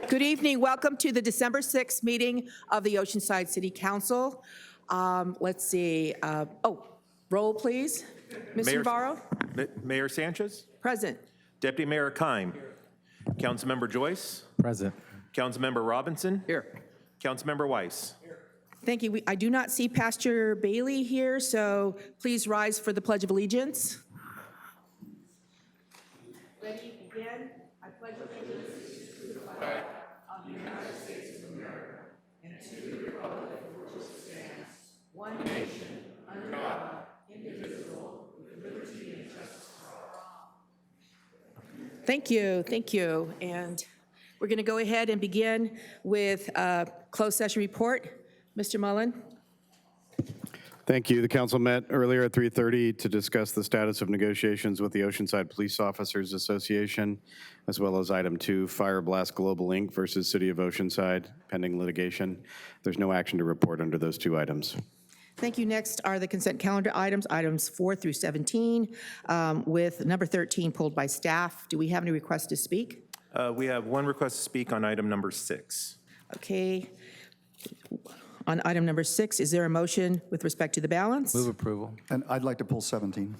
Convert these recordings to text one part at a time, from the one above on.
Good evening. Welcome to the December 6th meeting of the Oceanside City Council. Let's see. Roll, please. Mr. Navarro? Mayor Sanchez? Present. Deputy Mayor Kime? Councilmember Joyce? Present. Councilmember Robinson? Here. Councilmember Weiss? Thank you. I do not see Pastor Bailey here, so please rise for the Pledge of Allegiance. Ready, begin. I pledge allegiance to the flag of the United States of America and to the republic for which it stands, one nation, under God, indivisible, with liberty and justice for all. Thank you. Thank you. And we're going to go ahead and begin with a closed session report. Mr. Mullen. Thank you. The council met earlier at 3:30 to discuss the status of negotiations with the Oceanside Police Officers Association, as well as item 2, Fire Blast Global Inc. versus City of Oceanside, pending litigation. There's no action to report under those 2 items. Thank you. Next are the consent calendar items 4 through 17, with number 13 pulled by staff. Do we have any requests to speak? We have one request to speak on item number 6. Okay. On item number 6, is there a motion with respect to the balance? Move approval. And I'd like to pull 17.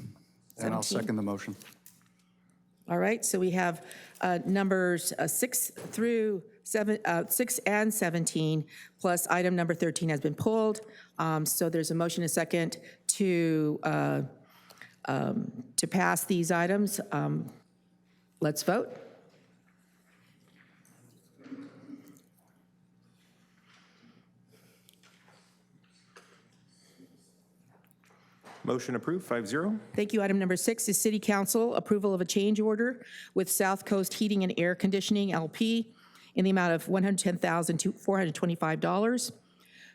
And I'll 17. second the motion. All right, so we have numbers 6 through 6 and 17, plus item number 13 has been pulled. So there's a motion and a second to pass these items. Let's vote. Motion approved, 5-0. Thank you. Item number 6 is City Council approval of a change order with South Coast Heating and Air Conditioning, LP, in the amount of $110,425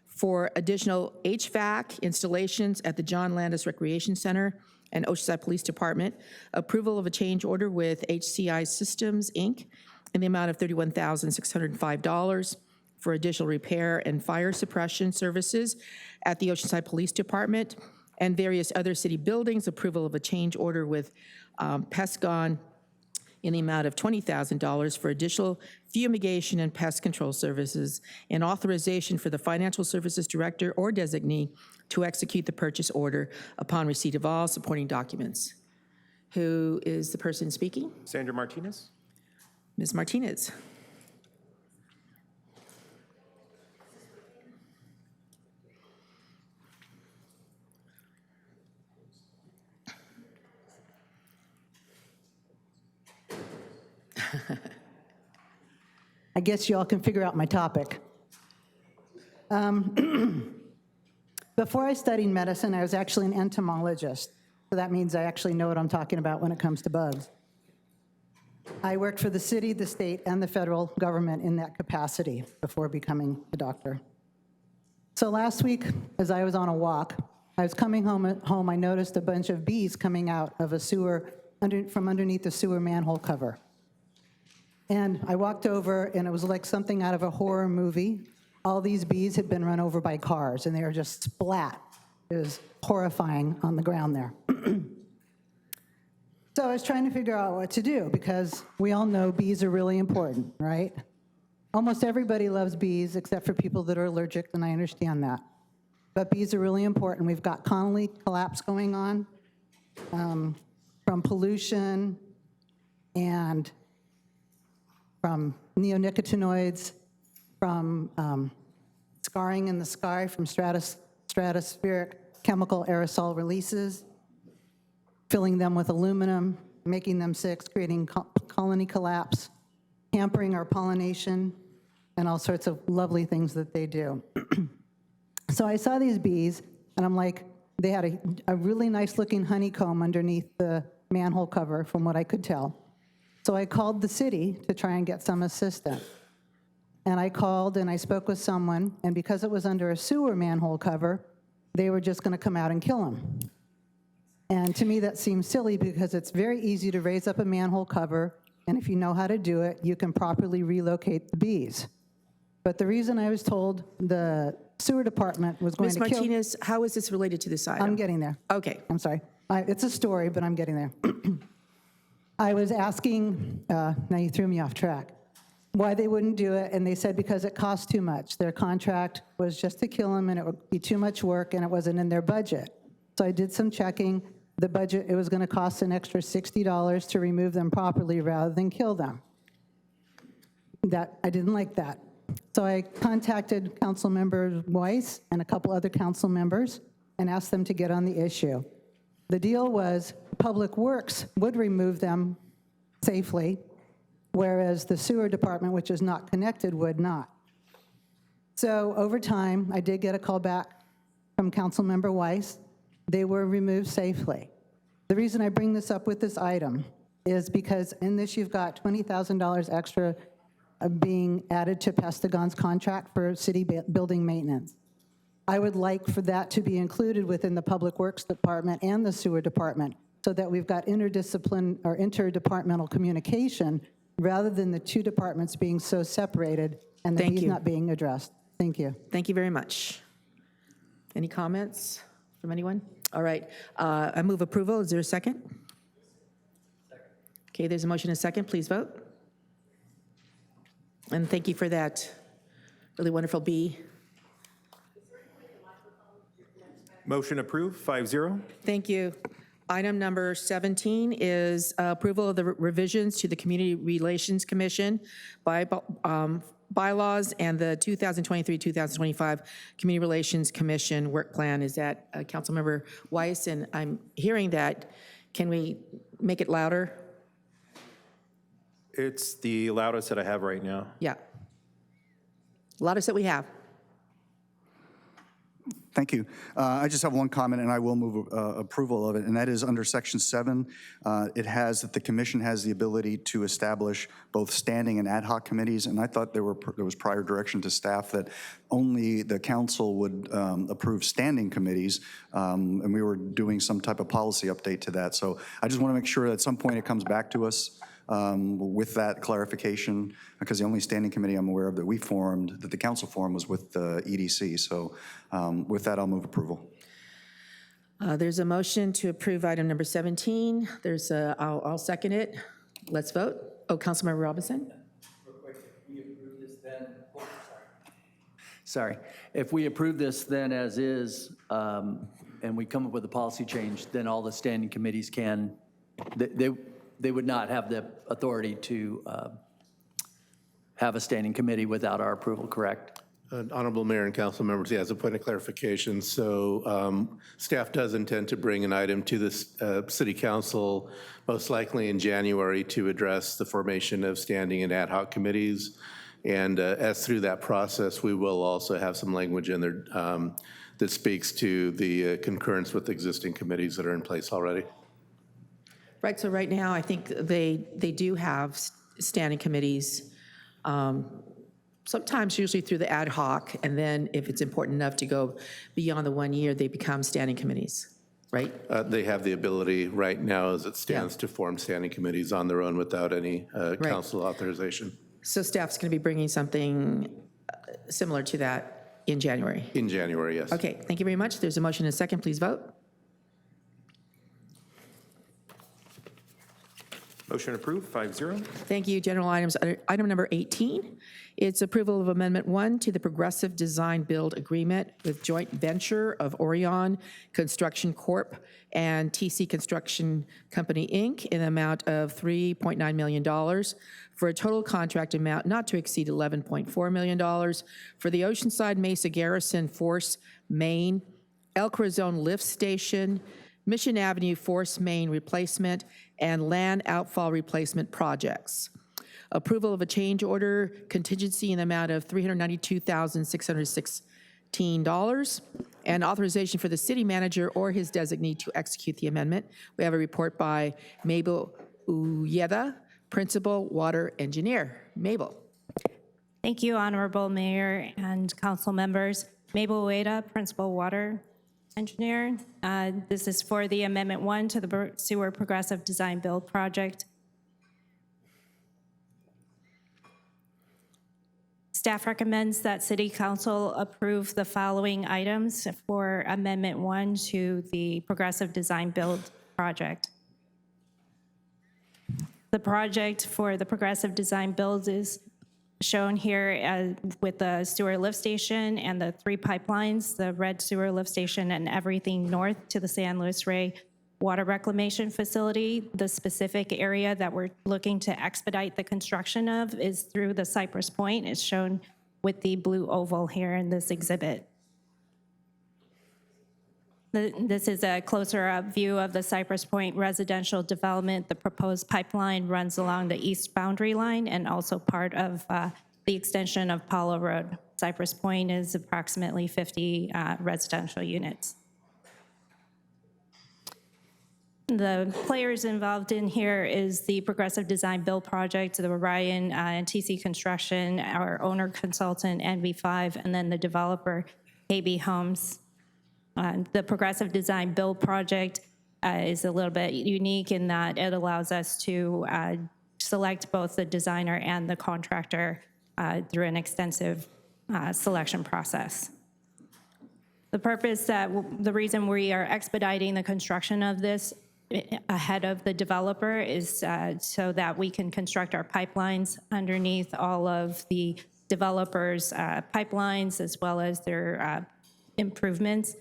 for additional HVAC installations at the John Landis Recreation Center and Oceanside Police Department. Approval of a change order with HCI Systems, Inc., in the amount of $31,605 for additional repair and fire suppression services at the Oceanside Police Department and various other city buildings. Approval of a change order with Pescon in the amount of $20,000 for additional fumigation and pest control services, and authorization for the Financial Services Director or designee to execute the purchase order upon receipt of all supporting documents. Who is the person speaking? Sandra Martinez? Ms. Martinez. I guess you all can figure out my topic. Before I studied medicine, I was actually an entomologist. So that means I actually know what I'm talking about when it comes to bugs. I worked for the city, the state, and the federal government in that capacity before becoming a doctor. So last week, as I was on a walk, I was coming home, I noticed a bunch of bees coming out of a sewer, from underneath the sewer manhole cover. And I walked over, and it was like something out of a horror movie. All these bees had been run over by cars, and they were just splat. It was horrifying on the ground there. So I was trying to figure out what to do, because we all know bees are really important, right? Almost everybody loves bees, except for people that are allergic, and I understand that. But bees are really important. We've got colony collapse going on from pollution and from neonicotinoids, from scarring in the sky from stratospheric chemical aerosol releases, filling them with aluminum, making them sick, creating colony collapse, hampering our pollination, and all sorts of lovely things that they do. So I saw these bees, and I'm like, they had a really nice looking honeycomb underneath the manhole cover, from what I could tell. So I called the city to try and get some assistance. And I called and I spoke with someone, and because it was under a sewer manhole cover, they were just gonna come out and kill them. And to me that seems silly, because it's very easy to raise up a manhole cover, and if you know how to do it, you can properly relocate the bees. But the reason I was told the sewer department was going Ms. to kill— Ms. Martinez, how is this related to this item? I'm getting there. Okay. I'm sorry. It's a story, but I'm getting there. I was asking, now you threw me off track. why they wouldn't do it, and they said because it cost too much. Their contract was just to kill them, and it would be too much work, and it wasn't in their budget. So I did some checking. The budget, it was going to cost an extra $60 to remove them properly rather than kill them. That, I didn't like that. So I contacted Councilmember Weiss and a couple other council members and asked them to get on the issue. The deal was Public Works would remove them safely, whereas the sewer department, which is not connected, would not. So over time, I did get a call back from Councilmember Weiss. They were removed safely. The reason I bring this up with this item is because in this you've got $20,000 extra being added to Pestagon's contract for city building maintenance. I would like for that to be included within the Public Works Department and the Sewer Department so that we've got interdepartmental communication rather than the two departments being so separated and the Thank needs you. not being addressed. Thank you. Thank you very much. Any comments from anyone? All right, I move approval. Is there a second? Okay, there's a motion and a second. Please vote. And thank you for that really wonderful B. Motion approved, 5-0. Thank you. Item number 17 is approval of the revisions to the Community Relations Commission bylaws and the 2023-2025 Community Relations Commission work plan. Is that Councilmember Weiss? And I'm hearing that. Can we make it louder? It's the loudest that I have right now. Yeah. Loudest that we have. Thank you. I just have one comment, and I will move approval of it, and that is under Section 7. It has that the commission has the ability to establish both standing and ad hoc committees, and I thought there was prior direction to staff that only the council would approve standing committees, and we were doing some type of policy update to that. So I just want to make sure that at some point it comes back to us with that clarification, because the only standing committee I'm aware of that we formed, that the council formed, was with the EDC. So with that, I'll move approval. There's a motion to approve item number 17. There's a, I'll second it. Let's vote. Oh, Councilmember Robinson? Real quick, if we approve this then, sorry. If we approve this then as is, and we come up with a policy change, then all the standing committees can, they would not have the authority to have a standing committee without our approval, correct? Honorable Mayor and council members, yeah, as a point of clarification, so staff does intend to bring an item to the city council, most likely in January, to address the formation of standing and ad hoc committees. And as through that process, we will also have some language in there that speaks to the concurrence with existing committees that are in place already. Right, so right now, I think they do have standing committees, sometimes usually through the ad hoc, and then if it's important enough to go beyond the 1 year, they become standing committees, right? They have the ability right now, as it stands, to form standing committees on their own without any council authorization. So staff's going to be bringing something similar to that in January? In January, yes. Okay, thank you very much. There's a motion and a second. Please vote. Motion approved, 5-0. Thank you. General items. Item number 18, it's approval of Amendment 1 to the Progressive Design Build Agreement with joint venture of Orion Construction Corp. and TC Construction Company, Inc. in the amount of $3.9 million for a total contract amount not to exceed $11.4 million for the Oceanside Mesa Garrison Force Main, El Corazon Lift Station, Mission Avenue Force Main Replacement, and land outfall replacement projects. Approval of a change order contingency in the amount of $392,616, and authorization for the city manager or his designee to execute the amendment. We have a report by Mabel Uyeda, Principal Water Engineer. Mabel. Thank you, Honorable Mayor and council members. Mabel Uyeda, Principal Water Engineer. This is for the Amendment 1 to the Sewer Progressive Design Build Project. Staff recommends that City Council approve the following items for Amendment 1 to the Progressive Design Build Project. The project for the Progressive Design Build is shown here with the sewer lift station and the 3 pipelines, the red sewer lift station and everything north to the San Luis Rey water reclamation facility. The specific area that we're looking to expedite the construction of is through the Cypress Point. It's shown with the blue oval here in this exhibit. This is a closer up view of the Cypress Point residential development. The proposed pipeline runs along the east boundary line and also part of the extension of Paulo Road. Cypress Point is approximately 50 residential units. The players involved in here is the Progressive Design Build Project, the Orion and TC Construction, our owner consultant, NV5, and then the developer, KB Homes. The Progressive Design Build Project is a little bit unique in that it allows us to select both the designer and the contractor through an extensive selection process. The reason we are expediting the construction of this ahead of the developer is so that we can construct our pipelines underneath all of the developers' pipelines as well as their improvements.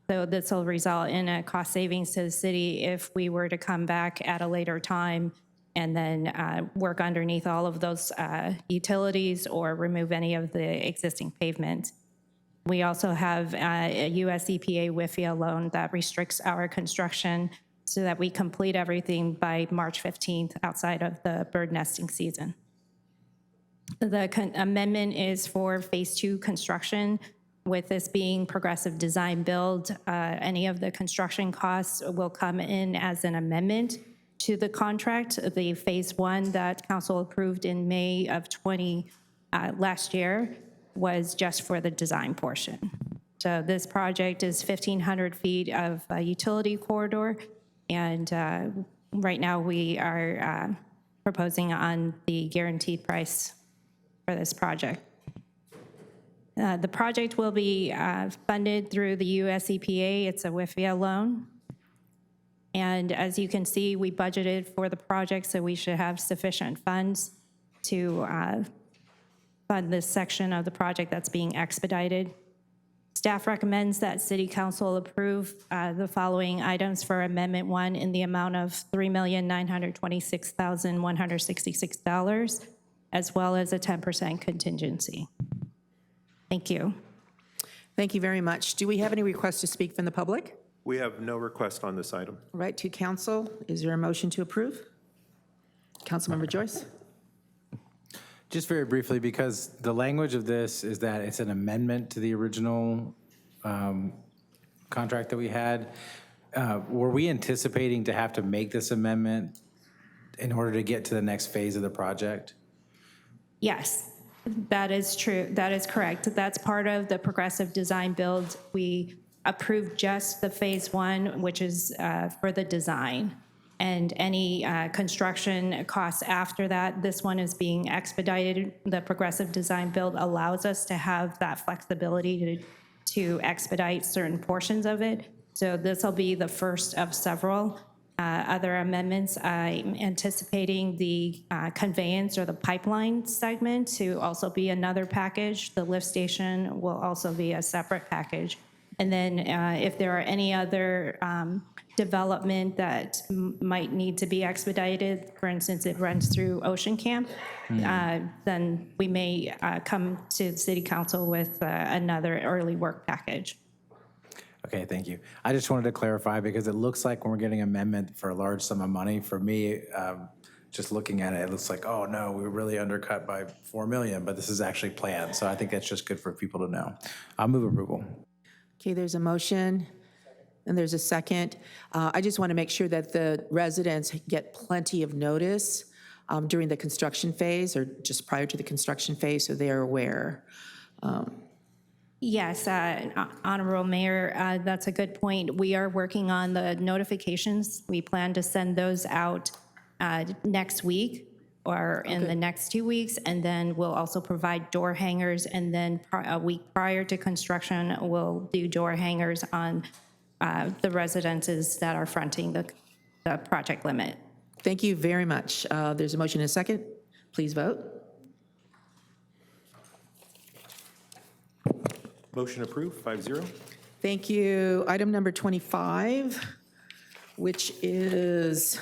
So this will result in a cost savings to the city if we were to come back at a later time and then work underneath all of those utilities or remove any of the existing pavement. We also have a US EPA WIFIA loan that restricts our construction so that we complete everything by March 15th outside of the bird nesting season. The amendment is for phase 2 construction. With this being progressive design build, any of the construction costs will come in as an amendment to the contract. The phase 1 that council approved in May of last year was just for the design portion. So this project is 1,500 feet of a utility corridor, and right now we are proposing on the guaranteed price for this project. The project will be funded through the US EPA. It's a WIFIA loan. And as you can see, we budgeted for the project, so we should have sufficient funds to fund this section of the project that's being expedited. Staff recommends that City Council approve the following items for Amendment 1 in the amount of $3,926,166, as well as a 10% contingency. Thank you. Thank you very much. Do we have any requests to speak from the public? We have no request on this item. Right to council. Is there a motion to approve? Councilmember Joyce? Just very briefly, because the language of this is that it's an amendment to the original contract that we had. Were we anticipating to have to make this amendment in order to get to the next phase of the project? Yes, that is true. That is correct. That's part of the progressive design build. We approved just the phase 1, which is for the design. And any construction costs after that, this one is being expedited. The progressive design build allows us to have that flexibility to expedite certain portions of it. So this will be the first of several other amendments. I'm anticipating the conveyance or the pipeline segment to also be another package. The lift station will also be a separate package. And then if there are any other development that might need to be expedited, for instance, it runs through Ocean Camp, then we may come to the City Council with another early work package. Okay, thank you. I just wanted to clarify because it looks like when we're getting an amendment for a large sum of money, for me, just looking at it, it looks like, oh no, we were really undercut by $4 million, but this is actually planned. So I think that's just good for people to know. I'll move approval. Okay, there's a motion and there's a second. I just want to make sure that the residents get plenty of notice during the construction phase or just prior to the construction phase so they are aware. Yes, Honorable Mayor, that's a good point. We are working on the notifications. We plan to send those out next week or in the next 2 weeks, and then we'll also provide door hangers, and then a week prior to construction, we'll do door hangers on the residences that are fronting the project limit. Thank you very much. There's a motion and a second. Please vote. Motion approved, 5-0. Thank you. Item number 25, which is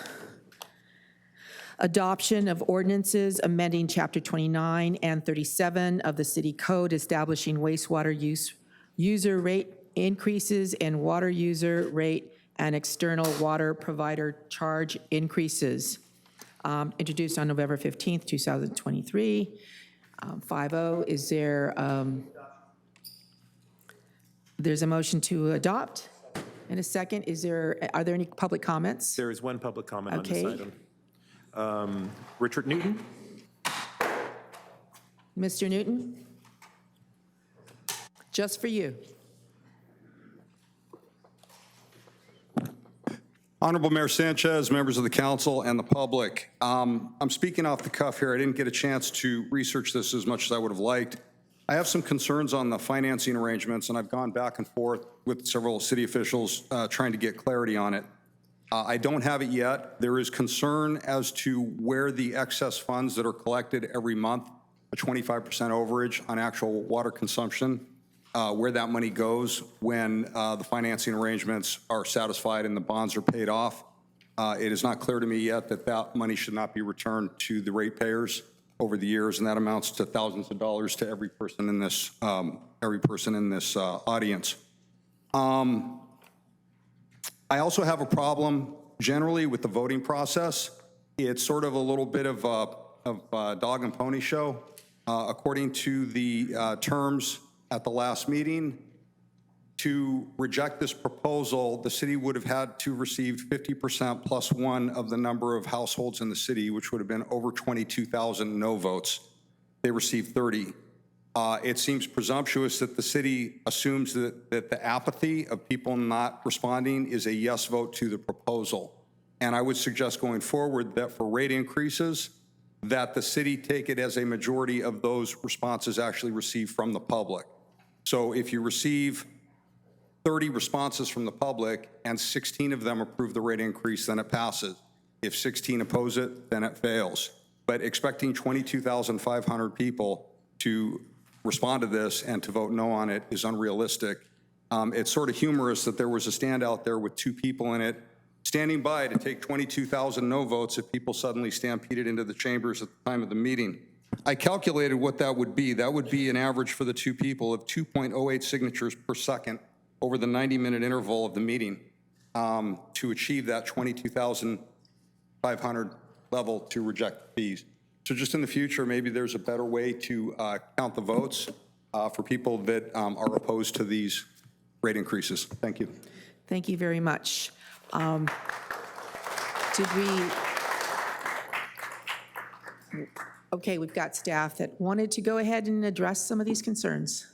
adoption of ordinances amending Chapter 29 and 37 of the City Code establishing wastewater user rate increases and water user rate and external water provider charge increases. Introduced on November 15th, 2023. 5-0. Is there, there's a motion to adopt and a second. Are there any public comments? There is one public comment on this Okay. item. Richard Newton? Mr. Newton? Just for you. Honorable Mayor Sanchez, members of the council, and the public. I'm speaking off the cuff here. I didn't get a chance to research this as much as I would have liked. I have some concerns on the financing arrangements, and I've gone back and forth with several city officials trying to get clarity on it. I don't have it yet. There is concern as to where the excess funds that are collected every month, a 25% overage on actual water consumption, where that money goes when the financing arrangements are satisfied and the bonds are paid off. It is not clear to me yet that that money should not be returned to the ratepayers over the years, and that amounts to thousands of dollars to every person in this audience. I also have a problem generally with the voting process. It's sort of a little bit of a dog and pony show. According to the terms at the last meeting, to reject this proposal, the city would have had to receive 50% plus one of the number of households in the city, which would have been over 22,000 no votes. They received 30. It seems presumptuous that the city assumes that the apathy of people not responding is a yes vote to the proposal. And I would suggest going forward that for rate increases, that the city take it as a majority of those responses actually received from the public. So if you receive 30 responses from the public and 16 of them approve the rate increase, then it passes. If 16 oppose it, then it fails. But expecting 22,500 people to respond to this and to vote no on it is unrealistic. It's sort of humorous that there was a stand out there with 2 people in it standing by to take 22,000 no votes if people suddenly stampeded into the chambers at the time of the meeting. I calculated what that would be. That would be an average for the 2 people of 2.08 signatures per second over the 90-minute interval of the meeting to achieve that 22,500 level to reject fees. So just in the future, maybe there's a better way to count the votes for people that are opposed to these rate increases. Thank you. Thank you very much. Okay, we've got staff that wanted to go ahead and address some of these concerns.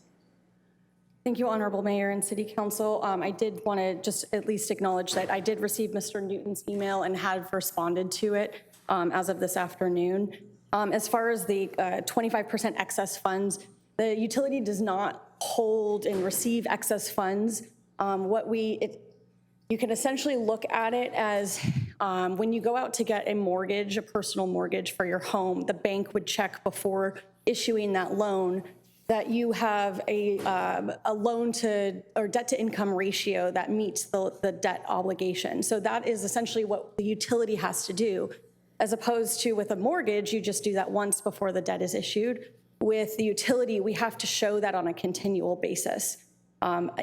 Thank you, Honorable Mayor and City Council. I did want to just at least acknowledge that I did receive Mr. Newton's email and have responded to it as of this afternoon. As far as the 25% excess funds, the utility does not hold and receive excess funds. You can essentially look at it as when you go out to get a mortgage, a personal mortgage for your home, the bank would check before issuing that loan that you have a loan to or debt to income ratio that meets the debt obligation. So that is essentially what the utility has to do. As opposed to with a mortgage, you just do that once before the debt is issued. With the utility, we have to show that on a continual basis.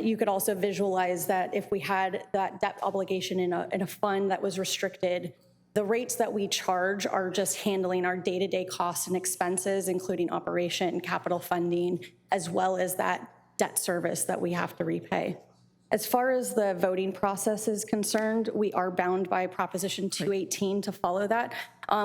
You could also visualize that if we had that debt obligation in a fund that was restricted, the rates that we charge are just handling our day-to-day costs and expenses, including operation, capital funding, as well as that debt service that we have to repay. As far as the voting process is concerned, we are bound by Proposition 218 to follow that.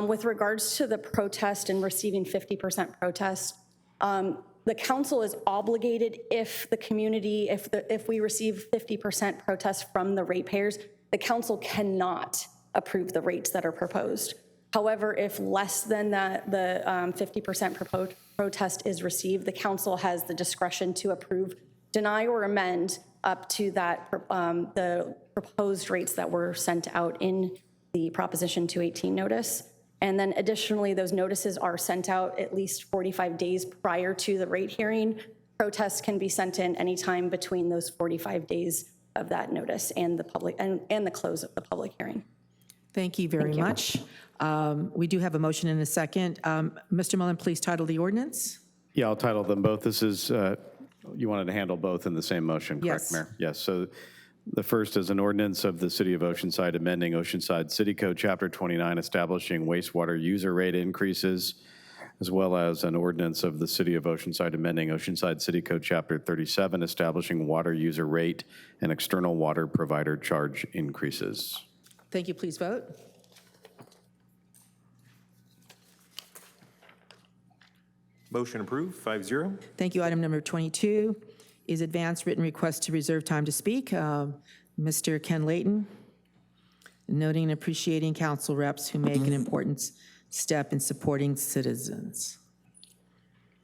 With regards to the protest and receiving 50% protest, the council is obligated if the community, if we receive 50% protest from the ratepayers, the council cannot approve the rates that are proposed. However, if less than that, the 50% protest is received, the council has the discretion to approve, deny, or amend up to that the proposed rates that were sent out in the Proposition 218 notice. And then additionally, those notices are sent out at least 45 days prior to the rate hearing Protests can be sent in anytime between those 45 days of that notice and the public, and the close of the public hearing. Thank you very much. We do have a motion and a second. Mr. Mullen, please title the ordinance. Yeah, I'll title them both. This is, you wanted to handle both in the same motion, correct, Yes. Mayor? Yes, so the first is an ordinance of the City of Oceanside amending Oceanside City Code, Chapter 29, establishing wastewater user rate increases, as well as an ordinance of the City of Oceanside amending Oceanside City Code, Chapter 37, establishing water user rate and external water provider charge increases. Thank you. Please vote. Motion approved, 5-0. Thank you. Item number 22 is advance written request to reserve time to speak. Mr. Ken Layton, noting and appreciating council reps who make an important step in supporting citizens.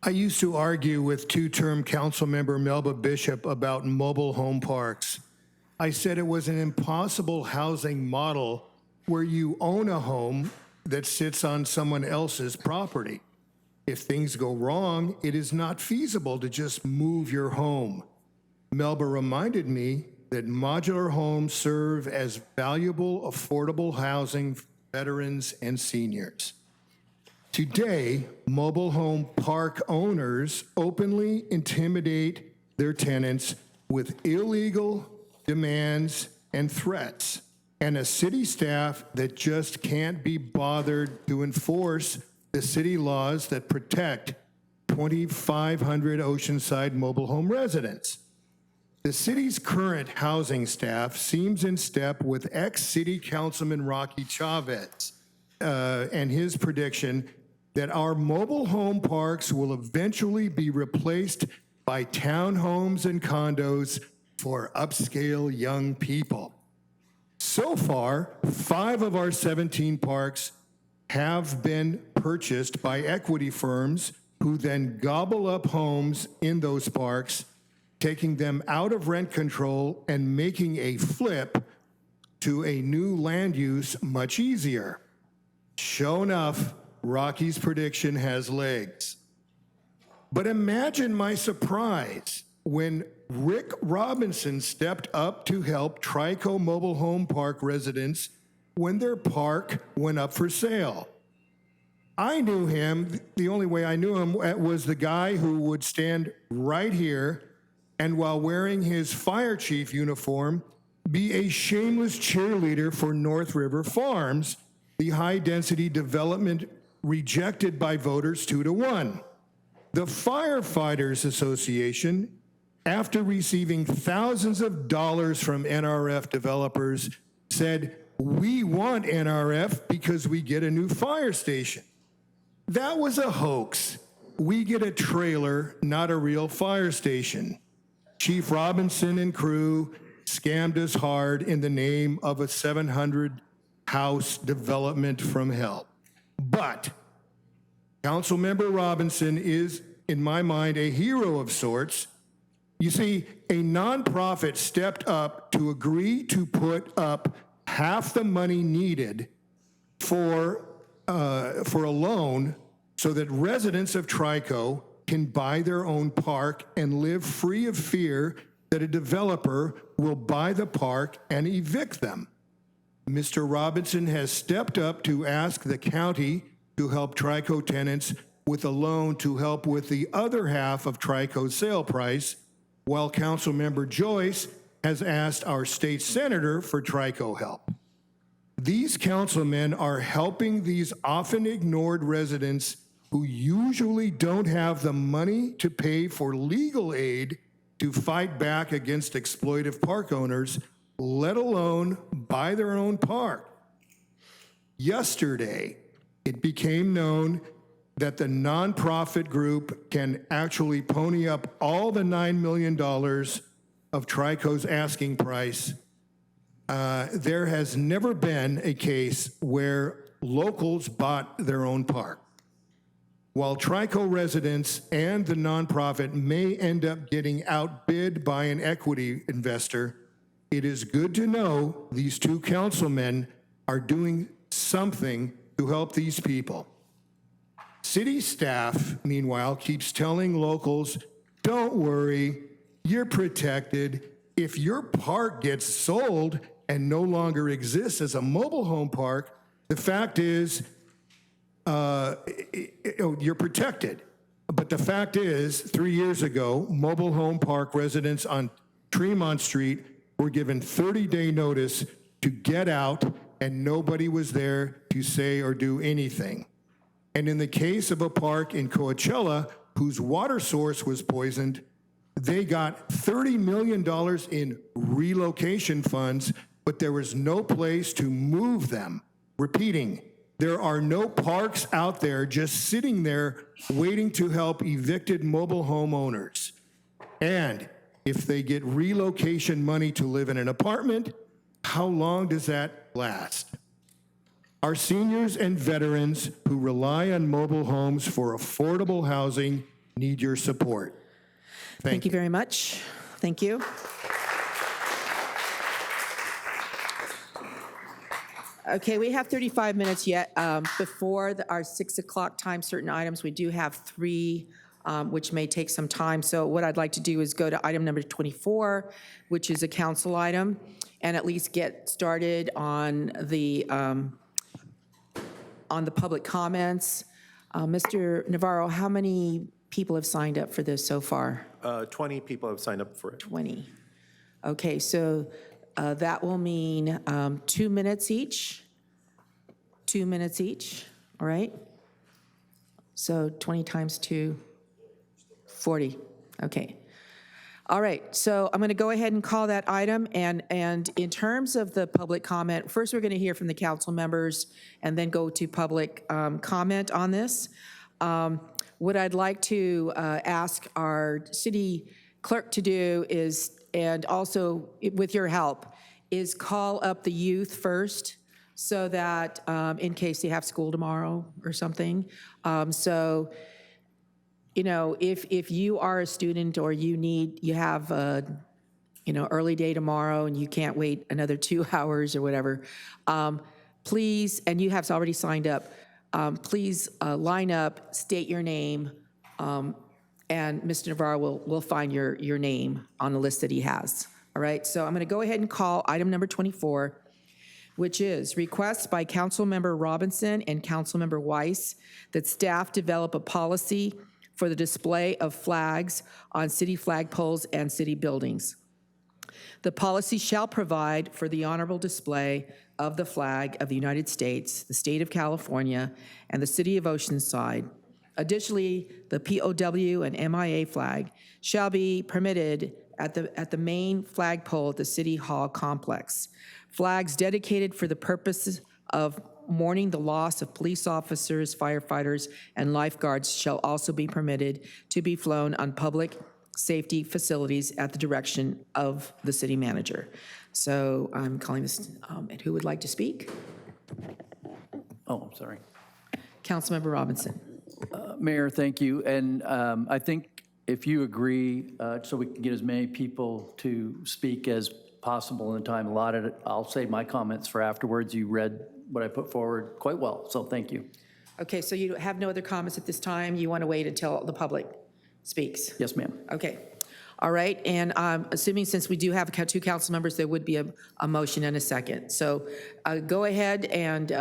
I used to argue with two-term council member Melba Bishop about mobile home parks. I said it was an impossible housing model where you own a home that sits on someone else's property. If things go wrong, it is not feasible to just move your home. Melba reminded me that modular homes serve as valuable, affordable housing for veterans and seniors. Today, mobile home park owners openly intimidate their tenants with illegal demands and threats, and a city staff that just can't be bothered to enforce the city laws that protect 2,500 Oceanside mobile home residents. The city's current housing staff seems in step with ex-city councilman Rocky Chavez and his prediction that our mobile home parks will eventually be replaced by townhomes and condos for upscale young people. So far, 5 of our 17 parks have been purchased by equity firms who then gobble up homes in those parks, taking them out of rent control and making a flip to a new land use much easier. Sure enough, Rocky's prediction has legs. But imagine my surprise when Rick Robinson stepped up to help Trico Mobile Home Park residents when their park went up for sale. I knew him, the only way I knew him was the guy who would stand right here and while wearing his fire chief uniform, be a shameless cheerleader for North River Farms, the high-density development rejected by voters 2-1. The Firefighters Association, after receiving thousands of dollars from NRF developers, said, "We want NRF because we get a new fire station." That was a hoax. We get a trailer, not a real fire station. Chief Robinson and crew scammed us hard in the name of a 700-house development from hell. But Councilmember Robinson is, in my mind, a hero of sorts. You see, a nonprofit stepped up to agree to put up half the money needed for a loan so that residents of Trico can buy their own park and live free of fear that a developer will buy the park and evict them. Mr. Robinson has stepped up to ask the county to help Trico tenants with a loan to help with the other half of Trico's sale price, while Councilmember Joyce has asked our state senator for Trico help. These councilmen are helping these often ignored residents who usually don't have the money to pay for legal aid to fight back against exploitive park owners, let alone buy their own park. Yesterday, it became known that the nonprofit group can actually pony up all the $9 million of Trico's asking price. There has never been a case where locals bought their own park. While Trico residents and the nonprofit may end up getting outbid by an equity investor, it is good to know these two councilmen are doing something to help these people. City staff, meanwhile, keeps telling locals, don't worry, you're protected. If your park gets sold and no longer exists as a mobile home park, the fact is, you're protected. But the fact is, 3 years ago, mobile home park residents on Tremont Street were given 30-day notice to get out, and nobody was there to say or do anything. And in the case of a park in Coachella, whose water source was poisoned, they got $30 million in relocation funds, but there was no place to move them. Repeating, there are no parks out there just sitting there waiting to help evicted mobile home owners. And if they get relocation money to live in an apartment, how long does that last? Our seniors and veterans who rely on mobile homes for affordable housing need your support. Thank you very much. Thank you. Okay, we have 35 minutes yet. Before our 6 o'clock time, certain items, we do have 3, which may take some time. So what I'd like to do is go to item number 24, which is a council item, and at least get started on the public comments. Mr. Navarro, how many people have signed up for this so far? 20 people have signed up for it. 20. Okay, so that will mean 2 minutes each. 2 minutes each, all right? So 20 times 2, 40. Okay. All right, so I'm going to go ahead and call that item. And in terms of the public comment, first we're going to hear from the council members and then go to public comment on this. What I'd like to ask our city clerk to do is, and also with your help, is call up the youth first so that in case they have school tomorrow or something. So, you know, if you are a student or you have a, early day tomorrow and you can't wait another 2 hours or whatever, please, and you have already signed up, please line up, state your name, and Mr. Navarro will find your name on the list that he has. All right, so I'm going to go ahead and call item number 24, which is requests by Councilmember Robinson and Councilmember Weiss that staff develop a policy for the display of flags on city flagpoles and city buildings. The policy shall provide for the honorable display of the flag of the United States, the state of California, and the City of Oceanside. Additionally, the POW and MIA flag shall be permitted at the main flagpole at the City Hall complex. Flags dedicated for the purposes of mourning the loss of police officers, firefighters, and lifeguards shall also be permitted to be flown on public safety facilities at the direction of the city manager. So I'm calling this, and who would like to speak? Oh, I'm sorry. Councilmember Robinson. Mayor, thank you. And I think if you agree, so we can get as many people to speak as possible in the time allotted, I'll save my comments for afterwards. You read what I put forward quite well, so thank you. Okay, so you have no other comments at this time? You want to wait until the public speaks? Yes, ma'am. Okay. All right, and assuming since we do have 2 council members, there would be a motion and a second. So go ahead and,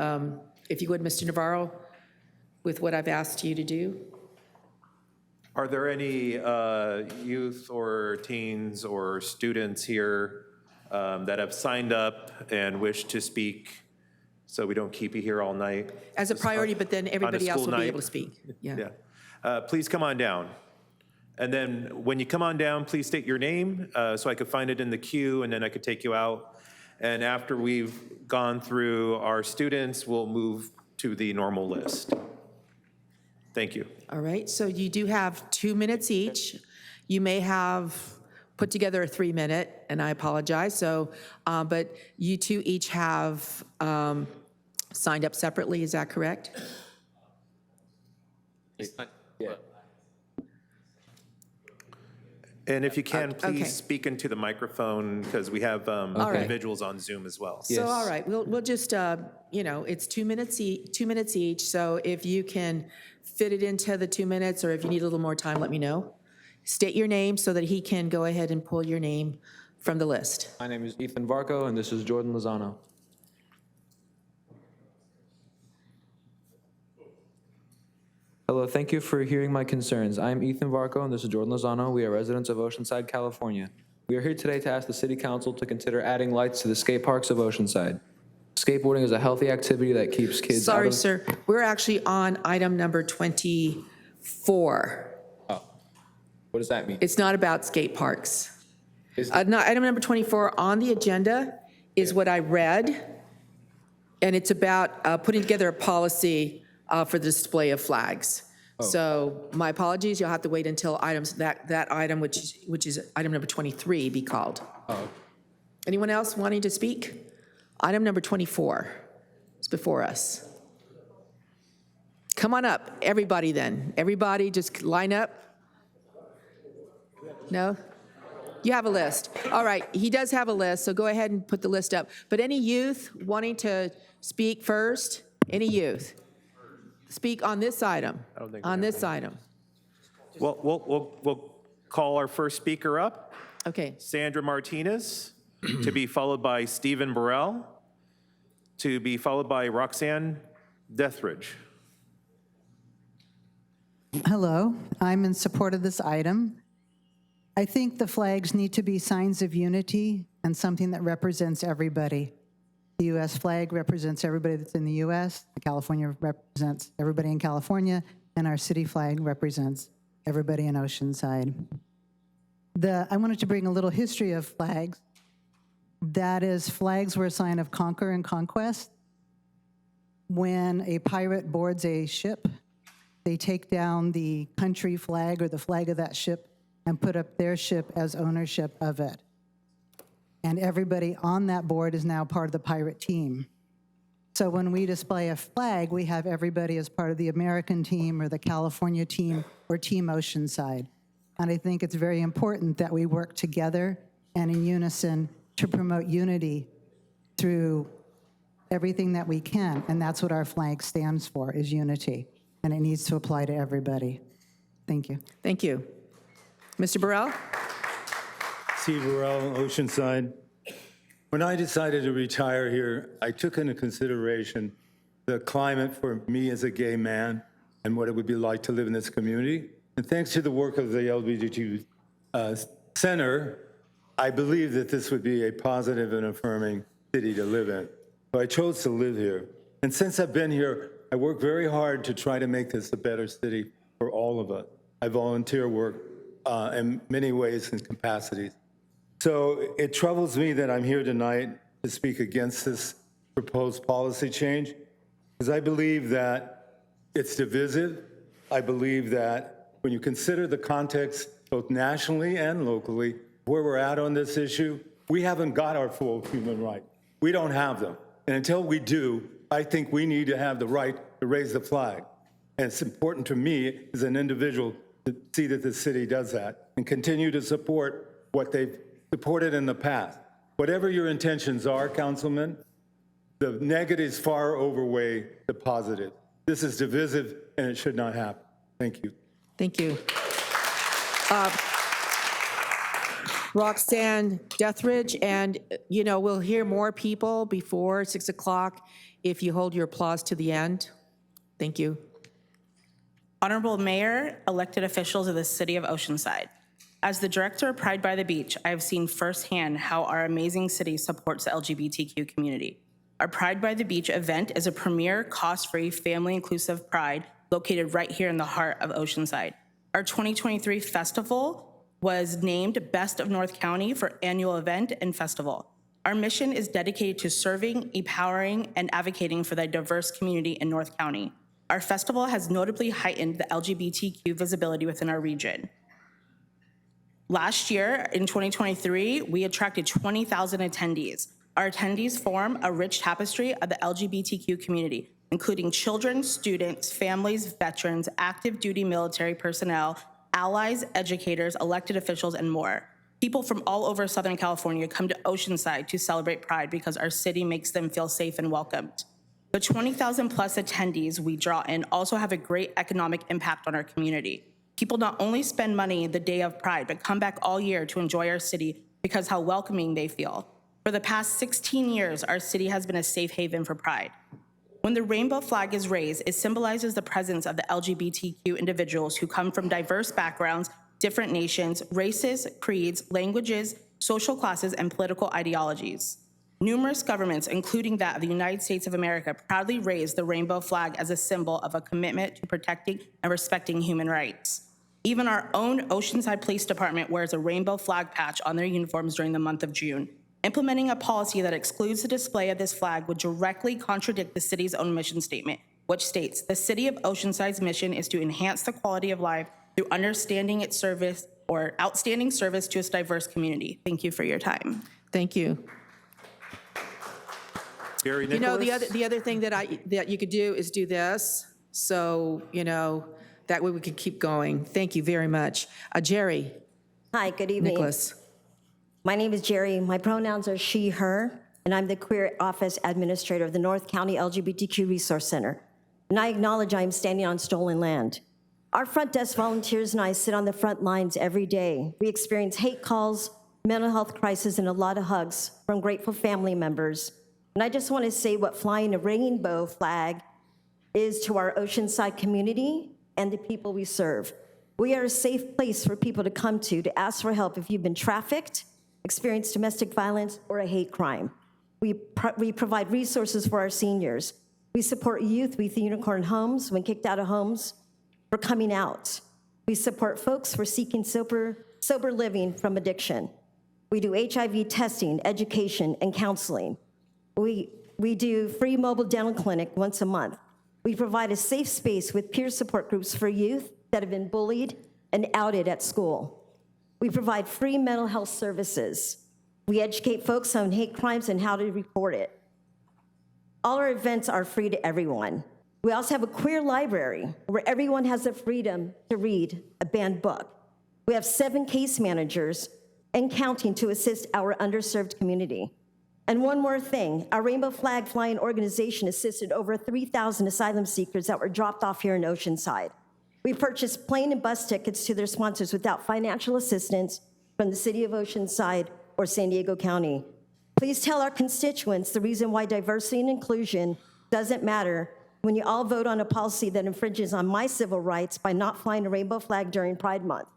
if you would, Mr. Navarro, with what I've asked you to do. Are there any youth or teens or students here that have signed up and wish to speak, so we don't keep you here all night? As a priority, but then everybody else will night. be able to speak. Yeah. Please come on down. And then when you come on down, please state your name so I could find it in the queue, and then I could take you out. And after we've gone through our students, we'll move to the normal list. Thank you. All right, so you do have 2 minutes each. You may have put together a 3-minute, and I apologize. So, but you two each have signed up separately, is that correct? Yeah. And if you can, Okay. please speak into the microphone, because we have individuals on Zoom as well. So, all right, we'll just, it's 2 minutes, 2 minutes each. So if you can fit it into the 2 minutes, or if you need a little more time, let me know. state your name so that he can go ahead and pull your name from the list. My name is Ethan Varco, and this is Jordan Lozano. Hello, thank you for hearing my concerns. I am Ethan Varco, and this is Jordan Lozano. We are residents of Oceanside, California. We are here today to ask the City Council to consider adding lights to the skate parks of Oceanside. Skateboarding is a healthy activity that keeps kids out Sorry, of... sir. We're actually on item number 24. Oh, what does that mean? It's not about skate parks. Is- No, item number 24 on the agenda is what I read, and it's about putting together a policy for the display of flags. So my apologies, you'll have to wait until that item, which is item number 23, be called. Anyone else wanting to speak? Item number 24 is before us. Come on up, everybody then. Everybody just line up. No? You have a list. All right, he does have a list, so go ahead and put the list up. But any youth wanting to speak first? Any youth? Speak on this item, on this item. Well, we'll call our first speaker up, Okay, Sandra Martinez, to be followed by Stephen Burrell, to be followed by Roxanne Dethridge. Hello, I'm in support of this item. I think the flags need to be signs of unity and something that represents everybody. The U.S. flag represents everybody that's in the U.S., the California represents everybody in California, and our city flag represents everybody in Oceanside. I wanted to bring a little history of flags. That is, flags were a sign of conquer and conquest. When a pirate boards a ship, they take down the country flag or the flag of that ship and put up their ship as ownership of it. And everybody on that board is now part of the pirate team. So when we display a flag, we have everybody as part of the American team or the California team or Team Oceanside. And I think it's very important that we work together and in unison to promote unity through everything that we can. And that's what our flag stands for, is unity. And it needs to apply to everybody. Thank you. thank you. Mr. Burrell? Steve Burrell, Oceanside. When I decided to retire here, I took into consideration the climate for me as a gay man and what it would be like to live in this community. And thanks to the work of the LGBTQ Center, I believe that this would be a positive and affirming city to live in. So I chose to live here. And since I've been here, I work very hard to try to make this a better city for all of us. I volunteer work in many ways and capacities. So it troubles me that I'm here tonight to speak against this proposed policy change, because I believe that it's divisive. I believe that when you consider the context, both nationally and locally, where we're at on this issue, we haven't got our full human rights. We don't have them. And until we do, I think we need to have the right to raise the flag. And it's important to me as an individual to see that the city does that and continue to support what they've supported in the past. Whatever your intentions are, Councilman, the negatives far outweigh the positive. This is divisive and it should not happen. Thank you. Thank you. Roxanne Dethridge, and we'll hear more people before 6 o'clock if you hold your applause to the end. Thank you. Honorable Mayor, elected officials of the City of Oceanside. As the director of Pride by the Beach, I have seen firsthand how our amazing city supports the LGBTQ community. Our Pride by the Beach event is a premier, cost-free, family-inclusive pride located right here in the heart of Oceanside. Our 2023 festival was named Best of North County for annual event and festival. Our mission is dedicated to serving, empowering, and advocating for the diverse community in North County. Our festival has notably heightened the LGBTQ visibility within our region. Last year, in 2023, we attracted 20,000 attendees. Our attendees form a rich tapestry of the LGBTQ community, including children, students, families, veterans, active duty military personnel, allies, educators, elected officials, and more. People from all over Southern California come to Oceanside to celebrate Pride because our city makes them feel safe and welcomed. The 20,000 plus attendees we draw in also have a great economic impact on our community. People not only spend money the day of Pride, but come back all year to enjoy our city because how welcoming they feel. For the past 16 years, our city has been a safe haven for Pride. When the rainbow flag is raised, it symbolizes the presence of the LGBTQ individuals who come from diverse backgrounds, different nations, races, creeds, languages, social classes, and political ideologies. Numerous governments, including that of the United States of America, proudly raise the rainbow flag as a symbol of a commitment to protecting and respecting human rights. Even our own Oceanside Police Department wears a rainbow flag patch on their uniforms during the month of June. Implementing a policy that excludes the display of this flag would directly contradict the city's own mission statement, which states, "The City of Oceanside's mission is to enhance the quality of life through understanding its service or outstanding service to its diverse community." Thank you for your time. Thank you. Gary You know, Nicholas? the other thing that you could do is do this, so, that way we could keep going. Thank you very much. Jerry Hi, good evening. Nicholas. My name is Jerry. My pronouns are she, her, and I'm the Queer Office Administrator of the North County LGBTQ Resource Center. And I acknowledge I am standing on stolen land. Our front desk volunteers and I sit on the front lines every day. We experience hate calls, mental health crisis, and a lot of hugs from grateful family members. And I just want to say what flying a rainbow flag is to our Oceanside community and the people we serve. We are a safe place for people to come to ask for help if you've been trafficked, experienced domestic violence, or a hate crime. We provide resources for our seniors. We support youth with unicorn homes when kicked out of homes for coming out. We support folks for seeking sober living from addiction. We do HIV testing, education, and counseling. We do free mobile dental clinic once a month. We provide a safe space with peer support groups for youth that have been bullied and outed at school. We provide free mental health services. We educate folks on hate crimes and how to report it. All our events are free to everyone. We also have a queer library where everyone has the freedom to read a banned book. We have 7 case managers and counting to assist our underserved community. And one more thing, our rainbow flag flying organization assisted over 3,000 asylum seekers that were dropped off here in Oceanside. We purchased plane and bus tickets to their sponsors without financial assistance from the City of Oceanside or San Diego County. Please tell our constituents the reason why diversity and inclusion doesn't matter when you all vote on a policy that infringes on my civil rights by not flying a rainbow flag during Pride Month.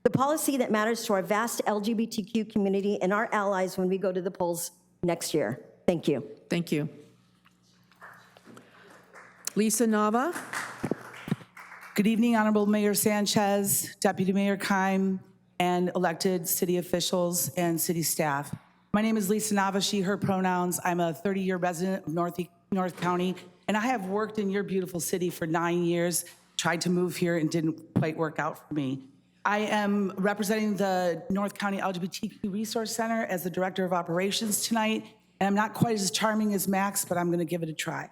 The policy that matters to our vast LGBTQ community and our allies when we go to the polls next year. Thank you. Thank you. Lisa Nava. Good evening, Honorable Mayor Sanchez, Deputy Mayor Keim, and elected city officials and city staff. My name is Lisa Nava, she, her pronouns. I'm a 30-year resident of North County, and I have worked in your beautiful city for 9 years, tried to move here and didn't quite work out for me. I am representing the North County LGBTQ Resource Center as the Director of Operations tonight, and I'm not quite as charming as Max, but I'm gonna give it a try.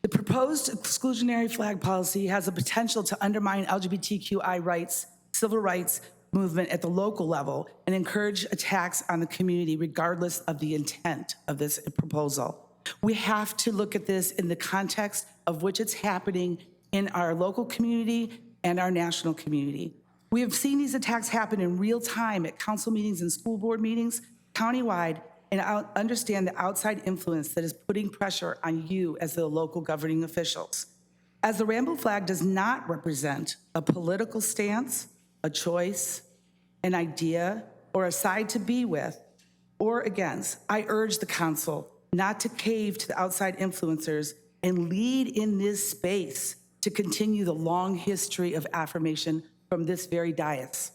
The proposed exclusionary flag policy has the potential to undermine LGBTQI rights, civil rights movement at the local level, and encourage attacks on the community regardless of the intent of this proposal. We have to look at this in the context of which it's happening in our local community and our national community. We have seen these attacks happen in real time at council meetings and school board meetings countywide, and understand the outside influence that is putting pressure on you as the local governing officials. As the rainbow flag does not represent a political stance, a choice, an idea, or a side to be with or against, I urge the council not to cave to the outside influencers and lead in this space to continue the long history of affirmation from this very dais.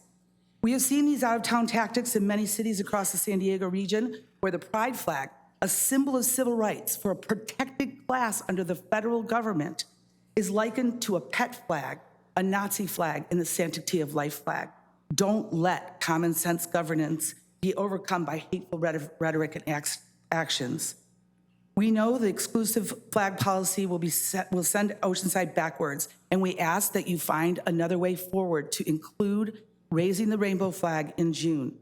We have seen these out-of-town tactics in many cities across the San Diego region where the pride flag, a symbol of civil rights for a protected class under the federal government, is likened to a pet flag, a Nazi flag, and the sanctity of life flag. Don't let common sense governance be overcome by hateful rhetoric and actions. We know the exclusive flag policy will send Oceanside backwards, and we ask that you find another way forward to include raising the rainbow flag in June.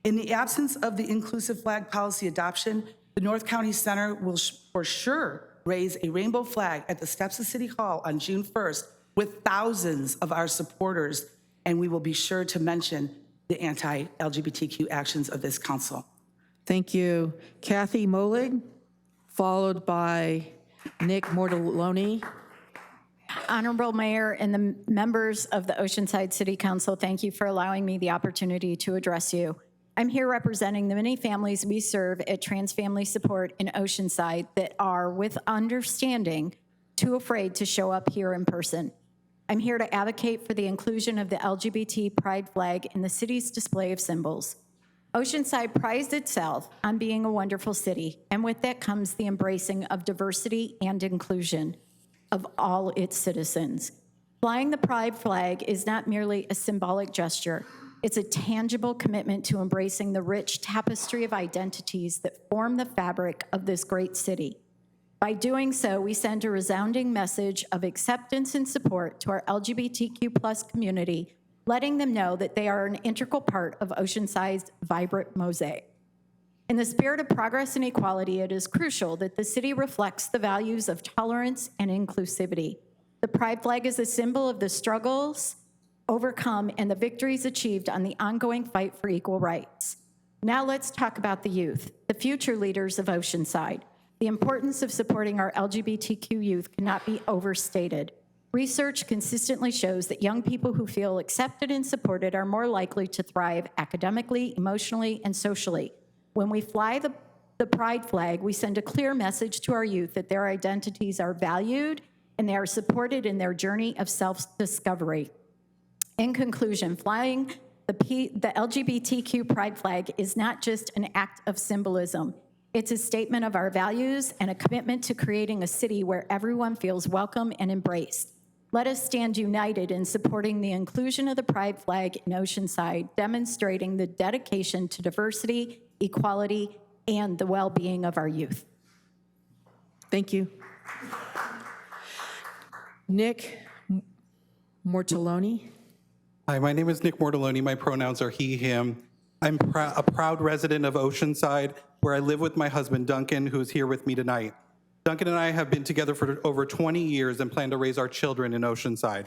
In the absence of the inclusive flag policy adoption, the North County Center will for sure raise a rainbow flag at the steps of City Hall on June 1st with thousands of our supporters and we will be sure to mention the anti-LGBTQ actions of this council. Thank you. Kathy Molig, followed by Nick Mortallone. Honorable Mayor and the members of the Oceanside City Council, thank you for allowing me the opportunity to address you. I'm here representing the many families we serve at Trans Family Support in Oceanside that are, with understanding, too afraid to show up here in person. I'm here to advocate for the inclusion of the LGBT pride flag in the city's display of symbols. Oceanside prides itself on being a wonderful city, and with that comes the embracing of diversity and inclusion of all its citizens. Flying the pride flag is not merely a symbolic gesture. It's a tangible commitment to embracing the rich tapestry of identities that form the fabric of this great city. By doing so, we send a resounding message of acceptance and support to our LGBTQ+ community, letting them know that they are an integral part of Oceanside's vibrant mosaic. In the spirit of progress and equality, it is crucial that the city reflects the values of tolerance and inclusivity. The pride flag is a symbol of the struggles overcome and the victories achieved on the ongoing fight for equal rights. Now let's talk about the youth, the future leaders of Oceanside. The importance of supporting our LGBTQ youth cannot be overstated. Research consistently shows that young people who feel accepted and supported are more likely to thrive academically, emotionally, and socially. When we fly the pride flag, we send a clear message to our youth that their identities are valued and they are supported in their journey of self-discovery. In conclusion, flying the LGBTQ pride flag is not just an act of symbolism. It's a statement of our values and a commitment to creating a city where everyone feels welcome and embraced. Let us stand united in supporting the inclusion of the pride flag in Oceanside, demonstrating the dedication to diversity, equality, and the well-being of our youth. Thank you. Nick Mortallone. Hi, my name is Nick Mortallone. My pronouns are he, him. I'm a proud resident of Oceanside, where I live with my husband, Duncan, who is here with me tonight. Duncan and I have been together for over 20 years and plan to raise our children in Oceanside.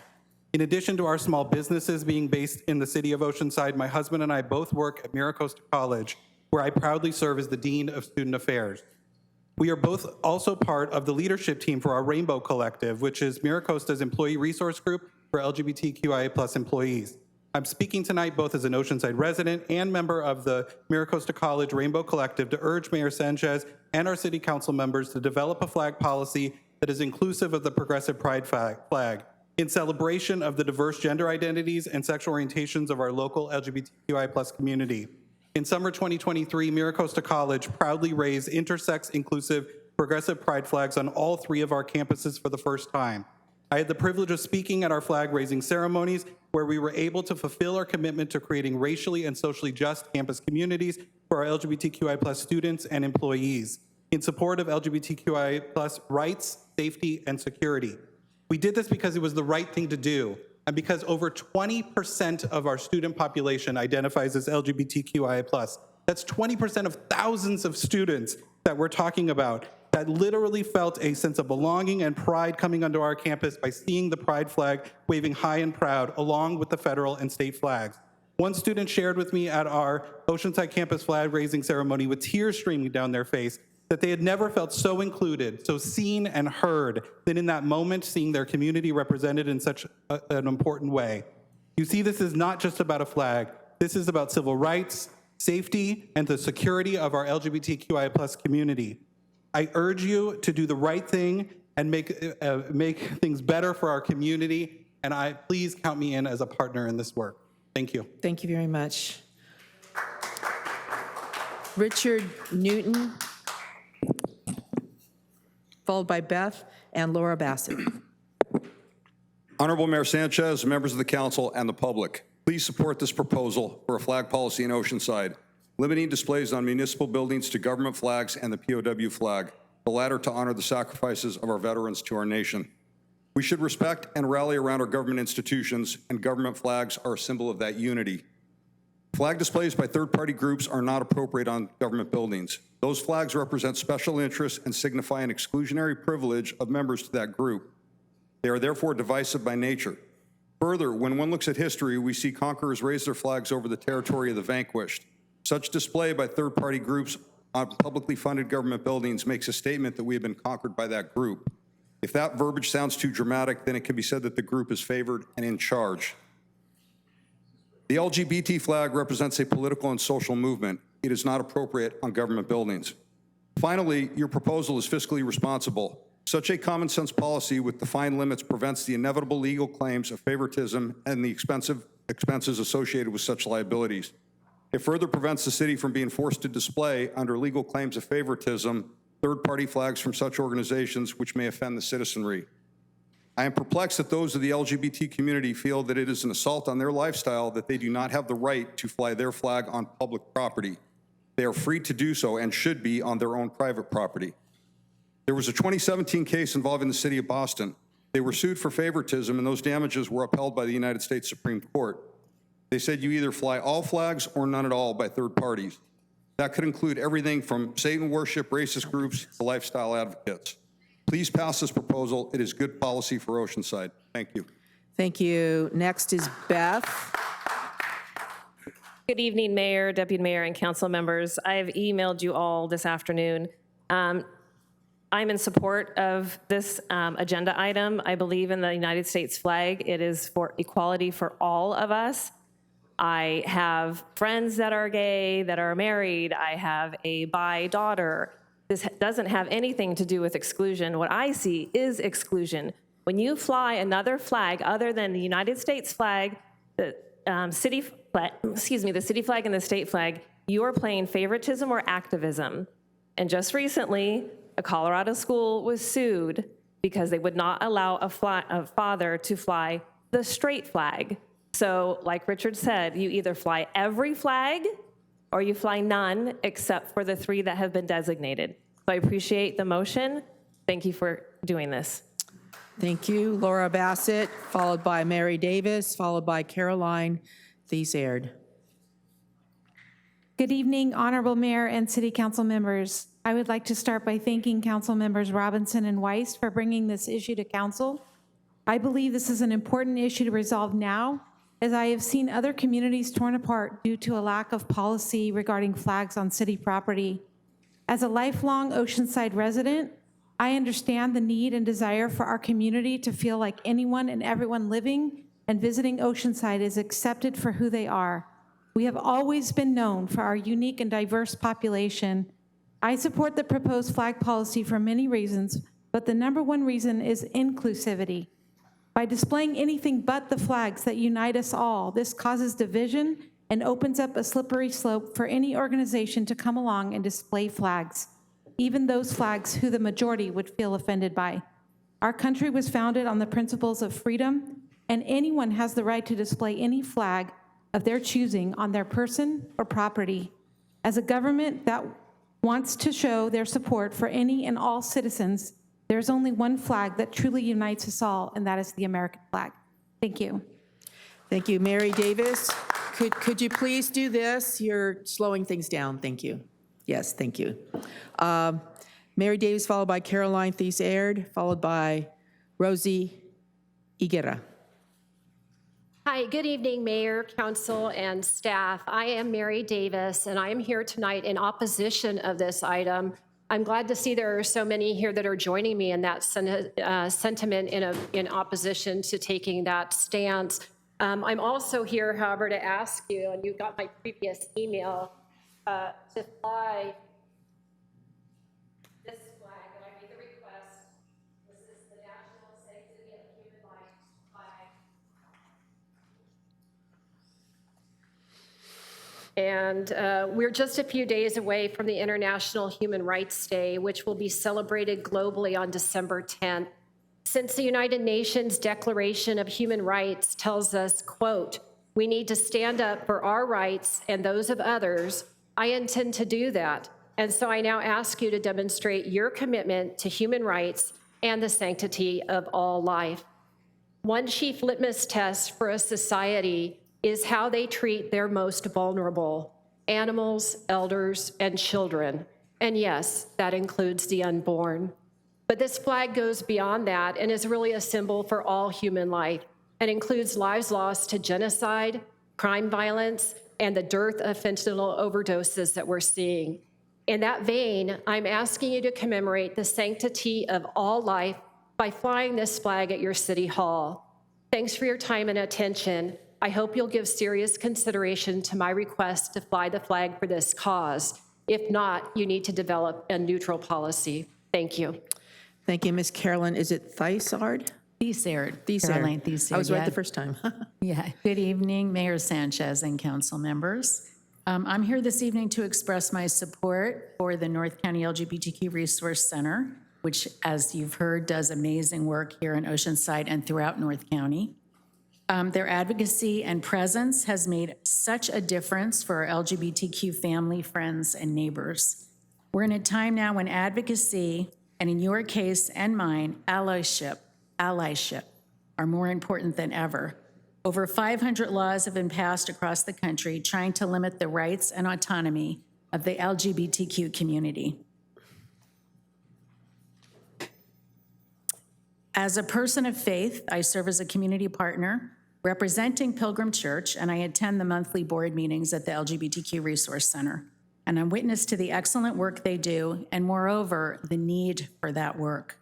In addition to our small businesses being based in the city of Oceanside, my husband and I both work at Miracosta College, where I proudly serve as the Dean of Student Affairs. We are both also part of the leadership team for our Rainbow Collective, which is Miracosta's employee resource group for LGBTQIA+ employees. I'm speaking tonight both as an Oceanside resident and member of the Miracosta College Rainbow Collective to urge Mayor Sanchez and our city council members to develop a flag policy that is inclusive of the progressive pride flag in celebration of the diverse gender identities and sexual orientations of our local LGBTQI+ community. In summer 2023, Miracosta College proudly raised intersex inclusive progressive pride flags on all 3 of our campuses for the first time. I had the privilege of speaking at our flag raising ceremonies where we were able to fulfill our commitment to creating racially and socially just campus communities for our LGBTQI+ students and employees in support of LGBTQI+ rights, safety, and security. We did this because it was the right thing to do, and because over 20% of our student population identifies as LGBTQIA+. That's 20% of thousands of students that we're talking about that literally felt a sense of belonging and pride coming onto our campus by seeing the pride flag waving high and proud along with the federal and state flags. One student shared with me at our Oceanside campus flag raising ceremony with tears streaming down their face that they had never felt so included, so seen and heard than in that moment seeing their community represented in such an important way. You see, this is not just about a flag. This is about civil rights, safety, and the security of our LGBTQI+ community. I urge you to do the right thing and make things better for our community, and please count me in as a partner in this work. Thank you. Thank you very much. Richard Newton, followed by Beth and Laura Bassett. Honorable Mayor Sanchez, members of the council, and the public, please support this proposal for a flag policy in Oceanside, limiting displays on municipal buildings to government flags and the POW flag, the latter to honor the sacrifices of our veterans to our nation. We should respect and rally around our government institutions, and government flags are a symbol of that unity. Flag displays by third-party groups are not appropriate on government buildings. Those flags represent special interests and signify an exclusionary privilege of members to that group. They are therefore divisive by nature. Further, when one looks at history, we see conquerors raise their flags over the territory of the vanquished. Such display by third-party groups on publicly funded government buildings makes a statement that we have been conquered by that group. If that verbiage sounds too dramatic, then it can be said that the group is favored and in charge. The LGBT flag represents a political and social movement. It is not appropriate on government buildings. Finally, your proposal is fiscally responsible. Such a common sense policy with defined limits prevents the inevitable legal claims of favoritism and the expenses associated with such liabilities. It further prevents the city from being forced to display, under legal claims of favoritism, third-party flags from such organizations which may offend the citizenry. I am perplexed that those of the LGBT community feel that it is an assault on their lifestyle that they do not have the right to fly their flag on public property. They are free to do so and should be on their own private property. There was a 2017 case involving the city of Boston. They were sued for favoritism, and those damages were upheld by the United States Supreme Court. They said you either fly all flags or none at all by third parties. That could include everything from Satan worship, racist groups, to lifestyle advocates. Please pass this proposal. It is good policy for Oceanside. Thank you. Thank you. Next is Beth. Good evening, Mayor, Deputy Mayor, and council members. I have emailed you all this afternoon. I'm in support of this agenda item. I believe in the United States flag. It is for equality for all of us. I have friends that are gay, that are married. I have a bi daughter. This doesn't have anything to do with exclusion. What I see is exclusion. When you fly another flag other than the United States flag, the city flag and the state flag, you are playing favoritism or activism. And just recently, a Colorado school was sued because they would not allow a father to fly the straight flag. So like Richard said, you either fly every flag or you fly none except for the 3 that have been designated. So I appreciate the motion. Thank you for doing this. Thank you. Laura Bassett, followed by Mary Davis, followed by Caroline Thies-Aird. Good evening, Honorable Mayor and City Council members. I would like to start by thanking Council members Robinson and Weiss for bringing this issue to Council. I believe this is an important issue to resolve now, as I have seen other communities torn apart due to a lack of policy regarding flags on city property. As a lifelong Oceanside resident, I understand the need and desire for our community to feel like anyone and everyone living and visiting Oceanside is accepted for who they are. We have always been known for our unique and diverse population. I support the proposed flag policy for many reasons, but the #1 reason is inclusivity. By displaying anything but the flags that unite us all, this causes division and opens up a slippery slope for any organization to come along and display flags, even those flags who the majority would feel offended by. Our country was founded on the principles of freedom, and anyone has the right to display any flag of their choosing on their person or property. As a government that wants to show their support for any and all citizens, there's only one flag that truly unites us all, and that is the American flag. Thank you. Thank you. Mary Davis, could you please do this? You're slowing things down. Thank you. Yes, thank you. Mary Davis, followed by Caroline Thies-Aird, followed by Rosie Higuera. Hi, good evening, Mayor, Council, and staff. I am Mary Davis, and I am here tonight in opposition of this item. I'm glad to see there are so many here that are joining me in that sentiment in opposition to taking that stance. I'm also here, however, to ask you, and you got my previous email, to fly this flag, and I made the request. This is the National Sanctity of Human Life flag. And we're just a few days away from the International Human Rights Day, which will be celebrated globally on December 10th. Since the United Nations Declaration of Human Rights tells us, quote, we need to stand up for our rights and those of others, I intend to do that. And so I now ask you to demonstrate your commitment to human rights and the sanctity of all life. One chief litmus test for a society is how they treat their most vulnerable, animals, elders, and children. And yes, that includes the unborn. But this flag goes beyond that and is really a symbol for all human life. and includes lives lost to genocide, crime violence, and the dearth of fentanyl overdoses that we're seeing. In that vein, I'm asking you to commemorate the sanctity of all life by flying this flag at your city hall. Thanks for your time and attention. I hope you'll give serious consideration to my request to fly the flag for this cause. If not, you need to develop a neutral policy. Thank you. Thank you, Ms. Carolyn. Is it Thysard? Thesard. Thesard. Caroline Thesard. I was right yeah. the first time. Yeah. Good evening, Mayor Sanchez and council members. I'm here this evening to express my support for the North County LGBTQ Resource Center, which, as you've heard, does amazing work here in Oceanside and throughout North County. Their advocacy and presence has made such a difference for our LGBTQ family, friends, and neighbors. We're in a time now when advocacy, and in your case and mine, allyship are more important than ever. Over 500 laws have been passed across the country trying to limit the rights and autonomy of the LGBTQ community. As a person of faith, I serve as a community partner representing Pilgrim Church, and I attend the monthly board meetings at the LGBTQ Resource Center. And I'm witness to the excellent work they do, and moreover, the need for that work.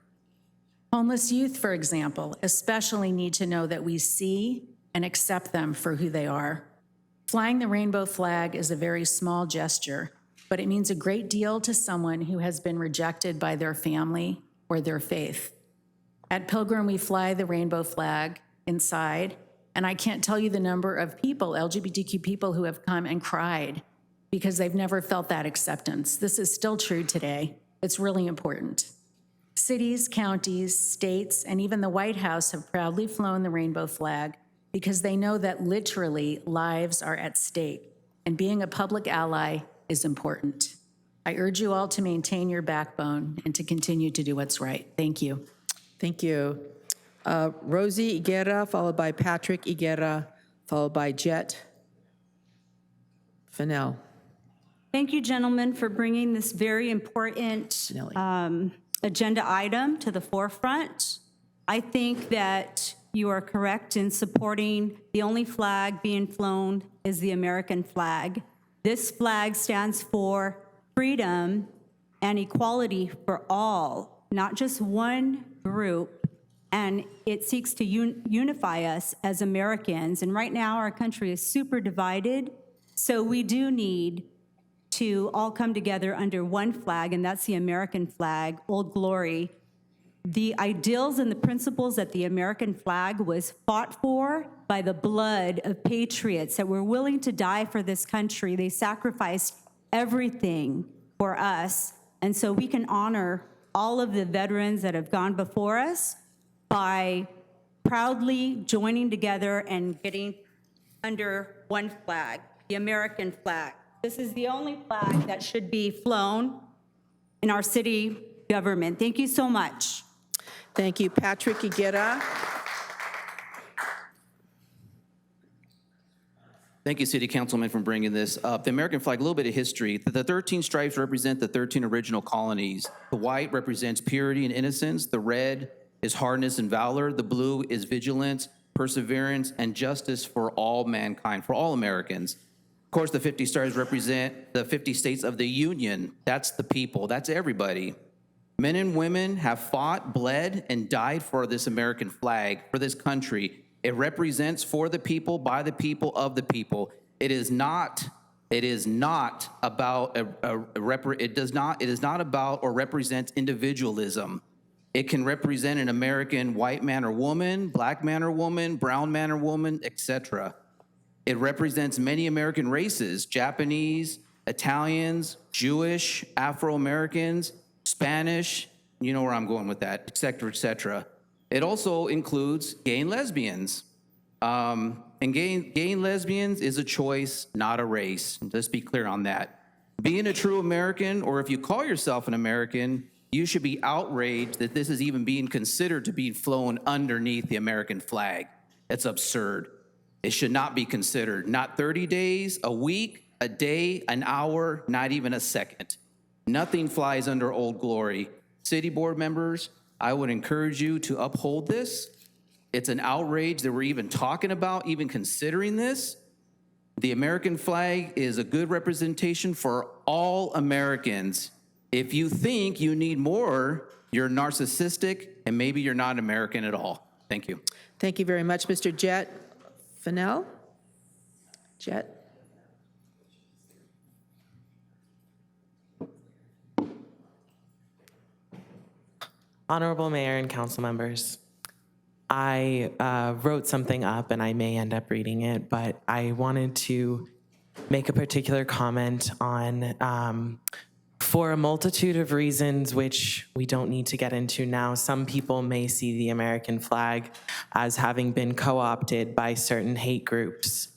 Homeless youth, for example, especially need to know that we see and accept them for who they are. Flying the rainbow flag is a very small gesture, but it means a great deal to someone who has been rejected by their family or their faith. At Pilgrim, we fly the rainbow flag inside, and I can't tell you the number of people, LGBTQ people, who have come and cried because they've never felt that acceptance. This is still true today. It's really important. Cities, counties, states, and even the White House have proudly flown the rainbow flag because they know that literally lives are at stake, and being a public ally is important. I urge you all to maintain your backbone and to continue to do what's right. Thank you. Thank you. Rosie Iguera, followed by Patrick Iguera, followed by Jet Fennell. Thank you, gentlemen, for bringing this very important agenda item to the forefront. I think that you are correct in supporting the only flag being flown is the American flag. This flag stands for freedom and equality for all, not just one group, and it seeks to unify us as Americans. And right now, our country is super divided, so we do need to all come together under one flag, and that's the American flag, Old Glory. The ideals and the principles that the American flag was fought for by the blood of patriots that were willing to die for this country. They sacrificed everything for us, and so we can honor all of the veterans that have gone before us by proudly joining together and getting under one flag, the American flag. This is the only flag that should be flown in our city government. Thank you so much. Thank you, Patrick Iguera. Thank you, City Councilman, for bringing this up. The American flag, a little bit of history. The 13 stripes represent the 13 original colonies. The white represents purity and innocence. The red is hardness and valor. The blue is vigilance, perseverance, and justice for all mankind, for all Americans. Of course, the 50 stars represent the 50 states of the Union. That's the people. That's everybody. Men and women have fought, bled, and died for this American flag, for this country. It represents for the people, by the people, of the people. It is not about it is not about or represents individualism. It can represent an American white man or woman, black man or woman, brown man or woman, etc. It represents many American races: Japanese, Italians, Jewish, Afro-Americans, Spanish, you know where I'm going with that, et cetera, et cetera. It also includes gay and lesbians. And gay and lesbians is a choice, not a race. Let's be clear on that. Being a true American, or if you call yourself an American, you should be outraged that this is even being considered to be flown underneath the American flag. It's absurd. It should not be considered. Not 30 days, a week, a day, an hour, not even a second. Nothing flies under Old Glory. City board members, I would encourage you to uphold this. It's an outrage that we're even talking about, even considering this. The American flag is a good representation for all Americans. If you think you need more, you're narcissistic and maybe you're not American at all. Thank you. Thank you very much, Mr. Jet Fennell. Jet. Honorable Mayor and council members, I wrote something up and I may end up reading it, but I wanted to make a particular comment on, for a multitude of reasons which we don't need to get into now, some people may see the American flag as having been co-opted by certain hate groups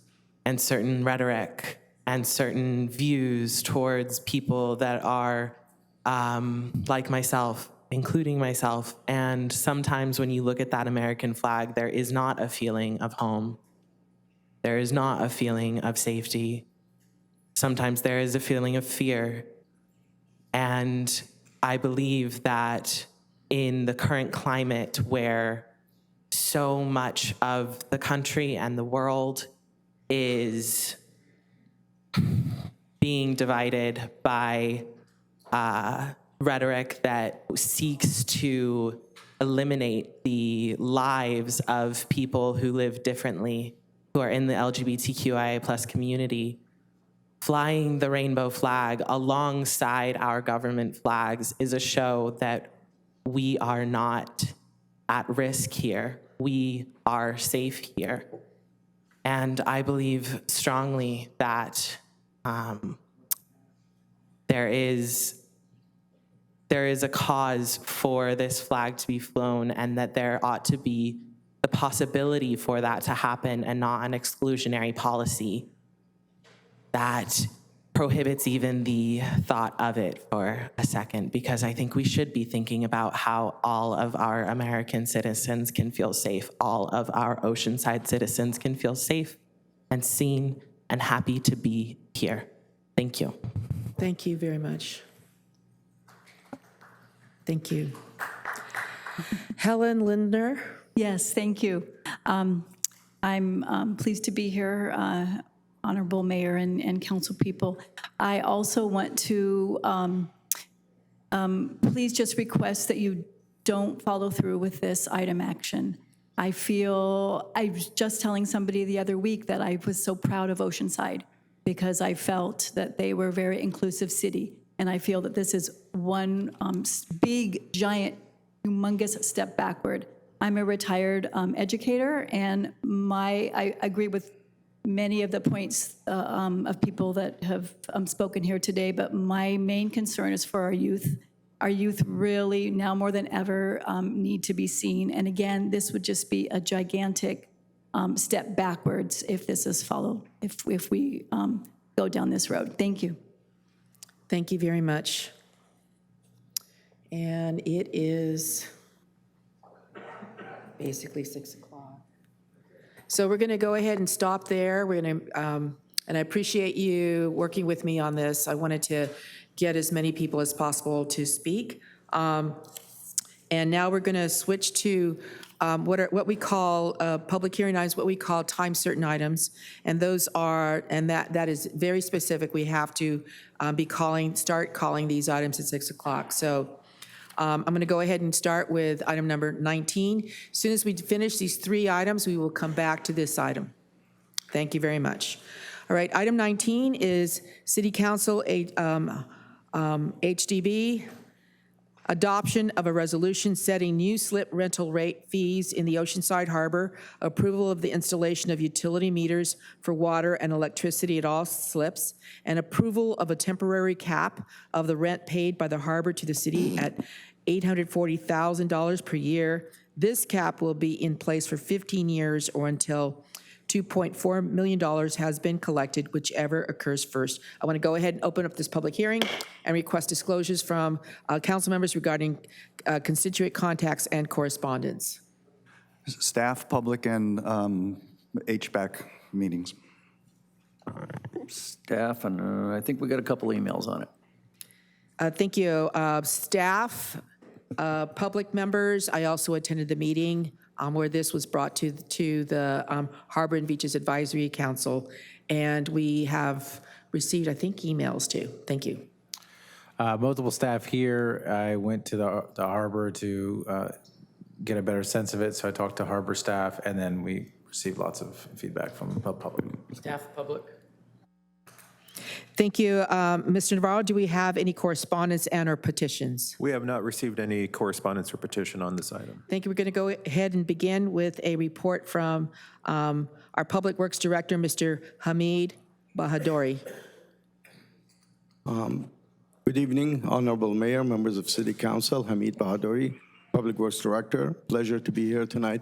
and certain rhetoric and certain views towards people that are like myself, including myself. And sometimes when you look at that American flag, there is not a feeling of home. There is not a feeling of safety. Sometimes there is a feeling of fear. And I believe that in the current climate where so much of the country and the world is being divided by rhetoric that seeks to eliminate the lives of people who live differently, who are in the LGBTQIA+ community, flying the rainbow flag alongside our government flags is a show that we are not at risk here. We are safe here. And I believe strongly that there is a cause for this flag to be flown, and that there ought to be the possibility for that to happen and not an exclusionary policy that prohibits even the thought of it for a second, because I think we should be thinking about how all of our American citizens can feel safe. All of our Oceanside citizens can feel safe and seen and happy to be here. Thank you. Thank you very much. Thank you. Helen Lindner. Yes, thank you. I'm pleased to be here, Honorable Mayor and council people. I also want to please just request that you don't follow through with this item action. I was just telling somebody the other week that I was so proud of Oceanside because I felt that they were a very inclusive city. And I feel that this is one big, giant, humongous step backward. I'm a retired educator, and I agree with many of the points of people that have spoken here today, but my main concern is for our youth. Our youth really, now more than ever, need to be seen. And again, this would just be a gigantic step backwards if this is followed, if we go down this road. Thank you. Thank you very much. And it is basically 6 o'clock. So we're going to go ahead and stop there. We're going to, and I appreciate you working with me on this. I wanted to get as many people as possible to speak. And now we're going to switch to what we call public hearing items, what we call time certain items, and those are, and that is very specific. We have to start calling these items at 6 o'clock. So I'm going to go ahead and start with item number 19. As soon as we finish these 3 items, we will come back to this item. Thank you very much. All right, item 19 is City Council HDB. Adoption of a resolution setting new slip rental rate fees in the Oceanside Harbor, approval of the installation of utility meters for water and electricity at all slips, and approval of a temporary cap of the rent paid by the harbor to the city at $840,000 per year. This cap will be in place for 15 years or until $2.4 million has been collected, whichever occurs first. I want to go ahead and open up this public hearing and request disclosures from council members regarding constituent contacts and correspondence. Staff, public, and HVAC meetings. Staff, and I think we got a couple emails on it. Thank you. Staff, public members, I also attended the meeting. where this was brought to the Harbor and Beaches Advisory Council, and we have received, I think, emails too. Thank you. Multiple staff here. I went to the harbor to get a better sense of it, so I talked to harbor staff, and then we received lots of feedback from the public. Staff, public. Thank you. Mr. Navarro, do we have any correspondence and/or petitions? We have not received any correspondence or petition on this item. Thank you. We're going to go ahead and begin with a report from our Public Works Director, Mr. Hamid Bahadouri. Good evening, Honorable Mayor, members of City Council, Hamid Bahadouri, Public Works Director. Pleasure to be here tonight.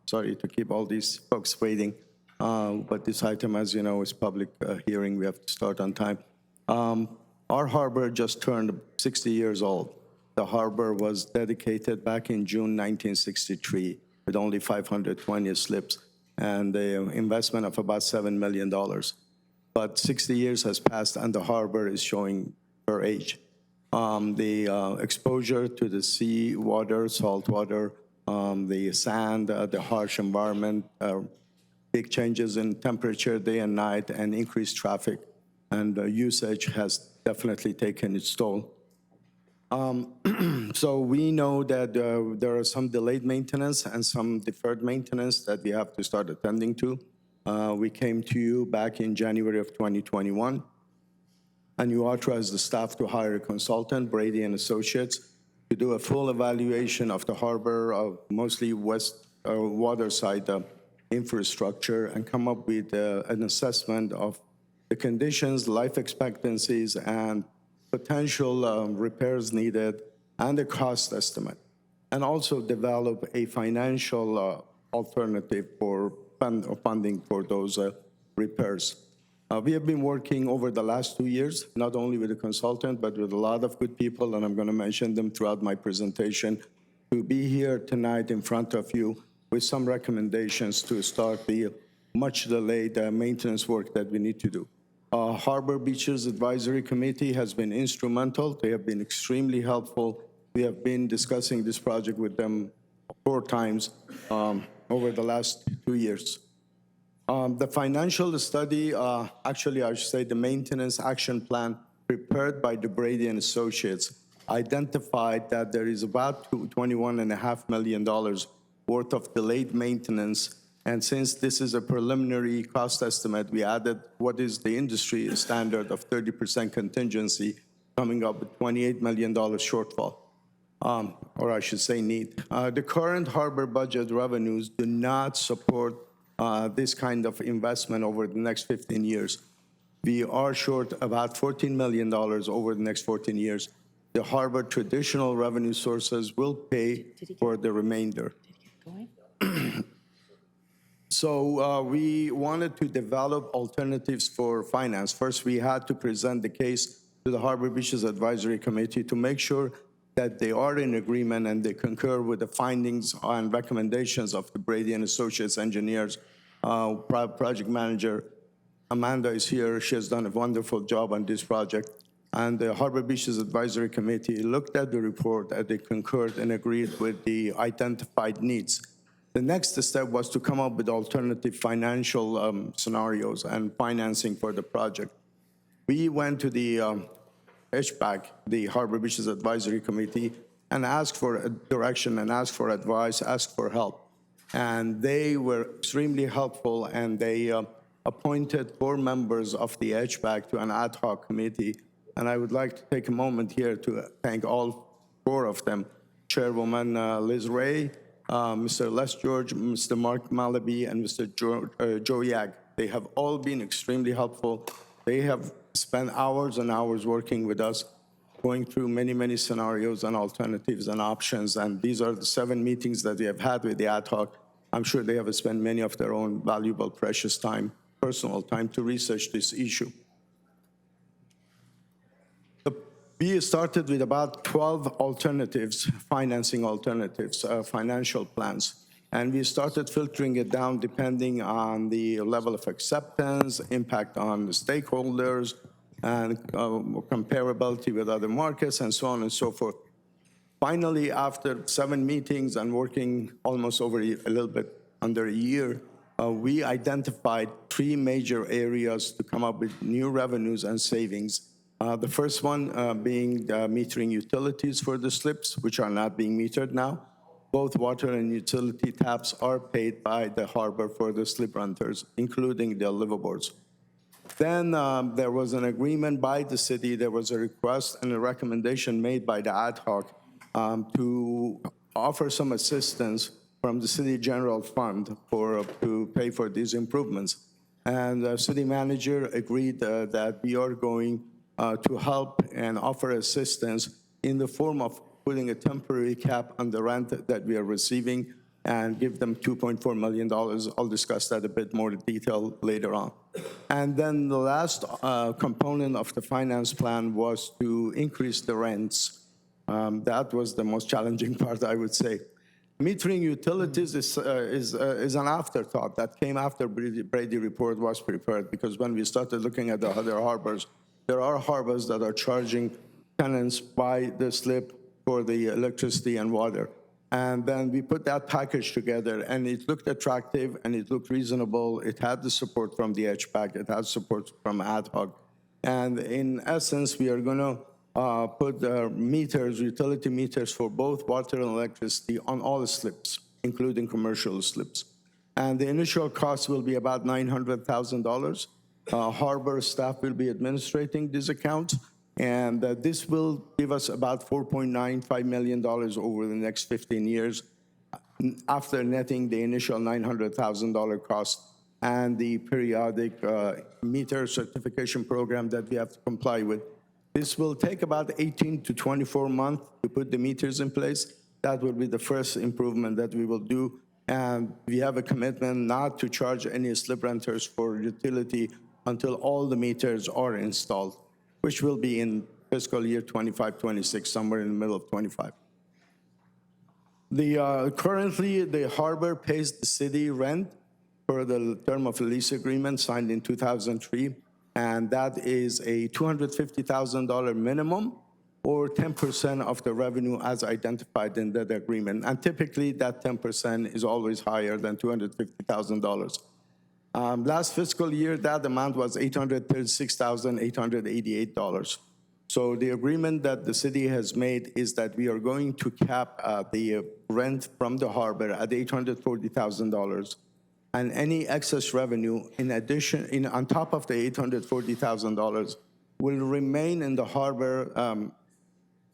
Sorry to keep all these folks waiting, but this item, as you know, is public hearing. We have to start on time. Our harbor just turned 60 years old. The harbor was dedicated back in June 1963 with only 520 slips and an investment of about $7 million. But 60 years has passed and the harbor is showing her age. The exposure to the sea water, salt water, the sand, the harsh environment, big changes in temperature day and night, and increased traffic and usage has definitely taken its toll. So we know that there are some delayed maintenance and some deferred maintenance that we have to start attending to. We came to you back in January of 2021, and you authorized the staff to hire a consultant, Brady and Associates, to do a full evaluation of the harbor, mostly waterside infrastructure, and come up with an assessment of the conditions, life expectancies, and potential repairs needed, and the cost estimate, and also develop a financial alternative for funding for those repairs. We have been working over the last 2 years, not only with a consultant, but with a lot of good people, and I'm going to mention them throughout my presentation, to be here tonight in front of you with some recommendations to start the much delayed maintenance work that we need to do. Harbor Beaches Advisory Committee has been instrumental. They have been extremely helpful. We have been discussing this project with them 4 times over the last 2 years. The financial study, actually I should say the maintenance action plan prepared by Brady and Associates identified that there is about $21.5 million worth of delayed maintenance. And since this is a preliminary cost estimate, we added what is the industry standard of 30% contingency, coming up with $28 million shortfall, or I should say need. The current harbor budget revenues do not support this kind of investment over the next 15 years. We are short about $14 million over the next 14 years. The harbor traditional revenue sources will pay for the remainder. So we wanted to develop alternatives for finance. First, we had to present the case to the Harbor Beaches Advisory Committee to make sure that they are in agreement and they concur with the findings and recommendations of the Brady and Associates engineers. Project manager Amanda is here. She has done a wonderful job on this project. And the Harbor Beaches Advisory Committee looked at the report and they concurred and agreed with the identified needs. The next step was to come up with alternative financial scenarios and financing for the project. We went to the HBAC, the Harbor Beaches Advisory Committee, and asked for direction and asked for advice, asked for help. And they were extremely helpful, and they appointed 4 members of the HBAC to an ad hoc committee. And I would like to take a moment here to thank all 4 of them, Chairwoman Liz Ray, Mr. Les George, Mr. Mark Malaby, and Mr. Joe Yag. They have all been extremely helpful. They have spent hours and hours working with us, going through many, many scenarios and alternatives and options. And these are the 7 meetings that we have had with the ad hoc. I'm sure they have spent many of their own valuable, precious time, personal time, to research this issue. We started with about 12 alternatives, financing alternatives, financial plans. And we started filtering it down depending on the level of acceptance, impact on the stakeholders, and comparability with other markets, and so on and so forth. Finally, after 7 meetings and working almost over a little bit under a year, we identified 3 major areas to come up with new revenues and savings. The first one being metering utilities for the slips, which are not being metered now. Both water and utility taps are paid by the harbor for the slip renters, including the liveaboards. Then there was an agreement by the city, there was a request and a recommendation made by the ad hoc to offer some assistance from the city general fund to pay for these improvements. And the city manager agreed that we are going to help and offer assistance in the form of putting a temporary cap on the rent that we are receiving and give them $2.4 million. I'll discuss that a bit more in detail later on. And then the last component of the finance plan was to increase the rents. That was the most challenging part, I would say. Metering utilities is an afterthought that came after Brady report was prepared, because when we started looking at the other harbors, there are harbors that are charging tenants by the slip for the electricity and water. And then we put that package together, and it looked attractive, and it looked reasonable. It had the support from the HPAC. It had support from ad hoc. And in essence, we are going to put meters, utility meters for both water and electricity on all the slips, including commercial slips. And the initial cost will be about $900,000. Harbor staff will be administrating these accounts. And this will give us about $4.95 million over the next 15 years after netting the initial $900,000 cost and the periodic meter certification program that we have to comply with. This will take about 18 to 24 months to put the meters in place. That will be the first improvement that we will do. And we have a commitment not to charge any slip renters for utility until all the meters are installed, which will be in fiscal year 25-26, somewhere in the middle of 25. Currently, the harbor pays the city rent for the term of a lease agreement signed in 2003, and that is a $250,000 minimum or 10% of the revenue as identified in that agreement. And typically, that 10% is always higher than $250,000. Last fiscal year, that amount was $836,888. So the agreement that the city has made is that we are going to cap the rent from the harbor at $840,000. And any excess revenue, in addition, on top of the $840,000, will remain in the harbor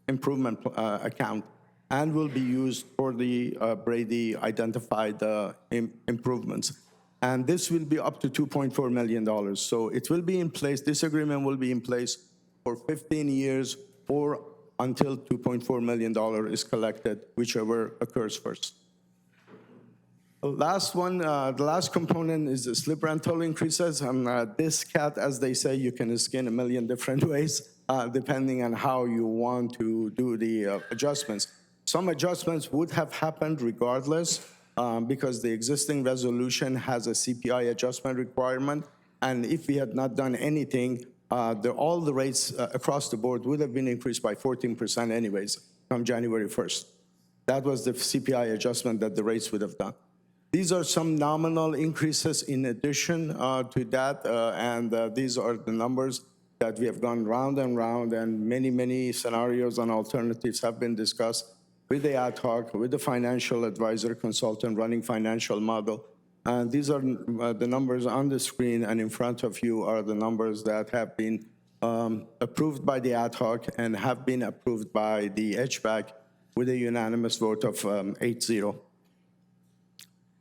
improvement account and will be used for the Brady identified improvements. And this will be up to $2.4 million. So it will be in place, this agreement will be in place for 15 years or until $2.4 million is collected, whichever occurs first. The last one, the last component is the slip rental increases. This cat, as they say, you can skin a million different ways, depending on how you want to do the adjustments. Some adjustments would have happened regardless, because the existing resolution has a CPI adjustment requirement, and if we had not done anything, all the rates across the board would have been increased by 14% anyways from January 1st. That was the CPI adjustment that the rates would have done. These are some nominal increases in addition to that, and these are the numbers that we have gone round and round, and many, many scenarios and alternatives have been discussed with the ad hoc, with the financial advisor consultant running financial model. And these are the numbers on the screen, and in front of you are the numbers that have been approved by the ad hoc and have been approved by the HVAC with a unanimous vote of 8-0.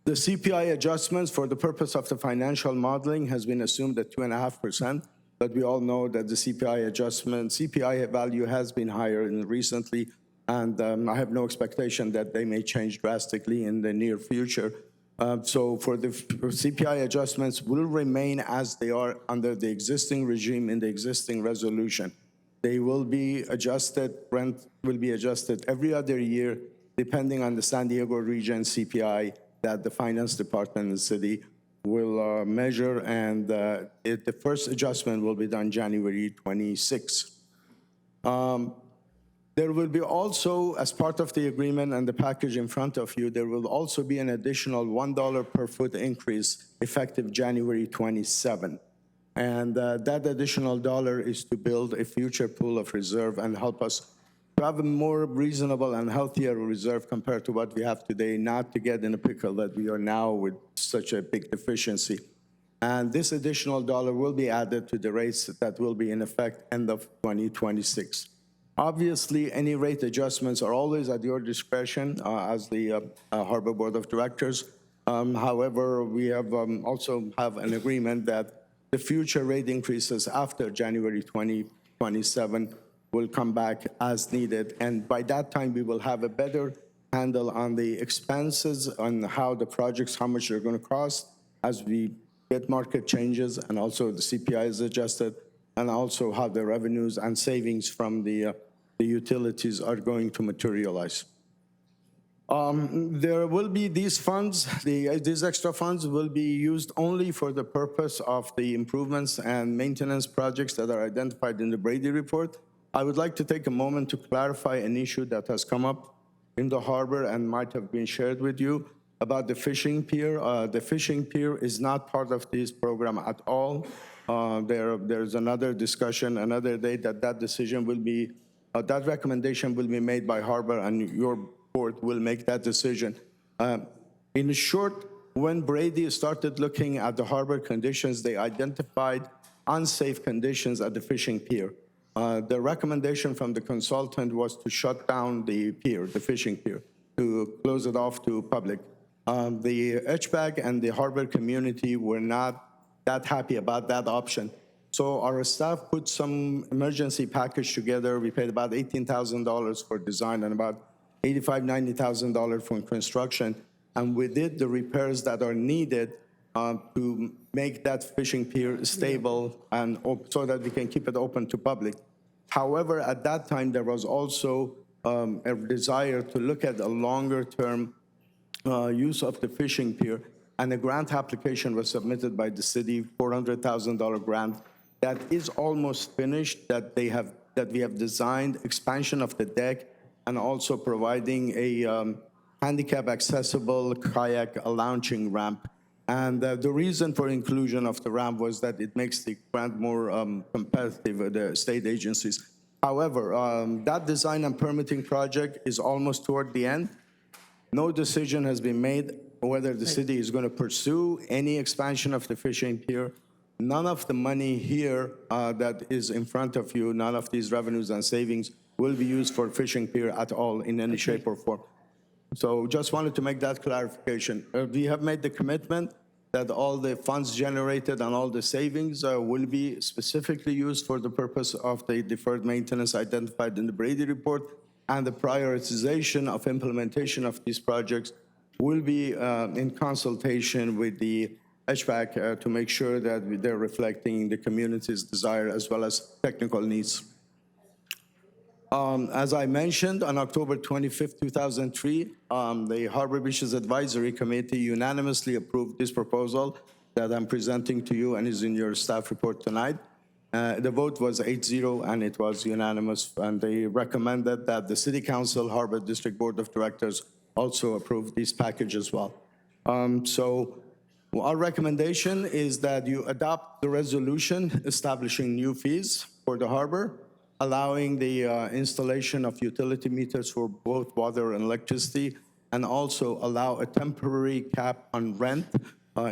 The CPI adjustments for the purpose of the financial modeling has been assumed at 2.5%, but we all know that the CPI adjustment, CPI value has been higher recently, and I have no expectation that they may change drastically in the near future. So for the CPI adjustments will remain as they are under the existing regime in the existing resolution. They will be adjusted, rent will be adjusted every other year, depending on the San Diego region CPI that the finance department and the city will measure, and the first adjustment will be done January 26. There will be also, as part of the agreement and the package in front of you, there will also be an additional $1 per foot increase effective January 27. And that additional dollar is to build a future pool of reserve and help us to have a more reasonable and healthier reserve compared to what we have today, not to get in a pickle that we are now with such a big deficiency. And this additional dollar will be added to the rates that will be in effect end of 2026. Obviously, any rate adjustments are always at your discretion as the Harbor Board of Directors. However, we have also have an agreement that the future rate increases after January 2027 will come back as needed. And by that time, we will have a better handle on the expenses, on how the projects, how much they're going to cost as we get market changes, and also the CPI is adjusted, and also how the revenues and savings from the utilities are going to materialize. There will be these funds, these extra funds will be used only for the purpose of the improvements and maintenance projects that are identified in the Brady report. I would like to take a moment to clarify an issue that has come up in the harbor and might have been shared with you about the fishing pier. The fishing pier is not part of this program at all. There's another discussion, another day that decision will be, that recommendation will be made by Harbor, and your board will make that decision. In short, when Brady started looking at the harbor conditions, they identified unsafe conditions at the fishing pier. The recommendation from the consultant was to shut down the pier, the fishing pier, to close it off to public. The HBAC and the harbor community were not that happy about that option. So our staff put some emergency package together. We paid about $18,000 for design and about $85,000, $90,000 for construction. And we did the repairs that are needed to make that fishing pier stable and so that we can keep it open to public. However, at that time, there was also a desire to look at a longer-term use of the fishing pier, and a grant application was submitted by the city, $400,000 grant that is almost finished, that we have designed expansion of the deck and also providing a handicap accessible kayak, a launching ramp. And the reason for inclusion of the ramp was that it makes the grant more competitive with the state agencies. However, that design and permitting project is almost toward the end. No decision has been made whether the city is going to pursue any expansion of the fishing pier. None of the money here that is in front of you, none of these revenues and savings will be used for fishing pier at all in any shape or form. So just wanted to make that clarification. We have made the commitment that all the funds generated and all the savings will be specifically used for the purpose of the deferred maintenance identified in the Brady report, and the prioritization of implementation of these projects will be in consultation with the HVAC to make sure that they're reflecting the community's desire as well as technical needs. As I mentioned, on October 25th, 2003, the Harbor Beaches Advisory Committee unanimously approved this proposal that I'm presenting to you and is in your staff report tonight. The vote was 8-0, and it was unanimous, and they recommended that the City Council, Harbor District Board of Directors also approve this package as well. So our recommendation is that you adopt the resolution establishing new fees for the harbor, allowing the installation of utility meters for both water and electricity, and also allow a temporary cap on rent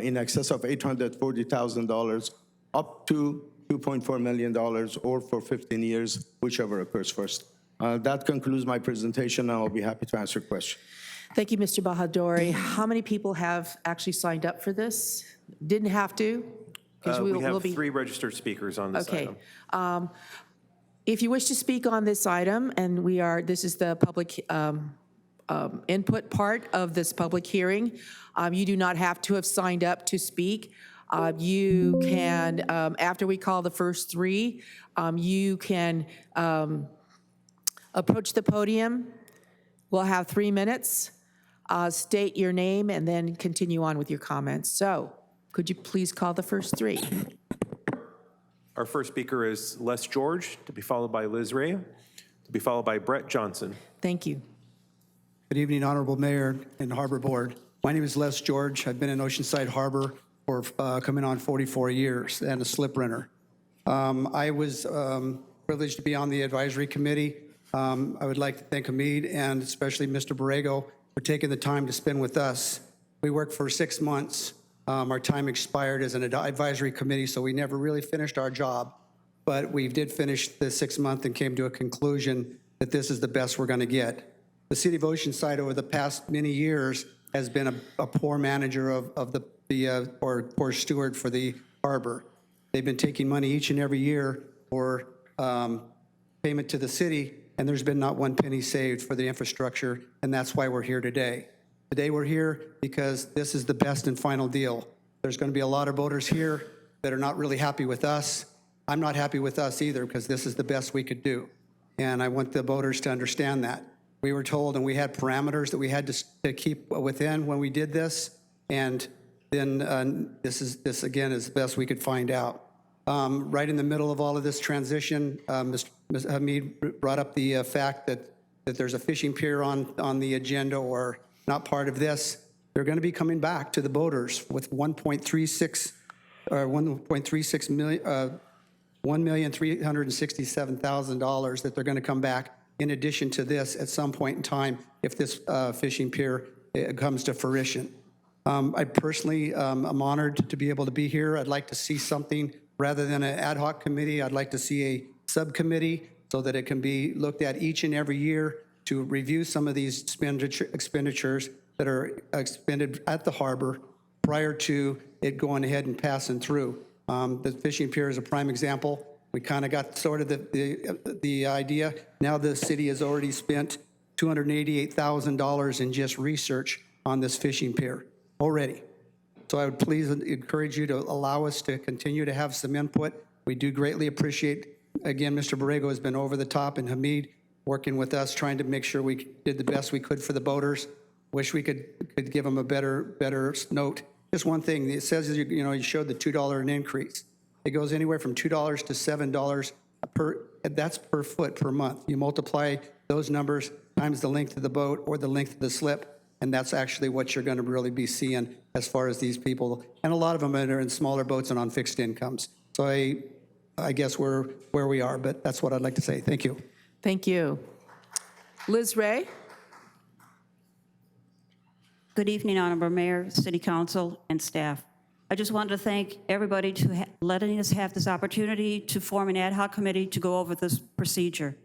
in excess of $840,000 up to $2.4 million or for 15 years, whichever occurs first. That concludes my presentation, and I'll be happy to answer questions. Thank you, Mr. Bahadori. How many people have actually signed up for this? Didn't have to? 'Cause We we'll have be- 3 registered speakers on this item. Okay. If you wish to speak on this item, and this is the public input part of this public hearing, you do not have to have signed up to speak. You can, after we call the first 3, you can approach the podium. We'll have 3 minutes. State your name and then continue on with your comments. So could you please call the first 3? Our first speaker is Les George, to be followed by Liz Ray, to be followed by Brett Johnson. Thank you. Good evening, Honorable Mayor and Harbor Board. My name is Les George. I've been in Oceanside Harbor for coming on 44 years and a slip renter. I was privileged to be on the advisory committee. I would like to thank Hamid and especially Mr. Borrego for taking the time to spend with us. We worked for 6 months. Our time expired as an advisory committee, so we never really finished our job. But we did finish the 6 month and came to a conclusion that this is the best we're going to get. The City of Oceanside over the past many years has been a poor manager of or poor steward for the harbor. They've been taking money each and every year for payment to the city, and there's been not one penny saved for the infrastructure, and that's why we're here today. Today we're here because this is the best and final deal. There's going to be a lot of voters here that are not really happy with us. I'm not happy with us either because this is the best we could do, and I want the voters to understand that. We were told, and we had parameters that we had to keep within when we did this, and then this again is the best we could find out. Right in the middle of all of this transition, Mr. Hamid brought up the fact that there's a fishing pier on the agenda or not part of this. They're going to be coming back to the voters with $1.36 million, $1,367,000 that they're going to come back in addition to this at some point in time if this fishing pier comes to fruition. I personally am honored to be able to be here. I'd like to see something rather than an ad hoc committee. I'd like to see a subcommittee so that it can be looked at each and every year to review some of these expenditures that are expended at the harbor prior to it going ahead and passing through. The fishing pier is a prime example. We kind of got sort of the idea. Now the city has already spent $288,000 in just research on this fishing pier already. So I would please encourage you to allow us to continue to have some input. We do greatly appreciate, again, Mr. Borrego has been over the top, and Hamid working with us, trying to make sure we did the best we could for the boaters. Wish we could give them a better note. Just one thing, it says, you showed the $2 an increase. It goes anywhere from $2 to $7 that's per foot per month. You multiply those numbers times the length of the boat or the length of the slip, and that's actually what you're going to really be seeing as far as these people. And a lot of them are in smaller boats and on fixed incomes. So I guess we're where we are, but that's what I'd like to say. Thank you. Thank you. Liz Ray? Good evening, Honorable Mayor, City Council, and staff. I just wanted to thank everybody to letting us have this opportunity to form an ad hoc committee to go over this procedure.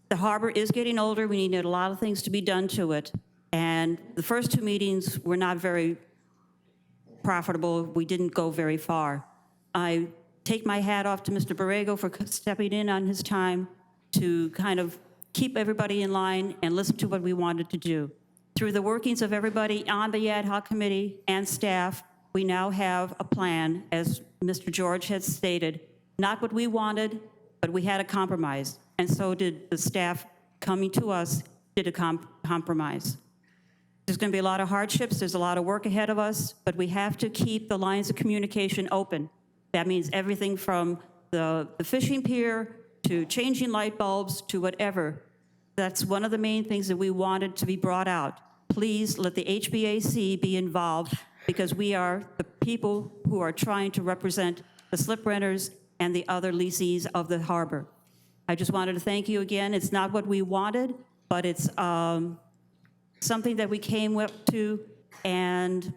The harbor is getting older. We need a lot of things to be done to it. And the first 2 meetings were not very profitable. We didn't go very far. I take my hat off to Mr. Borrego for stepping in on his time to kind of keep everybody in line and listen to what we wanted to do. Through the workings of everybody on the ad hoc committee and staff, we now have a plan, as Mr. George has stated, not what we wanted, but we had a compromise. And so did the staff coming to us did a compromise. There's going to be a lot of hardships. There's a lot of work ahead of us, but we have to keep the lines of communication open. That means everything from the fishing pier to changing light bulbs to whatever. That's one of the main things that we wanted to be brought out. Please let the HBAC be involved because we are the people who are trying to represent the slip renters and the other lessees of the harbor. I just wanted to thank you again. It's not what we wanted, but it's something that we came up to, and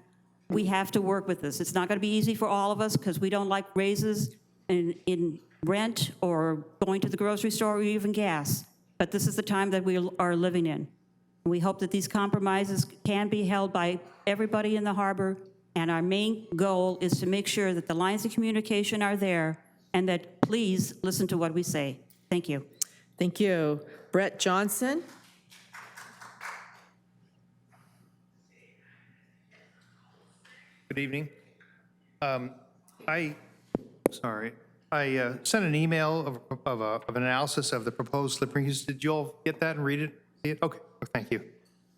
we have to work with this. It's not going to be easy for all of us because we don't like raises in rent or going to the grocery store or even gas. But this is the time that we are living in. We hope that these compromises can be held by everybody in the harbor, and our main goal is to make sure that the lines of communication are there and that please listen to what we say. Thank you. Thank you. Brett Johnson? Good evening. I sent an email of an analysis of the proposed slip increases. Did you all get that and read it? See it? Okay, thank you.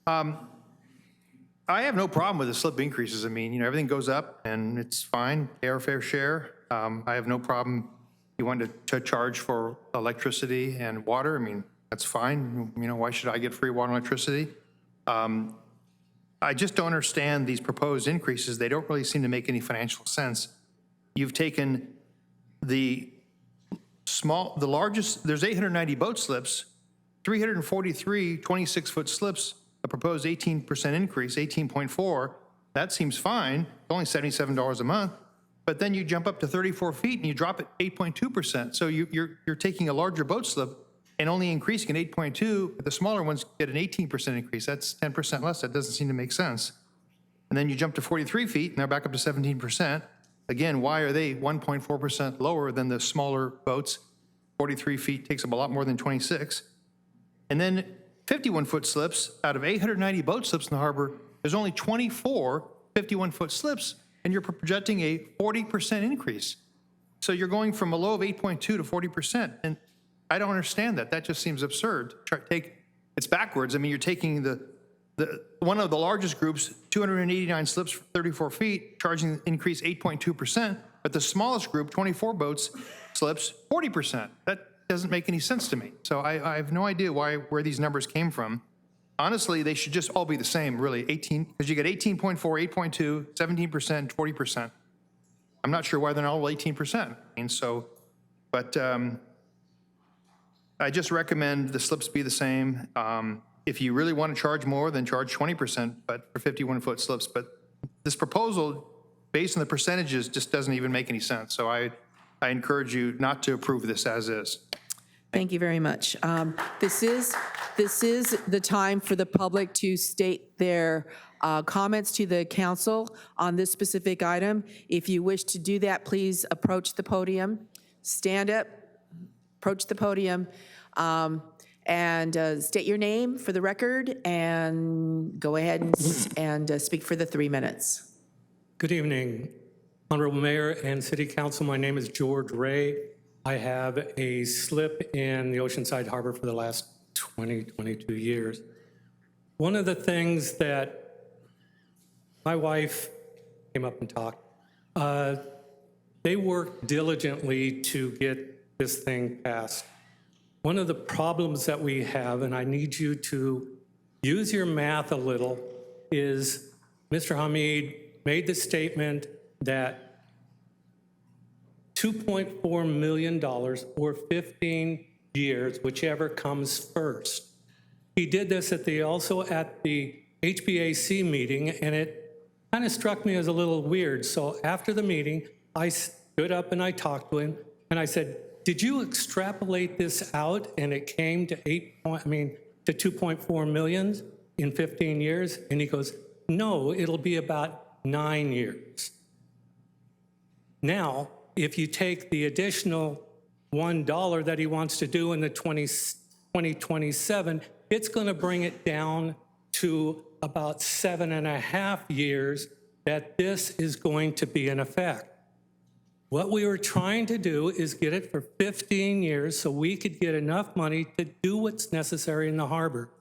I have no problem with the slip increases. I mean, everything goes up and it's fine, pay our fair share. I have no problem. You want to charge for electricity and water. I mean, That's fine. You know, why should I get free water and electricity? I just don't understand these proposed increases. They don't really seem to make any financial sense. You've taken the largest, there's 890 boat slips, 343 26-foot slips, a proposed 18% increase, 18.4. That seems fine, only $77 a month. But then you jump up to 34 feet and you drop it 8.2%. So you're taking a larger boat slip and only increasing an 8.2, but the smaller ones get an 18% increase. That's 10% less. That doesn't seem to make sense. And then you jump to 43 feet and they're back up to 17%. Again, why are they 1.4% lower than the smaller boats? 43 feet takes up a lot more than 26. And then 51-foot slips, out of 890 boat slips in the harbor, there's only 24 51-foot slips, and you're projecting a 40% increase. So you're going from a low of 8.2 to 40%, and I don't understand that. That just seems absurd. It's backwards. I mean, you're taking one of the largest groups, 289 slips for 34 feet, charging increase 8.2%, but the smallest group, 24 boats, slips 40%. That doesn't make any sense to me. So I have no idea where these numbers came from. Honestly, they should just all be the same, really, 18, because you get 18.4, 8.2, 17%, 20%. I'm not sure why they're not all 18%. And so, but I just recommend the slips be the same. If you really want to charge more, then charge 20%, but for 51-foot slips. But this proposal, based on the percentages, just doesn't even make any sense. So I encourage you not to approve this as is. Thank you very much. This is the time for the public to state their comments to the council on this specific item. If you wish to do that, please approach the podium, stand up, approach the podium, and state your name for the record, and go ahead and speak for the 3 minutes. Good evening, Honorable Mayor and City Council. My name is George Ray. I have a slip in the Oceanside Harbor for the last 22 years. One of the things that my wife came up and talked, they worked diligently to get this thing passed. One of the problems that we have, and I need you to use your math a little, is Mr. Hamid made the statement that $2.4 million or 15 years, whichever comes first. He did this also at the HBAC meeting, and it kind of struck me as a little weird. So after the meeting, I stood up and I talked to him, and I said, did you extrapolate this out and it came to 2.4 million in 15 years? And he goes, no, it'll be about 9 years. Now, if you take the additional $1 that he wants to do in the 2027, it's going to bring it down to about 7.5 years that this is going to be in effect. What we were trying to do is get it for 15 years so we could get enough money to do what's necessary in the harbor.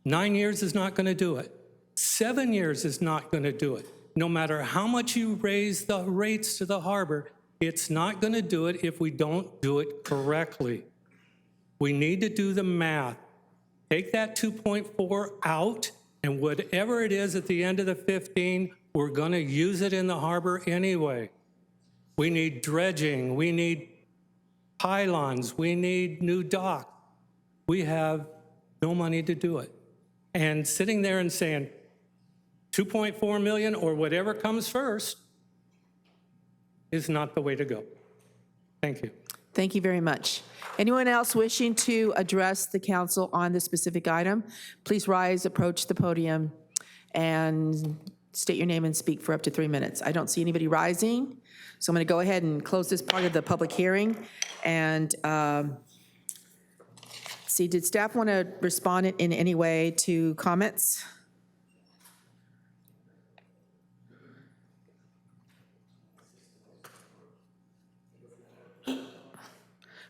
9 years is not going to do it. 7 years is not going to do it. No matter how much you raise the rates to the harbor, it's not going to do it if we don't do it correctly. We need to do the math. Take that 2.4 out, and whatever it is at the end of the 15, we're going to use it in the harbor anyway. We need dredging. We need pylons. We need new dock. We have no money to do it. And sitting there and saying, 2.4 million or whatever comes first is not the way to go. Thank you. Thank you very much. Anyone else wishing to address the council on this specific item, please rise, approach the podium, and state your name and speak for up to 3 minutes. I don't see anybody rising, so I'm going to go ahead and close this part of the public hearing. And see, did staff want to respond in any way to comments?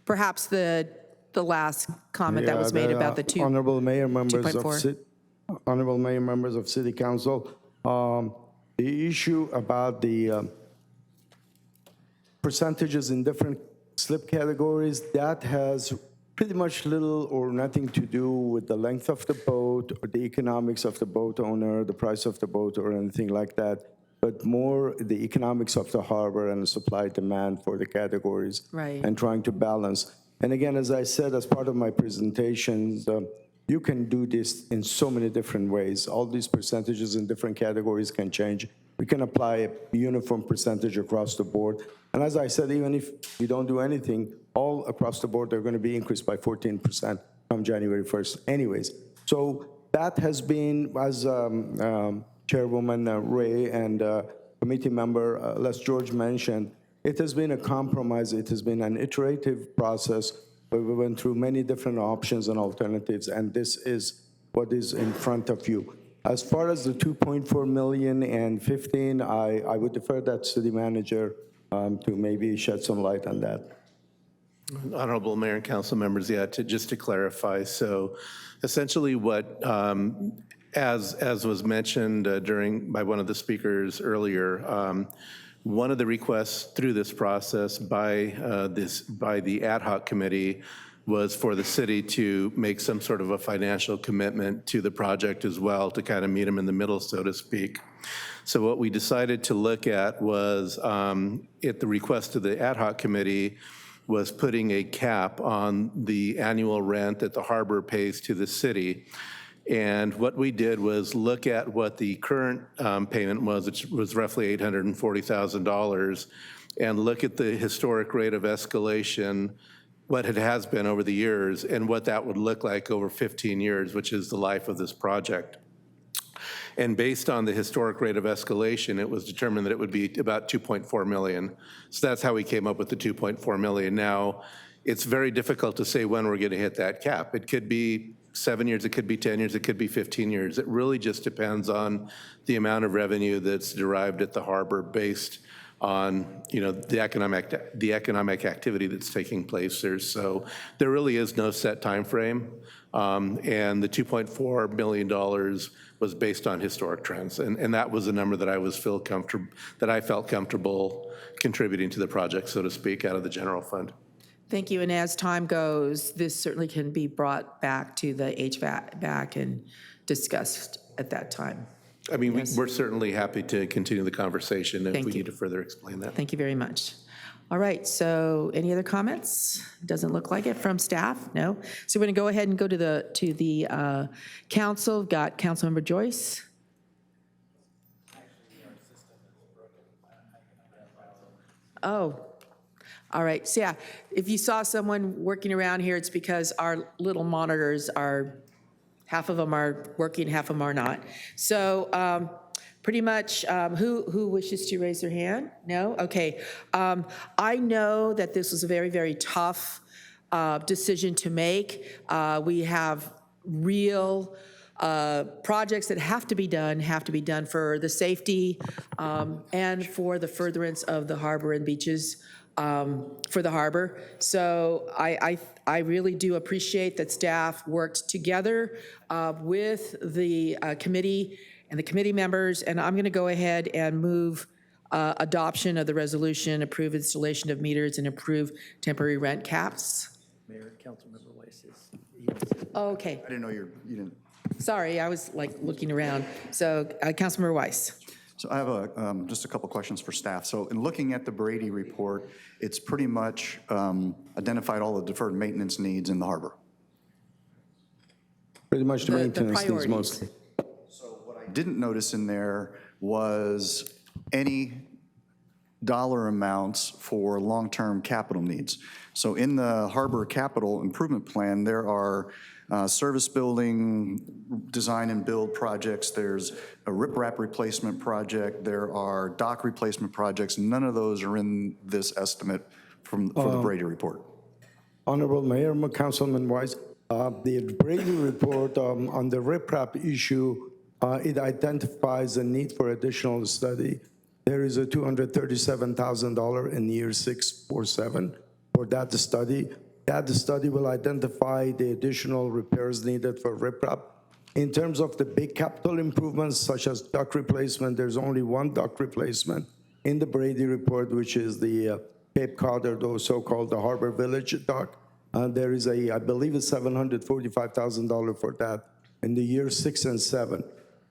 Perhaps the last comment that was made about the two. Honorable Mayor, members 2.4. Honorable Mayor, members of City Council, the issue about the percentages in different slip categories, that has pretty much little or nothing to do with the length of the boat or the economics of the boat owner, the price of the boat or anything like that, but more the economics of the harbor and the supply demand for the categories. Right. And trying to balance. And again, as I said, as part of my presentation, you can do this in so many different ways. All these percentages in different categories can change. We can apply a uniform percentage across the board. And as I said, even if we don't do anything, all across the board, they're going to be increased by 14% from January 1st anyways. So that has been, as Chairwoman Ray and committee member Les George mentioned, it has been a compromise. It has been an iterative process where we went through many different options and alternatives, and this is what is in front of you. As far as the 2.4 million and 15, I would defer that to the manager to maybe shed some light on that. Honorable Mayor and council members, just to clarify, so essentially what, as was mentioned by one of the speakers earlier, one of the requests through this process by the ad hoc committee was for the city to make some sort of a financial commitment to the project as well, to kind of meet them in the middle, so to speak. So what we decided to look at was, at the request of the ad hoc committee, was putting a cap on the annual rent that the harbor pays to the city. And what we did was look at what the current payment was, which was roughly $840,000, and look at the historic rate of escalation, what it has been over the years, and what that would look like over 15 years, which is the life of this project. And based on the historic rate of escalation, it was determined that it would be about 2.4 million. So that's how we came up with the 2.4 million. Now, it's very difficult to say when we're going to hit that cap. It could be 7 years, it could be 10 years, it could be 15 years. It really just depends on the amount of revenue that's derived at the harbor based on, the economic activity that's taking place there. So there really is no set time frame. And the $2.4 million was based on historic trends. And that was the number that I felt comfortable contributing to the project, so to speak, out of the general fund. Thank you. And as time goes, this certainly can be brought back to the HVAC and discussed at that time. I mean, we're certainly happy to continue the conversation if we need to further explain that. Thank you very much. All right, so any other comments? Doesn't look like it from staff, no? So we're going to go ahead and go to the council. We've got Councilmember Joyce. Oh, all right. So yeah, if you saw someone working around here, it's because our little monitors are, half of them are working, half of them are not. So pretty much, who wishes to raise their hand? No? Okay. I know that this was a very, very tough decision to make. We have real projects that have to be done for the safety and for the furtherance of the harbor and beaches for the harbor. So I really do appreciate that staff worked together with the committee and the committee members, and I'm going to go ahead and move adoption of the resolution, approve installation of meters, and approve temporary rent caps. Mayor, Councilmember Weiss is. Oh, okay. I didn't know you didn't. Sorry, I was like looking around. So Councilmember Weiss. So I have just a couple questions for staff. So in looking at the Brady report, it's pretty much identified all the deferred maintenance needs in the harbor. Pretty much the maintenance needs mostly. Didn't notice in there was any dollar amounts for long-term capital needs. So in the harbor capital improvement plan, there are service building, design and build projects, there's a riprap replacement project, there are dock replacement projects. None of those are in this estimate for the Brady report. Honorable Mayor, Councilman Weiss, the Brady report on the riprap issue, it identifies a need for additional study. There is a $237,000 in year 6 or 7 for that study. That study will identify the additional repairs needed for riprap. In terms of the big capital improvements, such as dock replacement, there's only one dock replacement in the Brady report, which is the Cape Cod, or those so-called the Harbor Village dock. There is I believe it's $745,000 for that in the year 6 and 7.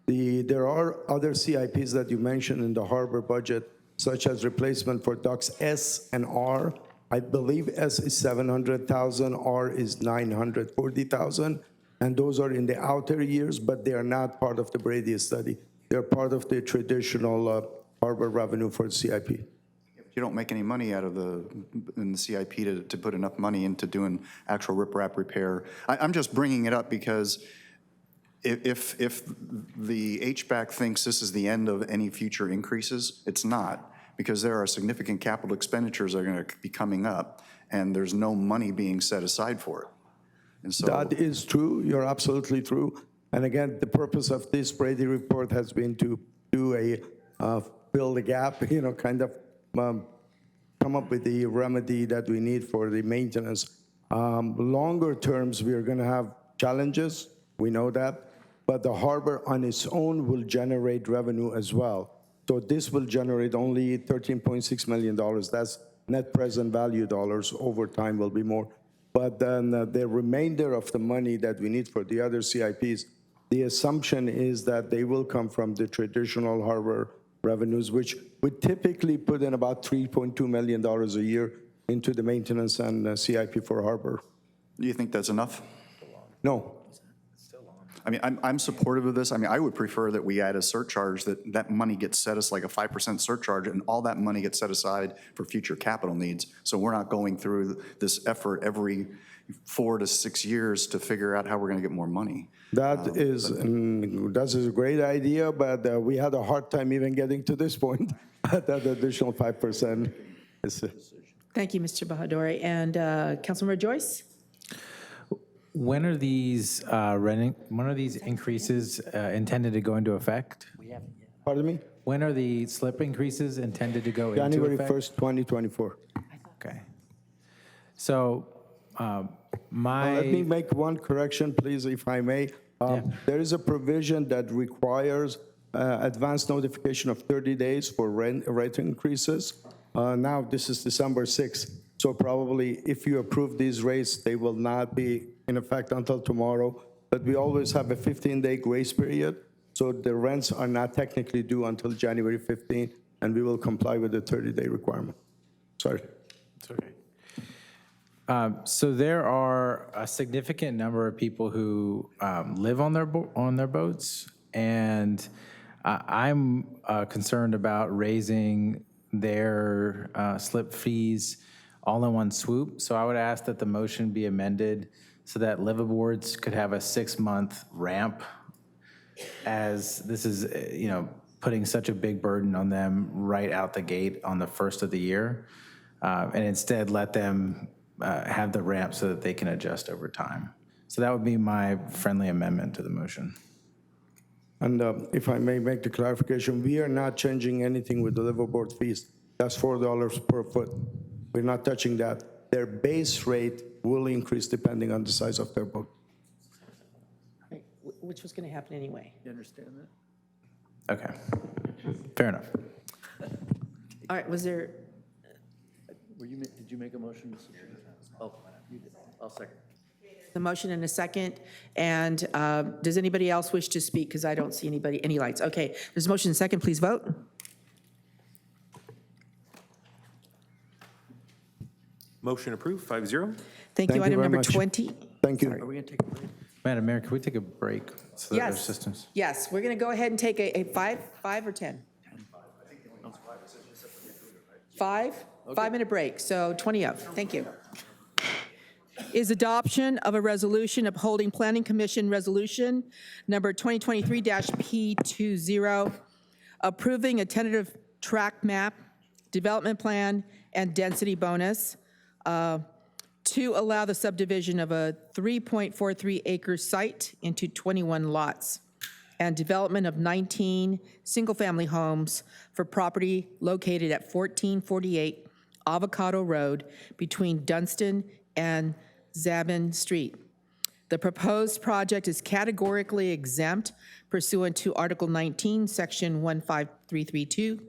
There are other CIPs that you mentioned in the harbor budget, such as replacement for docks S and R. I believe S is 700,000, R is 940,000, and those are in the outer years, but they are not part of the Brady study. They're part of the traditional harbor revenue for the CIP. You don't make any money out of in the CIP to put enough money into doing actual riprap repair. I'm just bringing it up because if the HVAC thinks this is the end of any future increases, it's not, because there are significant capital expenditures that are going to be coming up, and there's no money being set aside for it. And so that is true. You're absolutely true. And again, the purpose of this Brady report has been to do fill the gap, kind of come up with the remedy that we need for the maintenance. Longer terms, we are going to have challenges. We know that. But the harbor on its own will generate revenue as well. So this will generate only $13.6 million. That's net present value dollars. Over time will be more. But then the remainder of the money that we need for the other CIPs, the assumption is that they will come from the traditional harbor revenues, which would typically put in about $3.2 million a year into the maintenance and CIP for harbor. do you think that's enough? No. I mean, I'm supportive of this. I mean, I would prefer that we add a surcharge, that money gets set as like a 5% surcharge, and all that money gets set aside for future capital needs. So we're not going through this effort every 4 to 6 years to figure out how we're going to get more money. That is a great idea, but we had a hard time even getting to this point. That additional 5% is. Thank you, Mr. Bahadori. And Councilmember Joyce? When are these increases intended to go into effect? Pardon me? When are the slip increases intended to go into effect? January 1st, 2024. Okay. So Let me make one correction, please, if I may. There is a provision that requires advance notification of 30 days for rate increases. Now, this is December 6th, so probably if you approve these rates, they will not be in effect until tomorrow. But we always have a 15-day grace period, so the rents are not technically due until January 15th, and we will comply with the 30-day requirement. Sorry. It's okay. So there are a significant number of people who live on their boats, and I'm concerned about raising their slip fees all in one swoop. So I would ask that the motion be amended so that liveaboards could have a 6-month ramp, as this is, putting such a big burden on them right out the gate on the first of the year, and instead let them have the ramp so that they can adjust over time. So that would be my friendly amendment to the motion. And if I may make the clarification, we are not changing anything with the liveaboard fees. That's $4 per foot. We're not touching that. Their base rate will increase depending on the size of their boat. Right, which was going to happen anyway. You understand that? Okay, fair enough. All right, was there, Did you make a motion? Oh, you did. I'll second. the motion and a second, and does anybody else wish to speak? Because I don't see any lights. Okay, there's a motion and a second, please vote. Motion approved, 5-0. Thank you. Thank you Item very number much. 20. Thank you. Are we going to take a break? Madam Mayor, can we take a break so that our Yes. systems? Yes, we're going to go ahead and take a 5 or 10? 5? 5-minute break, so 20 of. Thank you. Is adoption of a resolution upholding Planning Commission Resolution Number 2023-P20, approving a tentative tract map, development plan, and density bonus to allow the subdivision of a 3.43 acre site into 21 lots and development of 19 single-family homes for property located at 1448 Avocado Road between Dunstan and Zabin Street. The proposed project is categorically exempt pursuant to Article 19, Section 15332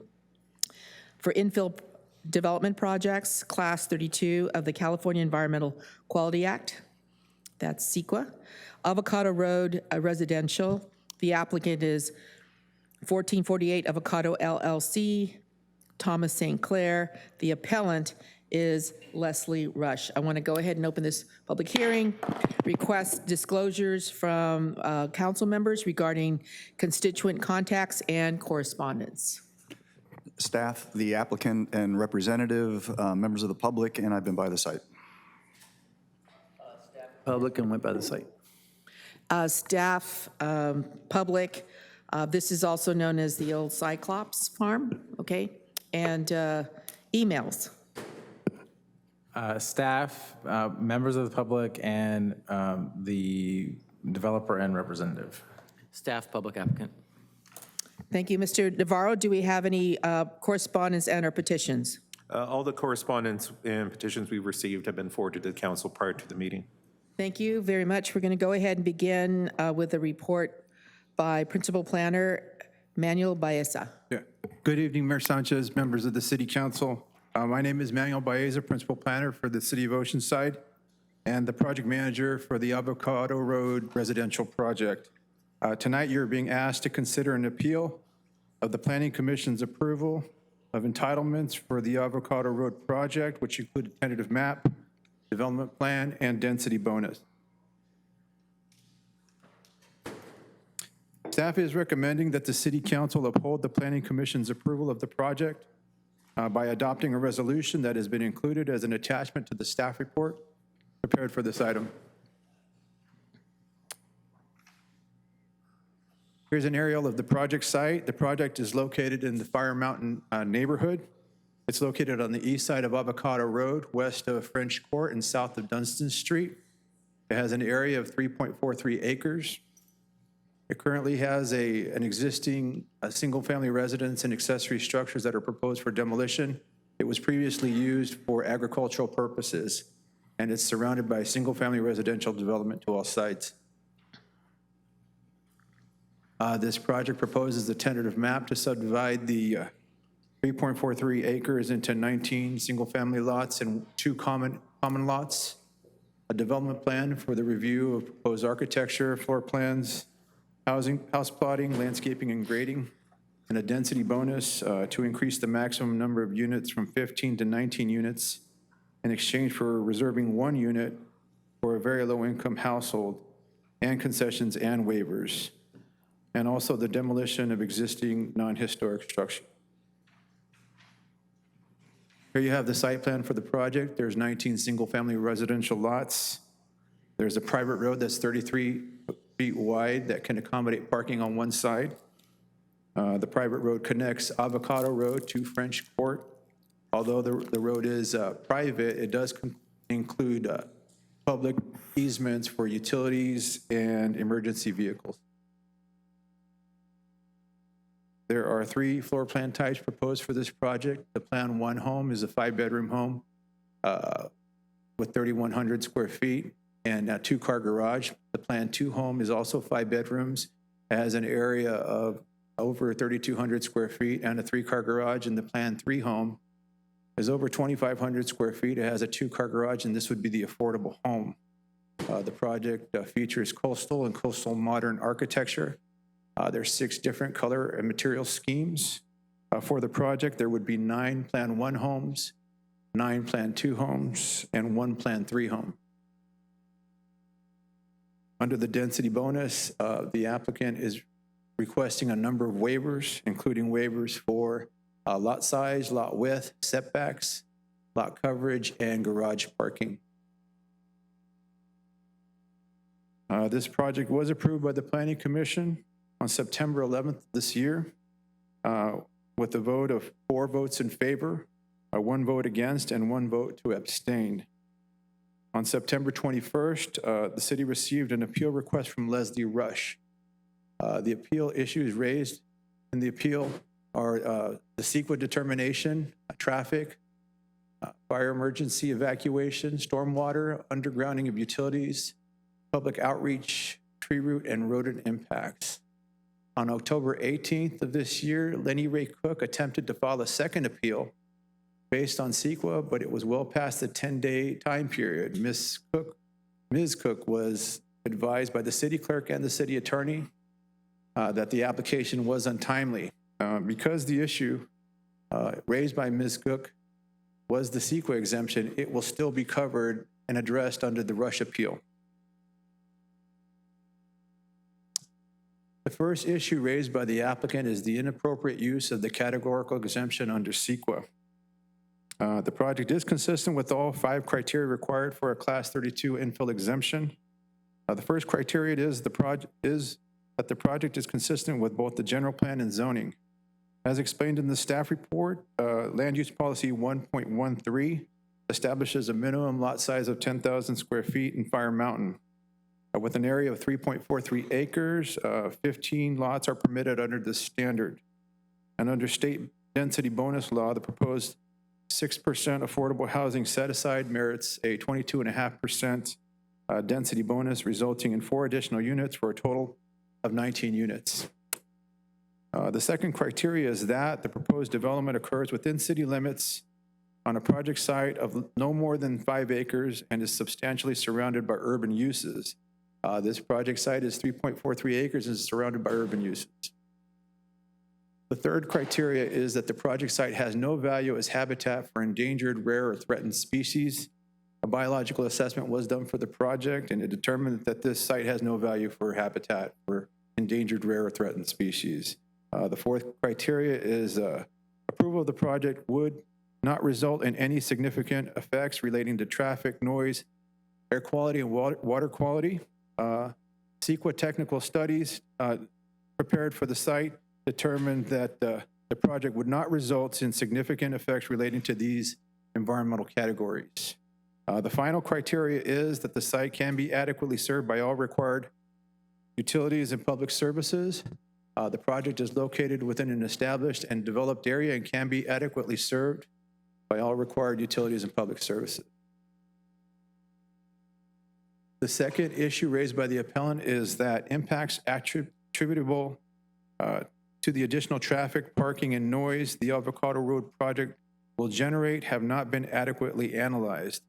for infill development projects, Class 32 of the California Environmental Quality Act. That's CEQA. Avocado Road Residential. The applicant is 1448 Avocado LLC, Thomas St. Clair. The appellant is Leslie Rush. I want to go ahead and open this public hearing. Request disclosures from council members regarding constituent contacts and correspondence. Staff, the applicant and representative, members of the public, and I've been by the site. Public and went by the site. Staff, public, this is also known as the old Cyclops Farm, okay? And emails. Staff, members of the public, and the developer and representative. Staff, public applicant. Thank you. Mr. Navarro, do we have any correspondence and or petitions? All the correspondence and petitions we've received have been forwarded to the council prior to the meeting. Thank you very much. We're going to go ahead and begin with a report by Principal Planner Manuel Baeza. Yeah. Good evening, Mayor Sanchez, members of the City Council. My name is Manuel Baeza, Principal Planner for the City of Oceanside and the Project Manager for the Avocado Road Residential Project. Tonight, you're being asked to consider an appeal of the Planning Commission's approval of entitlements for the Avocado Road project, which include a tentative map, development plan, and density bonus. Staff is recommending that the City Council uphold the Planning Commission's approval of the project by adopting a resolution that has been included as an attachment to the staff report prepared for this item. Here's an aerial of the project site. The project is located in the Fire Mountain neighborhood. It's located on the east side of Avocado Road, west of French Court and south of Dunstan Street. It has an area of 3.43 acres. It currently has an existing single-family residence and accessory structures that are proposed for demolition. It was previously used for agricultural purposes, and it's surrounded by single-family residential development to all sides. This project proposes a tentative map to subdivide the 3.43 acres into 19 single-family lots and 2 common lots, a development plan for the review of proposed architecture, floor plans, house plotting, landscaping, and grading, and a density bonus to increase the maximum number of units from 15 to 19 units in exchange for reserving 1 unit for a very low-income household, and concessions and waivers, and also the demolition of existing non-historic structure. Here you have the site plan for the project. There's 19 single-family residential lots. There's a private road that's 33 feet wide that can accommodate parking on one side. The private road connects Avocado Road to French Court. Although the road is private, it does include public easements for utilities and emergency vehicles. There are 3 floor plan types proposed for this project. The Plan 1 home is a 5-bedroom home with 3,100 square feet and a 2-car garage. The Plan 2 home is also 5 bedrooms. It has an area of over 3,200 square feet and a 3-car garage. And the Plan 3 home is over 2,500 square feet. It has a 2-car garage, and this would be the affordable home. The project features coastal and coastal modern architecture. There's 6 different color and material schemes. For the project, there would be 9 Plan 1 homes, 9 Plan 2 homes, and 1 Plan 3 home. Under the density bonus, the applicant is requesting a number of waivers, including waivers for lot size, lot width, setbacks, lot coverage, and garage parking. This project was approved by the Planning Commission on September 11th this year with a vote of 4 votes in favor, 1 vote against, and 1 vote to abstain. On September 21st, the city received an appeal request from Leslie Rush. The appeal issues raised in the appeal are the CEQA determination, traffic, fire emergency evacuation, stormwater, undergrounding of utilities, public outreach, tree root, and rodent impacts. On October 18th of this year, Lenny Ray Cook attempted to file a second appeal based on CEQA, but it was well past the 10-day time period. Ms. Cook was advised by the city clerk and the city attorney that the application was untimely. Because the issue raised by Ms. Cook was the CEQA exemption, it will still be covered and addressed under the Rush appeal. The first issue raised by the applicant is the inappropriate use of the categorical exemption under CEQA. The project is consistent with all 5 criteria required for a Class 32 infill exemption. The first criteria is that the project is consistent with both the general plan and zoning. As explained in the staff report, Land Use Policy 1.13 establishes a minimum lot size of 10,000 square feet in Fire Mountain. With an area of 3.43 acres, 15 lots are permitted under this standard. And under state density bonus law, the proposed 6% affordable housing set-aside merits a 22.5% density bonus, resulting in 4 additional units for a total of 19 units. The second criteria is that the proposed development occurs within city limits on a project site of no more than 5 acres and is substantially surrounded by urban uses. This project site is 3.43 acres and is surrounded by urban uses. The third criteria is that the project site has no value as habitat for endangered, rare, or threatened species. A biological assessment was done for the project, and it determined that this site has no value for habitat for endangered, rare, or threatened species. The fourth criteria is approval of the project would not result in any significant effects relating to traffic, noise, air quality, and water quality. CEQA technical studies prepared for the site determined that the project would not result in significant effects relating to these environmental categories. The final criteria is that the site can be adequately served by all required utilities and public services. The project is located within an established and developed area and can be adequately served by all required utilities and public services. The second issue raised by the appellant is that impacts attributable to the additional traffic, parking, and noise the Avocado Road project will generate have not been adequately analyzed.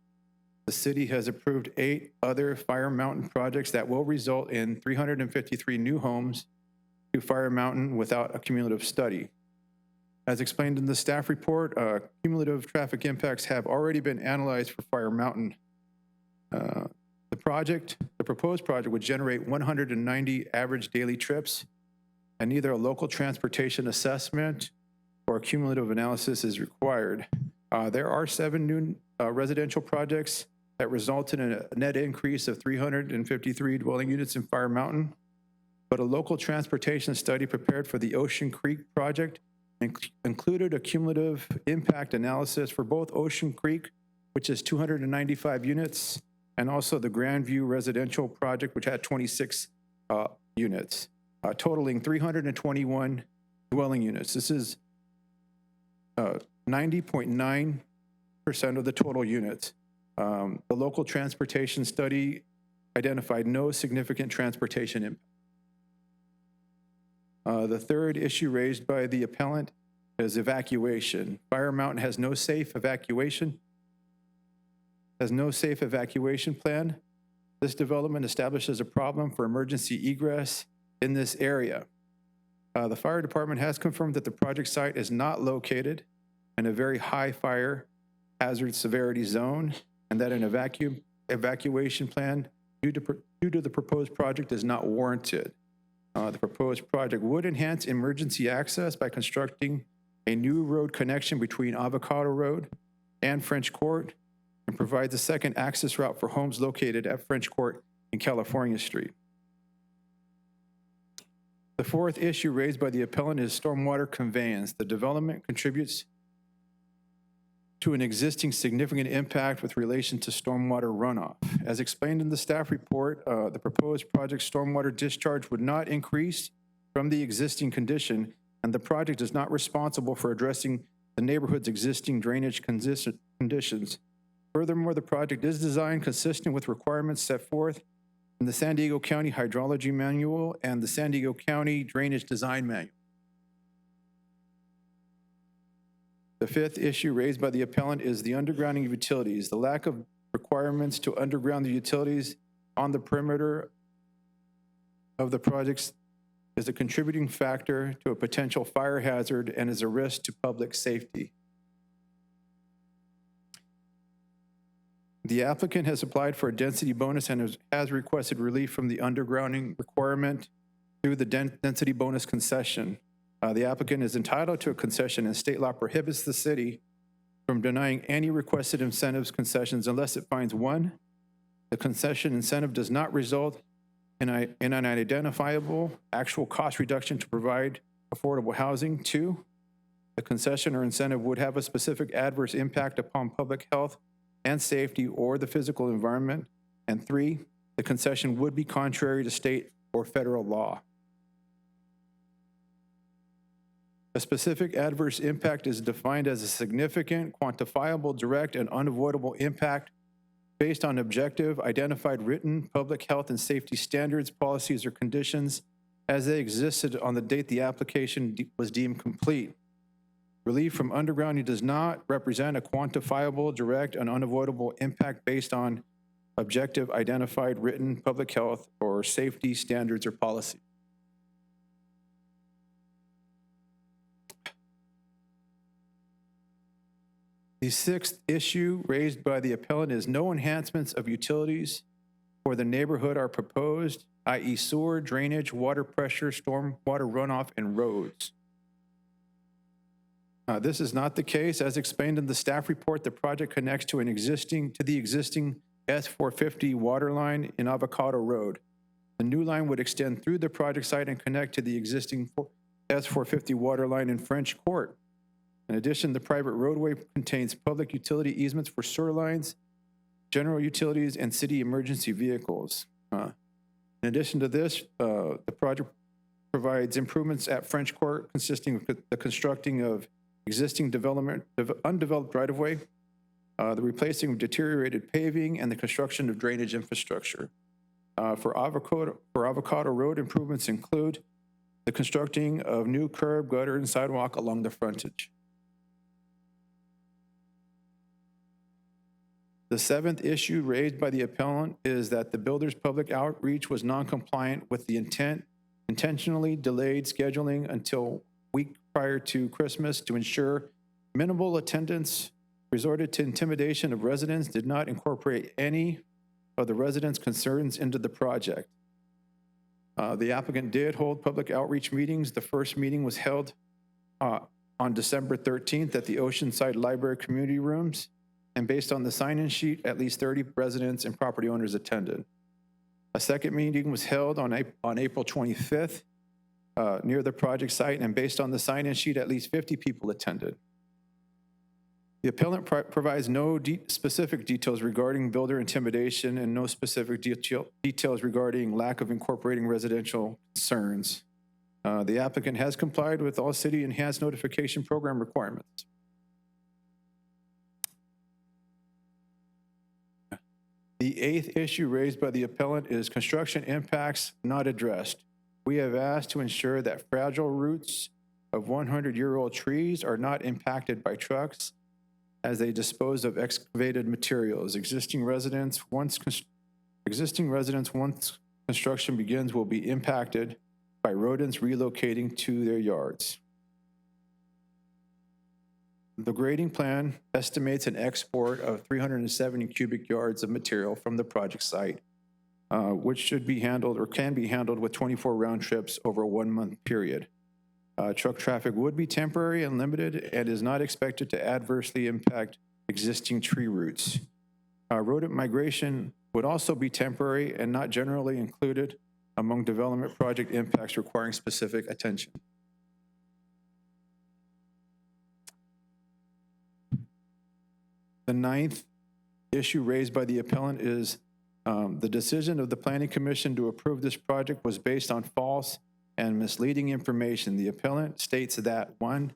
The city has approved 8 other Fire Mountain projects that will result in 353 new homes to Fire Mountain without a cumulative study. As explained in the staff report, cumulative traffic impacts have already been analyzed for Fire Mountain. The proposed project would generate 190 average daily trips, and neither a local transportation assessment or a cumulative analysis is required. There are 7 new residential projects that resulted in a net increase of 353 dwelling units in Fire Mountain, but a local transportation study prepared for the Ocean Creek project included a cumulative impact analysis for both Ocean Creek, which is 295 units, and also the Grandview residential project, which had 26 units, totaling 321 dwelling units. This is 90.9% of the total units. The local transportation study identified no significant transportation impact. The third issue raised by the appellant is evacuation. Fire Mountain has no safe evacuation plan. This development establishes a problem for emergency egress in this area. The fire department has confirmed that the project site is not located in a very high fire hazard severity zone, and that an evacuation plan due to the proposed project is not warranted. The proposed project would enhance emergency access by constructing a new road connection between Avocado Road and French Court, and provides a second access route for homes located at French Court and California Street. The fourth issue raised by the appellant is stormwater conveyance. The development contributes to an existing significant impact with relation to stormwater runoff. As explained in the staff report, the proposed project stormwater discharge would not increase from the existing condition, and the project is not responsible for addressing the neighborhood's existing drainage conditions. Furthermore, the project is designed consistent with requirements set forth in the San Diego County Hydrology Manual and the San Diego County Drainage Design Manual. The fifth issue raised by the appellant is the undergrounding of utilities. The lack of requirements to underground the utilities on the perimeter of the projects is a contributing factor to a potential fire hazard and is a risk to public safety. The applicant has applied for a density bonus and has requested relief from the undergrounding requirement through the density bonus concession. The applicant is entitled to a concession, and state law prohibits the city from denying any requested incentives concessions unless it finds, one, the concession incentive does not result in an identifiable actual cost reduction to provide affordable housing; two, the concession or incentive would have a specific adverse impact upon public health and safety or the physical environment; and three, the concession would be contrary to state or federal law. A specific adverse impact is defined as a significant, quantifiable, direct, and unavoidable impact based on objective, identified, written public health and safety standards, policies, or conditions as they existed on the date the application was deemed complete. Relief from undergrounding does not represent a quantifiable, direct, and unavoidable impact based on objective, identified, written public health or safety standards or policy. The sixth issue raised by the appellant is no enhancements of utilities for the neighborhood are proposed, i.e. sewer, drainage, water pressure, storm water runoff, and roads. This is not the case. As explained in the staff report, the project connects to the existing S450 water line in Avocado Road. The new line would extend through the project site and connect to the existing S450 water line in French Court. In addition, the private roadway contains public utility easements for sewer lines, general utilities, and city emergency vehicles. In addition to this, the project provides improvements at French Court consisting of the constructing of existing development of undeveloped right-of-way, the replacing of deteriorated paving, and the construction of drainage infrastructure. For Avocado Road, improvements include the constructing of new curb, gutter, and sidewalk along the frontage. The seventh issue raised by the appellant is that the builder's public outreach was non-compliant with the intentionally delayed scheduling until week prior to Christmas to ensure minimal attendance, resorted to intimidation of residents, did not incorporate any of the residents' concerns into the project. The applicant did hold public outreach meetings. The first meeting was held on December 13th at the Oceanside Library Community Rooms, and based on the sign-in sheet, at least 30 residents and property owners attended. A second meeting was held on April 25th near the project site, and based on the sign-in sheet, at least 50 people attended. The appellant provides no specific details regarding builder intimidation and no specific details regarding lack of incorporating residential concerns. The applicant has complied with all city enhanced notification program requirements. The eighth issue raised by the appellant is construction impacts not addressed. We have asked to ensure that fragile roots of 100-year-old trees are not impacted by trucks as they dispose of excavated materials. Existing residents, once construction begins, will be impacted by rodents relocating to their yards. The grading plan estimates an export of 370 cubic yards of material from the project site, which should be handled or can be handled with 24 round trips over a 1 month period. Truck traffic would be temporary and limited and is not expected to adversely impact existing tree roots. Rodent migration would also be temporary and not generally included among development project impacts requiring specific attention. The ninth issue raised by the appellant is the decision of the Planning Commission to approve this project was based on false and misleading information. The appellant states that, one,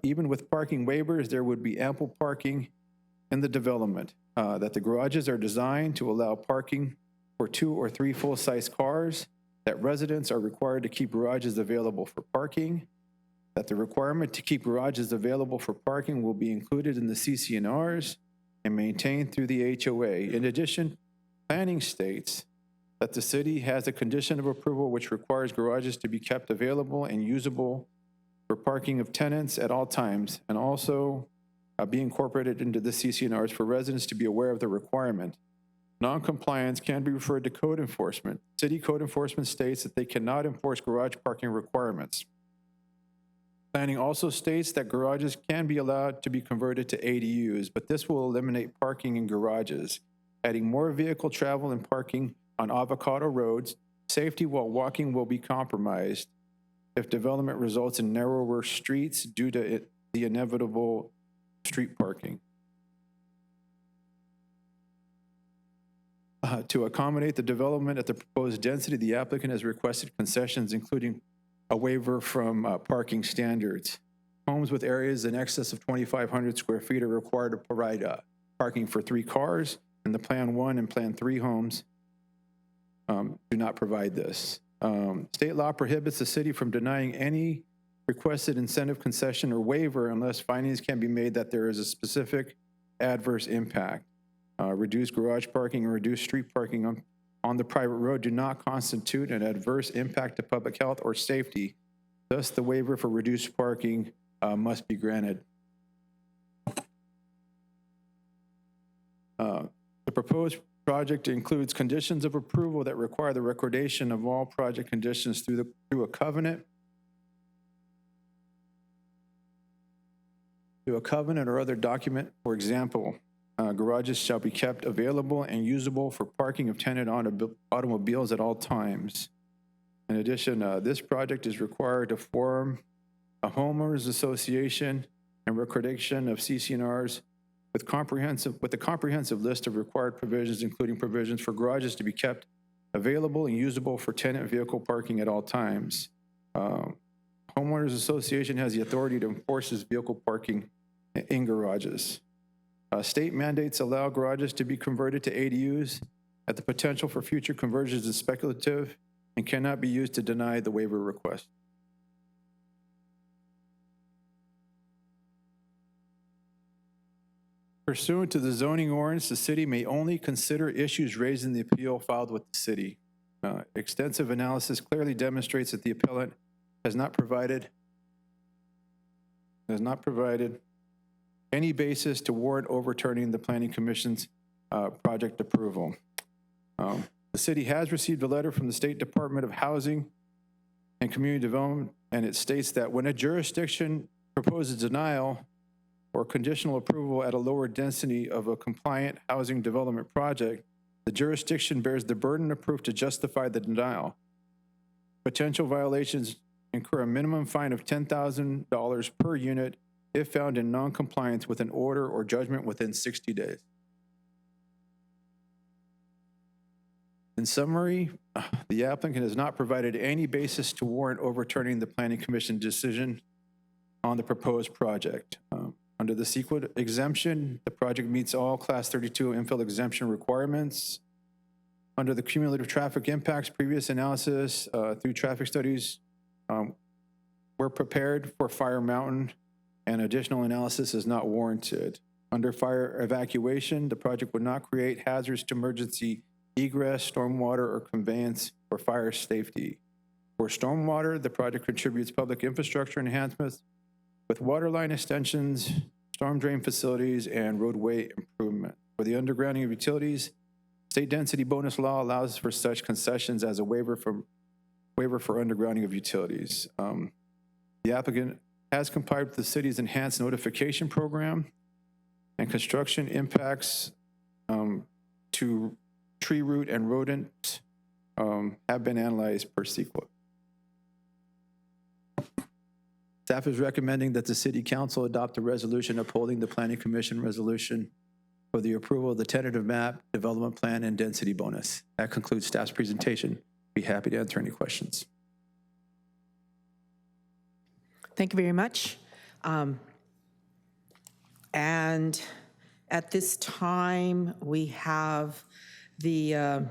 even with parking waivers, there would be ample parking in the development, that the garages are designed to allow parking for 2 or 3 full-size cars, that residents are required to keep garages available for parking, that the requirement to keep garages available for parking will be included in the CC&Rs and maintained through the HOA. In addition, planning states that the city has a condition of approval which requires garages to be kept available and usable for parking of tenants at all times, and also be incorporated into the CC&Rs for residents to be aware of the requirement. Non-compliance can be referred to code enforcement. City code enforcement states that they cannot enforce garage parking requirements. Planning also states that garages can be allowed to be converted to ADUs, but this will eliminate parking in garages, adding more vehicle travel and parking on avocado roads. Safety while walking will be compromised if development results in narrower streets due to the inevitable street parking. To accommodate the development at the proposed density, the applicant has requested concessions, including a waiver from parking standards. Homes with areas in excess of 2,500 square feet are required to provide parking for 3 cars, and the Plan 1 and Plan 3 homes do not provide this. State law prohibits the city from denying any requested incentive, concession, or waiver unless findings can be made that there is a specific adverse impact. Reduced garage parking and reduced street parking on the private road do not constitute an adverse impact to public health or safety. Thus, the waiver for reduced parking must be granted. The proposed project includes conditions of approval that require the recordation of all project conditions through a covenant, or other document. For example, garages shall be kept available and usable for parking of tenant automobiles at all times. In addition, this project is required to form a homeowners association and recordation of CC&Rs with a comprehensive list of required provisions, including provisions for garages to be kept available and usable for tenant vehicle parking at all times. Homeowners association has the authority to enforce this vehicle parking in garages. State mandates allow garages to be converted to ADUs. That the potential for future conversions is speculative and cannot be used to deny the waiver request. Pursuant to the zoning ordinance, the city may only consider issues raised in the appeal filed with the city. Extensive analysis clearly demonstrates that the appellant has not provided any basis to warrant overturning the Planning Commission's project approval. The city has received a letter from the State Department of Housing and Community Development, and it states that when a jurisdiction proposes denial or conditional approval at a lower density of a compliant housing development project, the jurisdiction bears the burden of proof to justify the denial. Potential violations incur a minimum fine of $10,000 per unit if found in noncompliance with an order or judgment within 60 days. In summary, the applicant has not provided any basis to warrant overturning the Planning Commission decision on the proposed project. Under the CEQA exemption, the project meets all Class 32 infill exemption requirements. Under the cumulative traffic impacts, previous analysis through traffic studies were prepared for Fire Mountain, and additional analysis is not warranted. Under fire evacuation, the project would not create hazards to emergency egress, stormwater, or conveyance for fire safety. For stormwater, the project contributes public infrastructure enhancements with water line extensions, storm drain facilities, and roadway improvement. For the undergrounding of utilities, state density bonus law allows for such concessions as a waiver for undergrounding of utilities. The applicant has complied with the city's enhanced notification program, and construction impacts to tree root and rodent have been analyzed per CEQA. Staff is recommending that the City Council adopt a resolution upholding the Planning Commission resolution for the approval of the tentative map, development plan, and density bonus. That concludes staff's presentation. Be happy to answer any questions. Thank you very much. And at this time, we have the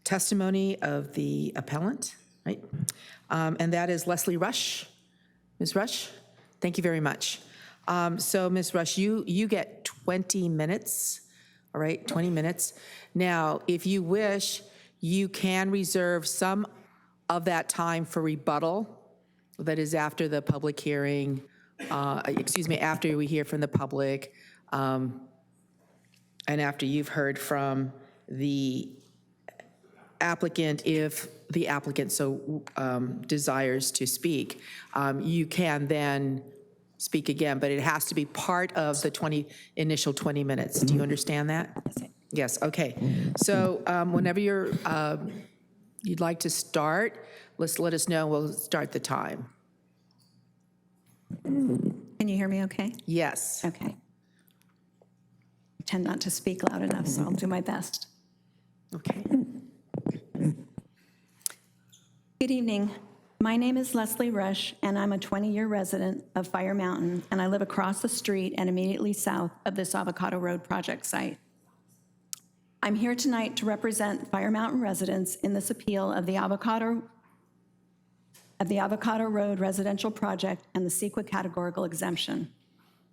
testimony of the appellant, right? And that is Leslie Rush. Ms. Rush, thank you very much. So Ms. Rush, you get 20 minutes, all right, 20 minutes. Now, if you wish, you can reserve some of that time for rebuttal. That is after the public hearing, after we hear from the public, and after you've heard from the applicant, if the applicant so desires to speak. You can then speak again, but it has to be part of the initial 20 minutes. Do you understand that? Yes, okay. So whenever you'd like to start, let us know, we'll start the time. Can you hear me okay? Yes. Okay. I tend not to speak loud enough, so I'll do my best. Okay. Good evening. My name is Leslie Rush, and I'm a 20-year resident of Fire Mountain, and I live across the street and immediately south of this Avocado Road project site. I'm here tonight to represent Fire Mountain residents in this appeal of the Avocado Road residential project and the CEQA categorical exemption.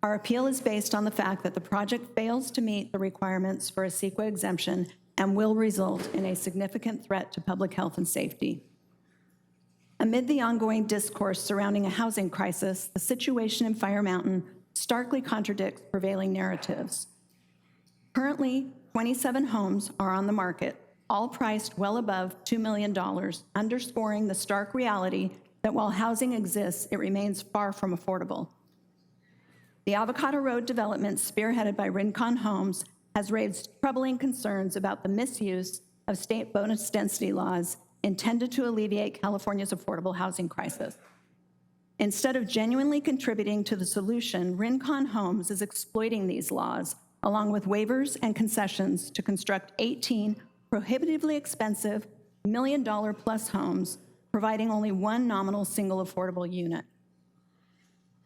Our appeal is based on the fact that the project fails to meet the requirements for a CEQA exemption and will result in a significant threat to public health and safety. Amid the ongoing discourse surrounding a housing crisis, the situation in Fire Mountain starkly contradicts prevailing narratives. Currently, 27 homes are on the market, all priced well above $2 million, underscoring the stark reality that while housing exists, it remains far from affordable. The Avocado Road development, spearheaded by Rincon Homes, has raised troubling concerns about the misuse of state bonus density laws intended to alleviate California's affordable housing crisis. Instead of genuinely contributing to the solution, Rincon Homes is exploiting these laws, along with waivers and concessions, to construct 18 prohibitively expensive $1 million-plus homes, providing only one nominal single affordable unit.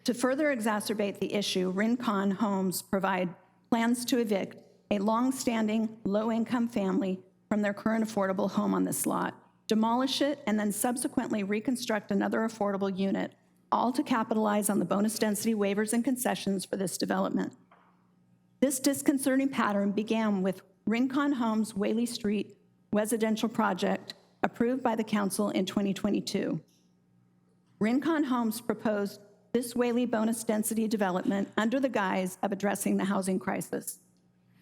To further exacerbate the issue, Rincon Homes provide plans to evict a long-standing, low-income family from their current affordable home on this lot, demolish it, and then subsequently reconstruct another affordable unit, all to capitalize on the bonus density waivers and concessions for this development. This disconcerting pattern began with Rincon Homes' Whaley Street residential project approved by the council in 2022. Rincon Homes proposed this Whaley bonus density development under the guise of addressing the housing crisis.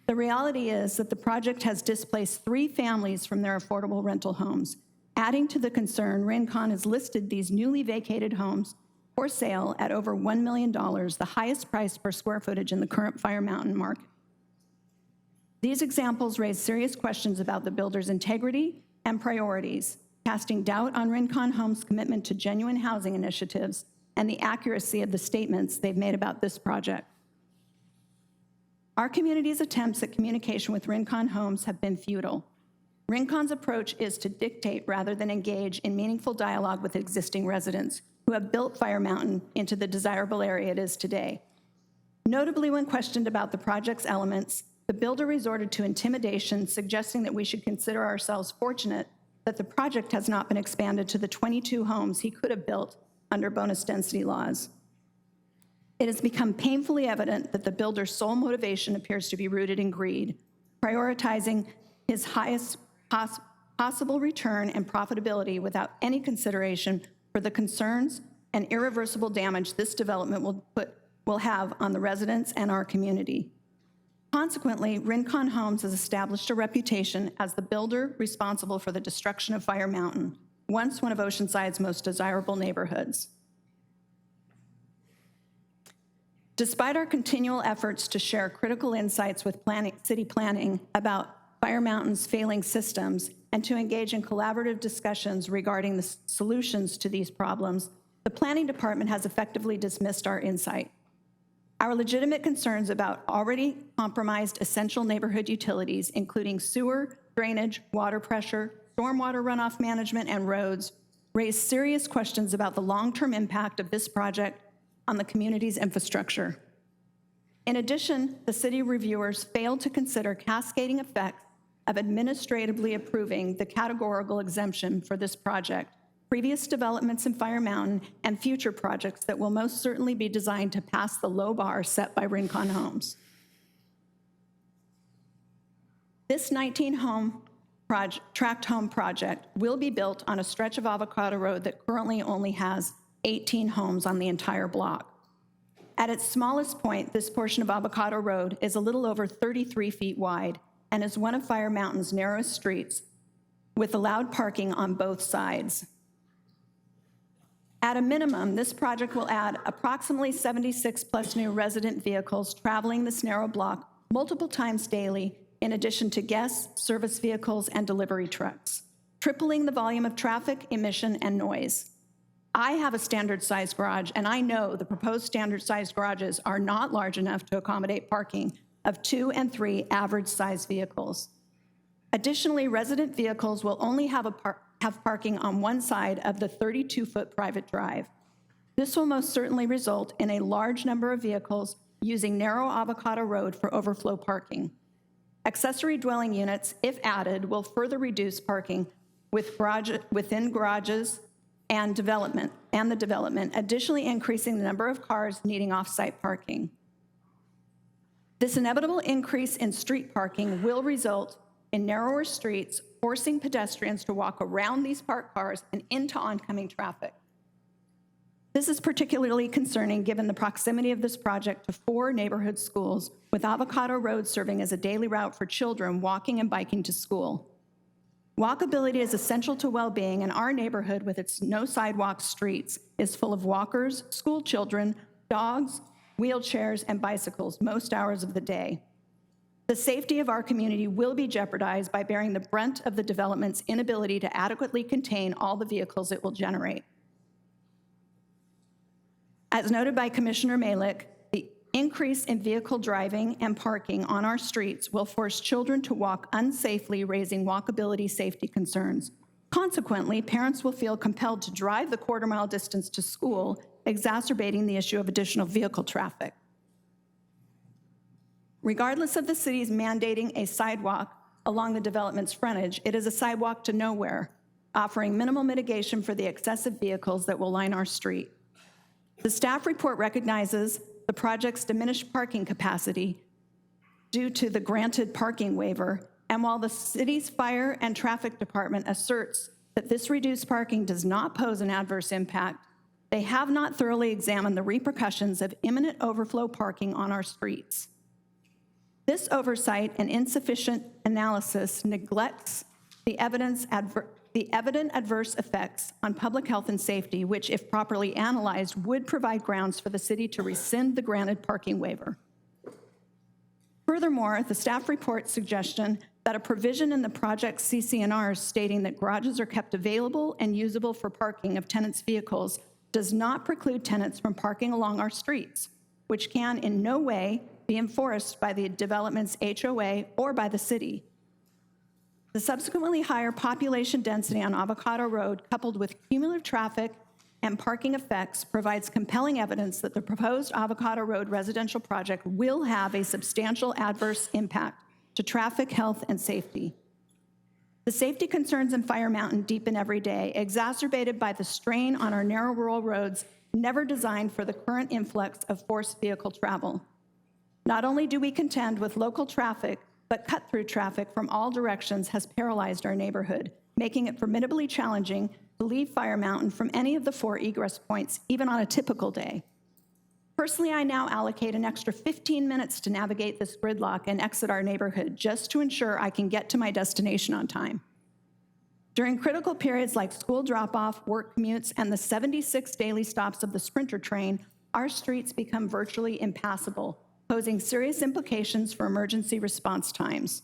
The reality is that the project has displaced 3 families from their affordable rental homes. Adding to the concern, Rincon has listed these newly vacated homes for sale at over $1 million, the highest price per square footage in the current Fire Mountain market. These examples raise serious questions about the builder's integrity and priorities, casting doubt on Rincon Homes' commitment to genuine housing initiatives and the accuracy of the statements they've made about this project. Our community's attempts at communication with Rincon Homes have been futile. Rincon's approach is to dictate rather than engage in meaningful dialogue with existing residents who have built Fire Mountain into the desirable area it is today. Notably, when questioned about the project's elements, the builder resorted to intimidation, suggesting that we should consider ourselves fortunate that the project has not been expanded to the 22 homes he could have built under bonus density laws. It has become painfully evident that the builder's sole motivation appears to be rooted in greed, prioritizing his highest possible return and profitability without any consideration for the concerns and irreversible damage this development will have on the residents and our community. Consequently, Rincon Homes has established a reputation as the builder responsible for the destruction of Fire Mountain, once one of Oceanside's most desirable neighborhoods. Despite our continual efforts to share critical insights with city planning about Fire Mountain's failing systems and to engage in collaborative discussions regarding the solutions to these problems, the planning department has effectively dismissed our insight. Our legitimate concerns about already compromised essential neighborhood utilities, including sewer, drainage, water pressure, stormwater runoff management, and roads, raise serious questions about the long-term impact of this project on the community's infrastructure. In addition, the city reviewers failed to consider cascading effects of administratively approving the categorical exemption for this project, previous developments in Fire Mountain, and future projects that will most certainly be designed to pass the low bar set by Rincon Homes. This 19-home tract home project will be built on a stretch of Avocado Road that currently only has 18 homes on the entire block. At its smallest point, this portion of Avocado Road is a little over 33 feet wide and is one of Fire Mountain's narrowest streets with allowed parking on both sides. At a minimum, this project will add approximately 76 plus new resident vehicles traveling this narrow block multiple times daily, in addition to guests, service vehicles, and delivery trucks, tripling the volume of traffic, emission, and noise. I have a standard-sized garage, and I know the proposed standard-sized garages are not large enough to accommodate parking of 2 and 3 average-sized vehicles. Additionally, resident vehicles will only have parking on one side of the 32-foot private drive. This will most certainly result in a large number of vehicles using narrow Avocado Road for overflow parking. Accessory dwelling units, if added, will further reduce parking within garages and the development, additionally increasing the number of cars needing off-site parking. This inevitable increase in street parking will result in narrower streets, forcing pedestrians to walk around these parked cars and into oncoming traffic. This is particularly concerning given the proximity of this project to 4 neighborhood schools, with Avocado Road serving as a daily route for children walking and biking to school. Walkability is essential to well-being, and our neighborhood, with its no sidewalk streets, is full of walkers, school children, dogs, wheelchairs, and bicycles most hours of the day. The safety of our community will be jeopardized by bearing the brunt of the development's inability to adequately contain all the vehicles it will generate. As noted by Commissioner Malick, the increase in vehicle driving and parking on our streets will force children to walk unsafely, raising walkability safety concerns. Consequently, parents will feel compelled to drive the quarter-mile distance to school, exacerbating the issue of additional vehicle traffic. Regardless of the city's mandating a sidewalk along the development's frontage, it is a sidewalk to nowhere, offering minimal mitigation for the excessive vehicles that will line our street. The staff report recognizes the project's diminished parking capacity due to the granted parking waiver, and while the city's fire and traffic department asserts that this reduced parking does not pose an adverse impact, they have not thoroughly examined the repercussions of imminent overflow parking on our streets. This oversight and insufficient analysis neglects the evident adverse effects on public health and safety, which, if properly analyzed, would provide grounds for the city to rescind the granted parking waiver. Furthermore, the staff report's suggestion that a provision in the project's CC&Rs stating that garages are kept available and usable for parking of tenants' vehicles does not preclude tenants from parking along our streets, which can in no way be enforced by the development's HOA or by the city. The subsequently higher population density on Avocado Road, coupled with cumulative traffic and parking effects, provides compelling evidence that the proposed Avocado Road residential project will have a substantial adverse impact to traffic, health, and safety. The safety concerns in Fire Mountain deepen every day, exacerbated by the strain on our narrow rural roads never designed for the current influx of forced vehicle travel. Not only do we contend with local traffic, but cut-through traffic from all directions has paralyzed our neighborhood, making it formidably challenging to leave Fire Mountain from any of the 4 egress points, even on a typical day. Personally, I now allocate an extra 15 minutes to navigate this gridlock and exit our neighborhood just to ensure I can get to my destination on time. During critical periods like school drop-off, work commutes, and the 76 daily stops of the Sprinter train, our streets become virtually impassable, posing serious implications for emergency response times.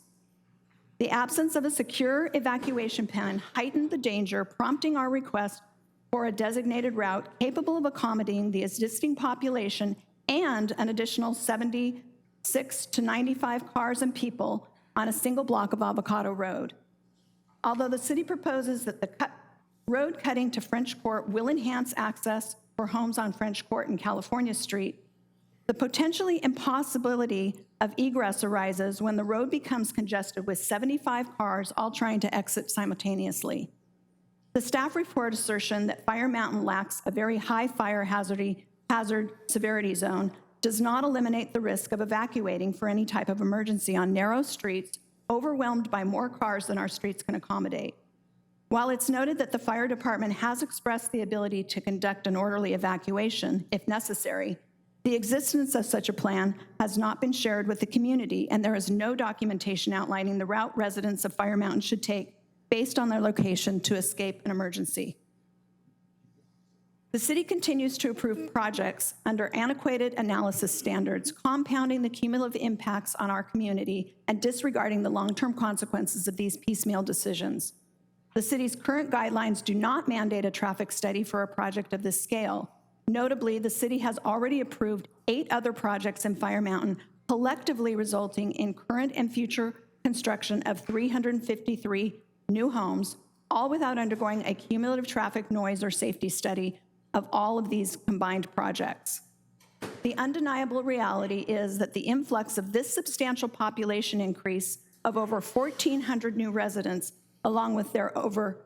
The absence of a secure evacuation plan heightened the danger, prompting our request for a designated route capable of accommodating the existing population and an additional 76 to 95 cars and people on a single block of Avocado Road. Although the city proposes that the road cutting to French Court will enhance access for homes on French Court and California Street, the potentially impossibility of egress arises when the road becomes congested with 75 cars all trying to exit simultaneously. The staff report assertion that Fire Mountain lacks a very high fire hazard severity zone does not eliminate the risk of evacuating for any type of emergency on narrow streets overwhelmed by more cars than our streets can accommodate. While it's noted that the fire department has expressed the ability to conduct an orderly evacuation if necessary, the existence of such a plan has not been shared with the community, and there is no documentation outlining the route residents of Fire Mountain should take based on their location to escape an emergency. The city continues to approve projects under antiquated analysis standards, compounding the cumulative impacts on our community and disregarding the long-term consequences of these piecemeal decisions. The city's current guidelines do not mandate a traffic study for a project of this scale. Notably, the city has already approved 8 other projects in Fire Mountain, collectively resulting in current and future construction of 353 new homes, all without undergoing a cumulative traffic noise or safety study of all of these combined projects. The undeniable reality is that the influx of this substantial population increase of over 1,400 new residents, along with their over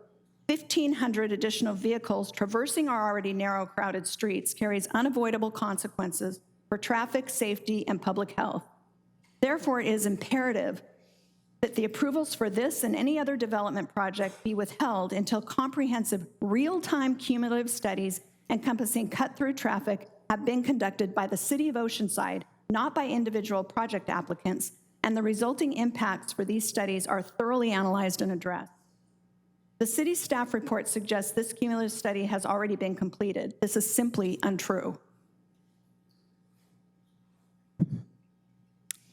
1,500 additional vehicles traversing our already narrow, crowded streets, carries unavoidable consequences for traffic, safety, and public health. Therefore, it is imperative that the approvals for this and any other development project be withheld until comprehensive, real-time cumulative studies encompassing cut-through traffic have been conducted by the City of Oceanside, not by individual project applicants, and the resulting impacts for these studies are thoroughly analyzed and addressed. The city's staff report suggests this cumulative study has already been completed. This is simply untrue.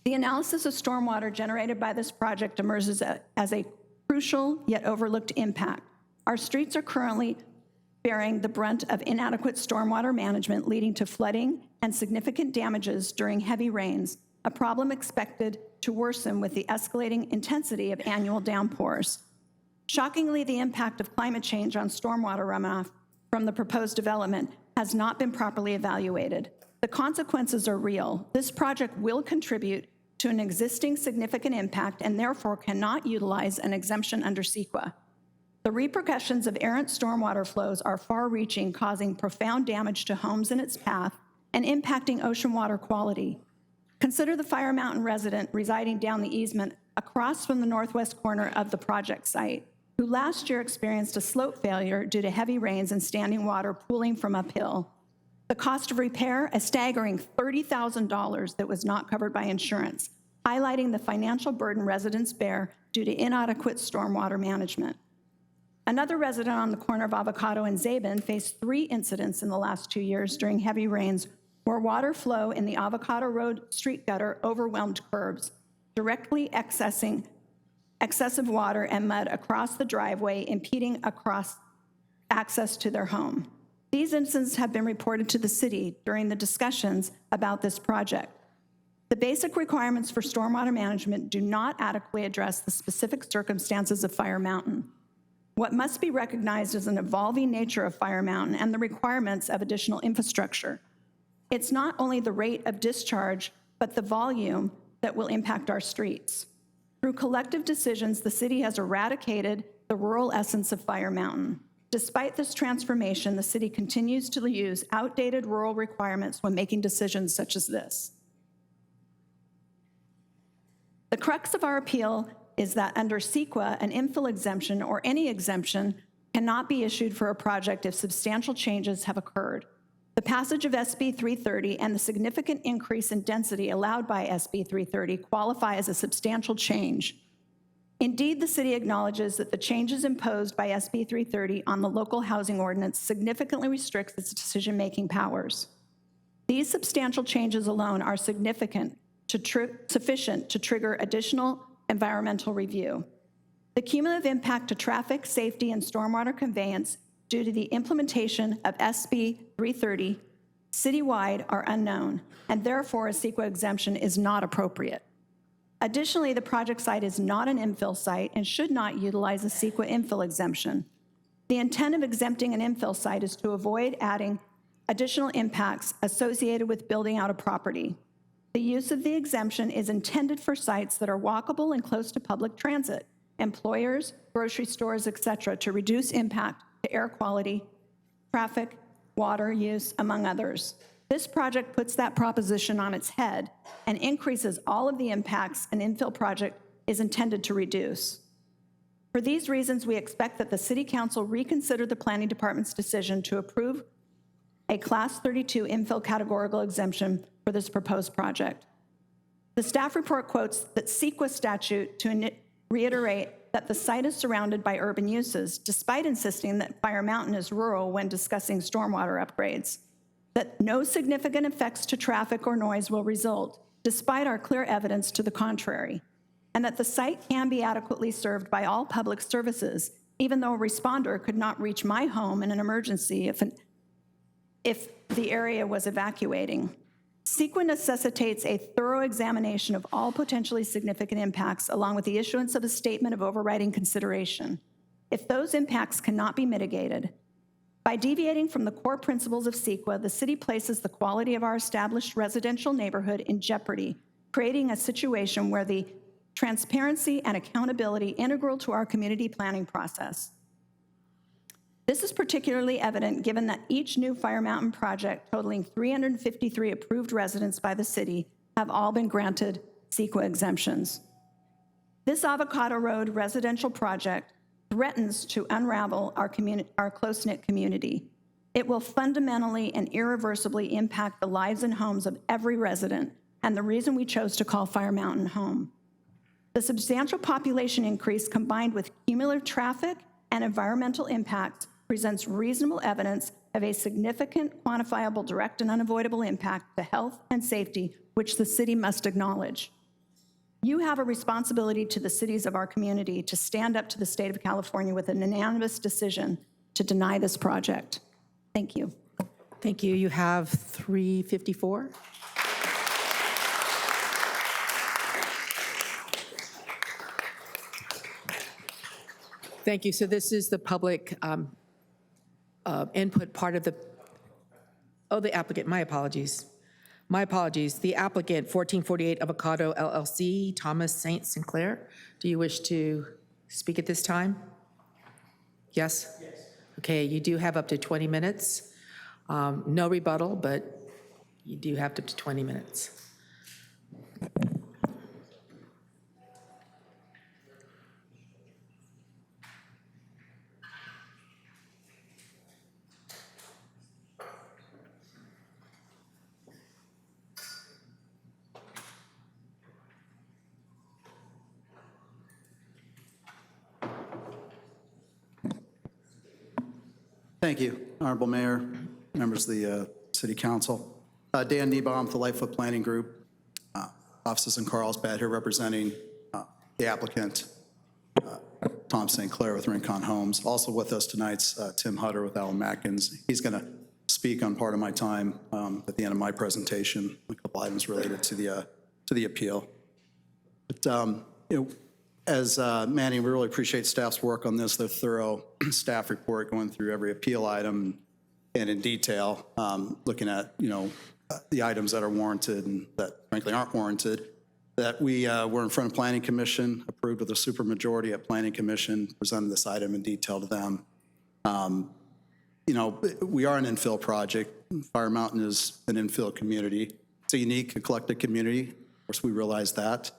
The analysis of stormwater generated by this project emerges as a crucial yet overlooked impact. Our streets are currently bearing the brunt of inadequate stormwater management, leading to flooding and significant damages during heavy rains, a problem expected to worsen with the escalating intensity of annual downpours. Shockingly, the impact of climate change on stormwater runoff from the proposed development has not been properly evaluated. The consequences are real. This project will contribute to an existing significant impact and therefore cannot utilize an exemption under CEQA. The repercussions of errant stormwater flows are far-reaching, causing profound damage to homes in its path and impacting ocean water quality. Consider the Fire Mountain resident residing down the easement across from the northwest corner of the project site, who last year experienced a slope failure due to heavy rains and standing water pooling from uphill. The cost of repair, a staggering $30,000 that was not covered by insurance, highlighting the financial burden residents bear due to inadequate stormwater management. Another resident on the corner of Avocado and Zabin faced 3 incidents in the last 2 years during heavy rains where water flow in the Avocado Road street gutter overwhelmed curbs, directly accessing excessive water and mud across the driveway, impeding across access to their home. These incidents have been reported to the city during the discussions about this project. The basic requirements for stormwater management do not adequately address the specific circumstances of Fire Mountain. What must be recognized is an evolving nature of Fire Mountain and the requirements of additional infrastructure. It's not only the rate of discharge, but the volume that will impact our streets. Through collective decisions, the city has eradicated the rural essence of Fire Mountain. Despite this transformation, the city continues to use outdated rural requirements when making decisions such as this. The crux of our appeal is that under CEQA, an infill exemption or any exemption cannot be issued for a project if substantial changes have occurred. The passage of SB 330 and the significant increase in density allowed by SB 330 qualify as a substantial change. Indeed, the city acknowledges that the changes imposed by SB 330 on the local housing ordinance significantly restricts its decision-making powers. These substantial changes alone are sufficient to trigger additional environmental review. The cumulative impact to traffic, safety, and stormwater conveyance due to the implementation of SB 330 citywide are unknown, and therefore a CEQA exemption is not appropriate. Additionally, the project site is not an infill site and should not utilize a CEQA infill exemption. The intent of exempting an infill site is to avoid adding additional impacts associated with building out a property. The use of the exemption is intended for sites that are walkable and close to public transit employers, grocery stores, et cetera, to reduce impact to air quality, traffic, water use, among others. This project puts that proposition on its head and increases all of the impacts an infill project is intended to reduce. For these reasons, we expect that the City Council reconsider the Planning Department's decision to approve a Class 32 infill categorical exemption for this proposed project. The staff report quotes the CEQA statute to reiterate that the site is surrounded by urban uses, despite insisting that Fire Mountain is rural when discussing stormwater upgrades, that no significant effects to traffic or noise will result, despite our clear evidence to the contrary, and that the site can be adequately served by all public services, even though a responder could not reach my home in an emergency if the area was evacuating. CEQA necessitates a thorough examination of all potentially significant impacts, along with the issuance of a statement of overriding consideration. If those impacts cannot be mitigated, by deviating from the core principles of CEQA, the city places the quality of our established residential neighborhood in jeopardy, creating a situation where the transparency and accountability integral to our community planning process. This is particularly evident given that each new Fire Mountain project, totaling 353 approved residents by the city, have all been granted CEQA exemptions. This Avocado Road residential project threatens to unravel our close-knit community. It will fundamentally and irreversibly impact the lives and homes of every resident, and the reason we chose to call Fire Mountain home. The substantial population increase combined with cumulative traffic and environmental impacts presents reasonable evidence of a significant, quantifiable, direct, and unavoidable impact to health and safety, which the city must acknowledge. You have a responsibility to the cities of our community to stand up to the state of California with an unanimous decision to deny this project. Thank you. Thank you. You have 354. Thank you. So this is the public input part of the, the applicant, my apologies. My apologies. The applicant, 1448 Avocado LLC, Thomas St. Sinclair. Do you wish to speak at this time? Yes? Yes. Okay, you do have up to 20 minutes. No rebuttal, but you do have up to 20 minutes. Thank you, Honorable Mayor, members of the City Council. Dan Niebaum, the Lightfoot Planning Group, offices in Carlsbad, here representing the applicant, Tom St. Clair with Rincon Homes. Also with us tonight's Tim Hutter with Alan Matkins. He's going to speak on part of my time at the end of my presentation, a couple items related to the appeal. But, you know, as Manny, we really appreciate staff's work on this, their thorough staff report going through every appeal item and in detail, looking at, you know, the items that are warranted and that frankly aren't warranted, that we were in front of Planning Commission, approved with a supermajority at Planning Commission, presented this item in detail to them. You know, we are an infill project. Fire Mountain is an infill community. It's a unique, eclectic community. Of course, we realize that.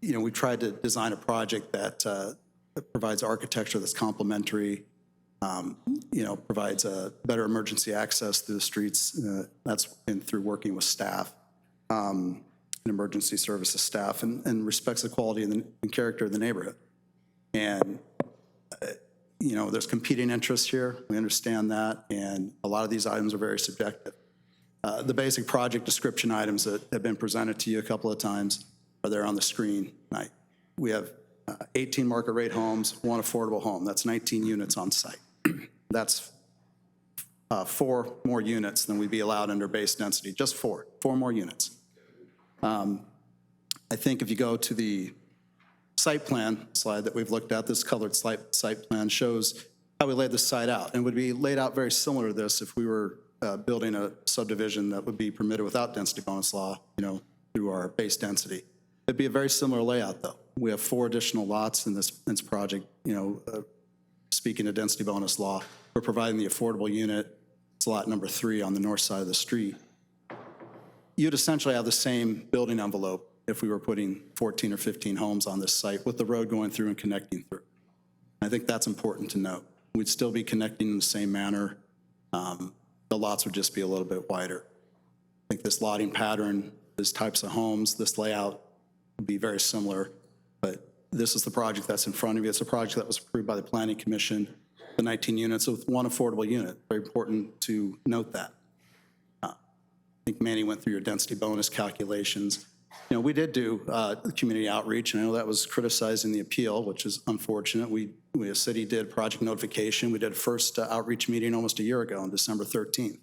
You know, we tried to design a project that provides architecture that's complementary, you know, provides a better emergency access through the streets. That's been through working with staff, and emergency services staff, and respects the quality and character of the neighborhood. And, you know, there's competing interests here. We understand that, and a lot of these items are very subjective. The basic project description items that have been presented to you a couple of times are there on the screen tonight. We have 18 market rate homes, one affordable home. That's 19 units on site. That's 4 more units than we'd be allowed under base density, just 4 more units. I think if you go to the site plan slide that we've looked at, this colored site plan shows how we laid the site out, and would be laid out very similar to this if we were building a subdivision that would be permitted without density bonus law, you know, through our base density. It'd be a very similar layout, though. We have 4 additional lots in this project. Speaking of density bonus law, we're providing the affordable unit. It's lot number 3 on the north side of the street. You'd essentially have the same building envelope if we were putting 14 or 15 homes on this site with the road going through and connecting through. I think that's important to note. We'd still be connecting in the same manner. The lots would just be a little bit wider. I think this lotting pattern, these types of homes, this layout would be very similar, but this is the project that's in front of you. It's a project that was approved by the Planning Commission, the 19 units with 1 affordable unit. Very important to note that. I think Manny went through your density bonus calculations. We did do community outreach, and I know that was criticized in the appeal, which is unfortunate. We as city did project notification. We did a first outreach meeting almost a year ago on December 13th.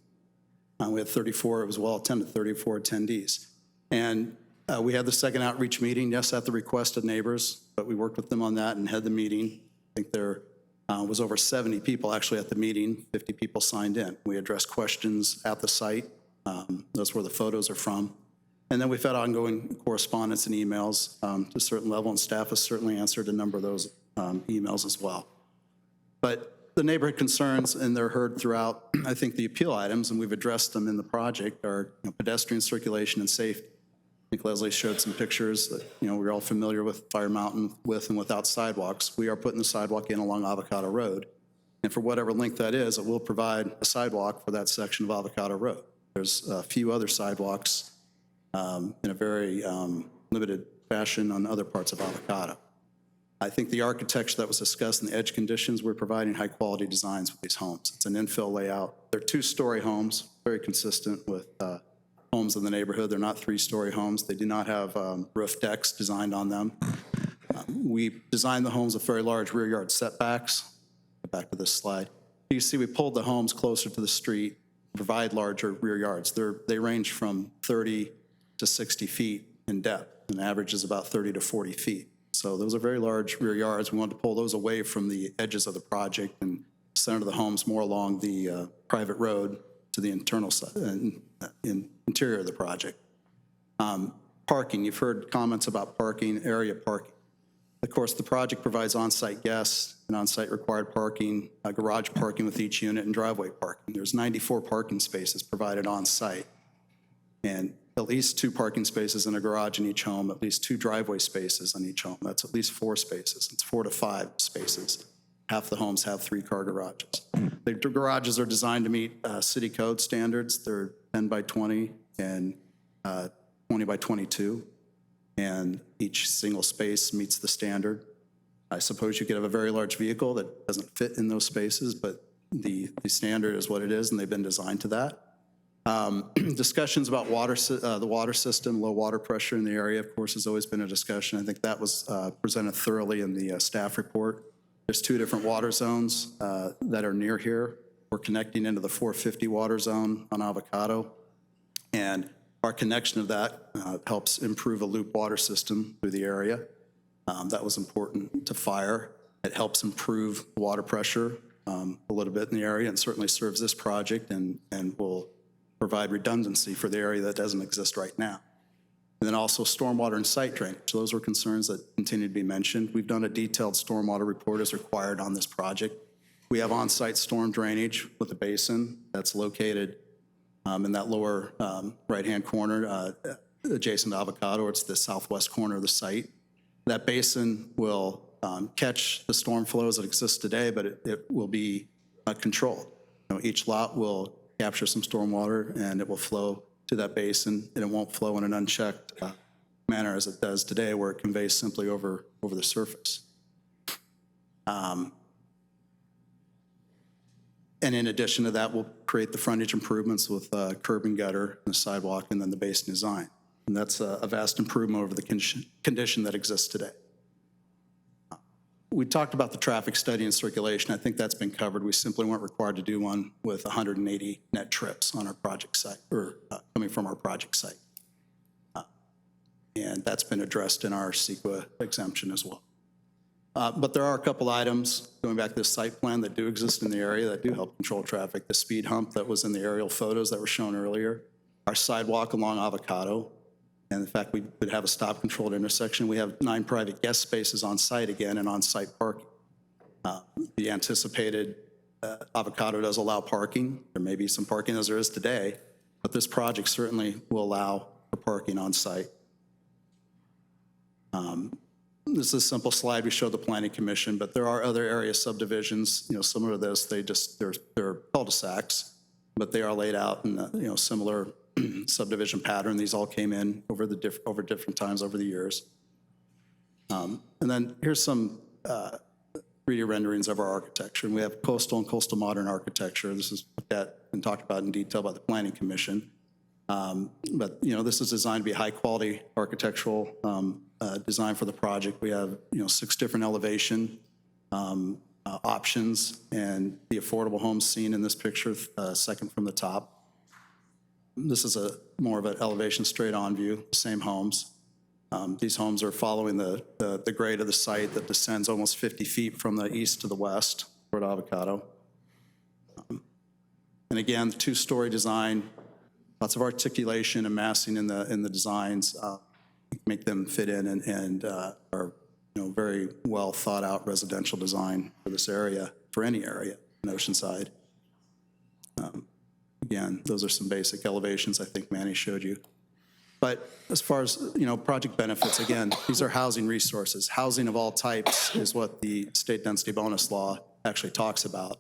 We had 34, it was well attended, 34 attendees. And we had the second outreach meeting, yes, at the request of neighbors, but we worked with them on that and had the meeting. I think there was over 70 people actually at the meeting, 50 people signed in. We addressed questions at the site. That's where the photos are from. And then we've had ongoing correspondence and emails to a certain level, and staff has certainly answered a number of those emails as well. But the neighborhood concerns, and they're heard throughout, I think, the appeal items, and we've addressed them in the project, are pedestrian circulation and safety. I think Leslie showed some pictures that we're all familiar with Fire Mountain with and without sidewalks. We are putting the sidewalk in along Avocado Road. And for whatever length that is, it will provide a sidewalk for that section of Avocado Road. There's a few other sidewalks in a very limited fashion on other parts of Avocado. I think the architecture that was discussed in the edge conditions, we're providing high-quality designs with these homes. It's an infill layout. They're 2-story homes, very consistent with homes in the neighborhood. They're not 3-story homes. They do not have roof decks designed on them. We designed the homes with very large rear yard setbacks. Back to this slide. You see we pulled the homes closer to the street, provide larger rear yards. They range from 30 to 60 feet in depth, and average is about 30 to 40 feet. So those are very large rear yards. We wanted to pull those away from the edges of the project and center the homes more along the private road to the internal side, interior of the project. Parking, you've heard comments about parking, area parking. Of course, the project provides on-site guests and on-site required parking, garage parking with each unit, and driveway parking. There's 94 parking spaces provided on-site, and at least 2 parking spaces in a garage in each home, at least 2 driveway spaces on each home. That's at least 4 spaces. It's 4 to 5 spaces. Half the homes have 3-car garages. The garages are designed to meet city code standards. They're 10 by 20 and 20 by 22, and each single space meets the standard. I suppose you could have a very large vehicle that doesn't fit in those spaces, but the standard is what it is, and they've been designed to that. Discussions about the water system, low water pressure in the area, of course, has always been a discussion. I think that was presented thoroughly in the staff report. There's 2 different water zones that are near here. We're connecting into the 450 water zone on Avocado, and our connection of that helps improve a loop water system through the area. That was important to fire. It helps improve water pressure a little bit in the area, and certainly serves this project and will provide redundancy for the area that doesn't exist right now. And then also stormwater and site drainage. Those were concerns that continue to be mentioned. We've done a detailed stormwater report as required on this project. We have on-site storm drainage with a basin that's located in that lower right-hand corner adjacent to Avocado. It's the southwest corner of the site. That basin will catch the storm flows that exist today, but it will be controlled. Each lot will capture some storm water, and it will flow to that basin, and it won't flow in an unchecked manner as it does today, where it conveys simply over the surface. And in addition to that, we'll create the frontage improvements with curb and gutter, and the sidewalk, and then the basin design. And that's a vast improvement over the condition that exists today. We talked about the traffic study and circulation. I think that's been covered. We simply weren't required to do one with 180 net trips on our project site, or coming from our project site. And that's been addressed in our CEQA exemption as well. But there are a couple items, going back to this site plan, that do exist in the area that do help control traffic. The speed hump that was in the aerial photos that were shown earlier, our sidewalk along Avocado, And in fact, we would have a stop-controlled intersection. We have 9 private guest spaces on site again and on-site parking. The anticipated Avocado does allow parking. There may be some parking as there is today, but this project certainly will allow for parking on site. This is a simple slide. We showed the Planning Commission, but there are other area subdivisions, similar to this. They're cul-de-sacs, but they are laid out in a, similar subdivision pattern. These all came in over different times over the years. And then here's some 3D renderings of our architecture. And we have coastal and coastal modern architecture. This is looked at and talked about in detail by the Planning Commission. But this is designed to be high quality architectural design for the project. We have 6 different elevation options, and the affordable homes seen in this picture, second from the top. This is more of an elevation straight on view, same homes. These homes are following the grade of the site that descends almost 50 feet from the east to the west toward Avocado. And again, the 2-story design, lots of articulation and massing in the designs, make them fit in and are very well thought out residential design for this area, for any area in Oceanside. Again, those are some basic elevations I think Manny showed you. But as far as project benefits, again, these are housing resources. Housing of all types is what the state density bonus law actually talks about,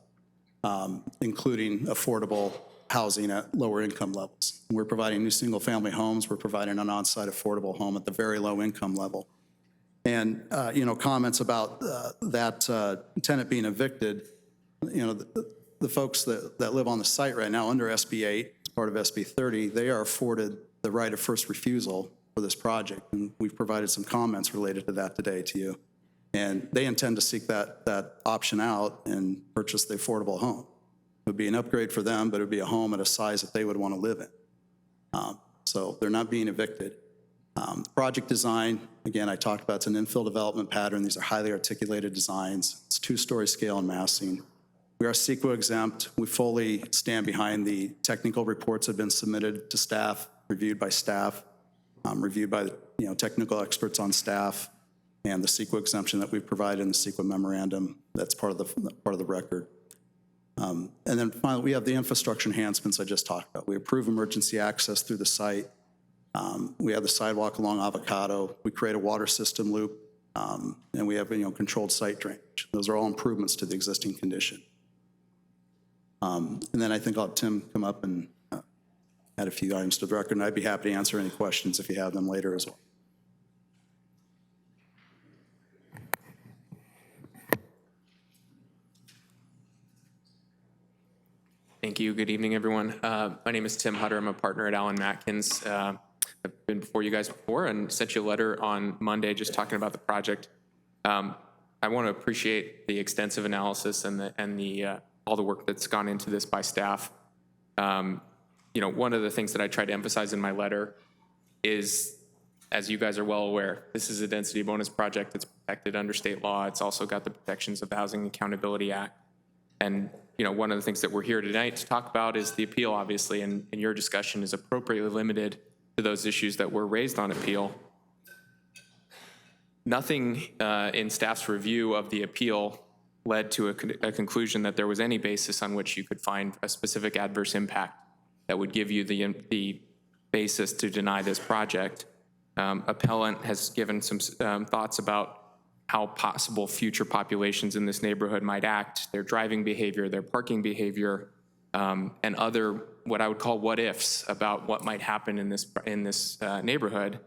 including affordable housing at lower income levels. We're providing new single-family homes. We're providing an on-site affordable home at the very low income level. And comments about that tenant being evicted, the folks that live on the site right now under SB 8, as part of SB 30, they are afforded the right of first refusal for this project. And we've provided some comments related to that today to you. And they intend to seek that option out and purchase the affordable home. It would be an upgrade for them, but it would be a home at a size that they would want to live in. So they're not being evicted. Project design, again, I talked about, it's an infill development pattern. These are highly articulated designs. It's 2-story scale and massing. We are CEQA exempt. We fully stand behind the technical reports that have been submitted to staff, reviewed by staff, reviewed by technical experts on staff, and the CEQA exemption that we've provided in the CEQA memorandum. That's part of the record. And then finally, we have the infrastructure enhancements I just talked about. We approve emergency access through the site. We have the sidewalk along Avocado. We create a water system loop, and we have controlled site drainage. Those are all improvements to the existing condition. And then I think I'll have Tim come up and add a few items to the record, and I'd be happy to answer any questions if you have them later as well. Thank you. Good evening, everyone. My name is Tim Hutter. I'm a partner at Allen Matkins. I've been before you guys before and sent you a letter on Monday just talking about the project. I want to appreciate the extensive analysis and all the work that's gone into this by staff. One of the things that I tried to emphasize in my letter is, as you guys are well aware, this is a density bonus project that's protected under state law. It's also got the protections of the Housing Accountability Act. And one of the things that we're here tonight to talk about is the appeal, obviously, and your discussion is appropriately limited to those issues that were raised on appeal. Nothing in staff's review of the appeal led to a conclusion that there was any basis on which you could find a specific adverse impact that would give you the basis to deny this project. Appellant has given some thoughts about how possible future populations in this neighborhood might act, their driving behavior, their parking behavior, and other what I would call what ifs about what might happen in this neighborhood.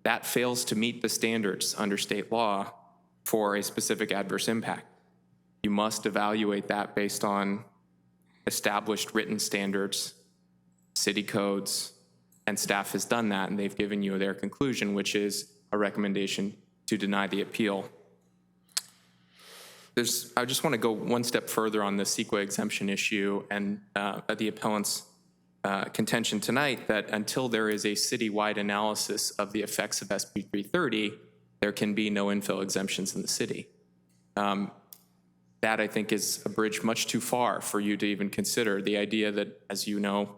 That fails to meet the standards under state law for a specific adverse impact. You must evaluate that based on established written standards, city codes, and staff has done that, and they've given you their conclusion, which is a recommendation to deny the appeal. I just want to go one step further on the CEQA exemption issue and the appellant's contention tonight that until there is a citywide analysis of the effects of SB 330, there can be no infill exemptions in the city. That, I think, is a bridge much too far for you to even consider. The idea that, as you know,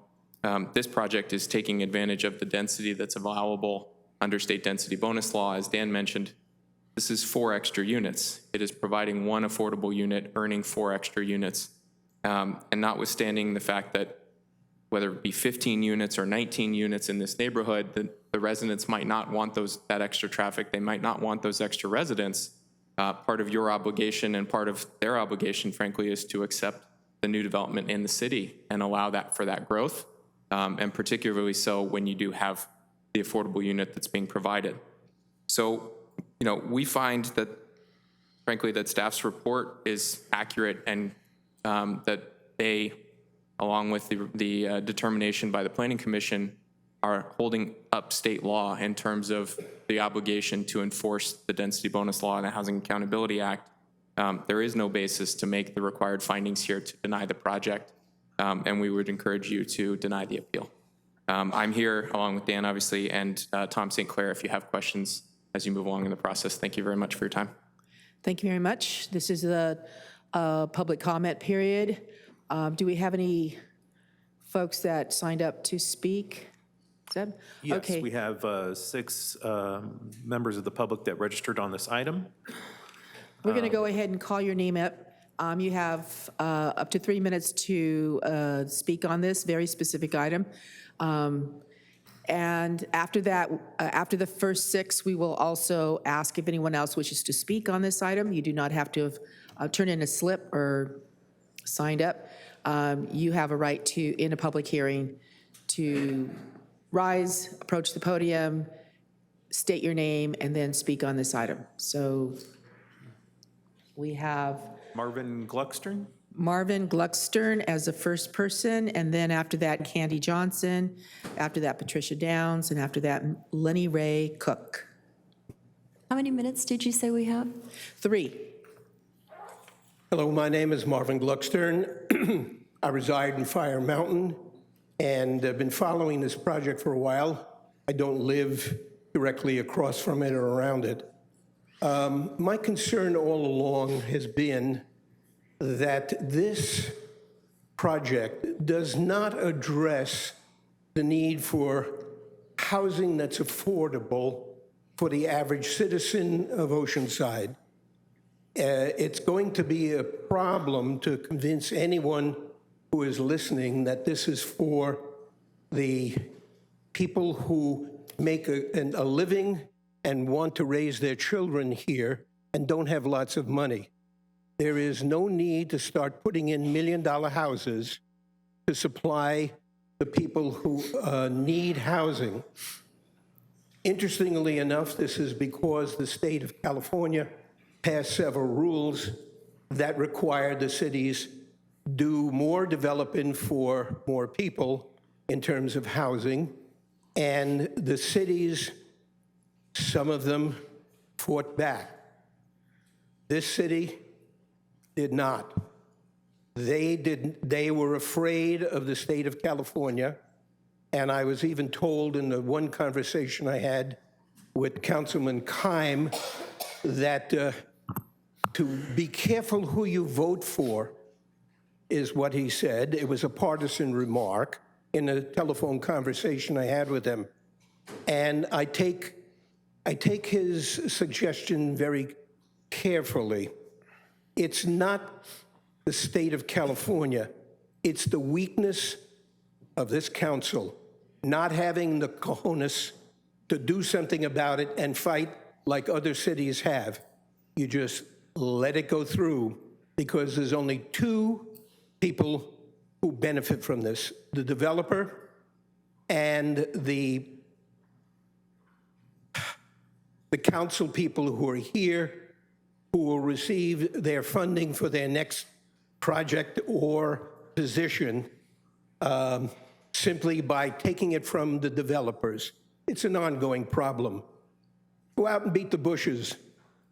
this project is taking advantage of the density that's allowable under state density bonus law, as Dan mentioned, this is 4 extra units. It is providing 1 affordable unit, earning 4 extra units. And notwithstanding the fact that whether it be 15 units or 19 units in this neighborhood, the residents might not want that extra traffic. They might not want those extra residents. Part of your obligation and part of their obligation, frankly, is to accept the new development in the city and allow that for that growth, and particularly so when you do have the affordable unit that's being provided. So, we find that, frankly, that staff's report is accurate and that they, along with the determination by the Planning Commission, are holding up state law in terms of the obligation to enforce the density bonus law and the Housing Accountability Act. There is no basis to make the required findings here to deny the project, and we would encourage you to deny the appeal. I'm here along with Dan, obviously, and Tom St. Clair if you have questions as you move along in the process. Thank you very much for your time. Thank you very much. This is the public comment period. Do we have any folks that signed up to speak? Zeb? Yes, Okay. we have 6 members of the public that registered on this item. We're going to go ahead and call your name up. You have up to 3 minutes to speak on this very specific item. And after that, after the first 6, we will also ask if anyone else wishes to speak on this item. You do not have to have turned in a slip or signed up. You have a right to, in a public hearing, to rise, approach the podium, state your name, and then speak on this item. So we have Marvin Gluckstern? Marvin Gluckstern as the first person, and then after that, Candy Johnson, after that, Patricia Downs, and after that, Lenny Ray Cook. How many minutes did you say we have? 3. Hello, my name is Marvin Gluckstern. I reside in Fire Mountain and have been following this project for a while. I don't live directly across from it or around it. My concern all along has been that this project does not address the need for housing that's affordable for the average citizen of Oceanside. It's going to be a problem to convince anyone who is listening that this is for the people who make a living and want to raise their children here and don't have lots of money. There is no need to start putting in million-dollar houses to supply the people who need housing. Interestingly enough, this is because the state of California passed several rules that require the cities do more development for more people in terms of housing, and the cities, some of them, fought back. This city did not. They were afraid of the state of California, and I was even told in the one conversation I had with Councilman Keim that to be careful who you vote for is what he said. It was a partisan remark in a telephone conversation I had with him. And I take his suggestion very carefully. It's not the state of California. It's the weakness of this council not having the cojones to do something about it and fight like other cities have. You just let it go through because there's only 2 people who benefit from this, the developer and the council people who are here, who will receive their funding for their next project or position simply by taking it from the developers. It's an ongoing problem. Go out and beat the bushes.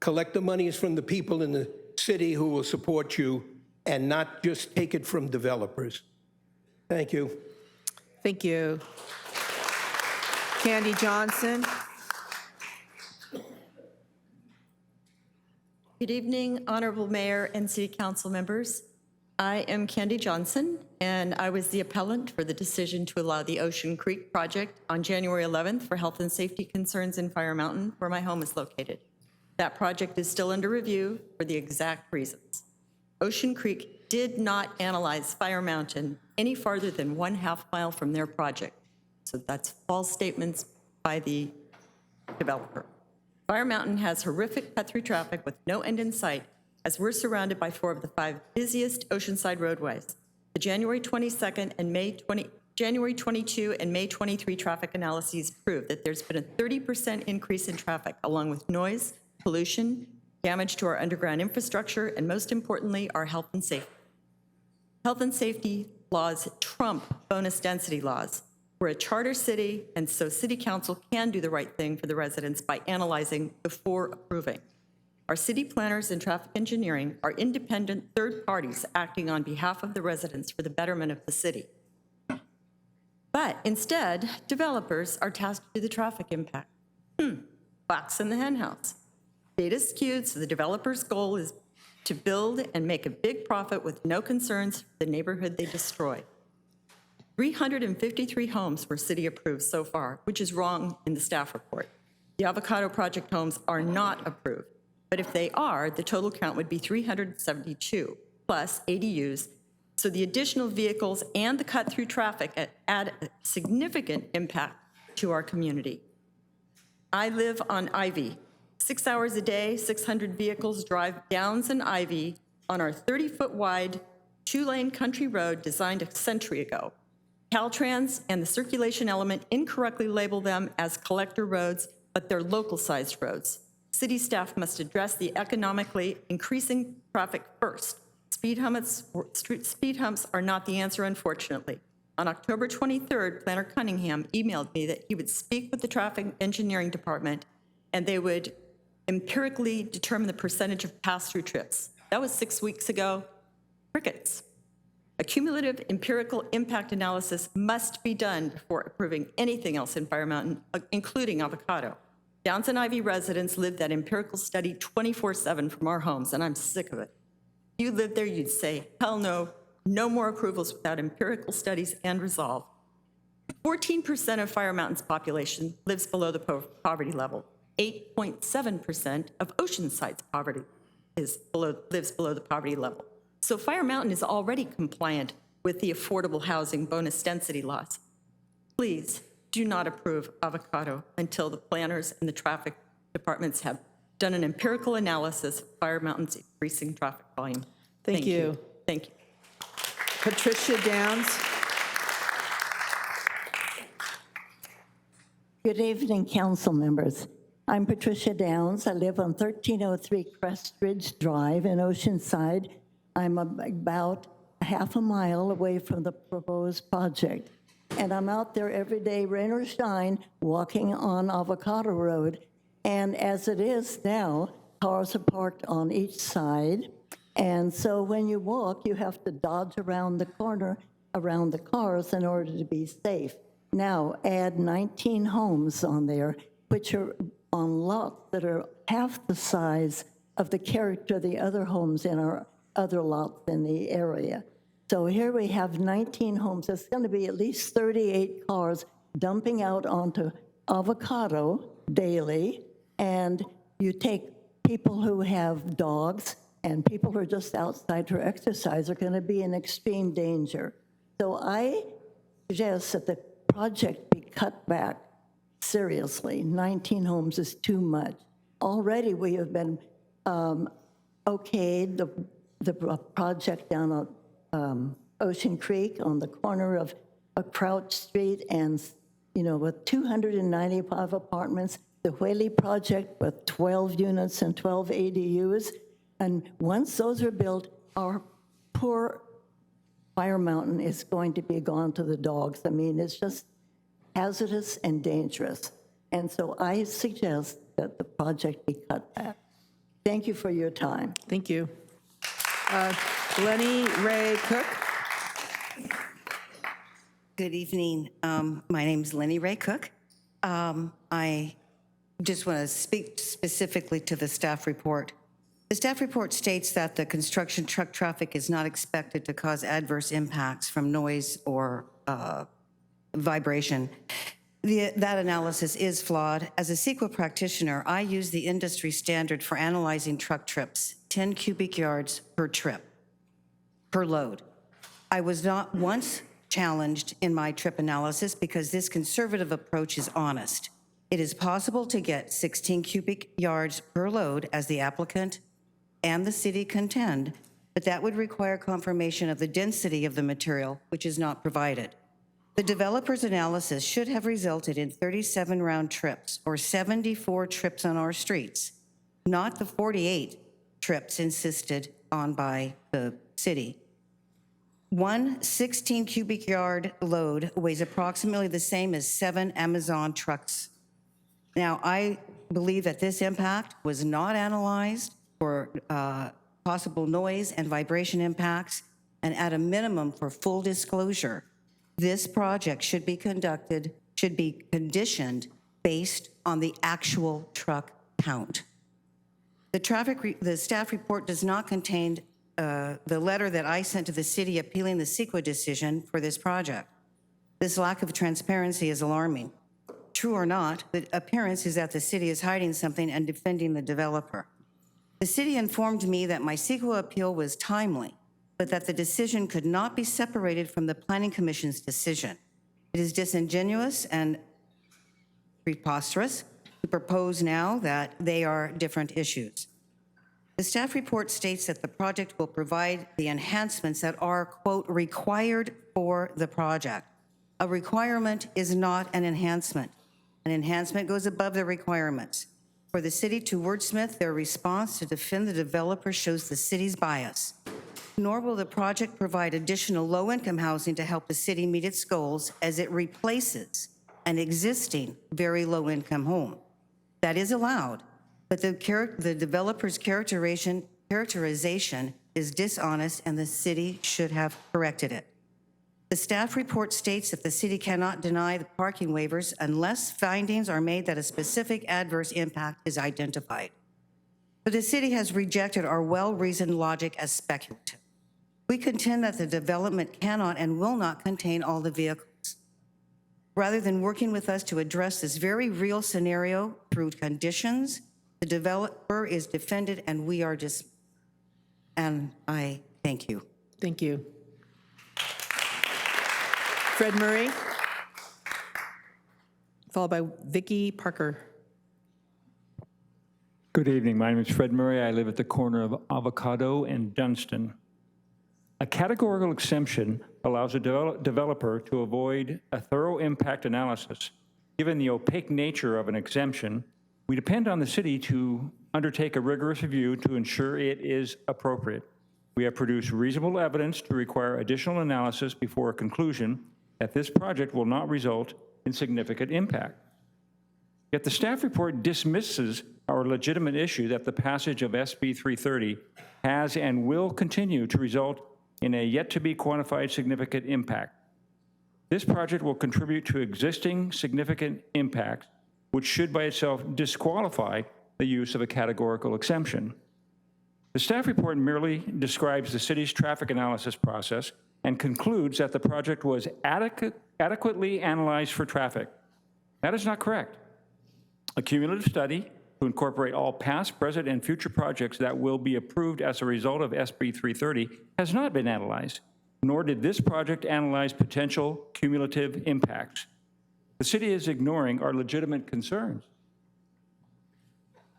Collect the monies from the people in the city who will support you and not just take it from developers. Thank you. Thank you. Candy Johnson. Good evening, Honorable Mayor and City Council members. I am Candy Johnson, and I was the appellant for the decision to allow the Ocean Creek project on January 11th for health and safety concerns in Fire Mountain, where my home is located. That project is still under review for the exact reasons. Ocean Creek did not analyze Fire Mountain any farther than 1/2 mile from their project. So that's false statements by the developer. Fire Mountain has horrific cut-through traffic with no end in sight, as we're surrounded by 4 of the 5 busiest Oceanside roadways. The January 22nd and January 22 and May 23 traffic analyses prove that there's been a 30% increase in traffic, along with noise, pollution, damage to our underground infrastructure, and most importantly, our health and safety. Health and safety laws trump bonus density laws. We're a charter city, and so City Council can do the right thing for the residents by analyzing before approving. Our city planners and traffic engineering are independent third parties acting on behalf of the residents for the betterment of the city. But instead, developers are tasked to do the traffic impact. Fox in the henhouse. Data skewed, so the developer's goal is to build and make a big profit with no concerns for the neighborhood they destroy. 353 homes were city approved so far, which is wrong in the staff report. The Avocado Project homes are not approved, but if they are, the total count would be 372 plus ADUs, so the additional vehicles and the cut-through traffic add a significant impact to our community. I live on Ivy. 6 hours a day, 600 vehicles drive Downs and Ivy on our 30-foot wide, 2-lane country road designed a century ago. Caltrans and the circulation element incorrectly label them as collector roads, but they're local-sized roads. City staff must address the economically increasing traffic first. Speed humps are not the answer, unfortunately. On October 23rd, Planner Cunningham emailed me that he would speak with the traffic engineering department and they would empirically determine the percentage of pass-through trips. That was 6 weeks ago. Crickets. A cumulative empirical impact analysis must be done before approving anything else in Fire Mountain, including Avocado. Downs and Ivy residents live that empirical study 24/7 from our homes, and I'm sick of it. If you lived there, you'd say, hell no, no more approvals without empirical studies and resolve. 14% of Fire Mountain's population lives below the poverty level. 8.7% of Oceanside's poverty lives below the poverty level. So Fire Mountain is already compliant with the affordable housing bonus density laws. Please do not approve Avocado until the planners and the traffic departments have done an empirical analysis of Fire Mountain's increasing traffic volume. Thank you. Thank you. Patricia Downs. Good evening, council members. I'm Patricia Downs. I live on 1303 Crest Ridge Drive in Oceanside. I'm about half a mile away from the proposed project. And I'm out there every day, rain or shine, walking on Avocado Road. And as it is now, cars are parked on each side. And so when you walk, you have to dodge around the corner, around the cars in order to be safe. Now, add 19 homes on there, which are on lots that are half the size of the character of the other homes in our other lots in the area. So here we have 19 homes. It's going to be at least 38 cars dumping out onto Avocado daily. And you take people who have dogs and people who are just outside for exercise are going to be in extreme danger. So I suggest that the project be cut back seriously. 19 homes is too much. Already we have been okayed the project down at Ocean Creek on the corner of Crouch Street and, with 295 apartments, the Whaley project with 12 units and 12 ADUs. And once those are built, our poor Fire Mountain is going to be gone to the dogs. I mean, it's just hazardous and dangerous. And so I suggest that the project be cut back. Thank you for your time. Thank you. Lenny Ray Cook. Good evening. My name is Lenny Ray Cook. I just want to speak specifically to the staff report. The staff report states that the construction truck traffic is not expected to cause adverse impacts from noise or vibration. That analysis is flawed. As a CEQA practitioner, I use the industry standard for analyzing truck trips, 10 cubic yards per trip, per load. I was not once challenged in my trip analysis because this conservative approach is honest. It is possible to get 16 cubic yards per load as the applicant and the city contend, but that would require confirmation of the density of the material, which is not provided. The developer's analysis should have resulted in 37 round trips or 74 trips on our streets, not the 48 trips insisted on by the city. One 16 cubic yard load weighs approximately the same as 7 Amazon trucks. Now, I believe that this impact was not analyzed for possible noise and vibration impacts, and at a minimum for full disclosure, this project should be conditioned based on the actual truck count. The staff report does not contain the letter that I sent to the city appealing the CEQA decision for this project. This lack of transparency is alarming. True or not, the appearance is that the city is hiding something and defending the developer. The city informed me that my CEQA appeal was timely, but that the decision could not be separated from the Planning Commission's decision. It is disingenuous and preposterous to propose now that they are different issues. The staff report states that the project will provide the enhancements that are, quote, required for the project. A requirement is not an enhancement. An enhancement goes above the requirements. For the city to wordsmith their response to defend the developer shows the city's bias. Nor will the project provide additional low-income housing to help the city meet its goals as it replaces an existing very low-income home. That is allowed, but the developer's characterization is dishonest and the city should have corrected it. The staff report states that the city cannot deny the parking waivers unless findings are made that a specific adverse impact is identified. But the city has rejected our well-reasoned logic as speculative. We contend that the development cannot and will not contain all the vehicles. Rather than working with us to address this very real scenario through conditions, the developer is defended and we are and I thank you. Thank you. Fred Murray, followed by Vicky Parker. Good evening. My name is Fred Murray. I live at the corner of Avocado and Dunstan. A categorical exemption allows a developer to avoid a thorough impact analysis. Given the opaque nature of an exemption, we depend on the city to undertake a rigorous review to ensure it is appropriate. We have produced reasonable evidence to require additional analysis before a conclusion that this project will not result in significant impact. Yet the staff report dismisses our legitimate issue that the passage of SB 330 has and will continue to result in a yet-to-be quantified significant impact. This project will contribute to existing significant impacts, which should by itself disqualify the use of a categorical exemption. The staff report merely describes the city's traffic analysis process and concludes that the project was adequately analyzed for traffic. That is not correct. A cumulative study to incorporate all past, present, and future projects that will be approved as a result of SB 330 has not been analyzed, nor did this project analyze potential cumulative impacts. The city is ignoring our legitimate concerns.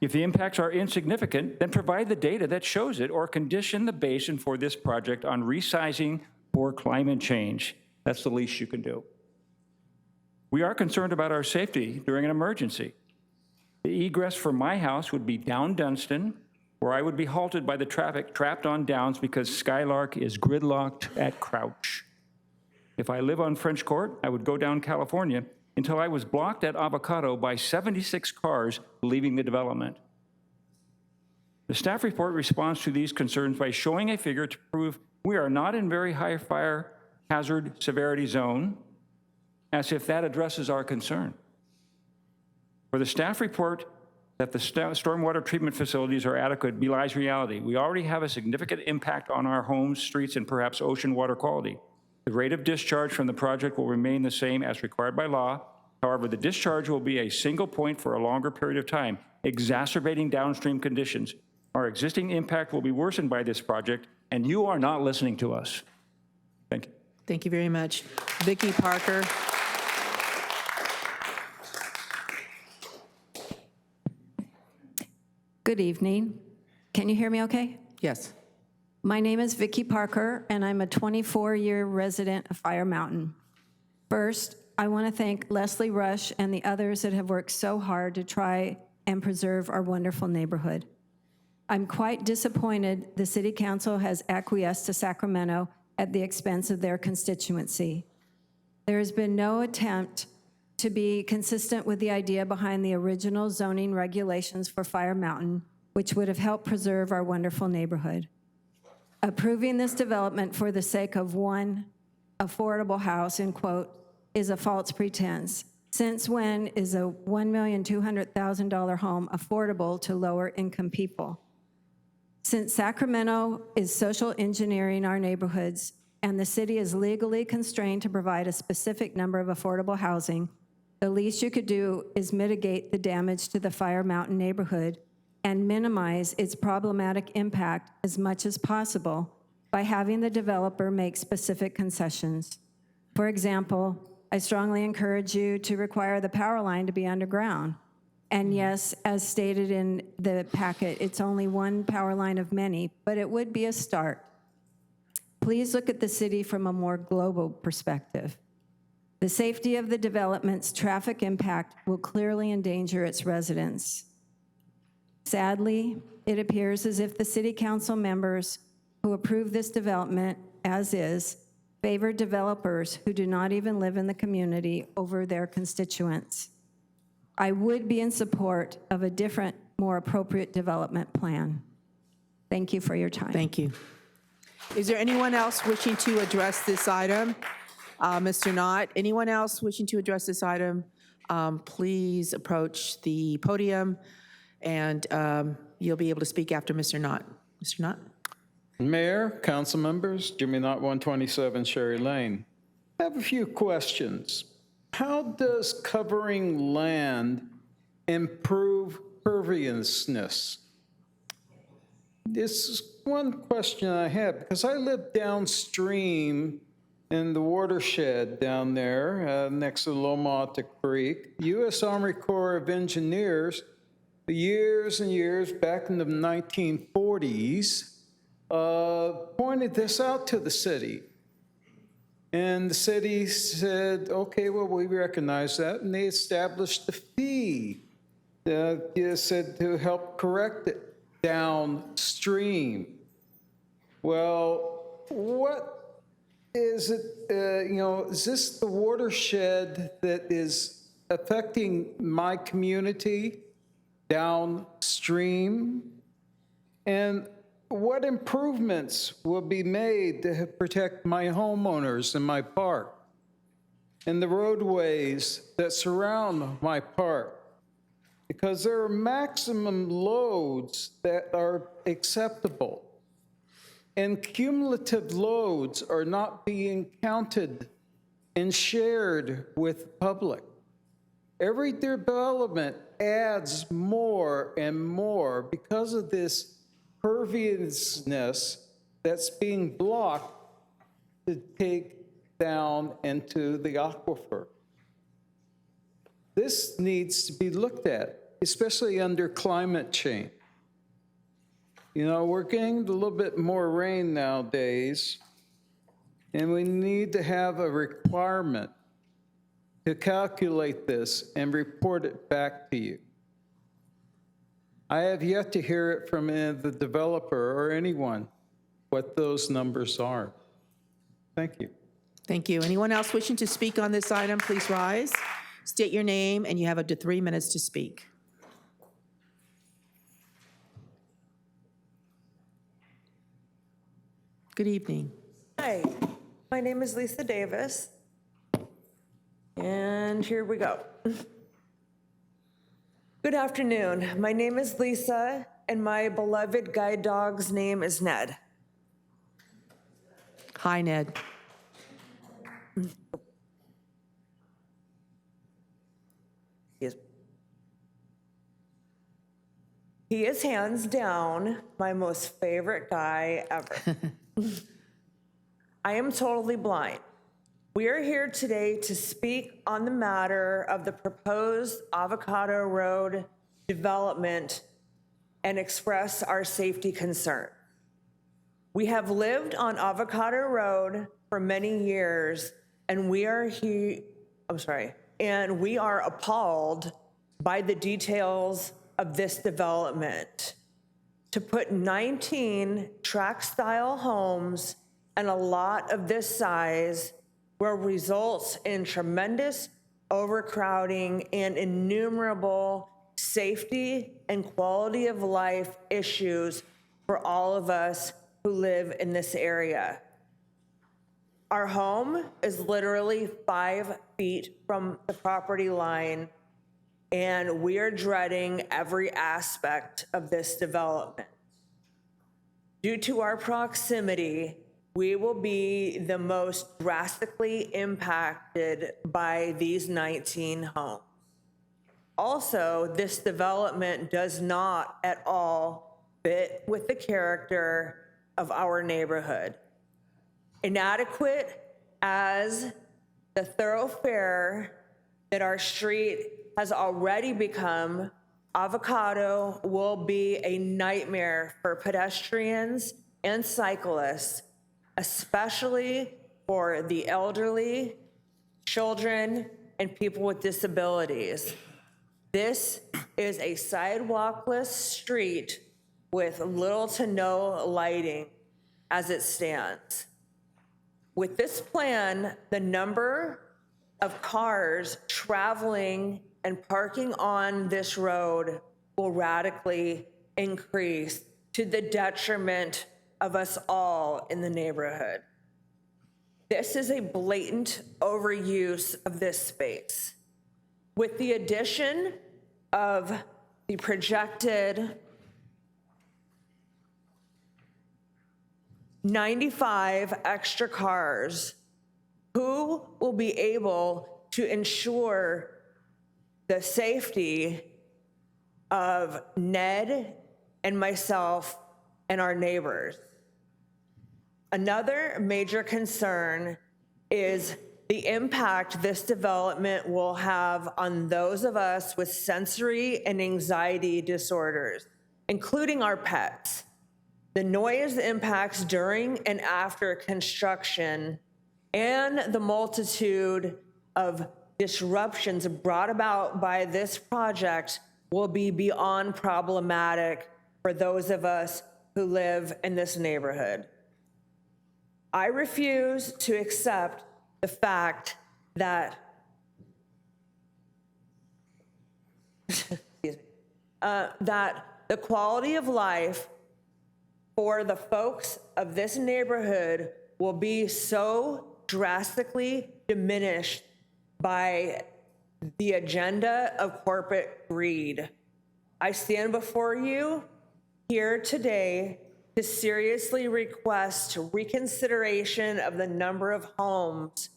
If the impacts are insignificant, then provide the data that shows it or condition the basin for this project on resizing for climate change. That's the least you can do. We are concerned about our safety during an emergency. The egress from my house would be down Dunstan, where I would be halted by the traffic trapped on downs because Skylark is gridlocked at Crouch. If I live on French Court, I would go down California until I was blocked at Avocado by 76 cars leaving the development. The staff report responds to these concerns by showing a figure to prove we are not in very high fire hazard severity zone, as if that addresses our concern. For the staff report that the stormwater treatment facilities are adequate belies reality. We already have a significant impact on our homes, streets, and perhaps ocean water quality. The rate of discharge from the project will remain the same as required by law. However, the discharge will be a single point for a longer period of time, exacerbating downstream conditions. Our existing impact will be worsened by this project, and you are not listening to us. Thank you. Thank you very much. Vicki Parker. Good evening. Can you hear me okay? Yes. My name is Vicki Parker, and I'm a 24-year resident of Fire Mountain. First, I want to thank Leslie Rush and the others that have worked so hard to try and preserve our wonderful neighborhood. I'm quite disappointed the City Council has acquiesced to Sacramento at the expense of their constituency. There has been no attempt to be consistent with the idea behind the original zoning regulations for Fire Mountain, which would have helped preserve our wonderful neighborhood. Approving this development for the sake of one affordable house, in quote, is a false pretense. Since when is a $1,200,000 home affordable to lower income people? Since Sacramento is social engineering our neighborhoods and the city is legally constrained to provide a specific number of affordable housing, the least you could do is mitigate the damage to the Fire Mountain neighborhood and minimize its problematic impact as much as possible by having the developer make specific concessions. For example, I strongly encourage you to require the power line to be underground. And yes, as stated in the packet, it's only one power line of many, but it would be a start. Please look at the city from a more global perspective. The safety of the development's traffic impact will clearly endanger its residents. Sadly, it appears as if the city council members who approve this development as is favor developers who do not even live in the community over their constituents. I would be in support of a different, more appropriate development plan. Thank you for your time. Thank you. Is there anyone else wishing to address this item? Mr. Knott, anyone else wishing to address this item, please approach the podium, and you'll be able to speak after Mr. Knott. Mr. Knott? Mayor, council members, Jimmy Knott, 127 Sherry Lane. I have a few questions. How does covering land improve perviousness? This is one question I have, because I live downstream in the watershed down there next to Lomata Creek. U.S. Army Corps of Engineers, years and years back in the 1940s, pointed this out to the city. And the city said, okay, well, we recognize that. And they established a fee said to help correct it downstream. Well, what is it, is this the watershed that is affecting my community downstream? And what improvements will be made to protect my homeowners in my park and the roadways that surround my park? Because there are maximum loads that are acceptable, and cumulative loads are not being counted and shared with the public. Every development adds more and more because of this perviousness that's being blocked to take down into the aquifer. This needs to be looked at, especially under climate change. We're getting a little bit more rain nowadays, and we need to have a requirement to calculate this and report it back to you. I have yet to hear it from the developer or anyone what those numbers are. Thank you. Thank you. Anyone else wishing to speak on this item, please rise. State your name, and you have up to 3 minutes to speak. Good evening. Hi, my name is Lisa Davis, and here we go. Good afternoon. My name is Lisa, and my beloved guide dog's name is Ned. Hi, Ned. He is hands down my most favorite guy ever. I am totally blind. We are here today to speak on the matter of the proposed Avocado Road development and express our safety concern. We have lived on Avocado Road for many years, and we are appalled by the details of this development. To put 19 tract-style homes and a lot of this size will result in tremendous overcrowding and innumerable safety and quality of life issues for all of us who live in this area. Our home is literally 5 feet from the property line, and we are dreading every aspect of this development. Due to our proximity, we will be the most drastically impacted by these 19 homes. Also, this development does not at all fit with the character of our neighborhood. Inadequate as the thoroughfare that our street has already become, Avocado will be a nightmare for pedestrians and cyclists, especially for the elderly, children, and people with disabilities. This is a sidewalkless street with little to no lighting as it stands. With this plan, the number of cars traveling and parking on this road will radically increase to the detriment of us all in the neighborhood. This is a blatant overuse of this space. With the addition of the projected 95 extra cars, who will be able to ensure the safety of Ned and myself and our neighbors? Another major concern is the impact this development will have on those of us with sensory and anxiety disorders, including our pets. The noise impacts during and after construction and the multitude of disruptions brought about by this project will be beyond problematic for those of us who live in this neighborhood. I refuse to accept the fact that that the quality of life for the folks of this neighborhood will be so drastically diminished by the agenda of corporate greed. I stand before you here today to seriously request reconsideration of the number of homes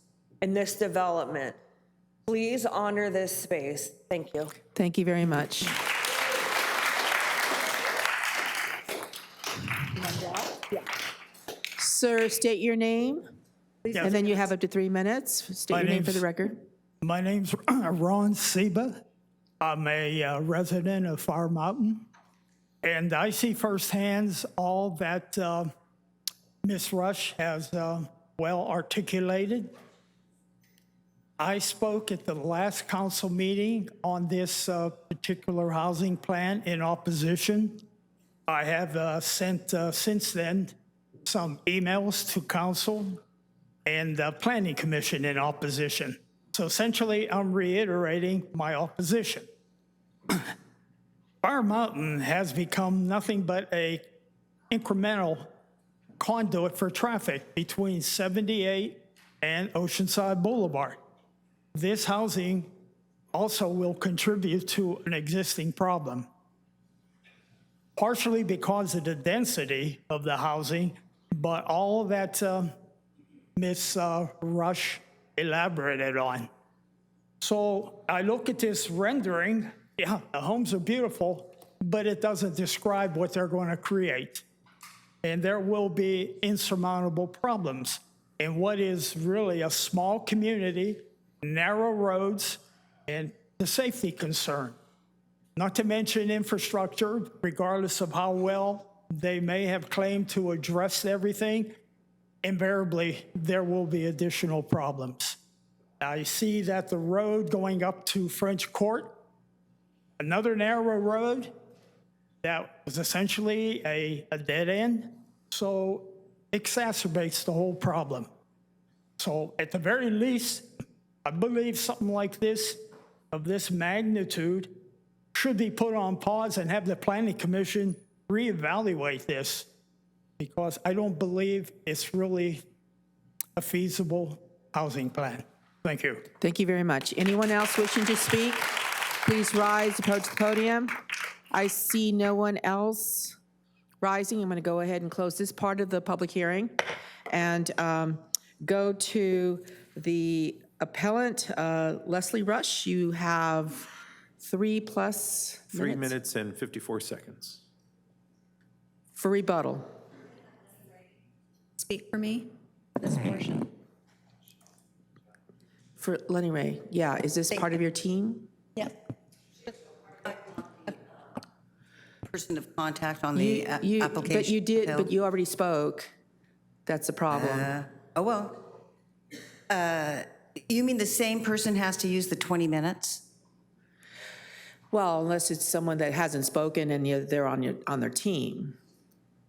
in this development. Please honor this space. Thank you. Thank you very much. Sir, state your name, and then you have up to 3 minutes. State your name for the record. My name's Ron Seba. I'm a resident of Fire Mountain, and I see firsthand all that Ms. Rush has well articulated. I spoke at the last council meeting on this particular housing plan in opposition. I have sent since then some emails to council and the planning commission in opposition. So essentially, I'm reiterating my opposition. Fire Mountain has become nothing but a incremental conduit for traffic between 78 and Oceanside Boulevard. This housing also will contribute to an existing problem. Partially because of the density of the housing, but all that Ms. Rush elaborated on. So I look at this rendering, yeah, the homes are beautiful, but it doesn't describe what they're going to create. And there will be insurmountable problems in what is really a small community, narrow roads, and the safety concern. Not to mention infrastructure, regardless of how well they may have claimed to address everything, invariably there will be additional problems. I see that the road going up to French Court, another narrow road that was essentially a dead end, so exacerbates the whole problem. So at the very least, I believe something like this, of this magnitude, should be put on pause and have the Planning Commission reevaluate this, because I don't believe it's really a feasible housing plan. Thank you. Thank you very much. Anyone else wishing to speak? Please rise, approach the podium. I see no one else rising. I'm going to go ahead and close this part of the public hearing and go to the appellant, Leslie Rush. You have 3+ 3 minutes and 54 seconds. For rebuttal. Speak for me, this portion. For Lenny Ray, yeah, is this part of your team? Yep. Person of contact on the application. But you did, bill. but you already spoke. That's the problem. Oh, well. You mean the same person has to use the 20 minutes? Well, unless it's someone that hasn't spoken and they're on their team.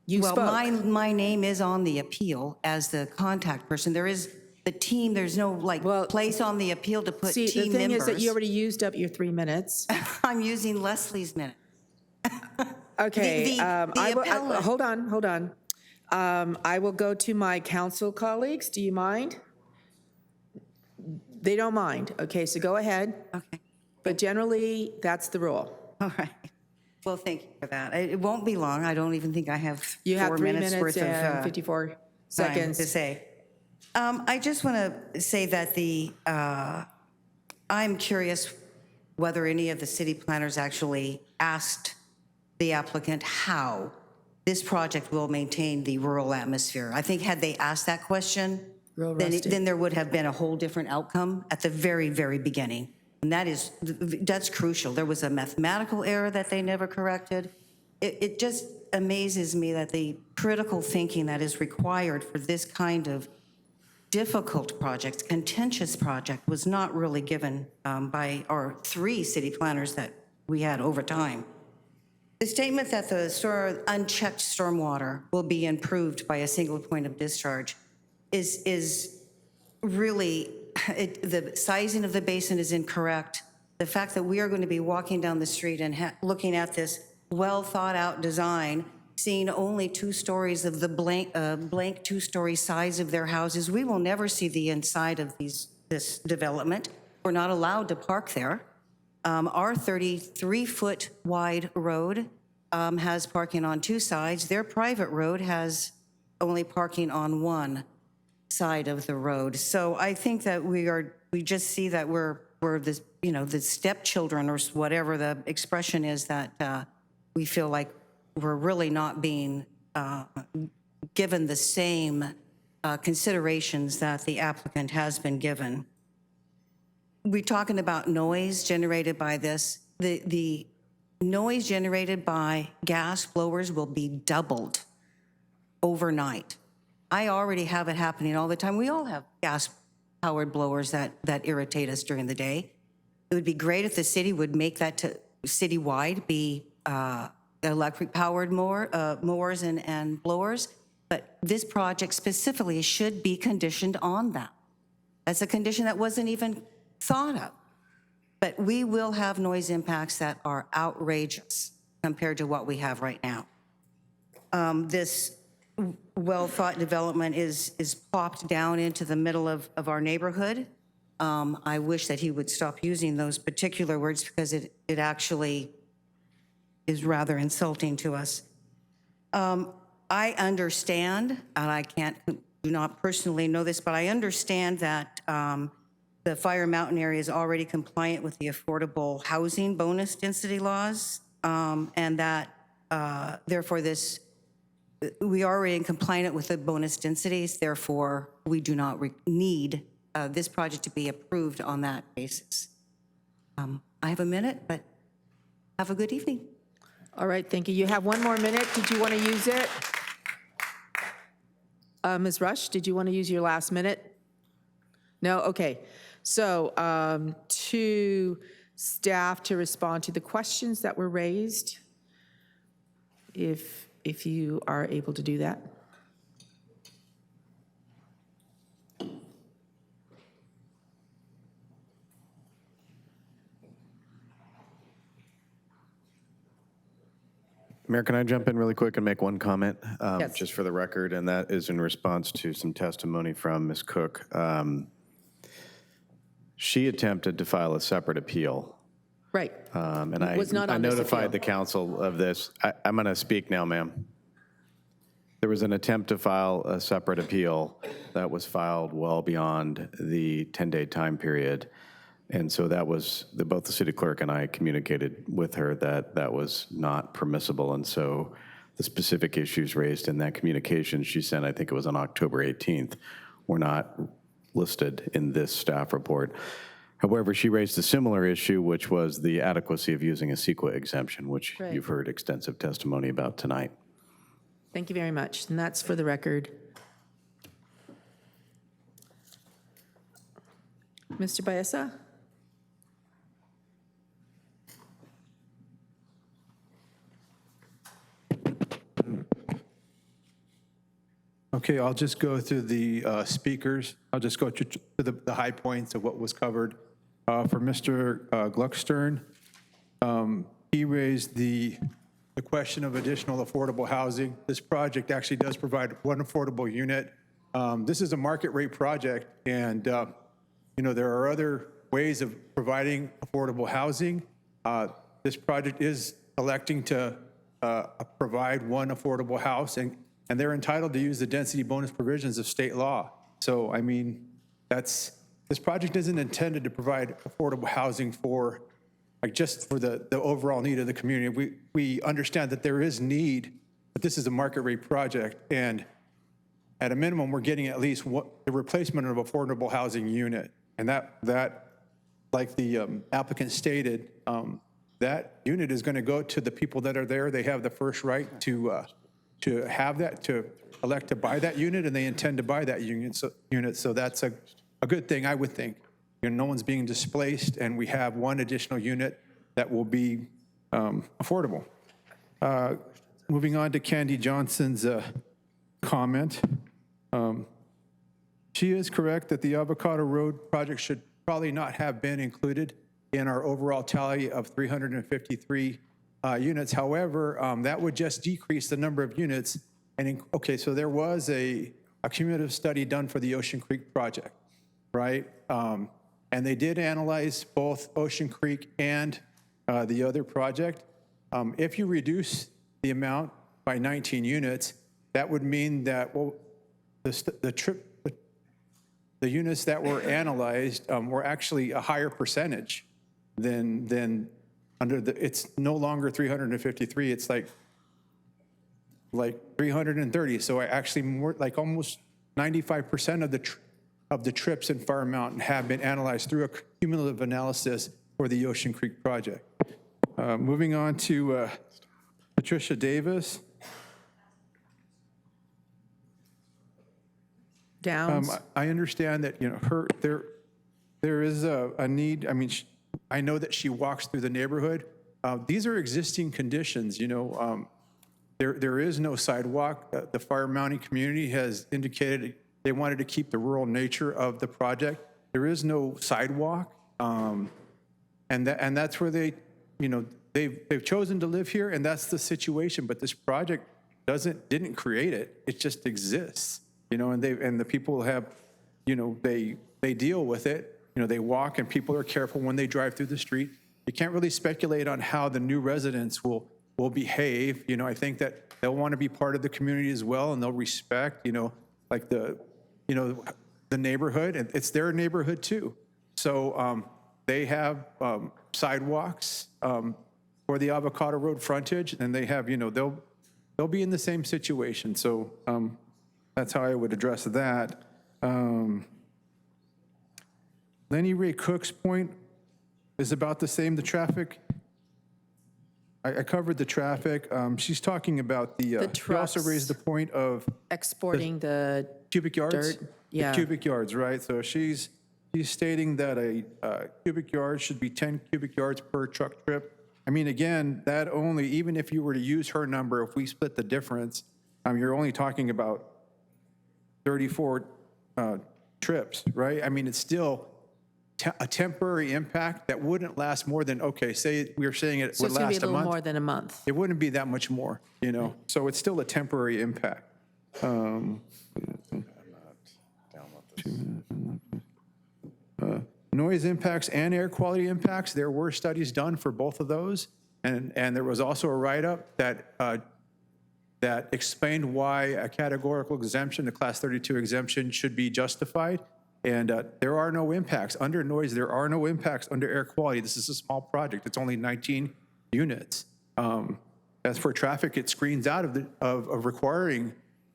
You spoke. Well, my name is on the appeal as the contact person. There is the team, there's no place on the appeal to put team members. See, the thing is that you already used up your 3 minutes. I'm using Leslie's minute. Okay, appellant. hold on. I will go to my council colleagues. Do you mind? They don't mind. Okay, so go ahead. Okay. But generally, that's the rule. All right. Well, thank you for that. It won't be long. I don't even think I have You have 4 3 minutes minutes worth and of 54 seconds seconds. to say. I just want to say that I'm curious whether any of the city planners actually asked the applicant how this project will maintain the rural atmosphere. I think had they asked that question, then there would have been a whole different outcome at the very, very beginning. And that's crucial. There was a mathematical error that they never corrected. It just amazes me that the critical thinking that is required for this kind of difficult project, contentious project, was not really given by our 3 city planners that we had over time. The statement that the unchecked stormwater will be improved by a single point of discharge is really, the sizing of the basin is incorrect. The fact that we are going to be walking down the street and looking at this well-thought-out design, seeing only 2 stories of the blank 2-story size of their houses, we will never see the inside of this development. We're not allowed to park there. Our 33-foot wide road has parking on 2 sides. Their private road has only parking on 1 side of the road. So I think that we just see that we're this, the stepchildren or whatever the expression is, that we feel like we're really not being given the same considerations that the applicant has been given. We're talking about noise generated by this. The noise generated by gas blowers will be doubled overnight. I already have it happening all the time. We all have gas-powered blowers that irritate us during the day. It would be great if the city would make that citywide be electric-powered mowers and blowers, but this project specifically should be conditioned on that. That's a condition that wasn't even thought of. But we will have noise impacts that are outrageous compared to what we have right now. This well-thought development is plopped down into the middle of our neighborhood. I wish that he would stop using those particular words because it actually is rather insulting to us. I understand, and I do not personally know this, but I understand that the Fire Mountain area is already compliant with the affordable housing bonus density laws, and that therefore we are already in compliant with the bonus densities, therefore we do not need this project to be approved on that basis. I have a minute, but have a good evening. All right, thank you. You have one more minute. Did you want to use it? Ms. Rush, did you want to use your last minute? No? Okay. So to staff to respond to the questions that were raised, if you are able to do that. Mayor, can I jump in really quick and make one comment? Yes. Just for the record, and that is in response to some testimony from Ms. Cook. She attempted to file a separate appeal. Right. And I Was not on this notified appeal. the council of this. I'm going to speak now, ma'am. There was an attempt to file a separate appeal that was filed well beyond the 10-day time period. And so that was, both the city clerk and I communicated with her that that was not permissible. And so the specific issues raised in that communication she sent, I think it was on October 18th, were not listed in this staff report. However, she raised a similar issue, which was the adequacy of using a CEQA exemption, which Right. you've heard extensive testimony about tonight. Thank you very much. And that's for the record. Mr. Baeza? Okay, I'll just go through the speakers. I'll just go to the high points of what was covered. For Mr. Gluckstern, he raised the question of additional affordable housing. This project actually does provide one affordable unit. This is a market rate project, and there are other ways of providing affordable housing. This project is electing to provide one affordable house, and they're entitled to use the density bonus provisions of state law. So, I mean, this project isn't intended to provide affordable housing for, just for the overall need of the community. We understand that there is need, but this is a market rate project, and at a minimum, we're getting at least the replacement of affordable housing unit. And that like the applicant stated, that unit is going to go to the people that are there. They have the first right to have that, to elect to buy that unit, and they intend to buy that unit. So that's a good thing, I would think. No one's being displaced, and we have one additional unit that will be affordable. Moving on to Candy Johnson's comment. She is correct that the Avocado Road project should probably not have been included in our overall tally of 353 units. However, that would just decrease the number of units. And okay, so there was a cumulative study done for the Ocean Creek project, right? And they did analyze both Ocean Creek and the other project. If you reduce the amount by 19 units, that would mean that, well, the units that were analyzed were actually a higher percentage than under it's no longer 353, it's like 330. So actually more like almost 95% of the trips in Fire Mountain have been analyzed through a cumulative analysis for the Ocean Creek project. Moving on to Patricia Davis. Downs. I understand that, there is a need. I mean, I know that she walks through the neighborhood. These are existing conditions, there is no sidewalk. The Fire Mountain community has indicated they wanted to keep the rural nature of the project. There is no sidewalk. And that's where they've chosen to live here, and that's the situation. But this project didn't create it. It just exists, and the people have, they deal with it. they walk and people are careful when they drive through the street. You can't really speculate on how the new residents will behave. I think that they'll want to be part of the community as well, and they'll respect, like the neighborhood, and it's their neighborhood too. So they have sidewalks for the Avocado Road frontage, and they have, they'll be in the same situation. So that's how I would address that. Lenny Ray Cook's point is about the same. The traffic, I covered the traffic. She's talking about the you also raised the point of exporting the cubic yards. dirt. Yeah. The cubic yards, right? So she's stating that a cubic yard should be 10 cubic yards per truck trip. I mean, again, that only, even if you were to use her number, if we split the difference, you're only talking about 34 trips, right? I mean, it's still a temporary impact that wouldn't last more than, okay, say we were saying it So would it's going to last be a a little month. more than a month. It wouldn't be that much more, So it's still a temporary impact. Noise impacts and air quality impacts, there were studies done for both of those. And there was also a write-up that explained why a categorical exemption, the Class 32 exemption, should be justified. And there are no impacts. Under noise, there are no impacts. Under air quality, this is a small project. It's only 19 units. As for traffic, it screens out of requiring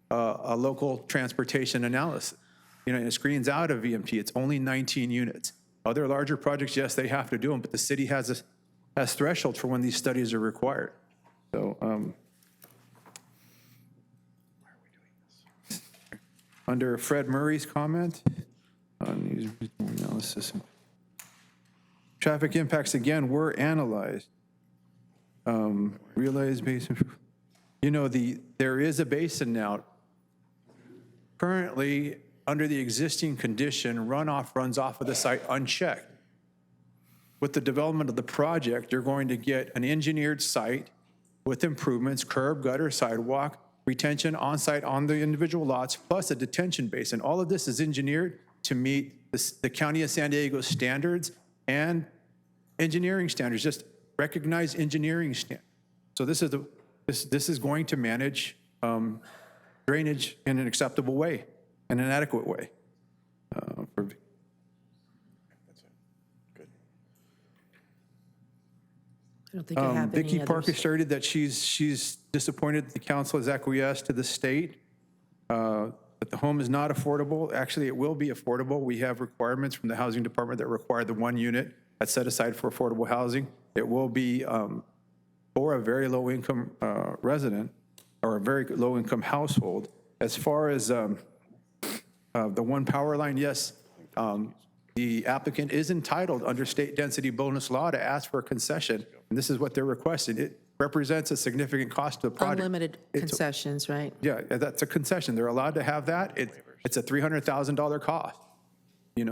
a local transportation analysis. And it screens out of VMT. It's only 19 units. Other larger projects, yes, they have to do them, but the city has thresholds for when these studies are required. So under Fred Murray's comment on analysis, traffic impacts again were analyzed. Realized basin. There is a basin now. Currently, under the existing condition, runoff runs off of the site unchecked. With the development of the project, you're going to get an engineered site with improvements, curb, gutter, sidewalk, retention on-site on the individual lots, plus a detention basin. All of this is engineered to meet the County of San Diego standards and engineering standards, just recognized engineering standards. So this is going to manage drainage in an acceptable way, in an adequate way. I don't think I have any Vicki Parker others. stated that she's disappointed that the council has acquiesced to the state, that the home is not affordable. Actually, it will be affordable. We have requirements from the housing department that require the 1 unit that's set aside for affordable housing. It will be for a very low income resident or a very low income household. As far as the 1 power line, yes, the applicant is entitled under state density bonus law to ask for a concession, and this is what they're requesting. It represents a significant cost to the project. Unlimited concessions, right? Yeah, that's a concession. They're allowed to have that. It's a $300,000 cost.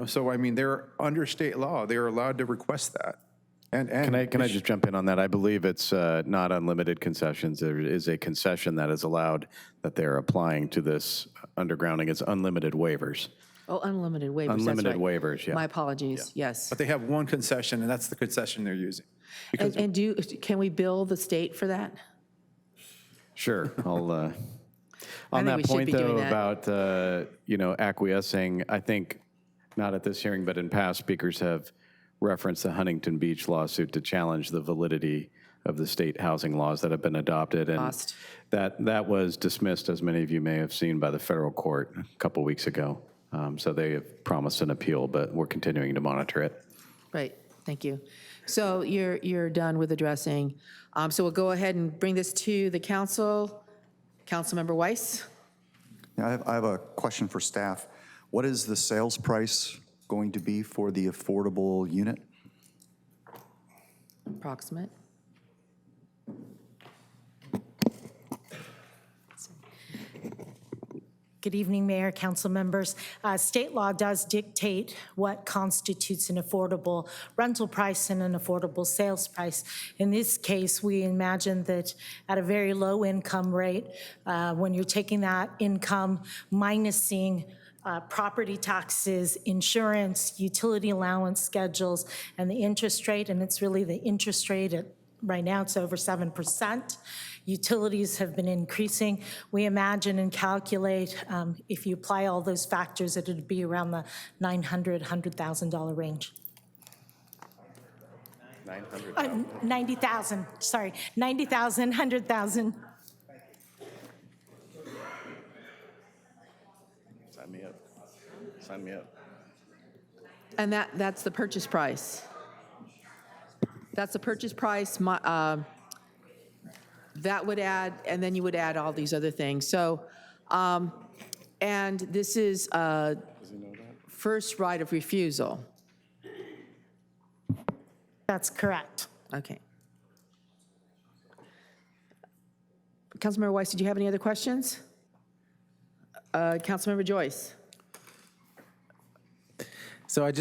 So I mean, they're under state law. They're allowed to request that. And Can I just jump in on that? I believe it's not unlimited concessions. There is a concession that is allowed that they're applying to this undergrounding. It's unlimited waivers. Oh, unlimited waivers, Unlimited that's right. waivers, yeah. My apologies, yes. But they have 1 concession, and that's the concession they're using. And can we bill the state for that? Sure. I'll, I on think we that should point, be though, doing that. about, acquiescing, I think, not at this hearing, but in past, speakers have referenced the Huntington Beach lawsuit to challenge the validity of the state housing laws that have been adopted. And Lost. that was dismissed, as many of you may have seen, by the federal court a couple weeks ago. So they have promised an appeal, but we're continuing to monitor it. Right, thank you. So you're done with addressing. So we'll go ahead and bring this to the council. Councilmember Weiss? Yeah, I have a question for staff. What is the sales price going to be for the affordable unit? Approximate. Good evening, Mayor, council members. State law does dictate what constitutes an affordable rental price and an affordable sales price. In this case, we imagine that at a very low income rate, when you're taking that income minusing property taxes, insurance, utility allowance schedules, and the interest rate, and it's really the interest rate at, right now it's over 7%. Utilities have been increasing. We imagine and calculate if you apply all those factors, that it would be around the $100,000 range. 90,000, sorry, 90,000, 100,000. Sign me up. Sign me up. And that's the purchase price. That's the purchase price. That would add, and then you would add all these other things. So, and this is first right of refusal. That's correct. Okay. Councilmember Weiss, did you have any other questions? Councilmember Joyce. So I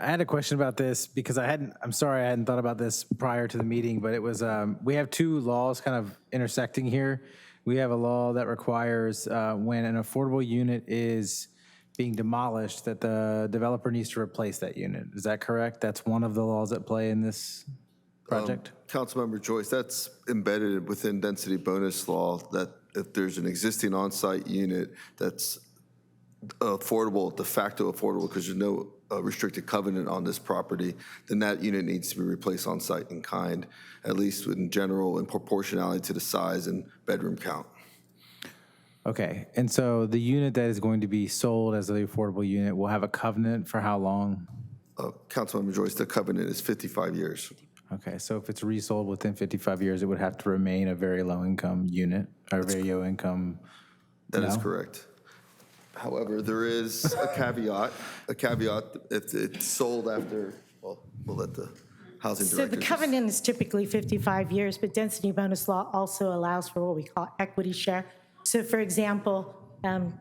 had a question about this because I'm sorry I hadn't thought about this prior to the meeting, but it was, we have two laws kind of intersecting here. We have a law that requires when an affordable unit is being demolished that the developer needs to replace that unit. Is that correct? That's one of the laws at play in this project? Councilmember Joyce, that's embedded within density bonus law, that if there's an existing on-site unit that's affordable, de facto affordable, because there's no restricted covenant on this property, then that unit needs to be replaced on site in kind, at least in general, in proportionality to the size and bedroom count. Okay, and so the unit that is going to be sold as the affordable unit will have a covenant for how long? Councilmember Joyce, the covenant is 55 years. Okay, so if it's resold within 55 years, it would have to remain a very low-income unit, or very low-income. That is correct. However, there is a caveat. If it's sold after, well, we'll let the housing director. So the covenant is typically 55 years, but density bonus law also allows for what we call equity share. So for example,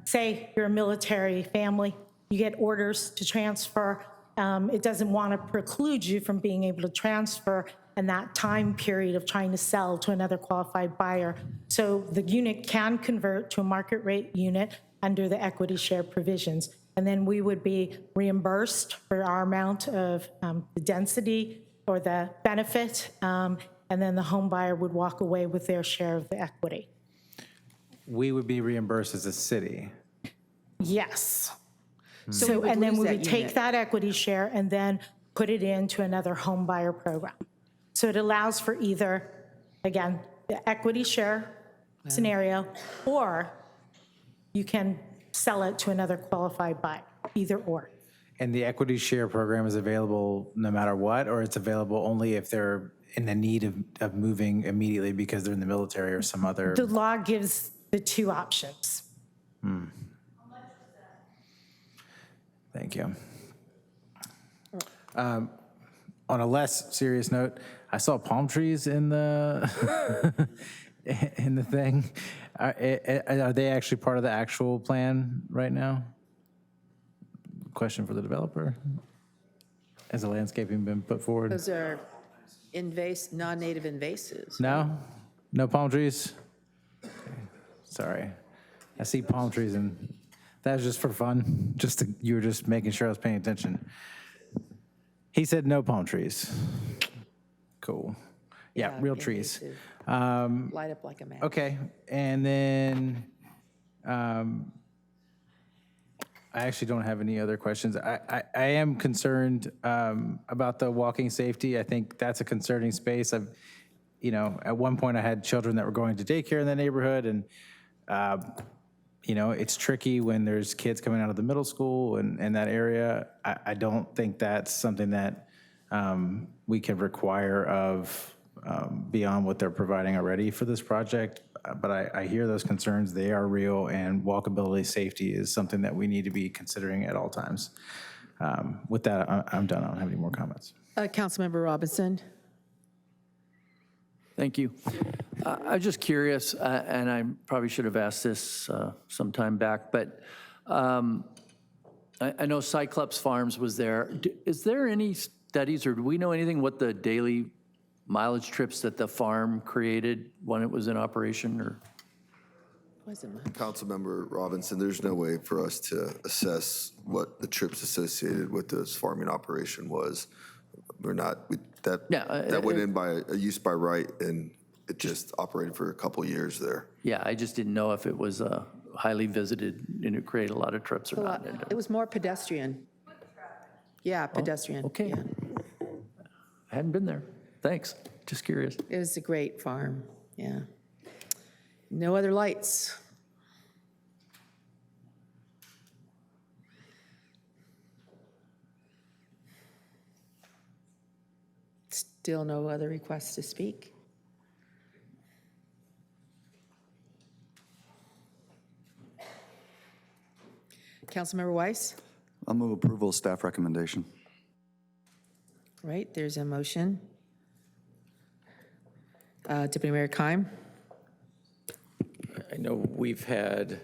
say you're a military family, you get orders to transfer. It doesn't want to preclude you from being able to transfer in that time period of trying to sell to another qualified buyer. So the unit can convert to a market rate unit under the equity share provisions. And then we would be reimbursed for our amount of the density or the benefit, and then the home buyer would walk away with their share of the equity. We would be reimbursed as a city. Yes. So So, and then we lose would that take unit. that equity share and then put it into another home buyer program. So it allows for either, again, the equity share scenario, or you can sell it to another qualified buyer, either or. And the equity share program is available no matter what, or it's available only if they're in the need of moving immediately because they're in the military or some other? The law gives the two options. Thank you. On a less serious note, I saw palm trees in the in the thing. Are they actually part of the actual plan right now? Question for the developer. Has the landscaping been put forward? Those are non-native invasives. No? No palm trees? Okay. Sorry. I see palm trees and that was just for fun. You were just making sure I was paying attention. He said no palm trees. Cool. Yeah, real trees. Light up like a match. Okay, and then I actually don't have any other questions. I am concerned about the walking safety. I think that's a concerning space. At one point I had children that were going to daycare in the neighborhood, and it's tricky when there's kids coming out of the middle school and that area. I don't think that's something that we can require of beyond what they're providing already for this project. But I hear those concerns. They are real, and walkability safety is something that we need to be considering at all times. With that, I'm done. I don't have any more comments. Councilmember Robinson. Thank you. I was just curious, and I probably should have asked this some time back, but I know Cyclops Farms was there. Is there any studies, or do we know anything what the daily mileage trips that the farm created when it was in operation? Or Councilmember Robinson, there's no way for us to assess what the trips associated with this farming operation was. That went in by a use by right, and it just operated for a couple years there. Yeah, I just didn't know if it was highly visited and it created a lot of trips or not. It was more pedestrian. Yeah, pedestrian. Okay. Yeah. I hadn't been there. Thanks. Just curious. It was a great farm, yeah. No other lights. Still no other requests to speak? Councilmember Weiss? I'll move approval of staff recommendation. Right, there's a motion. Deputy Mayor Keim? I know we've had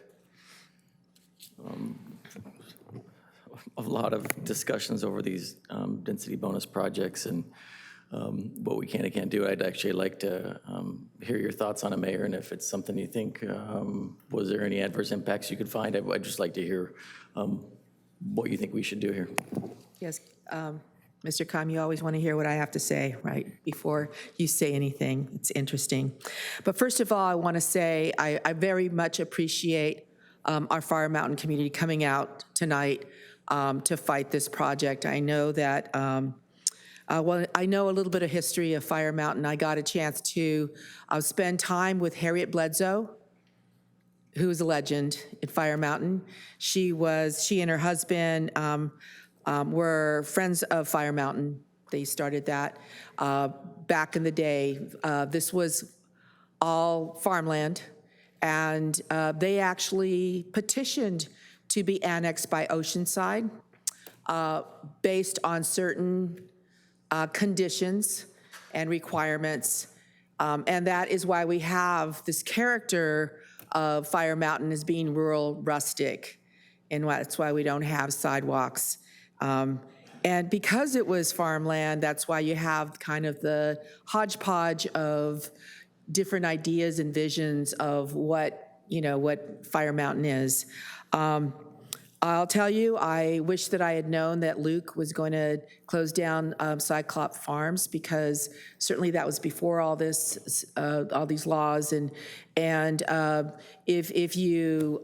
a lot of discussions over these density bonus projects and what we can and can't do. I'd actually like to hear your thoughts on it, Mayor, and if it's something you think, was there any adverse impacts you could find? I'd just like to hear what you think we should do here. Yes, Mr. Keim, you always want to hear what I have to say, right, before you say anything. It's interesting. But first of all, I want to say I very much appreciate our Fire Mountain community coming out tonight to fight this project. I know that, well, I know a little bit of history of Fire Mountain. I got a chance to spend time with Harriet Bledsoe, who is a legend at Fire Mountain. She and her husband were friends of Fire Mountain. They started that back in the day. This was all farmland, and they actually petitioned to be annexed by Oceanside based on certain conditions and requirements. And that is why we have this character of Fire Mountain as being rural, rustic, and that's why we don't have sidewalks. And because it was farmland, that's why you have kind of the hodgepodge of different ideas and visions of what Fire Mountain is. I'll tell you, I wish that I had known that Luke was going to close down Cyclop Farms, because certainly that was before all this, all these laws. And if you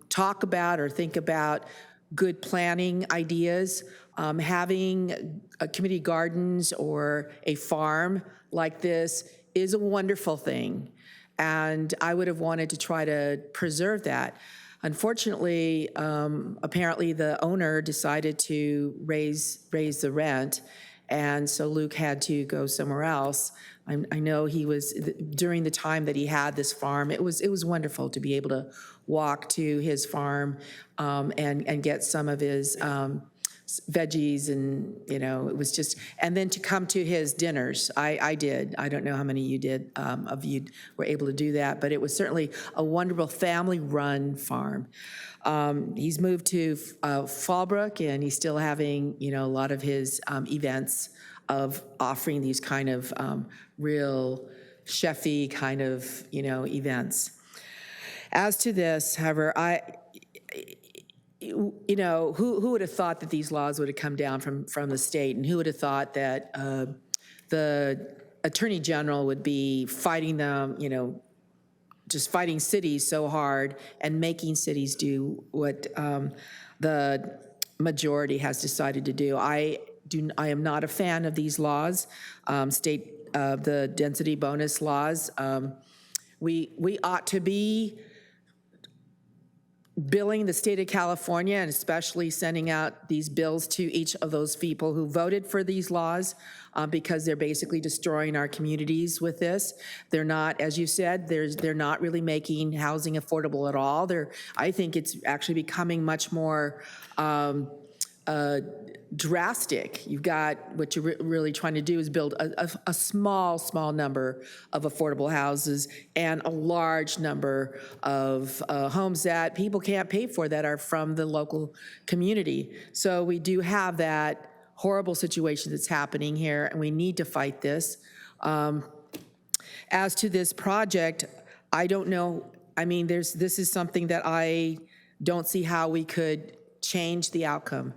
talk about or think about good planning ideas, having a community gardens or a farm like this is a wonderful thing. And I would have wanted to try to preserve that. Unfortunately, apparently the owner decided to raise the rent, and so Luke had to go somewhere else. I know he was, during the time that he had this farm, it was wonderful to be able to walk to his farm and get some of his veggies, and it was just, and then to come to his dinners. I did. I don't know how many of you were able to do that, but it was certainly a wonderful family-run farm. He's moved to Fallbrook, and he's still having a lot of his events of offering these kind of real chefy kind of events. As to this, however, who would have thought that these laws would have come down from the state, and who would have thought that the Attorney General would be fighting them, just fighting cities so hard and making cities do what the majority has decided to do. I am not a fan of these laws, the density bonus laws. We ought to be billing the state of California, and especially sending out these bills to each of those people who voted for these laws, because they're basically destroying our communities with this. They're not, as you said, they're not really making housing affordable at all. I think it's actually becoming much more drastic. You've got, what you're really trying to do is build a small number of affordable houses and a large number of homes that people can't pay for, that are from the local community. So we do have that horrible situation that's happening here, and we need to fight this. As to this project, I don't know I mean, this is something that I don't see how we could change the outcome.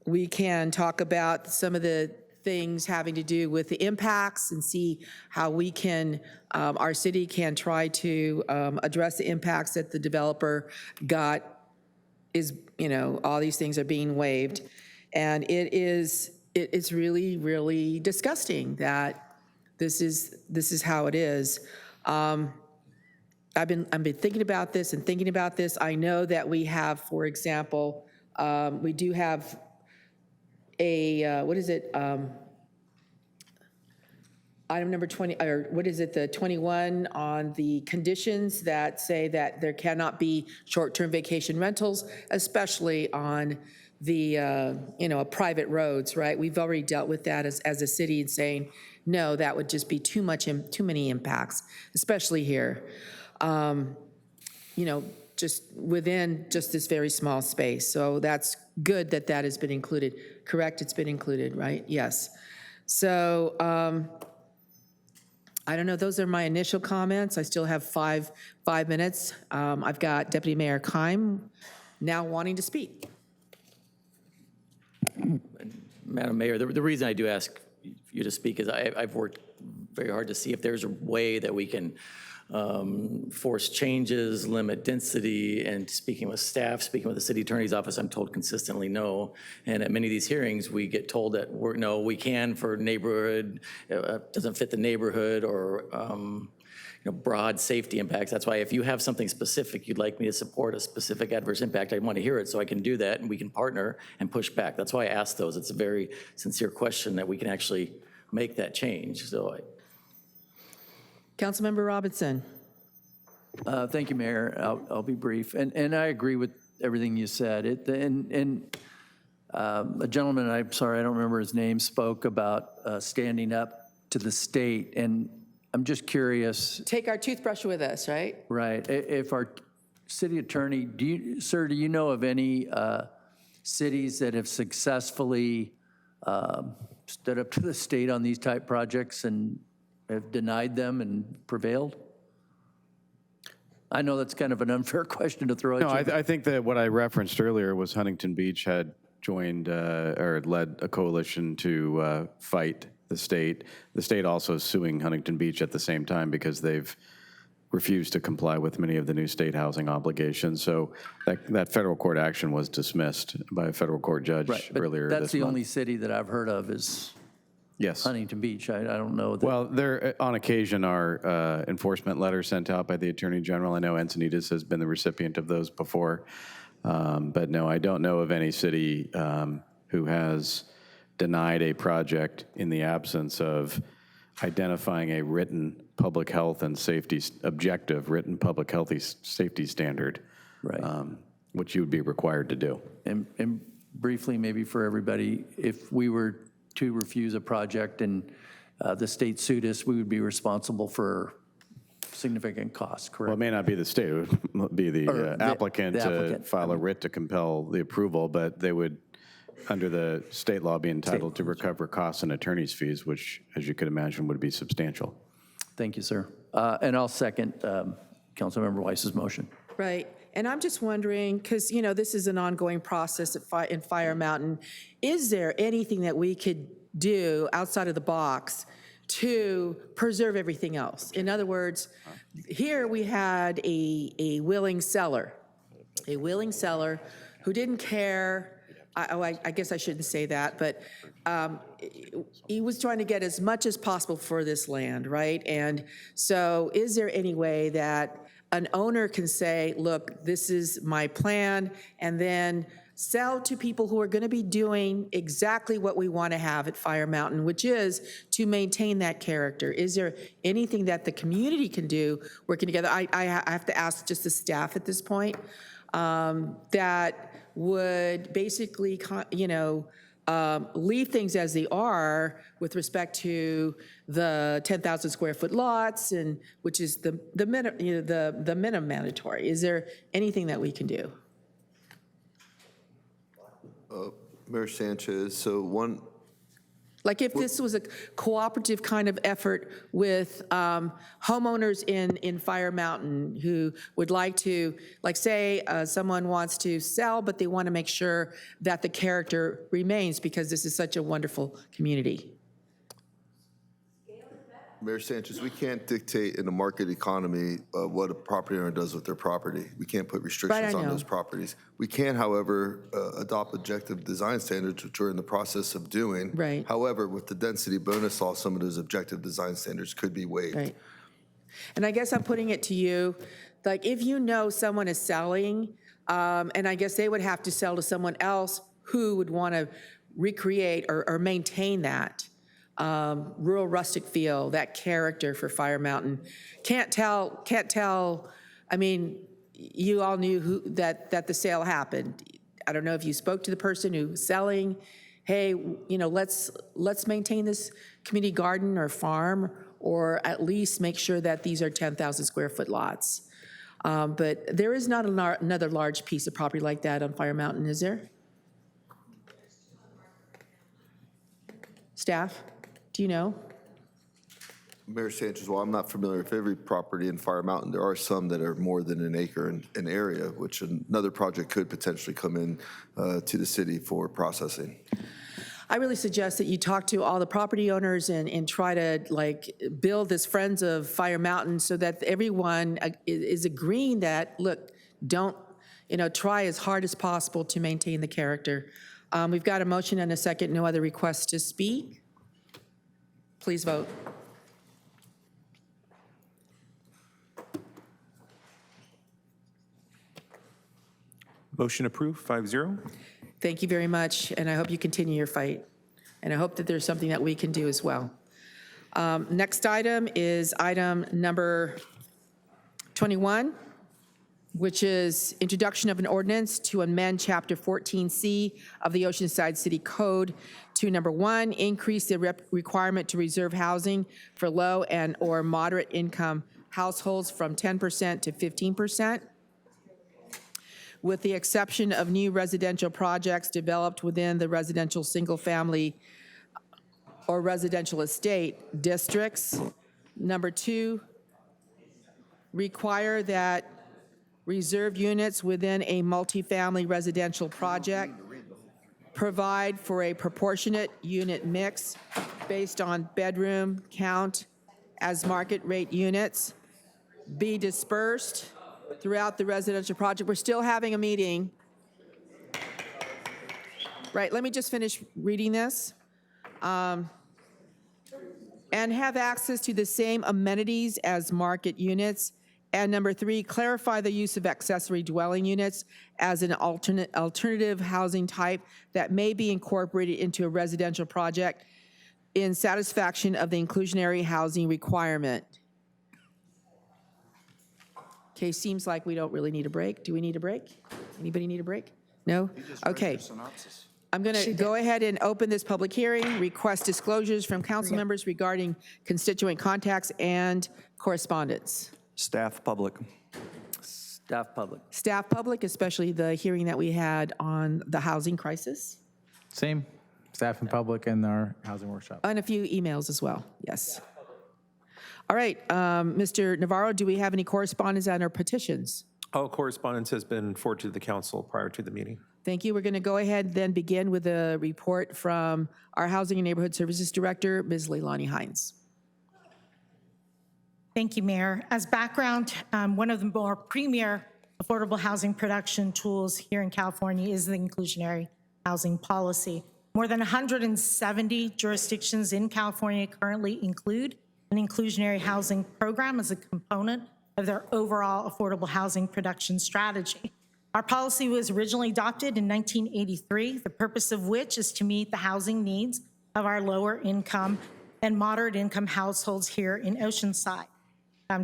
We can talk about some of the things having to do with the impacts and see how we can, our city can try to address the impacts that the developer got is, all these things are being waived. And it's really, really disgusting that this is how it is. I've been thinking about this and thinking about this. I know that we have, for example, we do have a, what is it? Item number 20, or what is it, the 21 on the conditions that say that there cannot be short-term vacation rentals, especially on the, private roads, right? We've already dealt with that as a city and saying, no, that would just be too many impacts, especially here. Just within just this very small space. So that's good that that has been included. Correct, it's been included, right? Yes. So I don't know, those are my initial comments. I still have five minutes. I've got Deputy Mayor Keim now wanting to speak. Madam Mayor, the reason I do ask you to speak is I've worked very hard to see if there's a way that we can force changes, limit density, and speaking with staff, speaking with the city attorney's office, I'm told consistently no. And at many of these hearings, we get told that no, we can for neighborhood, doesn't fit the neighborhood, or broad safety impacts. That's why if you have something specific you'd like me to support a specific adverse impact, I want to hear it so I can do that and we can partner and push back. That's why I asked those. It's a very sincere question that we can actually make that change. So Councilmember Robinson. Thank you, Mayor. I'll be brief. And I agree with everything you said. A gentleman, I'm sorry, I don't remember his name, spoke about standing up to the state. And I'm just curious. Take our toothbrush with us, right? Right. If our city attorney, sir, do you know of any cities that have successfully stood up to the state on these type projects and have denied them and prevailed? I know that's kind of an unfair question to throw at you. No, I think that what I referenced earlier was Huntington Beach had joined or led a coalition to fight the state. The state also is suing Huntington Beach at the same time because they've refused to comply with many of the new state housing obligations. So that federal court action was dismissed by a federal court judge earlier this month. That's the only city that I've heard of is Huntington Beach. I don't know. Well, there on occasion are enforcement letters sent out by the Attorney General. I know Encinitas has been the recipient of those before. But no, I don't know of any city who has denied a project in the absence of identifying a written public health and safety objective, written public health safety standard, which you would be required to do. And briefly, maybe for everybody, if we were to refuse a project and the state sued us, we would be responsible for significant costs, correct? Well, it may not be the state, it would be the applicant to file a writ to compel the approval, but they would, under the state law, be entitled to recover costs and attorney's fees, which, as you could imagine, would be substantial. Thank you, sir. And I'll second Councilmember Weiss's motion. Right. And I'm just wondering, because, this is an ongoing process in Fire Mountain, is there anything that we could do outside of the box to preserve everything else? In other words, here we had a willing seller who didn't care. I guess I shouldn't say that, but he was trying to get as much as possible for this land, right? And so is there any way that an owner can say, look, this is my plan, and then sell to people who are going to be doing exactly what we want to have at Fire Mountain, which is to maintain that character? Is there anything that the community can do working together? I have to ask just the staff at this point that would basically, leave things as they are with respect to the 10,000 square foot lots, and which is the minimum mandatory. Is there anything that we can do? Mayor Sanchez, so one Like if this was a cooperative kind of effort with homeowners in Fire Mountain who would like to, like say someone wants to sell, but they want to make sure that the character remains because this is such a wonderful community. Mayor Sanchez, we can't dictate in the market economy what a property owner does with their property. We can't put restrictions on those properties. We can, however, adopt objective design standards, which we're in the process of doing. Right. However, with the density bonus law, some of those objective design standards could be waived. Right. And I guess I'm putting it to you, like if you know someone is selling, and I guess they would have to sell to someone else who would want to recreate or maintain that rural rustic feel, that character for Fire Mountain. Can't tell, I mean, you all knew that the sale happened. I don't know if you spoke to the person who was selling, hey, you know, let's maintain this community garden or farm, or at least make sure that these are 10,000 square foot lots. But there is not another large piece of property like that on Fire Mountain, is there? Staff, do you know? Mayor Sanchez, while I'm not familiar with every property in Fire Mountain, there are some that are more than an acre in area, which another project could potentially come in to the city for processing. I really suggest that you talk to all the property owners and try to like build this Friends of Fire Mountain so that everyone is agreeing that, look, don't, you know, try as hard as possible to maintain the character. We've got a motion and a second, no other requests to speak. Please vote. Motion approved, 5-0. Thank you very much, and I hope you continue your fight. And I hope that there's something that we can do as well. Next item is item number 21, which is introduction of an ordinance to amend Chapter 14C of the Oceanside City Code to number 1, increase the requirement to reserve housing for low and or moderate income households from 10% to 15%. With the exception of new residential projects developed within the residential single-family or residential estate districts. Number 2, require that reserved units within a multifamily residential project provide for a proportionate unit mix based on bedroom count as market rate units, be dispersed throughout the residential project. We're still having a meeting. Right, let me just finish reading this. And have access to the same amenities as market units. And number 3, clarify the use of accessory dwelling units as an alternative housing type that may be incorporated into a residential project in satisfaction of the inclusionary housing requirement. Okay, seems like we don't really need a break. Do we need a break? Anybody need a break? No? Okay. I'm going to go ahead and open this public hearing, request disclosures from council members regarding constituent contacts and correspondence. Staff, public. Staff, public. Staff, public, especially the hearing that we had on the housing crisis. Same, staff and public and our housing workshop. And a few emails as well, yes. All right, Mr. Navarro, do we have any correspondence and or petitions? All correspondence has been forwarded to the council prior to the meeting. Thank you. We're going to go ahead then begin with a report from our Housing and Neighborhood Services Director, Ms. Leilani Hines. Thank you, Mayor. As background, one of the more premier affordable housing production tools here in California is the inclusionary housing policy. More than 170 jurisdictions in California currently include an inclusionary housing program as a component of their overall affordable housing production strategy. Our policy was originally adopted in 1983, the purpose of which is to meet the housing needs of our lower income and moderate income households here in Oceanside.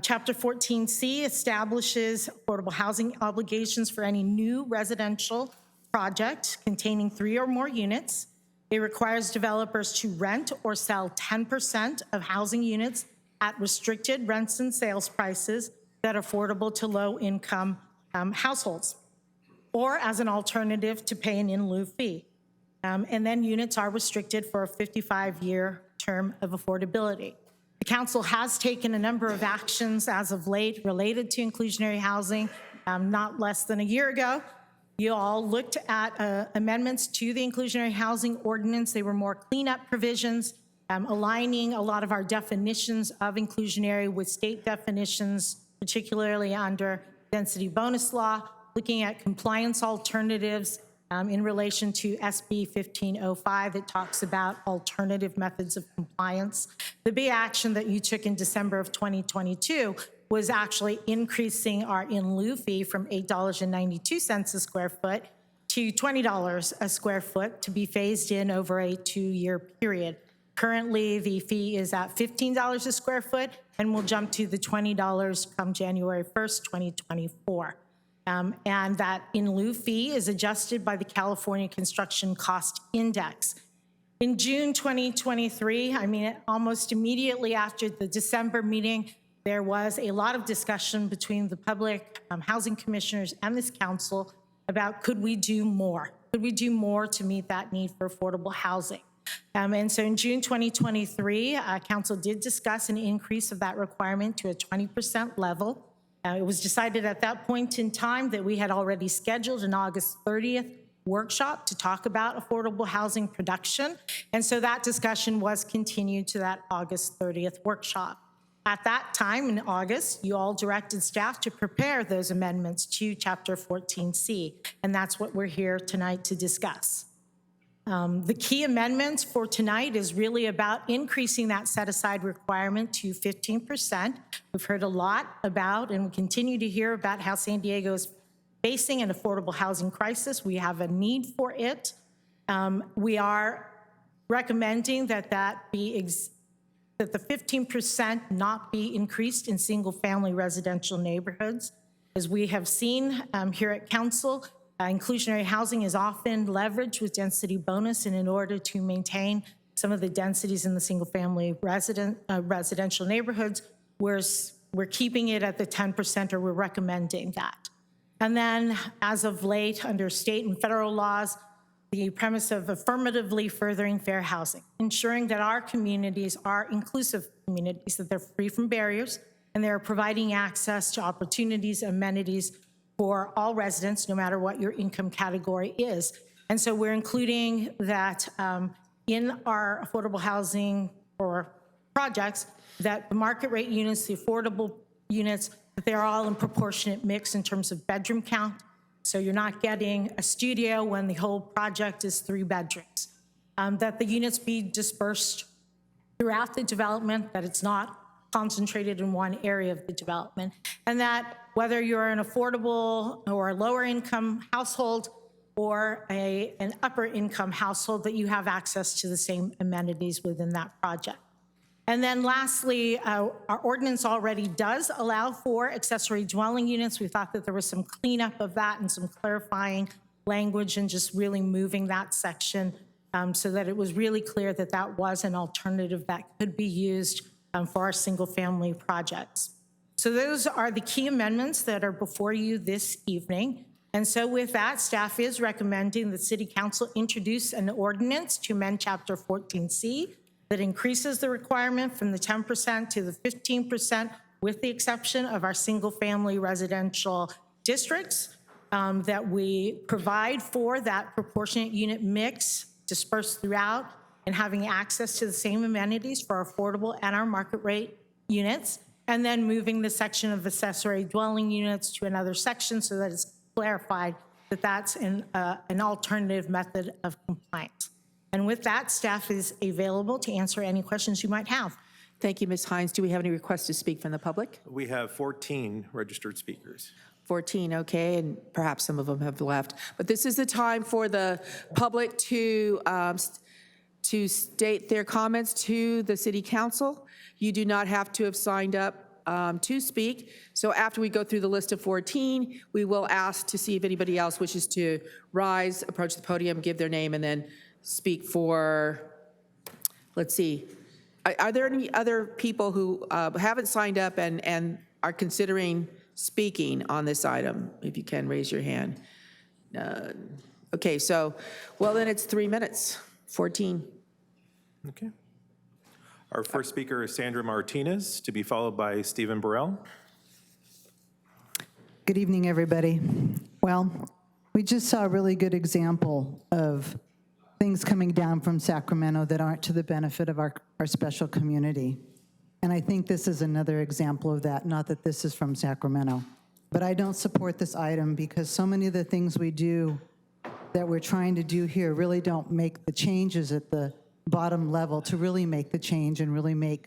Chapter 14C establishes affordable housing obligations for any new residential project containing 3 or more units. It requires developers to rent or sell 10% of housing units at restricted rents and sales prices that are affordable to low-income households, or as an alternative to pay an in lieu fee. and then units are restricted for a 55-year term of affordability. The council has taken a number of actions as of late related to inclusionary housing. Not less than a year ago, you all looked at amendments to the inclusionary housing ordinance. They were more cleanup provisions, aligning a lot of our definitions of inclusionary with state definitions, particularly under density bonus law, looking at compliance alternatives in relation to SB 1505 that talks about alternative methods of compliance. The big action that you took in December of 2022 was actually increasing our in lieu fee from $8.92 a square foot to $20 a square foot to be phased in over a 2-year period. Currently, the fee is at $15 a square foot and will jump to the $20 come January 1st, 2024. And that in lieu fee is adjusted by the California Construction Cost Index. In June 2023, almost immediately after the December meeting, there was a lot of discussion between the public housing commissioners and this council about could we do more? Could we do more to meet that need for affordable housing? And so in June 2023, council did discuss an increase of that requirement to a 20% level. It was decided at that point in time that we had already scheduled an August 30th workshop to talk about affordable housing production. And so that discussion was continued to that August 30th workshop. At that time in August, you all directed staff to prepare those amendments to Chapter 14C, and that's what we're here tonight to discuss. The key amendments for tonight is really about increasing that set-aside requirement to 15%. We've heard a lot about and we continue to hear about how San Diego is facing an affordable housing crisis. We have a need for it. We are recommending that the 15% not be increased in single-family residential neighborhoods. As we have seen here at council, inclusionary housing is often leveraged with density bonus, and in order to maintain some of the densities in the single-family residential neighborhoods, we're keeping it at the 10%, or we're recommending that. And then, as of late, under state and federal laws, the premise of affirmatively furthering fair housing, ensuring that our communities are inclusive communities, that they're free from barriers, and they're providing access to opportunities, amenities for all residents, no matter what your income category is. And so we're including that in our affordable housing or projects, that the market rate units, the affordable units, that they're all in proportionate mix in terms of bedroom count. So you're not getting a studio when the whole project is 3 bedrooms. That the units be dispersed throughout the development, that it's not concentrated in one area of the development, and that whether you're an affordable or a lower income household or an upper income household, that you have access to the same amenities within that project. And then lastly, our ordinance already does allow for accessory dwelling units. We thought that there was some cleanup of that and some clarifying language and just really moving that section so that it was really clear that that was an alternative that could be used for our single-family projects. So those are the key amendments that are before you this evening. And so with that, staff is recommending that City Council introduce an ordinance to amend Chapter 14C that increases the requirement from the 10% to the 15%, with the exception of our single-family residential districts, that we provide for that proportionate unit mix dispersed throughout and having access to the same amenities for our affordable and our market rate units, and then moving the section of accessory dwelling units to another section so that it's clarified that that's an alternative method of compliance. And with that, staff is available to answer any questions you might have. Thank you, Ms. Hines. Do we have any requests to speak from the public? We have 14 registered speakers. 14, okay, and perhaps some of them have left. But this is the time for the public to state their comments to the City Council. You do not have to have signed up to speak. So after we go through the list of 14, we will ask to see if anybody else wishes to rise, approach the podium, give their name, and then speak for, let's see, are there any other people who haven't signed up and are considering speaking on this item? If you can, raise your hand. Okay, so, well, then it's 3 minutes, 14. Okay. Our first speaker is Sandra Martinez, to be followed by Stephen Burrell. Good evening, everybody. Well, we just saw a really good example of things coming down from Sacramento that aren't to the benefit of our special community. And I think this is another example of that, not that this is from Sacramento. But I don't support this item because so many of the things we do that we're trying to do here really don't make the changes at the bottom level to really make the change and really make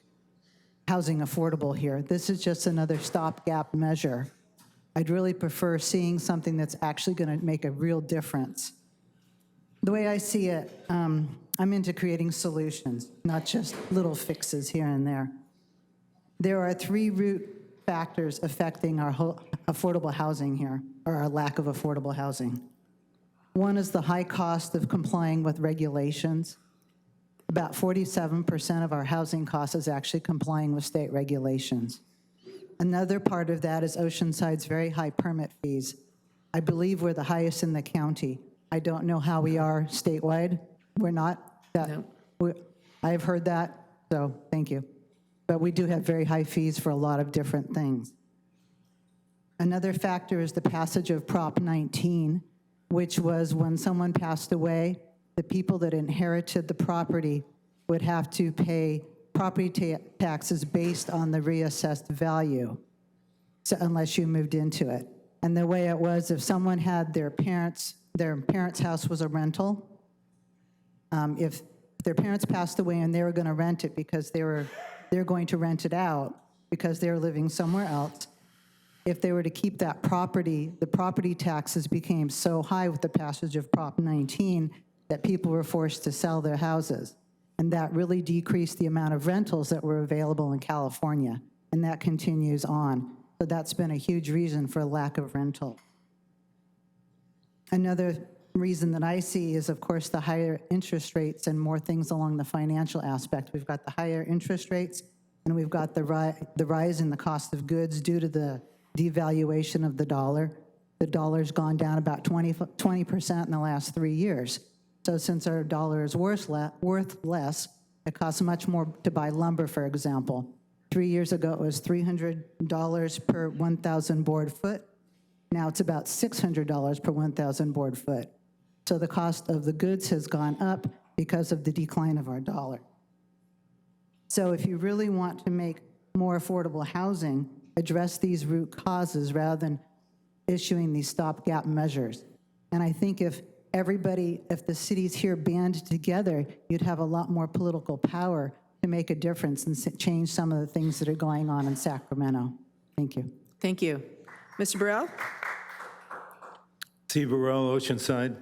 housing affordable here. This is just another stopgap measure. I'd really prefer seeing something that's actually going to make a real difference. The way I see it, I'm into creating solutions, not just little fixes here and there. There are 3 root factors affecting our affordable housing here, or our lack of affordable housing. One is the high cost of complying with regulations. About 47% of our housing cost is actually complying with state regulations. Another part of that is Oceanside's very high permit fees. I believe we're the highest in the county. I don't know how we are statewide. We're not. I've heard that, so thank you. But we do have very high fees for a lot of different things. Another factor is the passage of Prop 19, which was when someone passed away, the people that inherited the property would have to pay property taxes based on the reassessed value, so unless you moved into it. And the way it was, if someone had their parents' house was a rental, if their parents passed away and they were going to rent it because they're going to rent it out because they were living somewhere else, if they were to keep that property, the property taxes became so high with the passage of Prop 19 that people were forced to sell their houses. And that really decreased the amount of rentals that were available in California. And that continues on. So that's been a huge reason for lack of rental. Another reason that I see is, of course, the higher interest rates and more things along the financial aspect. We've got the higher interest rates, and we've got the rise in the cost of goods due to the devaluation of the dollar. The dollar's gone down about 20% in the last 3 years. So since our dollar is worth less, it costs much more to buy lumber, for example. 3 years ago, it was $300 per 1,000 board foot. Now it's about $600 per 1,000 board foot. So the cost of the goods has gone up because of the decline of our dollar. So if you really want to make more affordable housing, address these root causes rather than issuing these stopgap measures. And I think if the cities here band together, you'd have a lot more political power to make a difference and change some of the things that are going on in Sacramento. Thank you. Thank you. Mr. Burrell? Steve Burrell, Oceanside.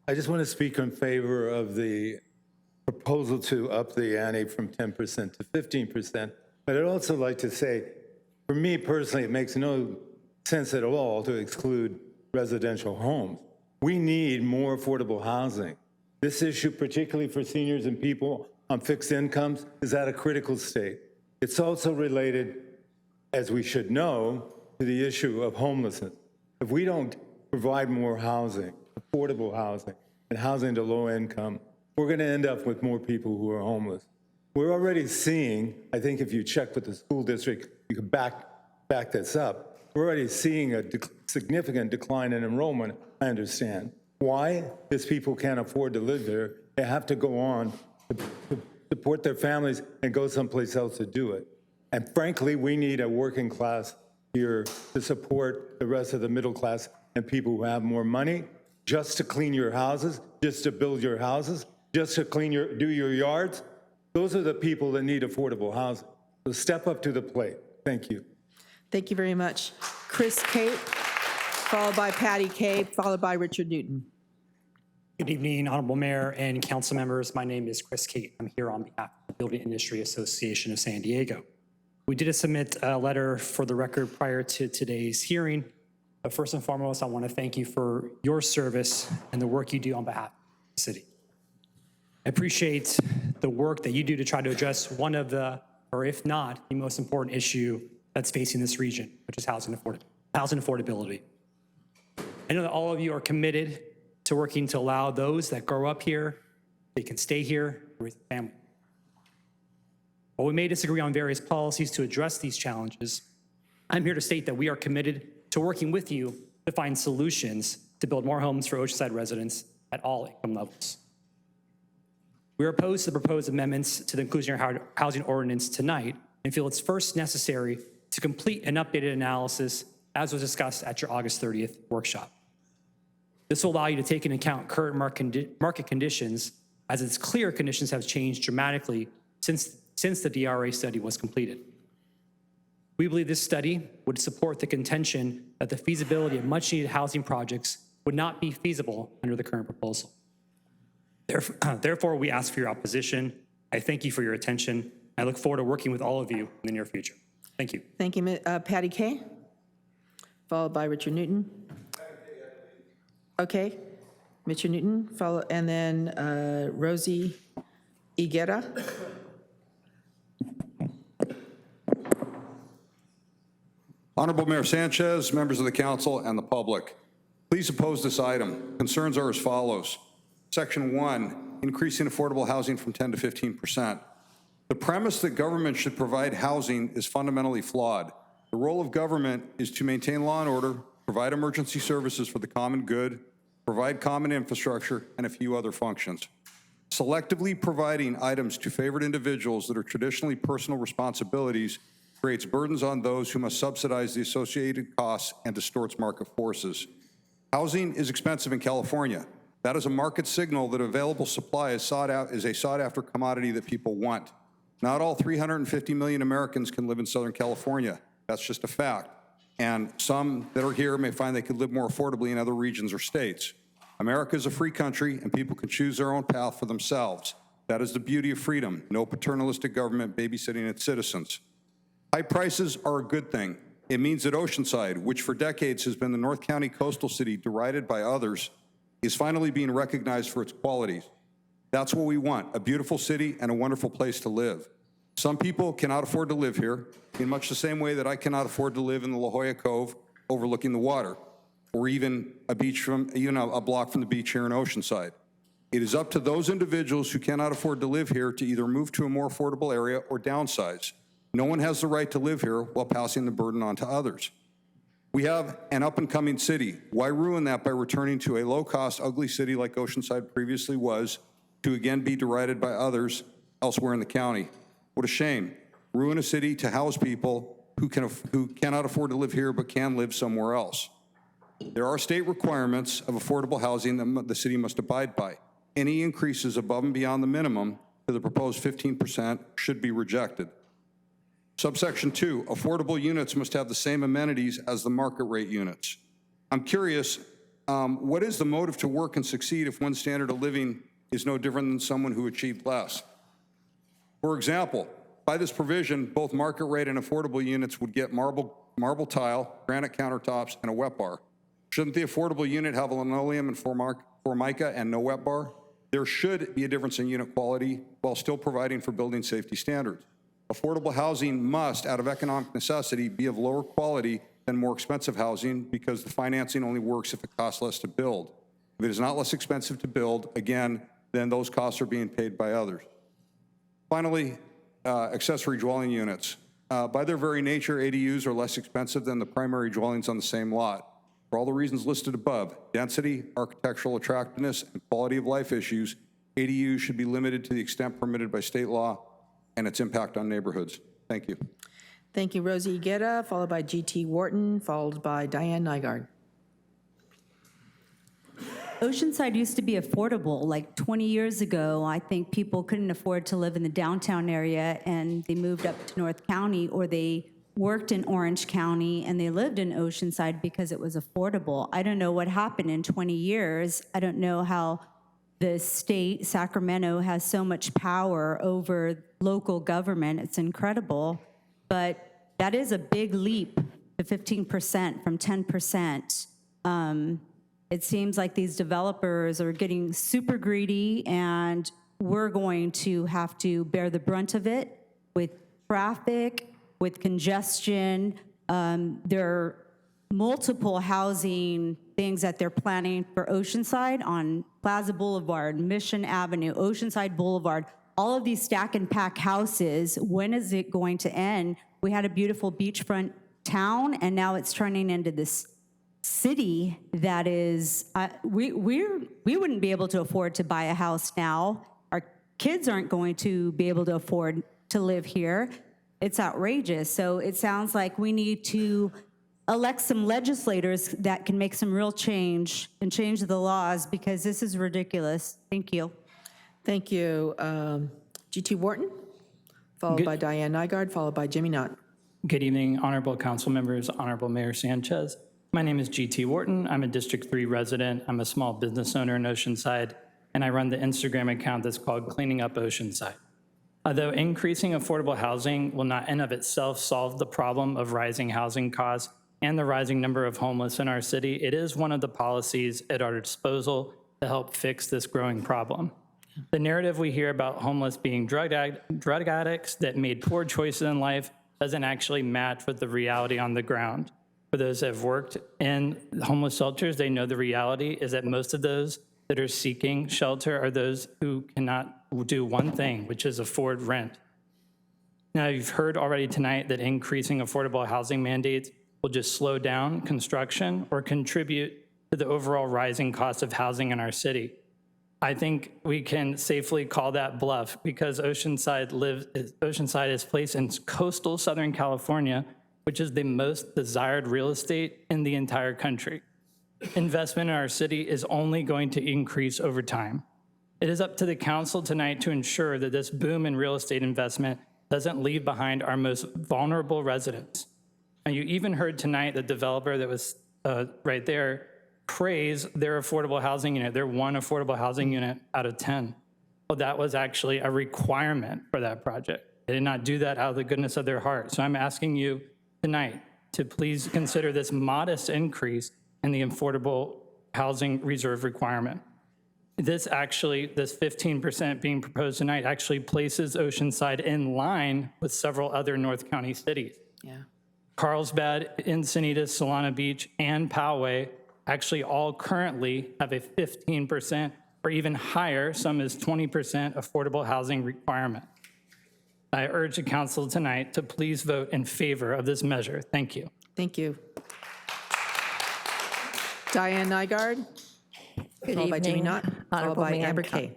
I just want to speak in favor of the proposal to up the ante from 10% to 15%. But I'd also like to say, for me personally, it makes no sense at all to exclude residential homes. We need more affordable housing. This issue, particularly for seniors and people on fixed incomes, is at a critical state. It's also related, as we should know, to the issue of homelessness. If we don't provide more housing, affordable housing, and housing to low income, we're going to end up with more people who are homeless. We're already seeing, I think if you check with the school district, you can back this up. We're already seeing a significant decline in enrollment, I understand. Why? Because people can't afford to live there. They have to go on to support their families and go someplace else to do it. And frankly, we need a working class here to support the rest of the middle class and people who have more money just to clean your houses, just to build your houses, just to do your yards. Those are the people that need affordable housing. So step up to the plate. Thank you. Thank you very much. Chris Cape, followed by Patty Cape, followed by Richard Newton. Good evening, Honorable Mayor and council members. My name is Chris Cape. I'm here on behalf of the Building Industry Association of San Diego. We did submit a letter for the record prior to today's hearing. But first and foremost, I want to thank you for your service and the work you do on behalf of the city. I appreciate the work that you do to try to address one of the, or if not, the most important issue that's facing this region, which is housing affordability. I know that all of you are committed to working to allow those that grow up here, they can stay here with family. While we may disagree on various policies to address these challenges, I'm here to state that we are committed to working with you to find solutions to build more homes for Oceanside residents at all income levels. We are opposed to the proposed amendments to the inclusionary housing ordinance tonight and feel it's first necessary to complete an updated analysis as was discussed at your August 30th workshop. This will allow you to take into account current market conditions, as it's clear conditions have changed dramatically since the DRA study was completed. We believe this study would support the contention that the feasibility of much-needed housing projects would not be feasible under the current proposal. Therefore, we ask for your opposition. I thank you for your attention. I look forward to working with all of you in the near future. Thank you. Thank you, Patty Kay, followed by Richard Newton. Okay, Richard Newton, and then Rosie Iguera. Honorable Mayor Sanchez, members of the council, and the public, please oppose this item. Concerns are as follows. Section 1, increasing affordable housing from 10 to 15%. The premise that government should provide housing is fundamentally flawed. The role of government is to maintain law and order, provide emergency services for the common good, provide common infrastructure, and a few other functions. Selectively providing items to favored individuals that are traditionally personal responsibilities creates burdens on those who must subsidize the associated costs and distorts market forces. Housing is expensive in California. That is a market signal that available supply is a sought-after commodity that people want. Not all 350 million Americans can live in Southern California. That's just a fact. And some that are here may find they could live more affordably in other regions or states. America is a free country, and people can choose their own path for themselves. That is the beauty of freedom, no paternalistic government babysitting its citizens. High prices are a good thing. It means that Oceanside, which for decades has been the North County coastal city derided by others, is finally being recognized for its qualities. That's what we want, a beautiful city and a wonderful place to live. Some people cannot afford to live here in much the same way that I cannot afford to live in the La Jolla Cove overlooking the water, or even a block from the beach here in Oceanside. It is up to those individuals who cannot afford to live here to either move to a more affordable area or downsize. No one has the right to live here while passing the burden on to others. We have an up-and-coming city. Why ruin that by returning to a low-cost, ugly city like Oceanside previously was, to again be derided by others elsewhere in the county? What a shame. Ruin a city to house people who cannot afford to live here but can live somewhere else. There are state requirements of affordable housing that the city must abide by. Any increases above and beyond the minimum to the proposed 15% should be rejected. Subsection 2, affordable units must have the same amenities as the market rate units. I'm curious, what is the motive to work and succeed if one standard of living is no different than someone who achieved less? For example, by this provision, both market rate and affordable units would get marble tile, granite countertops, and a wet bar. Shouldn't the affordable unit have a linoleum and formica and no wet bar? There should be a difference in unit quality while still providing for building safety standards. Affordable housing must, out of economic necessity, be of lower quality than more expensive housing because the financing only works if it costs less to build. If it is not less expensive to build, again, then those costs are being paid by others. Finally, accessory dwelling units. By their very nature, ADUs are less expensive than the primary dwellings on the same lot. For all the reasons listed above, density, architectural attractiveness, and quality of life issues, ADUs should be limited to the extent permitted by state law and its impact on neighborhoods. Thank you. Thank you, Rosie Guerra, followed by G.T. Wharton, followed by Diane Nygaard. Oceanside used to be affordable. Like 20 years ago, I think people couldn't afford to live in the downtown area, and they moved up to North County, or they worked in Orange County, and they lived in Oceanside because it was affordable. I don't know what happened in 20 years. I don't know how the state, Sacramento, has so much power over local government. It's incredible. But that is a big leap to 15% from 10%. It seems like these developers are getting super greedy, and we're going to have to bear the brunt of it with traffic, with congestion. There are multiple housing things that they're planning for Oceanside on Plaza Boulevard, Mission Avenue, Oceanside Boulevard, all of these stack and pack houses. When is it going to end? We had a beautiful beachfront town, and now it's turning into this city that is, we wouldn't be able to afford to buy a house now. Our kids aren't going to be able to afford to live here. It's outrageous. So it sounds like we need to elect some legislators that can make some real change and change the laws, because this is ridiculous. Thank you. Thank you. G.T. Wharton, followed by Diane Nygaard, followed by Jimmy Knott. Good evening, honorable council members, honorable Mayor Sanchez. My name is G.T. Wharton. I'm a District 3 resident. I'm a small business owner in Oceanside, and I run the Instagram account that's called Cleaning Up Oceanside. Although increasing affordable housing will not in of itself solve the problem of rising housing costs and the rising number of homeless in our city, it is one of the policies at our disposal to help fix this growing problem. The narrative we hear about homeless being drug addicts that made poor choices in life doesn't actually match with the reality on the ground. For those that have worked in homeless shelters, they know the reality is that most of those that are seeking shelter are those who cannot do one thing, which is afford rent. Now, you've heard already tonight that increasing affordable housing mandates will just slow down construction or contribute to the overall rising cost of housing in our city. I think we can safely call that bluff, because Oceanside is placed in coastal Southern California, which is the most desired real estate in the entire country. Investment in our city is only going to increase over time. It is up to the council tonight to ensure that this boom in real estate investment doesn't leave behind our most vulnerable residents. And you even heard tonight the developer that was right there praise their affordable housing unit, their one affordable housing unit out of 10. Well, that was actually a requirement for that project. They did not do that out of the goodness of their heart. So I'm asking you tonight to please consider this modest increase in the affordable housing reserve requirement. This 15% being proposed tonight actually places Oceanside in line with several other North County cities. Yeah. Carlsbad, Encinitas, Solana Beach, and Poway actually all currently have a 15% or even higher, some is 20% affordable housing requirement. I urge the council tonight to please vote in favor of this measure. Thank you. Thank you. Diane Nygaard, followed by Jimmy Knott, followed by Amber Kay.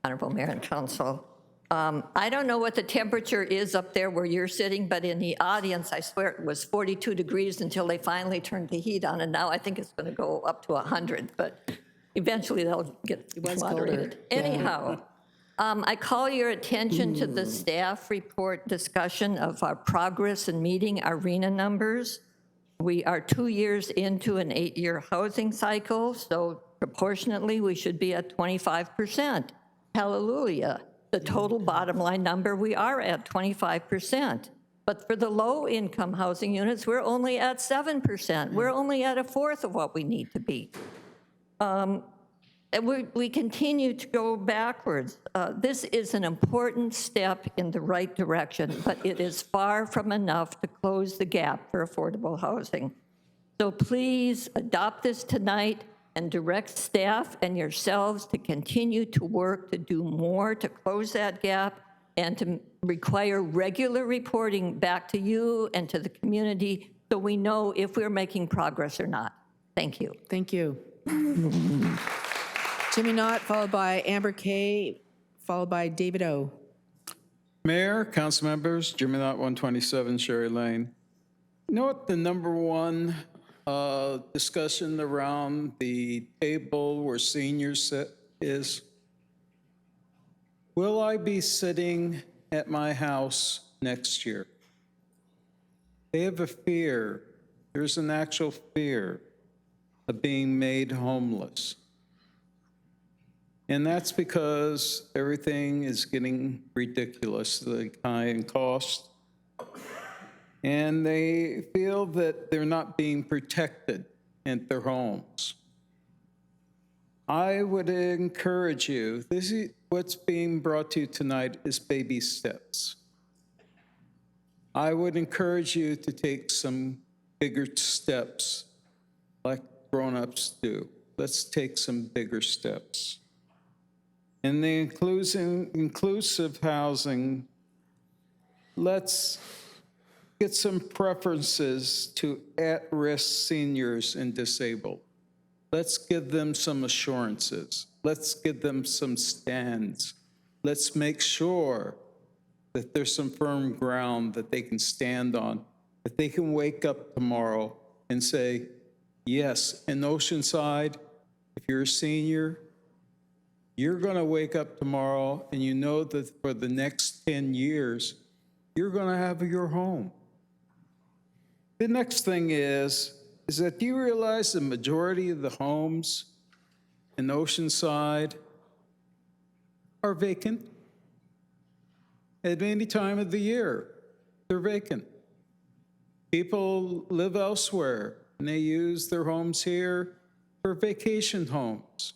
Honorable Mayor and Council. I don't know what the temperature is up there where you're sitting, but in the audience, I swear it was 42 degrees until they finally turned the heat on, and now I think it's going to go up to 100, but eventually they'll get moderated. Anyhow, I call your attention to the staff report discussion of our progress in meeting our RENA numbers. We are 2 years into an 8-year housing cycle, so proportionately we should be at 25%. Hallelujah. The total bottom line number, we are at 25%. But for the low-income housing units, we're only at 7%. We're only at a fourth of what we need to be. We continue to go backwards. This is an important step in the right direction, but it is far from enough to close the gap for affordable housing. So please adopt this tonight and direct staff and yourselves to continue to work to do more to close that gap and to require regular reporting back to you and to the community so we know if we're making progress or not. Thank you. Thank you. Jimmy Knott, followed by Amber Kay, followed by David O. Mayor, council members, Jimmy Knott, 127 Sherry Lane. You know what the number one discussion around the table where seniors sit is? Will I be sitting at my house next year? They have a fear. There's an actual fear of being made homeless. And that's because everything is getting ridiculously high in cost. And they feel that they're not being protected at their homes. I would encourage you, what's being brought to you tonight is baby steps. I would encourage you to take some bigger steps, like grown-ups do. Let's take some bigger steps. In the inclusive housing, let's get some preferences to at-risk seniors and disabled. Let's give them some assurances. Let's give them some stands. Let's make sure that there's some firm ground that they can stand on, that they can wake up tomorrow and say, yes, in Oceanside, if you're a senior, you're going to wake up tomorrow and you know that for the next 10 years, you're going to have your home. The next thing is that do you realize the majority of the homes in Oceanside are vacant? At any time of the year, they're vacant. People live elsewhere, and they use their homes here for vacation homes,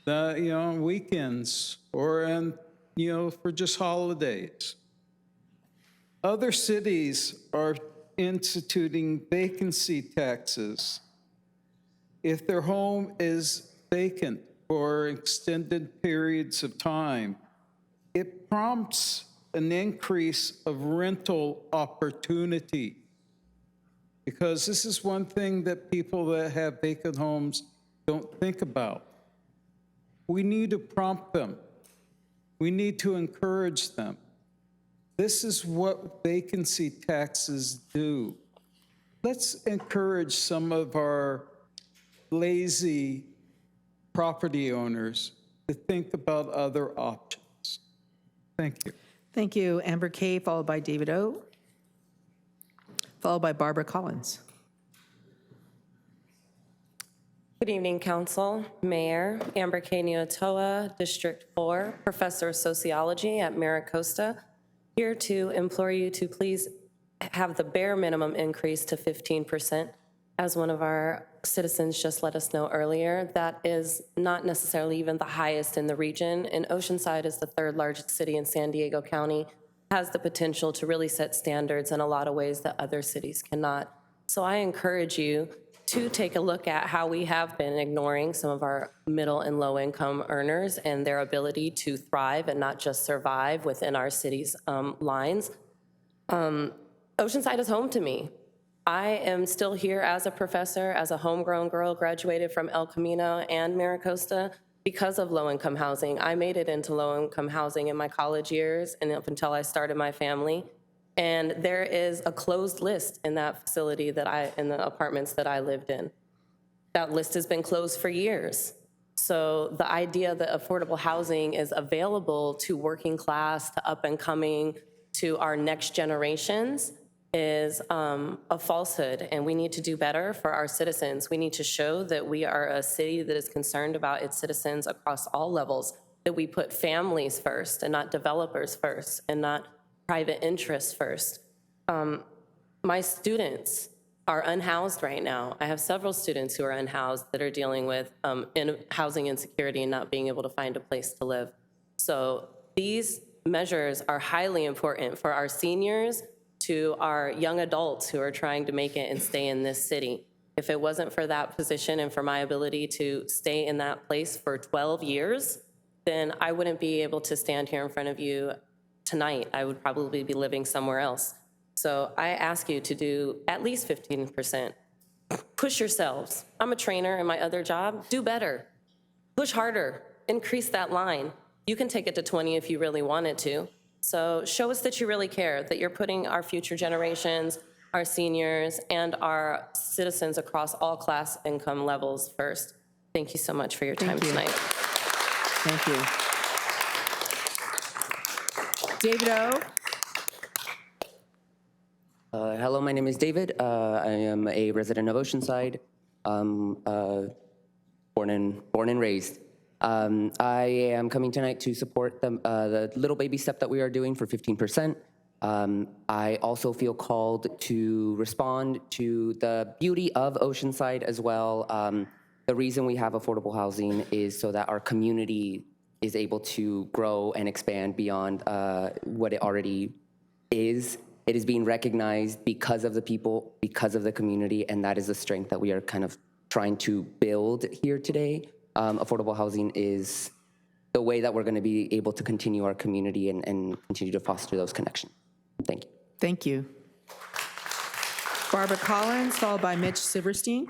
on weekends or for just holidays. Other cities are instituting vacancy taxes if their home is vacant for extended periods of time. It prompts an increase of rental opportunity, because this is one thing that people that have vacant homes don't think about. We need to prompt them. We need to encourage them. This is what vacancy taxes do. Let's encourage some of our lazy property owners to think about other options. Thank you. Thank you, Amber Kay, followed by David O., followed by Barbara Collins. Good evening, Council, Mayor, Amber Kay Neotoa, District 4, Professor of Sociology at MiraCosta, here to implore you to please have the bare minimum increase to 15%. As one of our citizens just let us know earlier, that is not necessarily even the highest in the region. And Oceanside is the third largest city in San Diego County, has the potential to really set standards in a lot of ways that other cities cannot. So I encourage you to take a look at how we have been ignoring some of our middle and low income earners and their ability to thrive and not just survive within our city's lines. Oceanside is home to me. I am still here as a professor, as a homegrown girl, graduated from El Camino and MiraCosta because of low-income housing. I made it into low-income housing in my college years and up until I started my family. And there is a closed list in that facility in the apartments that I lived in. That list has been closed for years. So the idea that affordable housing is available to working class, to up and coming, to our next generations is a falsehood, and we need to do better for our citizens. We need to show that we are a city that is concerned about its citizens across all levels, that we put families first and not developers first and not private interests first. My students are unhoused right now. I have several students who are unhoused that are dealing with housing insecurity and not being able to find a place to live. So these measures are highly important for our seniors, to our young adults who are trying to make it and stay in this city. If it wasn't for that position and for my ability to stay in that place for 12 years, then I wouldn't be able to stand here in front of you tonight. I would probably be living somewhere else. So I ask you to do at least 15%. Push yourselves. I'm a trainer in my other job. Do better. Push harder. Increase that line. You can take it to 20 if you really wanted to. So show us that you really care, that you're putting our future generations, our seniors, and our citizens across all class income levels first. Thank you so much for your time tonight. Thank you. David O. Hello, my name is David. I am a resident of Oceanside, born and raised. I am coming tonight to support the little baby step that we are doing for 15%. I also feel called to respond to the beauty of Oceanside as well. The reason we have affordable housing is so that our community is able to grow and expand beyond what it already is. It is being recognized because of the people, because of the community, and that is the strength that we are kind of trying to build here today. Affordable housing is the way that we're going to be able to continue our community and continue to foster those connections. Thank you. Thank you. Barbara Collins, followed by Mitch Silverstein.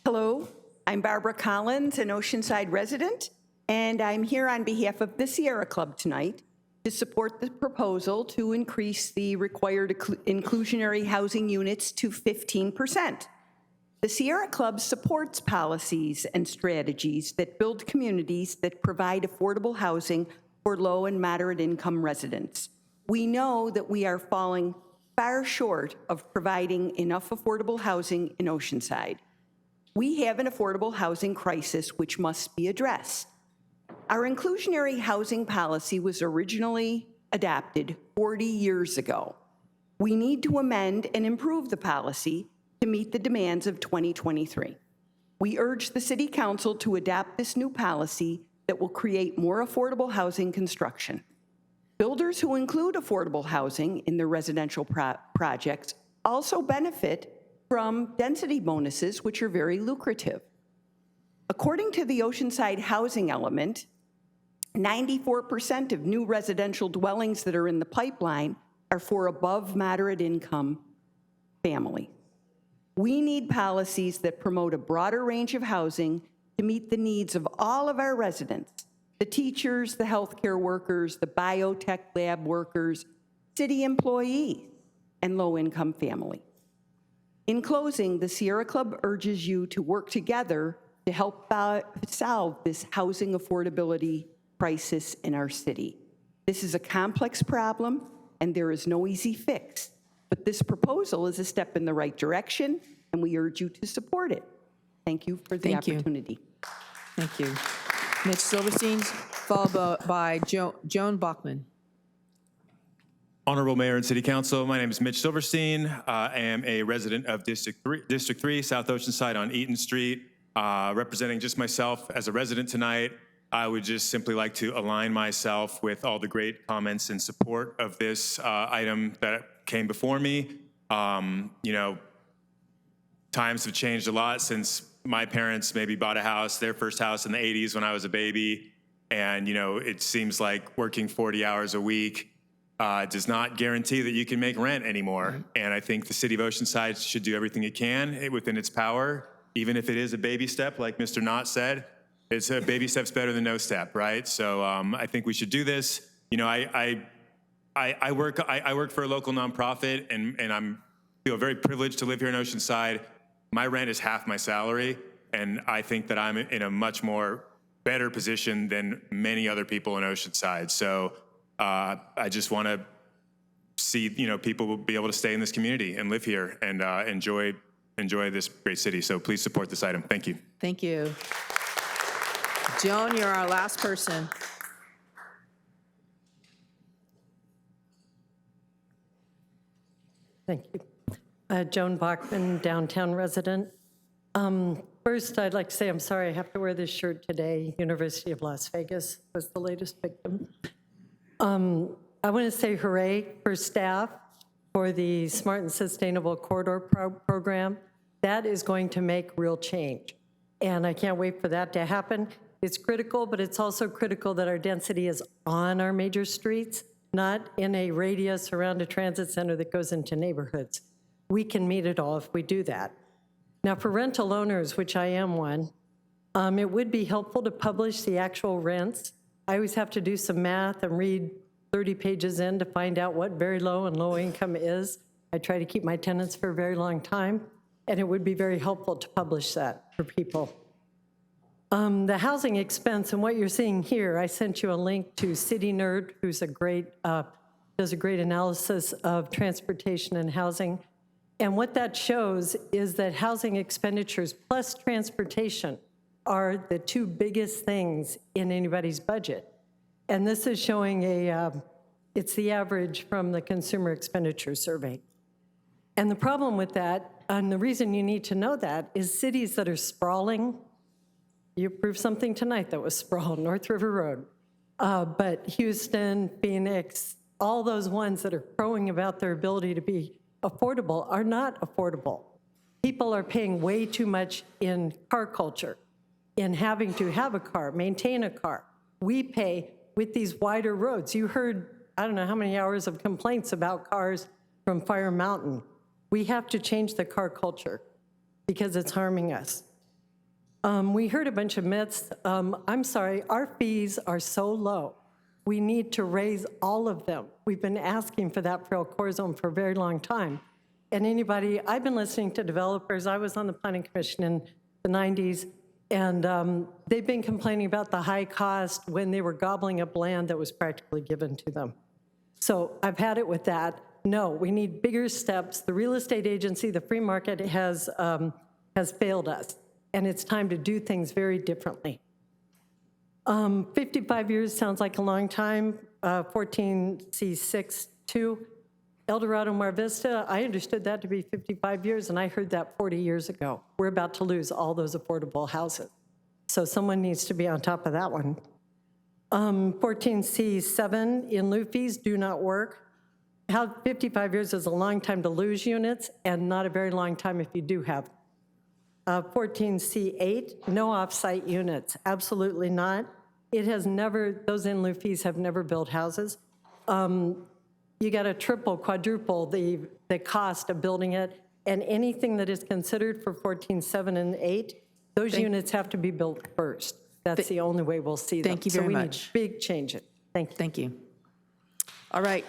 Hello, I'm Barbara Collins, an Oceanside resident, and I'm here on behalf of the Sierra Club tonight to support the proposal to increase the required inclusionary housing units to 15%. The Sierra Club supports policies and strategies that build communities that provide affordable housing for low and moderate income residents. We know that we are falling far short of providing enough affordable housing in Oceanside. We have an affordable housing crisis which must be addressed. Our inclusionary housing policy was originally adopted 40 years ago. We need to amend and improve the policy to meet the demands of 2023. We urge the City Council to adopt this new policy that will create more affordable housing construction. Builders who include affordable housing in their residential projects also benefit from density bonuses, which are very lucrative. According to the Oceanside housing element, 94% of new residential dwellings that are in the pipeline are for above moderate income families. We need policies that promote a broader range of housing to meet the needs of all of our residents, the teachers, the healthcare workers, the biotech lab workers, city employees, and low-income families. In closing, the Sierra Club urges you to work together to help solve this housing affordability crisis in our city. This is a complex problem, and there is no easy fix, but this proposal is a step in the right direction, and we urge you to support it. Thank you for the opportunity. Thank you. Mitch Silverstein, followed by Joan Bachman. Honorable Mayor and City Council, my name is Mitch Silverstein. I am a resident of District 3, South Oceanside on Eaton Street. Representing just myself as a resident tonight, I would just simply like to align myself with all the great comments in support of this item that came before me. You know, times have changed a lot since my parents maybe bought a house, their first house in the 80s when I was a baby. And, you know, it seems like working 40 hours a week does not guarantee that you can make rent anymore. And I think the City of Oceanside should do everything it can within its power, even if it is a baby step, like Mr. Knott said. It's a baby step's better than no step, right? So I think we should do this. You know, I work for a local nonprofit, and I feel very privileged to live here in Oceanside. My rent is half my salary, and I think that I'm in a much more better position than many other people in Oceanside. So I just want to see, you know, people will be able to stay in this community and live here and enjoy this great city. So please support this item. Thank you. Thank you. Joan, you're our last person. Thank you. Joan Bachman, downtown resident. First, I'd like to say I'm sorry I have to wear this shirt today. University of Las Vegas was the latest victim. I want to say hooray for staff for the Smart and Sustainable Corridor program. That is going to make real change, and I can't wait for that to happen. It's critical, but it's also critical that our density is on our major streets, not in a radius around a transit center that goes into neighborhoods. We can meet it all if we do that. Now, for rental owners, which I am one, it would be helpful to publish the actual rents. I always have to do some math and read 30 pages in to find out what very low and low income is. I try to keep my tenants for a very long time, and it would be very helpful to publish that for people. The housing expense and what you're seeing here, I sent you a link to City Nerd, who's a great, does a great analysis of transportation and housing. And what that shows is that housing expenditures plus transportation are the two biggest things in anybody's budget. And this is showing it's the average from the Consumer Expenditure Survey. And the problem with that, and the reason you need to know that, is cities that are sprawling. You approved something tonight that was sprawl, North River Road. But Houston, Phoenix, all those ones that are crowing about their ability to be affordable are not affordable. people are paying way too much in car culture, in having to have a car, maintain a car. We pay with these wider roads. You heard, I don't know how many hours of complaints about cars from Fire Mountain. We have to change the car culture because it's harming us. We heard a bunch of myths. I'm sorry, our fees are so low. We need to raise all of them. We've been asking for that for El Corazon for a very long time. And anybody, I've been listening to developers. I was on the Planning Commission in the 90s, and they've been complaining about the high cost when they were gobbling up land that was practically given to them. So I've had it with that. No, we need bigger steps. The real estate agency, the free market has failed us, and it's time to do things very differently. 55 years sounds like a long time. 14C6-2, El Dorado Mar Vista, I understood that to be 55 years, and I heard that 40 years ago. We're about to lose all those affordable houses. So someone needs to be on top of that one. 14C7, in lieu fees do not work. 55 years is a long time to lose units and not a very long time if you do have. 14C8, no off-site units, absolutely not. It has never, those in lieu fees have never built houses. You got to triple, quadruple the cost of building it, and anything that is considered for 14.7 and 8, those units have to be built first. That's the only way we'll see them. Thank you very much. So we need big changes. Thank you. Thank you. All right.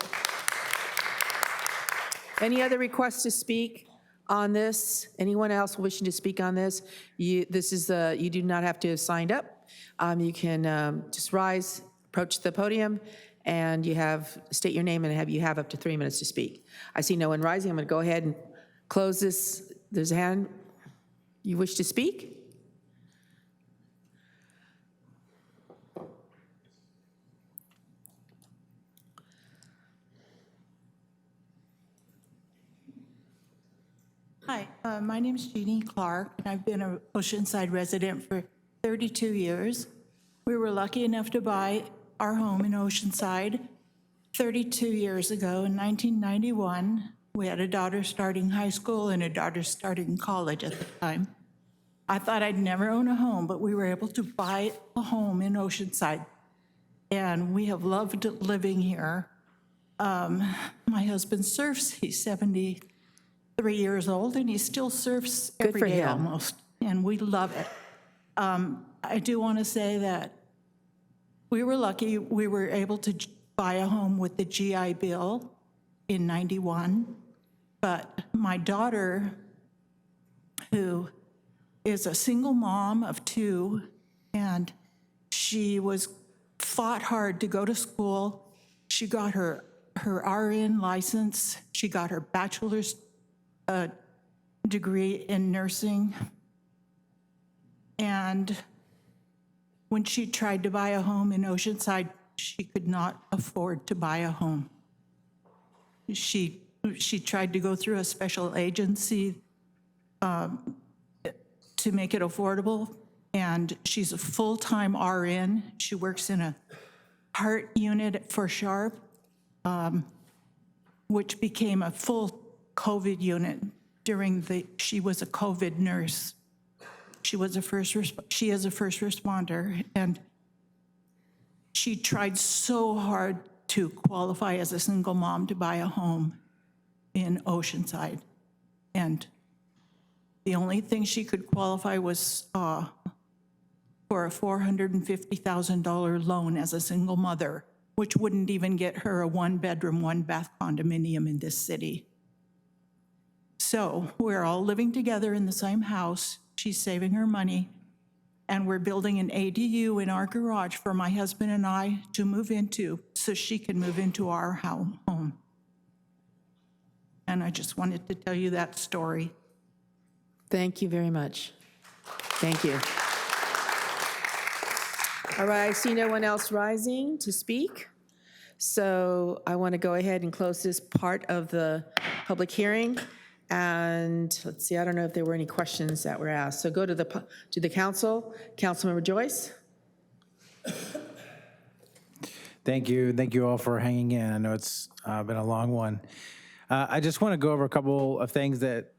Any other requests to speak on this? Anyone else wishing to speak on this? You do not have to have signed up. You can just rise, approach the podium, and state your name, and you have up to 3 minutes to speak. I see no one rising. I'm going to go ahead and close this. There's a hand. You wish to speak? Hi, my name is Jeannie Clark, and I've been an Oceanside resident for 32 years. We were lucky enough to buy our home in Oceanside 32 years ago in 1991. We had a daughter starting high school and a daughter starting college at the time. I thought I'd never own a home, but we were able to buy a home in Oceanside, and we have loved living here. My husband surfs. He's 73 years old, and he still surfs every day almost, and we love it. I do want to say that we were lucky. We were able to buy a home with the GI Bill in '91, but my daughter, who is a single mom of 2, and she fought hard to go to school. She got her RN license. She got her bachelor's degree in nursing. And when she tried to buy a home in Oceanside, she could not afford to buy a home. She tried to go through a special agency to make it affordable, and she's a full-time RN. She works in a heart unit for Sharp, which became a full COVID unit she was a COVID nurse. She is a first responder, and she tried so hard to qualify as a single mom to buy a home in Oceanside. And the only thing she could qualify was for a $450,000 loan as a single mother, which wouldn't even get her a 1-bedroom, 1-bath condominium in this city. So we're all living together in the same house. She's saving her money, and we're building an ADU in our garage for my husband and I to move into so she can move into our home. And I just wanted to tell you that story. Thank you very much. Thank you. All right, I see no one else rising to speak. So I want to go ahead and close this part of the public hearing. And let's see, I don't know if there were any questions that were asked. So go to the council. Councilmember Joyce. Thank you. Thank you all for hanging in. I know it's been a long one. I just want to go over a couple of things that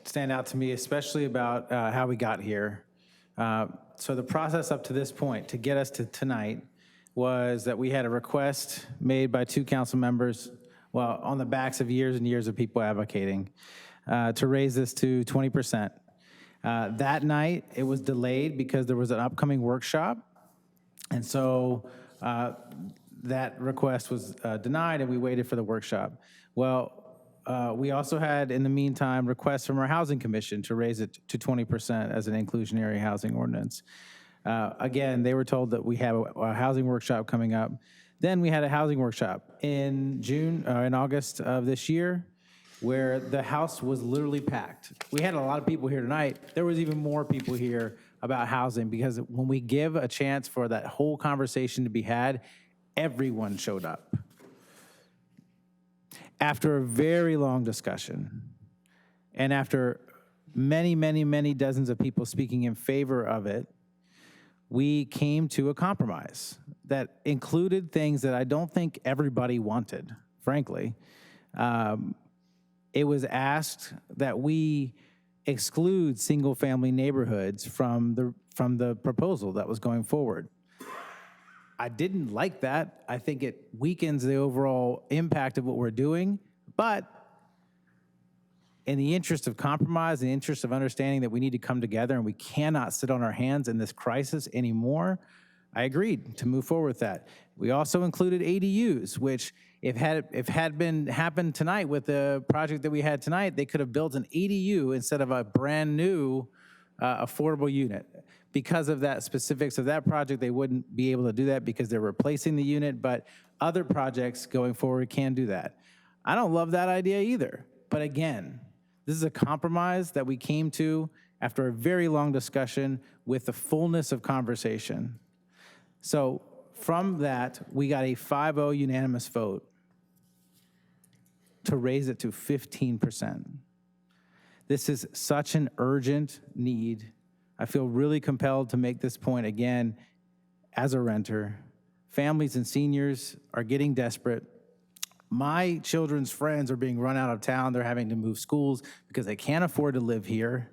stand out to me, especially about how we got here. So the process up to this point, to get us to tonight, was that we had a request made by 2 council members, well, on the backs of years and years of people advocating, to raise this to 20%. That night, it was delayed because there was an upcoming workshop. And so that request was denied, and we waited for the workshop. Well, we also had, in the meantime, requests from our Housing Commission to raise it to 20% as an inclusionary housing ordinance. Again, they were told that we have a housing workshop coming up. Then we had a housing workshop in August of this year, where the house was literally packed. We had a lot of people here tonight. There was even more people here about housing, because when we give a chance for that whole conversation to be had, everyone showed up. After a very long discussion, and after many, many, many dozens of people speaking in favor of it, we came to a compromise that included things that I don't think everybody wanted, frankly. It was asked that we exclude single-family neighborhoods from the proposal that was going forward. I didn't like that. I think it weakens the overall impact of what we're doing, but in the interest of compromise, in the interest of understanding that we need to come together and we cannot sit on our hands in this crisis anymore, I agreed to move forward with that. We also included ADUs, which if had happened tonight with the project that we had tonight, they could have built an ADU instead of a brand new affordable unit. Because of that specifics of that project, they wouldn't be able to do that because they're replacing the unit, but other projects going forward can do that. I don't love that idea either, but again, this is a compromise that we came to after a very long discussion with the fullness of conversation. So from that, we got a 5-0 unanimous vote to raise it to 15%. This is such an urgent need. I feel really compelled to make this point again as a renter. Families and seniors are getting desperate. My children's friends are being run out of town. They're having to move schools because they can't afford to live here.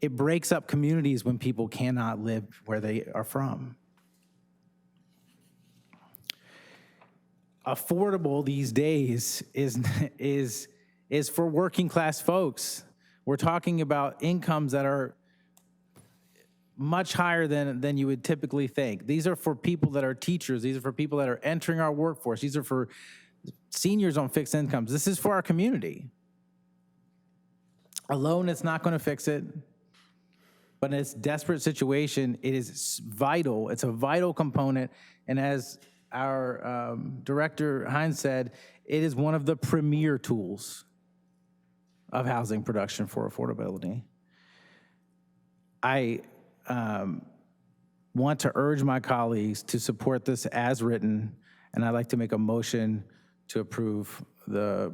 It breaks up communities when people cannot live where they are from. Affordable these days is for working class folks. We're talking about incomes that are much higher than you would typically think. These are for people that are teachers. These are for people that are entering our workforce. These are for seniors on fixed incomes. This is for our community. Alone, it's not going to fix it. But in this desperate situation, it is vital. It's a vital component. And as our Director Hines said, it is one of the premier tools of housing production for affordability. I want to urge my colleagues to support this as written, and I'd like to make a motion to approve the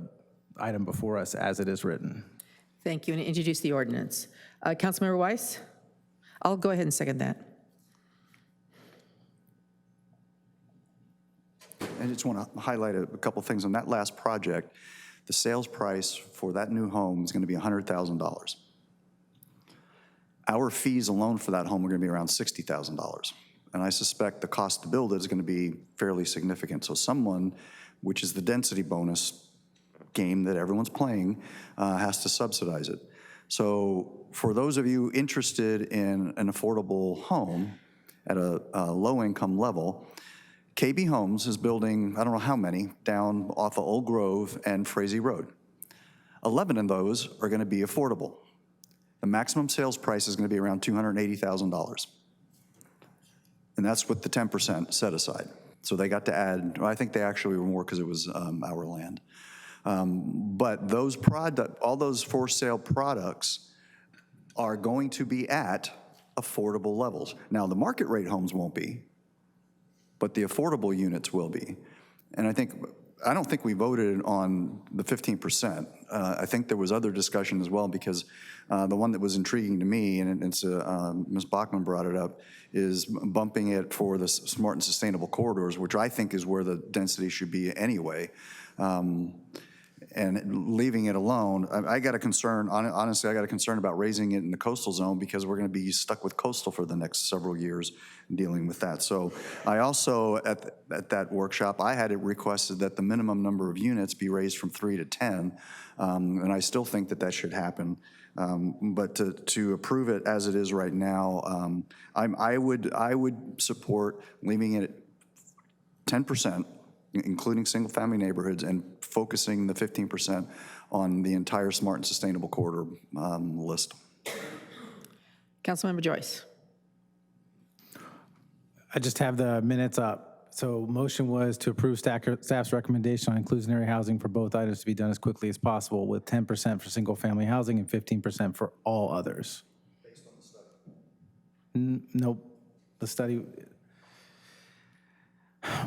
item before us as it is written. Thank you, and introduce the ordinance. Councilmember Weiss? I'll go ahead and second that. I just want to highlight a couple things on that last project. The sales price for that new home is going to be $100,000. Our fees alone for that home are going to be around $60,000. And I suspect the cost to build it is going to be fairly significant. So someone, which is the density bonus game that everyone's playing, has to subsidize it. So for those of you interested in an affordable home at a low income level, KB Homes is building, I don't know how many, down off of Old Grove and Frazee Road. 11 of those are going to be affordable. The maximum sales price is going to be around $280,000. And that's with the 10% set aside. So they got to add, well, I think they actually were more because it was our land. But those all those for sale products are going to be at affordable levels. Now, the market rate homes won't be, but the affordable units will be. And I don't think we voted on the 15%. I think there was other discussion as well, because the one that was intriguing to me, and it's Ms. Bachman brought it up, is bumping it for the smart and sustainable corridors, which I think is where the density should be anyway. and leaving it alone. I got a concern, honestly, I got a concern about raising it in the coastal zone because we're going to be stuck with coastal for the next several years dealing with that. So I also, at that workshop, I had it requested that the minimum number of units be raised from 3 to 10, and I still think that that should happen. But to approve it as it is right now, I would support leaving it at 10%, including single-family neighborhoods, and focusing the 15% on the entire smart and sustainable corridor list. Councilmember Joyce. I just have the minutes up. So motion was to approve staff's recommendation on inclusionary housing for both items to be done as quickly as possible, with 10% for single-family housing and 15% for all others. Based on the study? Nope. The study,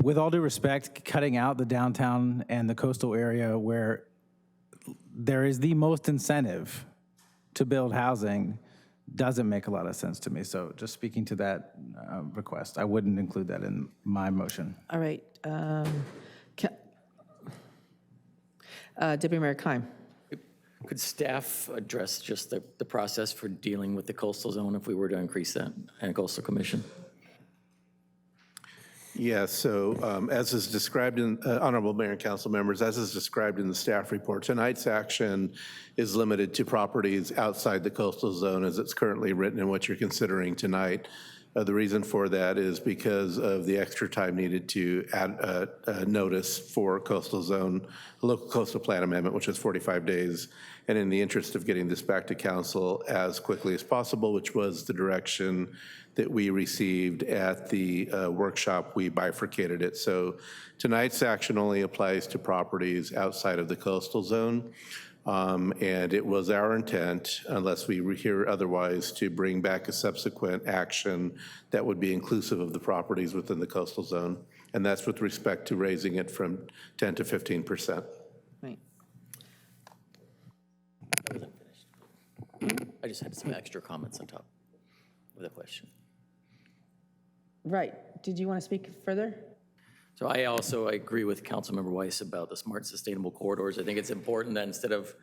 with all due respect, cutting out the downtown and the coastal area where there is the most incentive to build housing doesn't make a lot of sense to me. So just speaking to that request, I wouldn't include that in my motion. All right. Deputy Mayor Keim. Could staff address just the process for dealing with the coastal zone if we were to increase that and coastal commission? Yeah, so as is described in, Honorable Mayor and Council members, as is described in the staff report, tonight's action is limited to properties outside the coastal zone as it's currently written and what you're considering tonight. The reason for that is because of the extra time needed to add notice for coastal zone, local coastal plan amendment, which is 45 days. And in the interest of getting this back to council as quickly as possible, which was the direction that we received at the workshop, we bifurcated it. So tonight's action only applies to properties outside of the coastal zone. And it was our intent, unless we hear otherwise, to bring back a subsequent action that would be inclusive of the properties within the coastal zone. And that's with respect to raising it from 10 to 15%. Right. I just had some extra comments on top with a question. Right. Did you want to speak further? So I also agree with Councilmember Weiss about the smart sustainable corridors. I think it's important that instead of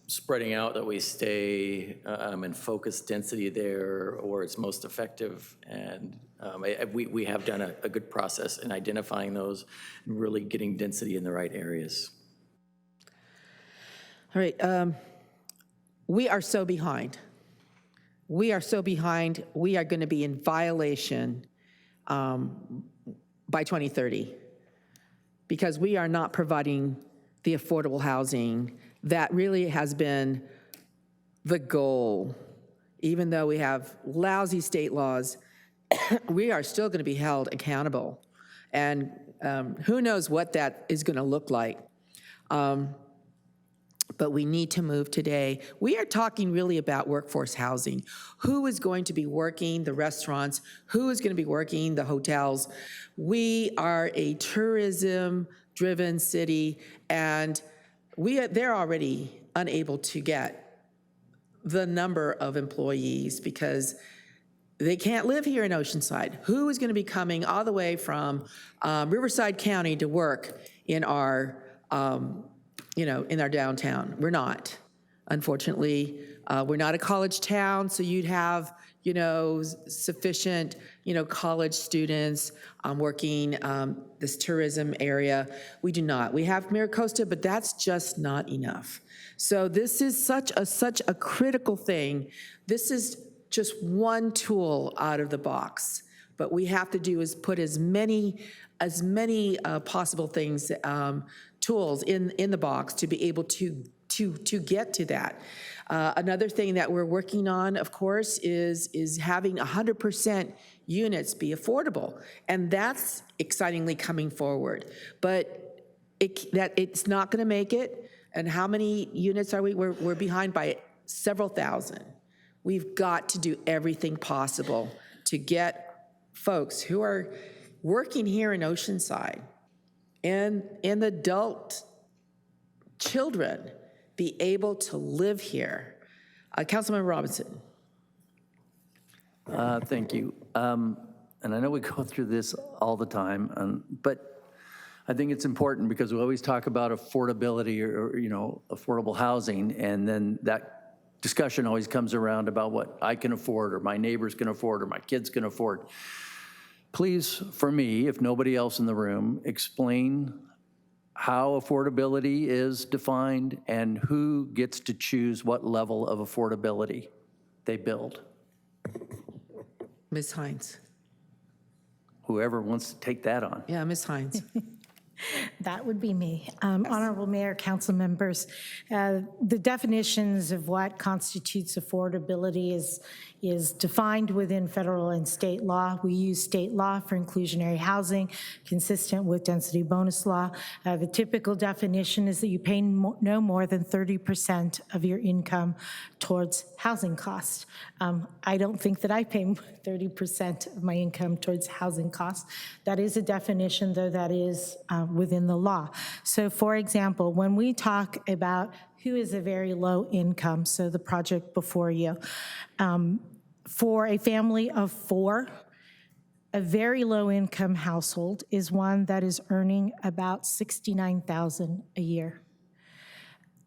spreading out, that we stay and focus density there or it's most effective. And we have done a good process in identifying those and really getting density in the right areas. All right. We are so behind. We are so behind. We are going to be in violation by 2030 because we are not providing the affordable housing that really has been the goal. Even though we have lousy state laws, we are still going to be held accountable. And who knows what that is going to look like. But we need to move today. We are talking really about workforce housing. Who is going to be working the restaurants? Who is going to be working the hotels? We are a tourism-driven city, and they're already unable to get the number of employees because they can't live here in Oceanside. Who is going to be coming all the way from Riverside County to work in our in our downtown? We're not, unfortunately. We're not a college town, so you'd have, sufficient, college students working this tourism area. We do not. We have MiraCosta, but that's just not enough. So this is such a critical thing. This is just one tool out of the box. But we have to do is put as many possible things, tools in the box to be able to get to that. Another thing that we're working on, of course, is having 100% units be affordable, and that's excitingly coming forward. But it's not going to make it. And how many units are we? We're behind by several thousand. We've got to do everything possible to get folks who are working here in Oceanside and adult children be able to live here. Councilmember Robinson. Thank you. And I know we go through this all the time, but I think it's important because we always talk about affordability or affordable housing, and then that discussion always comes around about what I can afford or my neighbors can afford or my kids can afford. Please, for me, if nobody else in the room, explain how affordability is defined and who gets to choose what level of affordability they build. Ms. Hines. Whoever wants to take that on. Yeah, Ms. Hines. That would be me. Honorable Mayor, council members, the definitions of what constitutes affordability is defined within federal and state law. We use state law for inclusionary housing, consistent with density bonus law. The typical definition is that you pay no more than 30% of your income towards housing costs. I don't think that I pay 30% of my income towards housing costs. That is a definition, though, that is within the law. So, for example, when we talk about who is a very low income, so the project before you, for a family of 4, a very low income household is one that is earning about $69,000 a year.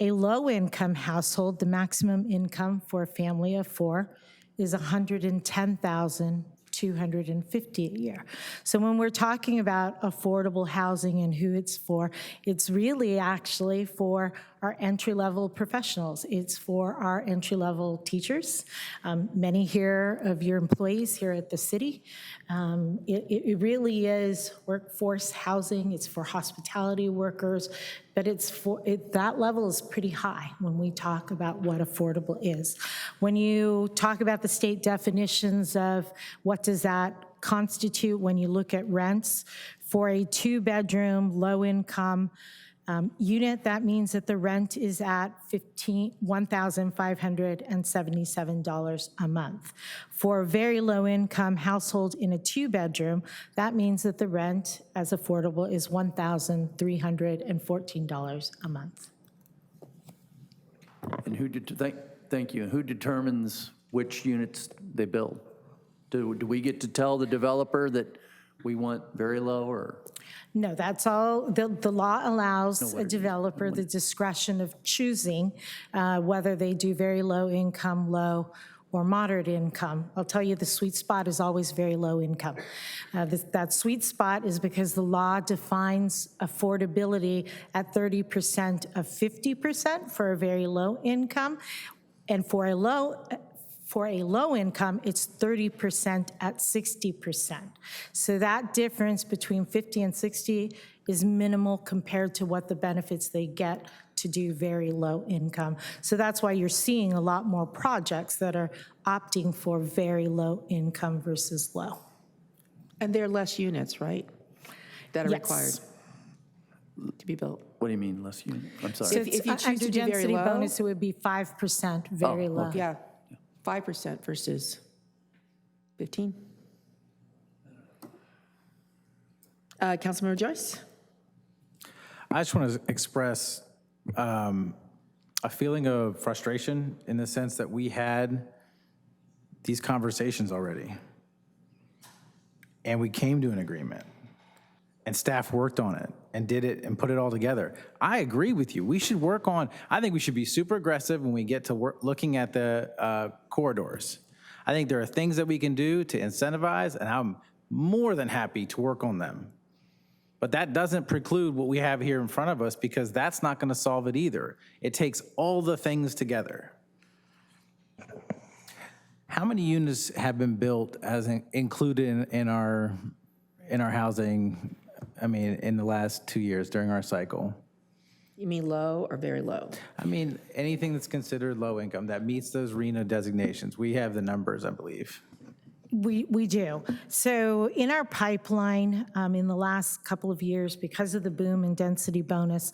A low income household, the maximum income for a family of 4 is $110,250 a year. So when we're talking about affordable housing and who it's for, it's really actually for our entry-level professionals. It's for our entry-level teachers. Many here of your employees here at the city. It really is workforce housing. It's for hospitality workers, but that level is pretty high when we talk about what affordable is. When you talk about the state definitions of what does that constitute when you look at rents, for a 2-bedroom, low-income unit, that means that the rent is at $1,577 a month. For a very low-income household in a 2-bedroom, that means that the rent as affordable is $1,314 a month. And thank you. And who determines which units they build? Do we get to tell the developer that we want very low or? No, that's all. The law allows a developer the discretion of choosing whether they do very low income, low, or moderate income. I'll tell you the sweet spot is always very low income. That sweet spot is because the law defines affordability at 30% of 50% for a very low income. And for a low income, it's 30% at 60%. So that difference between 50 and 60 is minimal compared to what the benefits they get to do very low income. So that's why you're seeing a lot more projects that are opting for very low income versus low. And there are less units, right, that are Yes. required to be built? What do you mean less units? I'm sorry. So if you choose under to do very density low- bonus, it would be 5% very low. okay. Yeah, 5% versus 15. Councilmember Joyce? I just want to express a feeling of frustration in the sense that we had these conversations already. And we came to an agreement. And staff worked on it and did it and put it all together. I agree with you. We should work on, I think we should be super aggressive when we get to looking at the corridors. I think there are things that we can do to incentivize, and I'm more than happy to work on them. But that doesn't preclude what we have here in front of us, because that's not going to solve it either. It takes all the things together. How many units have been built as included in our housing, I mean, in the last 2 years during our cycle? You mean low or very low? I mean, anything that's considered low income that meets those RHNA designations. We have the numbers, I believe. We do. So in our pipeline, in the last couple of years, because of the boom in density bonus,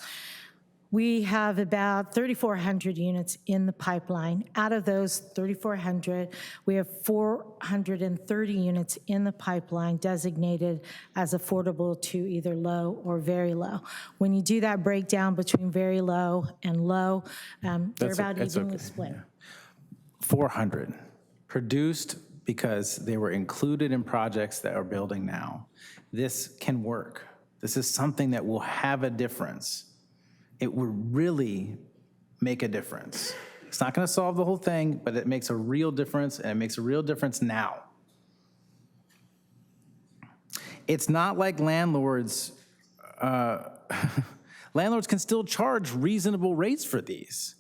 we have about 3,400 units in the pipeline. Out of those 3,400, we have 430 units in the pipeline designated as affordable to either low or very low. When you do that breakdown between very low and low, they're about evenly split. 400 produced because they were included in projects that are building now. This can work. This is something that will have a difference. It will really make a difference. It's not going to solve the whole thing, but it makes a real difference, and it makes a real difference now. It's not like landlords, landlords can still charge reasonable rates for these.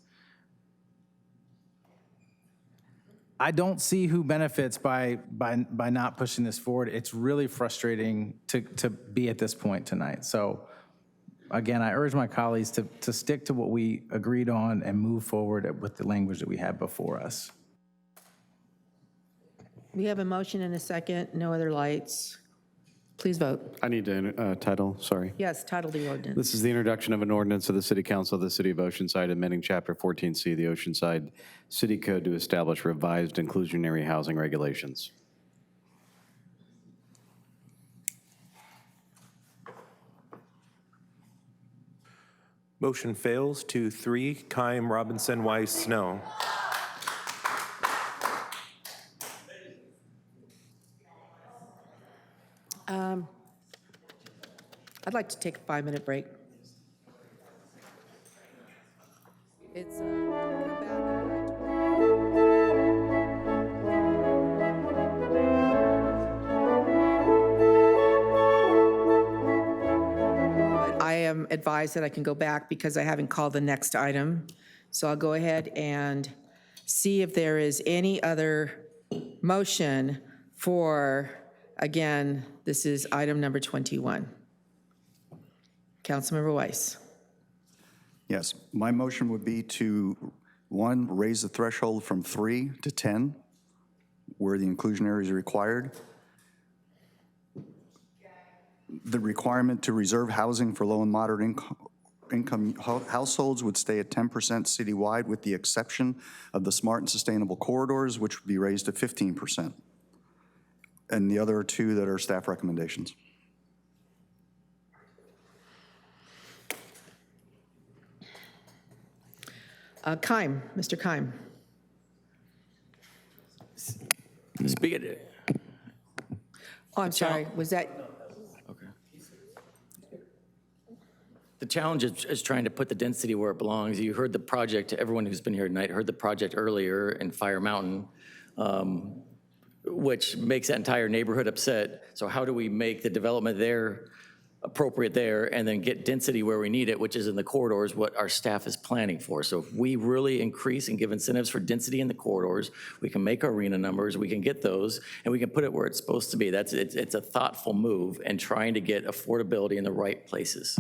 I don't see who benefits by not pushing this forward. It's really frustrating to be at this point tonight. So again, I urge my colleagues to stick to what we agreed on and move forward with the language that we had before us. We have a motion and a second, no other lights. Please vote. I need to title, sorry. Yes, title the ordinance. This is the introduction of an ordinance of the City Council of the City of Oceanside, amending Chapter 14C of the Oceanside City Code to establish revised inclusionary housing regulations. Motion fails. 2-3, Keim, Robinson, Weiss, Snow. I'd like to take a 5-minute break. It's come back. I am advised that I can go back because I haven't called the next item. So I'll go ahead and see if there is any other motion for, again, this is item number 21. Councilmember Weiss. Yes, my motion would be to, 1, raise the threshold from 3 to 10, where the inclusionary is required. The requirement to reserve housing for low and moderate income households would stay at 10% citywide, with the exception of the smart and sustainable corridors, which would be raised to 15%. And the other 2 that are staff recommendations. Keim, Mr. Keim. Speaking. Oh, I'm sorry, was that? Okay. The challenge is trying to put the density where it belongs. You heard the project, everyone who's been here tonight heard the project earlier in Fire Mountain, which makes that entire neighborhood upset. So how do we make the development there appropriate there and then get density where we need it, which is in the corridors, what our staff is planning for. So if we really increase and give incentives for density in the corridors, we can make our arena numbers, we can get those, and we can put it where it's supposed to be. It's a thoughtful move and trying to get affordability in the right places.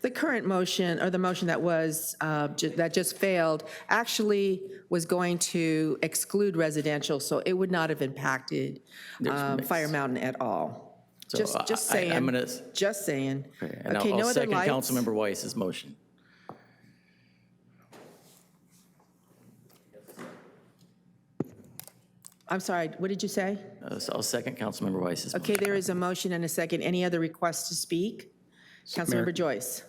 The current motion, or the motion that was, that just failed, actually was going to exclude residential, so it would not have impacted Fire Mountain at all. So just saying. I'm gonna, just saying. Okay, and okay, I'll no other second lights. Councilmember Weiss's motion. I'm sorry, what did you say? So I'll second Councilmember Weiss's motion. Okay, there is a motion and a second. Any other requests to speak? Councilmember Joyce.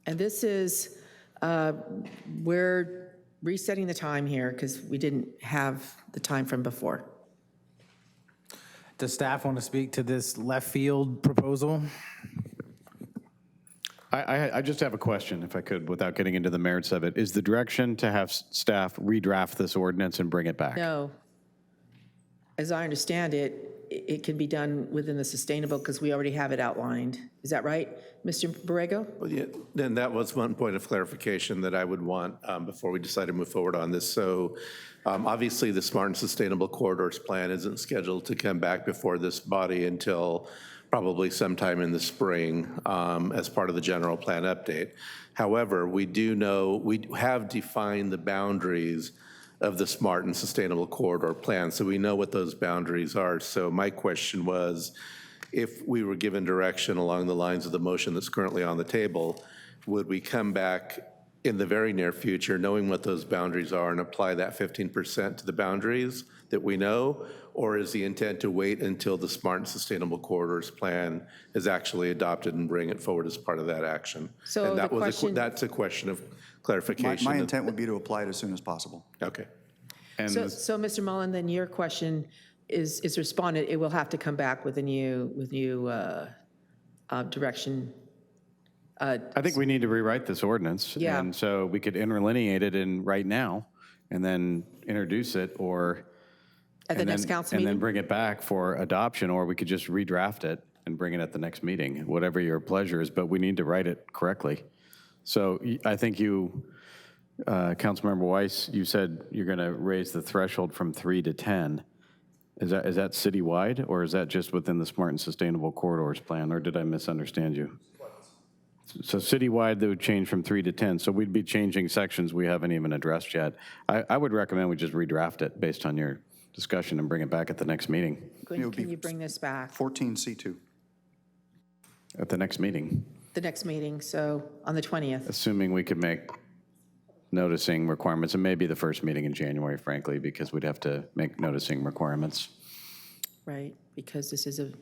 And this is, we're resetting the time here because we didn't have the time from before. Does staff want to speak to this left field proposal? I just have a question, if I could, without getting into the merits of it. Is the direction to have staff redraft this ordinance and bring it back? No. As I understand it, it can be done within the sustainable because we already have it outlined. Is that right, Mr. Borrego? Well, yeah, then that was one point of clarification that I would want before we decide to move forward on this. So obviously the Smart and Sustainable Corridors Plan isn't scheduled to come back before this body until probably sometime in the spring as part of the general plan update. However, we do know, we have defined the boundaries of the Smart and Sustainable Corridor Plan, so we know what those boundaries are. So my question was, if we were given direction along the lines of the motion that's currently on the table, would we come back in the very near future, knowing what those boundaries are, and apply that 15% to the boundaries that we know? Or is the intent to wait until the Smart and Sustainable Corridors Plan is actually adopted and bring it forward as part of that action? So and that the question, that's a question of clarification. My intent would be to apply it as soon as possible. Okay. And so Mr. Mullen, then your question is responded. It will have to come back with a new direction. I think we need to rewrite this ordinance. Yeah. And so we could interlineate it in right now and then introduce it or. At the next council And then meeting? bring it back for adoption, or we could just redraft it and bring it at the next meeting, whatever your pleasure is, but we need to write it correctly. So I think you, Councilmember Weiss, you said you're going to raise the threshold from 3 to 10. Is that citywide, or is that just within the Smart and Sustainable Corridors plan, or did I misunderstand you? So citywide, they would change from 3 to 10. So we'd be changing sections we haven't even addressed yet. I would recommend we just redraft it based on your discussion and bring it back at the next meeting. Gwen, can you bring this back? 14C2. At the next meeting, The next meeting, so on the 20th. assuming we could make noticing requirements, and maybe the first meeting in January, frankly, because we'd have to make noticing requirements. Right, because this is a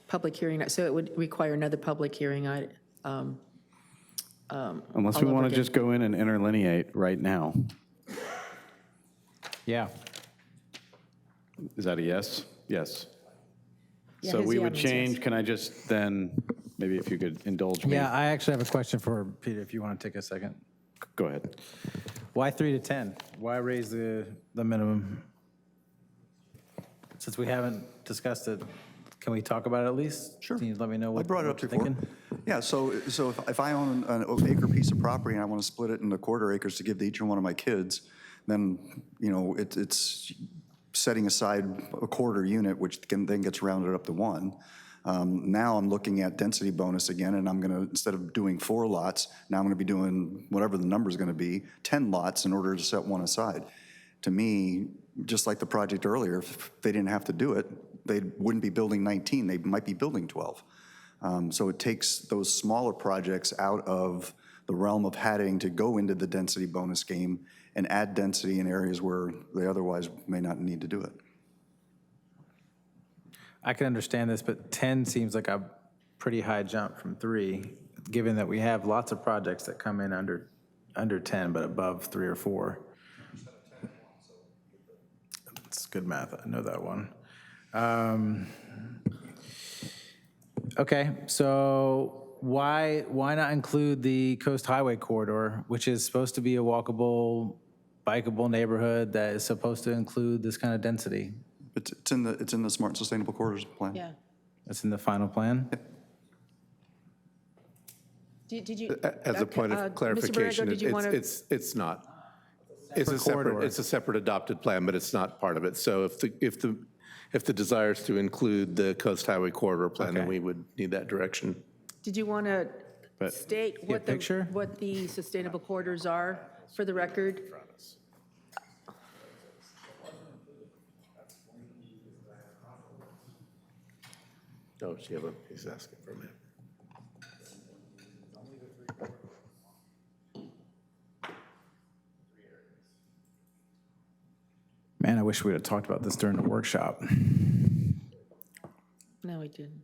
public hearing, so it would require another public hearing. Unless all we over want to again. just go in and interlineate right now. Yeah. Is that a yes? Yes. Yeah, So his we yeah would means yes. change, can I just then, maybe if you could indulge me? Yeah, I actually have a question for Peter, if you want to take a second. Go ahead. Why 3 to 10? Why raise the minimum? Since we haven't discussed it, can we talk about it at least? Sure. Can you let me know what I brought it up what before. you're thinking? Yeah, so if I own an acre piece of property and I want to split it into quarter acres to give to each one of my kids, then, you know, it's setting aside a quarter unit, which then gets rounded up to 1. Now I'm looking at density bonus again, and I'm going to, instead of doing 4 lots, now I'm going to be doing whatever the number is going to be, 10 lots in order to set one aside. To me, just like the project earlier, if they didn't have to do it, they wouldn't be building 19, they might be building 12. So it takes those smaller projects out of the realm of having to go into the density bonus game and add density in areas where they otherwise may not need to do it. I can understand this, but 10 seems like a pretty high jump from 3, given that we have lots of projects that come in under 10, but above 3 or 4. It's good math, I know that one. Okay, so why not include the Coast Highway Corridor, which is supposed to be a walkable, bikeable neighborhood that is supposed to include this kind of density? It's in the Smart and Sustainable Corridors plan. Yeah. That's in the final plan? Did you? As a point of clarification, did you want to? it's not. It's a separate adopted plan, but it's not part of it. So if the desire is to include the Coast Highway Corridor plan, then we would need that direction. Did you want to state what picture? what the sustainable corridors are for the record? No, he's asking for a minute. Man, I wish we had talked about this during the workshop. No, we didn't.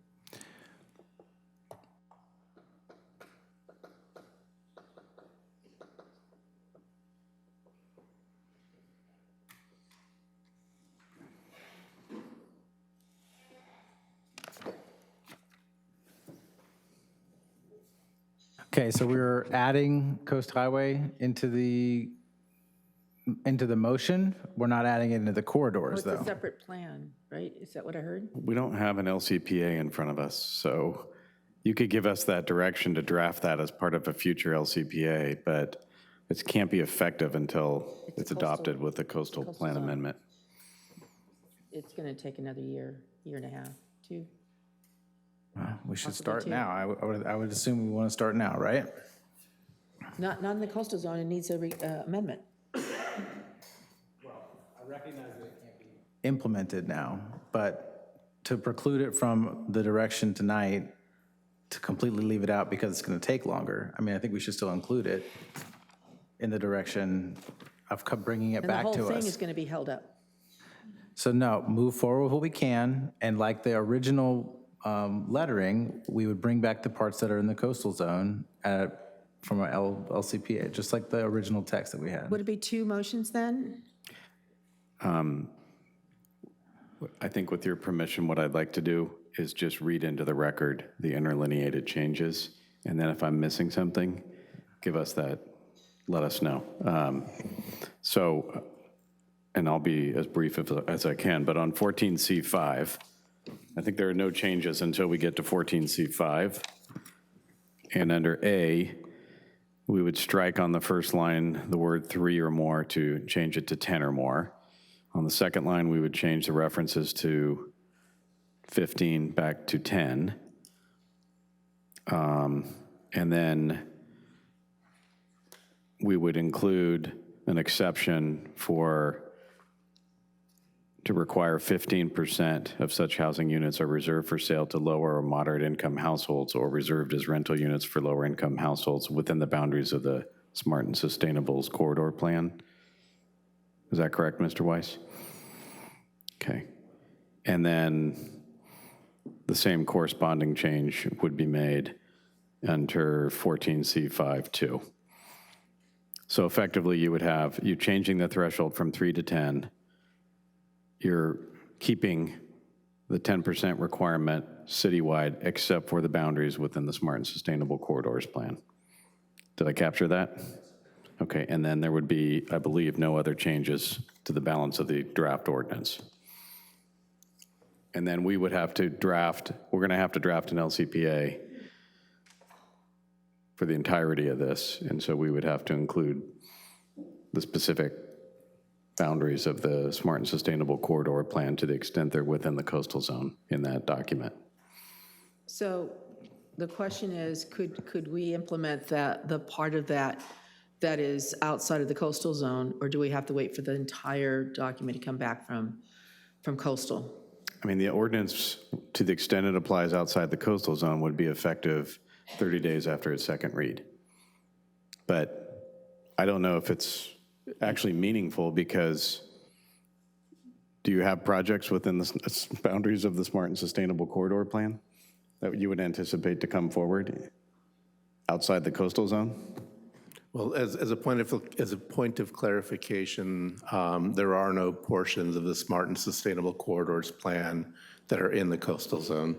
Okay, so we're adding Coast Highway into the motion. We're not adding it into the corridors, It's a though. separate plan, right? Is that what I heard? We don't have an LCPA in front of us, so you could give us that direction to draft that as part of a future LCPA, but it can't be effective until it's adopted with the coastal plan amendment. It's going to take another year and a half, 2. We should Possibly start 2. now. I would assume we want to start now, right? Not in the coastal zone, it needs a amendment. Implemented now, but to preclude it from the direction tonight, to completely leave it out because it's going to take longer, I mean, I think we should still include it in the direction of bringing it back to us. And the whole thing is going to be held up. So no, move forward with what we can, and like the original lettering, we would bring back the parts that are in the coastal zone from our LCPA, just like the original text that we had. Would it be 2 motions then? I think with your permission, what I'd like to do is just read into the record the interlineated changes, and then if I'm missing something, give us that, let us know. And I'll be as brief as I can, but on 14C5, I think there are no changes until we get to 14C5. And under A, we would strike on the first line the word 3 or more to change it to 10 or more. On the second line, we would change the references to 15 back to 10. And then we would include an exception to require 15% of such housing units are reserved for sale to lower or moderate income households or reserved as rental units for lower income households within the boundaries of the Smart and Sustainable Corridor Plan. Is that correct, Mr. Weiss? Okay. And then the same corresponding change would be made under 14C5 too. So effectively you changing the threshold from 3 to 10. You're keeping the 10% requirement citywide except for the boundaries within the Smart and Sustainable Corridors Plan. Did I capture that? Okay, and then there would be, I believe, no other changes to the balance of the draft ordinance. And then we would have to draft, we're gonna have to draft an LCPA for the entirety of this, and so we would have to include the specific boundaries of the Smart and Sustainable Corridor Plan to the extent they're within the coastal zone in that document. So the question is, could we implement the part of that is outside of the coastal zone, or do we have to wait for the entire document to come back from coastal? I mean, the ordinance, to the extent it applies outside the coastal zone, would be effective 30 days after its second read. But I don't know if it's actually meaningful, because do you have projects within the boundaries of the Smart and Sustainable Corridor Plan that you would anticipate to come forward outside the coastal zone? Well, as a point of clarification, there are no portions of the Smart and Sustainable Corridors Plan that are in the coastal zone.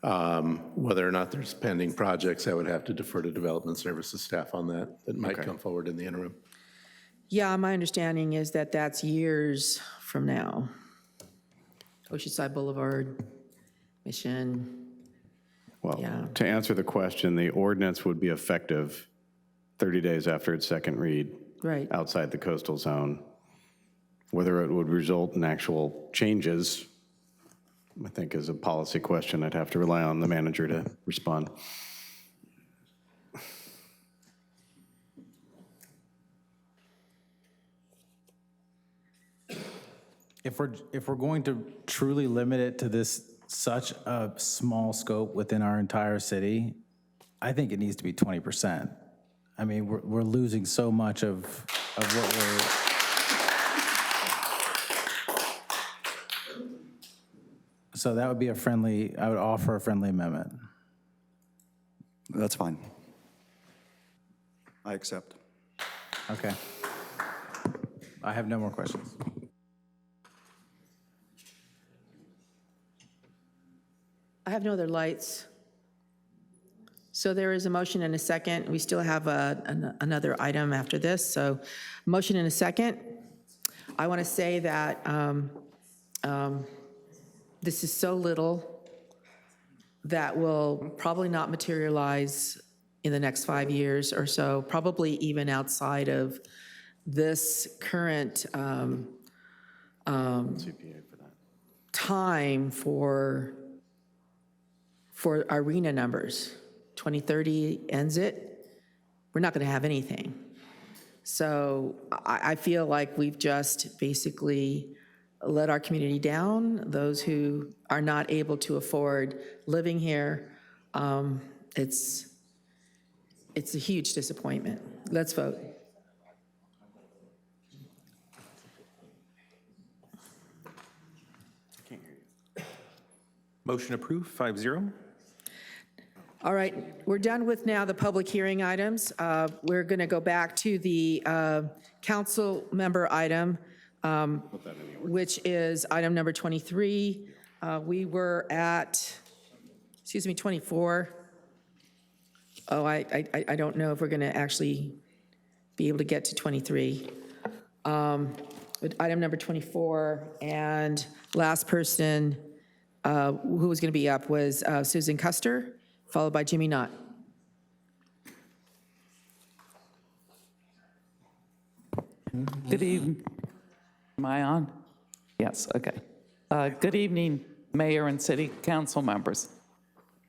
Whether or not there's pending projects, I would have to defer to Development Services staff on that might come forward in the interim. Yeah, my understanding is that that's years from now. Oceanside Boulevard, Mission. Well, yeah. To answer the question, the ordinance would be effective 30 days after its second read, right, outside the coastal zone. Whether it would result in actual changes, I think, is a policy question. I'd have to rely on the manager to respond. If we're going to truly limit it to this such a small scope within our entire city, I think it needs to be 20%. I mean, we're losing so much of what we're. So that would be I would offer a friendly amendment. That's fine. I accept. Okay. I have no more questions. I have no other lights. So there is a motion and a second. We still have another item after this. So motion and a second. I want to say that this is so little that will probably not materialize in the next 5 years or so, probably even outside of this current time for arena numbers. 2030 ends it, we're not going to have anything. So I feel like we've just basically let our community down, those who are not able to afford living here. It's a huge disappointment. Let's vote. Motion approved, 5-0. All right, we're done with now the public hearing items. We're going to go back to the council member item which is item number 23. We were at, 24. Oh, I don't know if we're going to actually be able to get to 23. But item number 24, and last person who was going to be up was Susan Custer, followed by Jimmy Knott. Good evening. Am I on? Yes, okay. Good evening, Mayor and City Council members.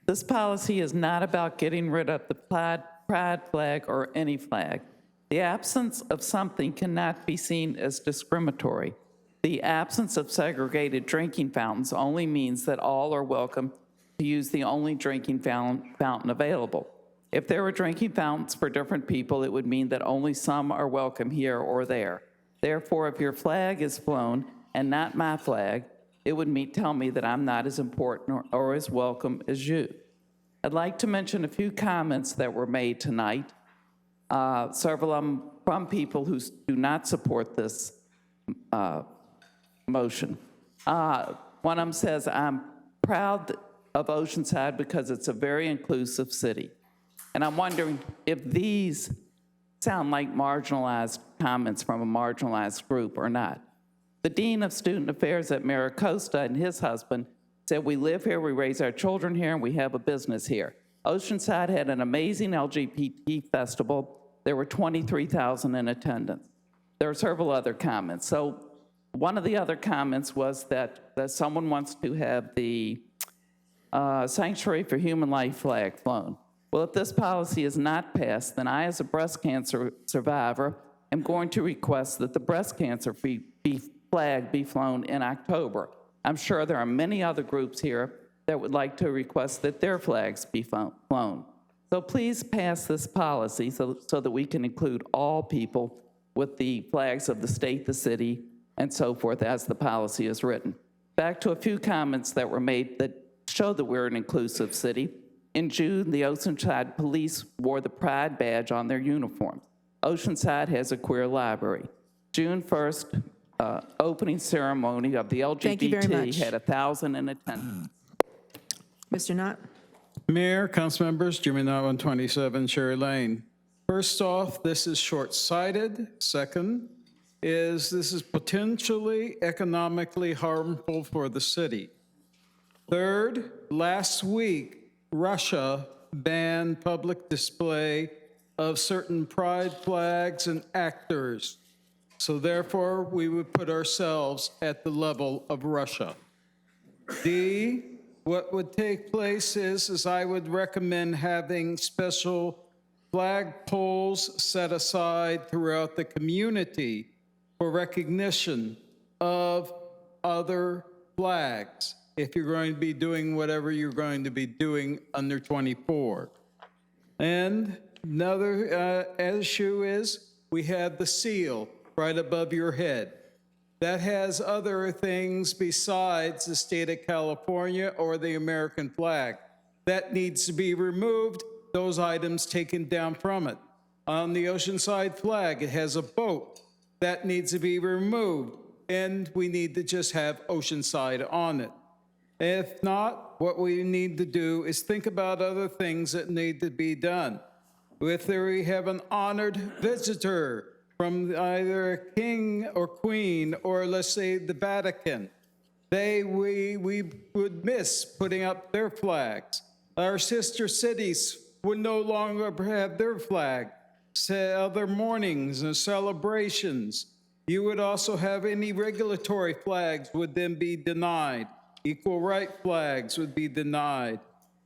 This policy is not about getting rid of the pride flag or any flag. The absence of something cannot be seen as discriminatory. The absence of segregated drinking fountains only means that all are welcome to use the only drinking fountain available. If there were drinking fountains for different people, it would mean that only some are welcome here or there. Therefore, if your flag is flown and not my flag, it would tell me that I'm not as important or as welcome as you. I'd like to mention a few comments that were made tonight, several of them from people who do not support this motion. One of them says, I'm proud of Oceanside because it's a very inclusive city. And I'm wondering if these sound like marginalized comments from a marginalized group or not. The Dean of Student Affairs at Maricosta and his husband said, we live here, we raise our children here, and we have a business here. Oceanside had an amazing LGBT festival. There were 23,000 in attendance. There are several other comments. So one of the other comments was that someone wants to have the Sanctuary for Human Life flag flown. Well, if this policy is not passed, then I, as a breast cancer survivor, am going to request that the breast cancer flag be flown in October. I'm sure there are many other groups here that would like to request that their flags be flown. So please pass this policy so that we can include all people with the flags of the state, the city, and so forth as the policy is written. Back to a few comments that were made that show that we're an inclusive city. In June, the Oceanside police wore the Pride badge on their uniforms. Oceanside has a queer library. June 1st, opening ceremony of the LGBT had 1,000 in attendance. Mr. Knott. Mayor, council members, Jimmy Knott, 127 Cherry Lane. First off, this is short-sighted. Second is this is potentially economically harmful for the city. Third, last week, Russia banned public display of certain pride flags and actors. So therefore, we would put ourselves at the level of Russia. D, what would take place is I would recommend having special flag poles set aside throughout the community for recognition of other flags if you're going to be doing whatever you're going to be doing under 24. And another issue is we have the seal right above your head. That has other things besides the state of California or the American flag. That needs to be removed, those items taken down from it. On the Oceanside flag, it has a boat. That needs to be removed, and we need to just have Oceanside on it. If not, what we need to do is think about other things that need to be done. If we have an honored visitor from either a king or queen, or let's say the Vatican, we would miss putting up their flags. Our sister cities would no longer have their flag. Other mornings and celebrations. You would also have any regulatory flags would then be denied. Equal right flags would be denied.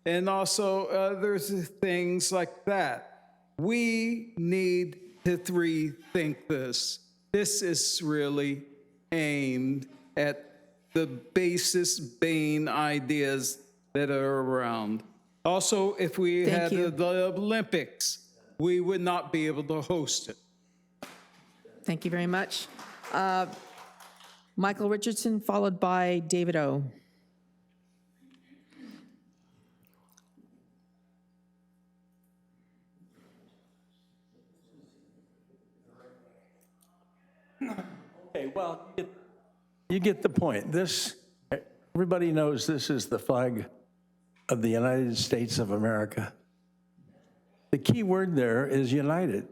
And also other things like that. We need to rethink this. This is really aimed at the basest bane ideas that are around. Also, if we had the Olympics, we would not be able to host it. Thank you very much. Michael Richardson, followed by David O. Okay, well, you get the point. Everybody knows this is the flag of the United States of America. The key word there is united.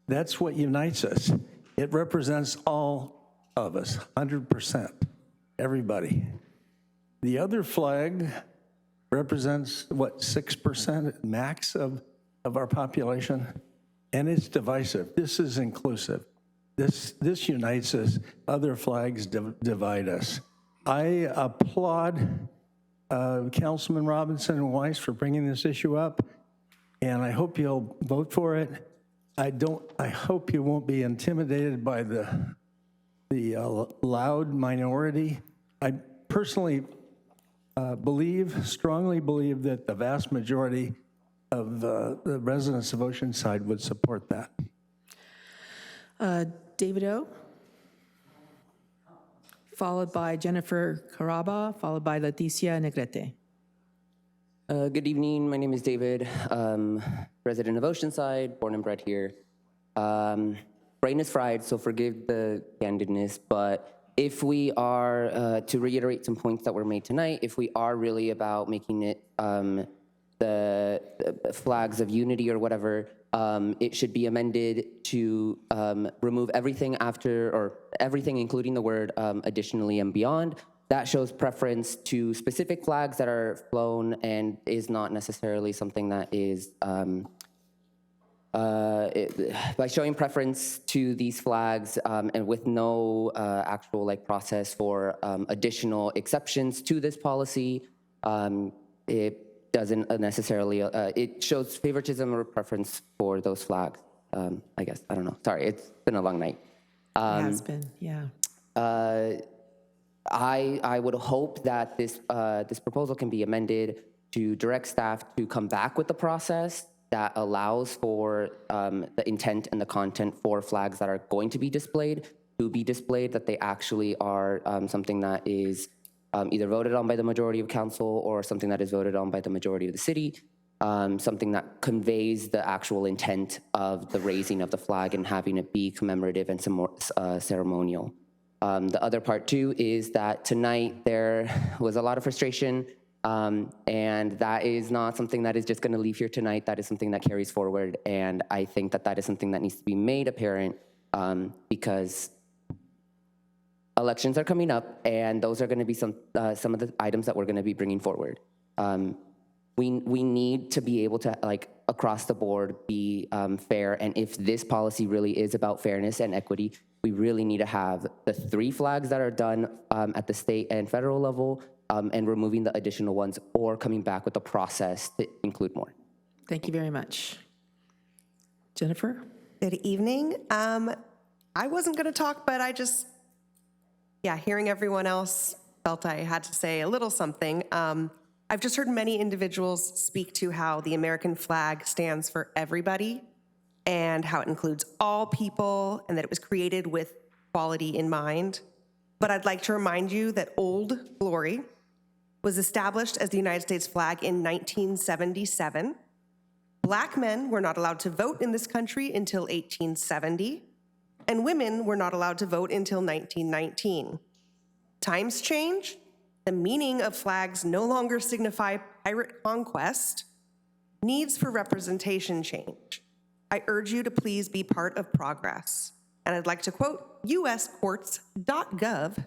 That's what unites us. It represents all of us, 100%, everybody. The other flag represents, what, 6% max of our population? And it's divisive. This is inclusive. This unites us. Other flags divide us. I applaud Councilman Robinson and Weiss for bringing this issue up, and I hope you'll vote for it. I hope you won't be intimidated by the loud minority. I personally strongly believe that the vast majority of the residents of Oceanside would support that. David O., followed by Jennifer Caraba, followed by Leticia Negrete. Good evening. My name is David, resident of Oceanside, born and bred here. Brain is fried, so forgive the candidness, but if we are, to reiterate some points that were made tonight, if we are really about making it the flags of unity or whatever, it should be amended to remove everything after, or everything including the word additionally and beyond. That shows preference to specific flags that are flown and is not necessarily something that is, by showing preference to these flags and with no actual process for additional exceptions to this policy, it doesn't necessarily, it shows favoritism or preference for those flags, I guess. I don't know. Sorry, it's been a long night. It has been, yeah. I would hope that this proposal can be amended to direct staff to come back with the process that allows for the intent and the content for flags that are going to be displayed, that they actually are something that is either voted on by the majority of council or something that is voted on by the majority of the city, something that conveys the actual intent of the raising of the flag and having it be commemorative and some more ceremonial. The other part too is that tonight there was a lot of frustration, and that is not something that is just going to leave here tonight. That is something that carries forward, and I think that that is something that needs to be made apparent because elections are coming up, and those are going to be some of the items that we're going to be bringing forward. We need to be able to, across the board, be fair, and if this policy really is about fairness and equity, we really need to have the 3 flags that are done at the state and federal level and removing the additional ones or coming back with a process to include more. Thank you very much. Jennifer? Good evening. I wasn't going to talk, but I just, hearing everyone else, felt I had to say a little something. I've just heard many individuals speak to how the American flag stands for everybody and how it includes all people and that it was created with equality in mind. But I'd like to remind you that Old Glory was established as the United States flag in 1977. Black men were not allowed to vote in this country until 1870, and women were not allowed to vote until 1919. Times change. The meaning of flags no longer signify pirate conquest. Needs for representation change. I urge you to please be part of progress. And I'd like to quote uscourts.gov.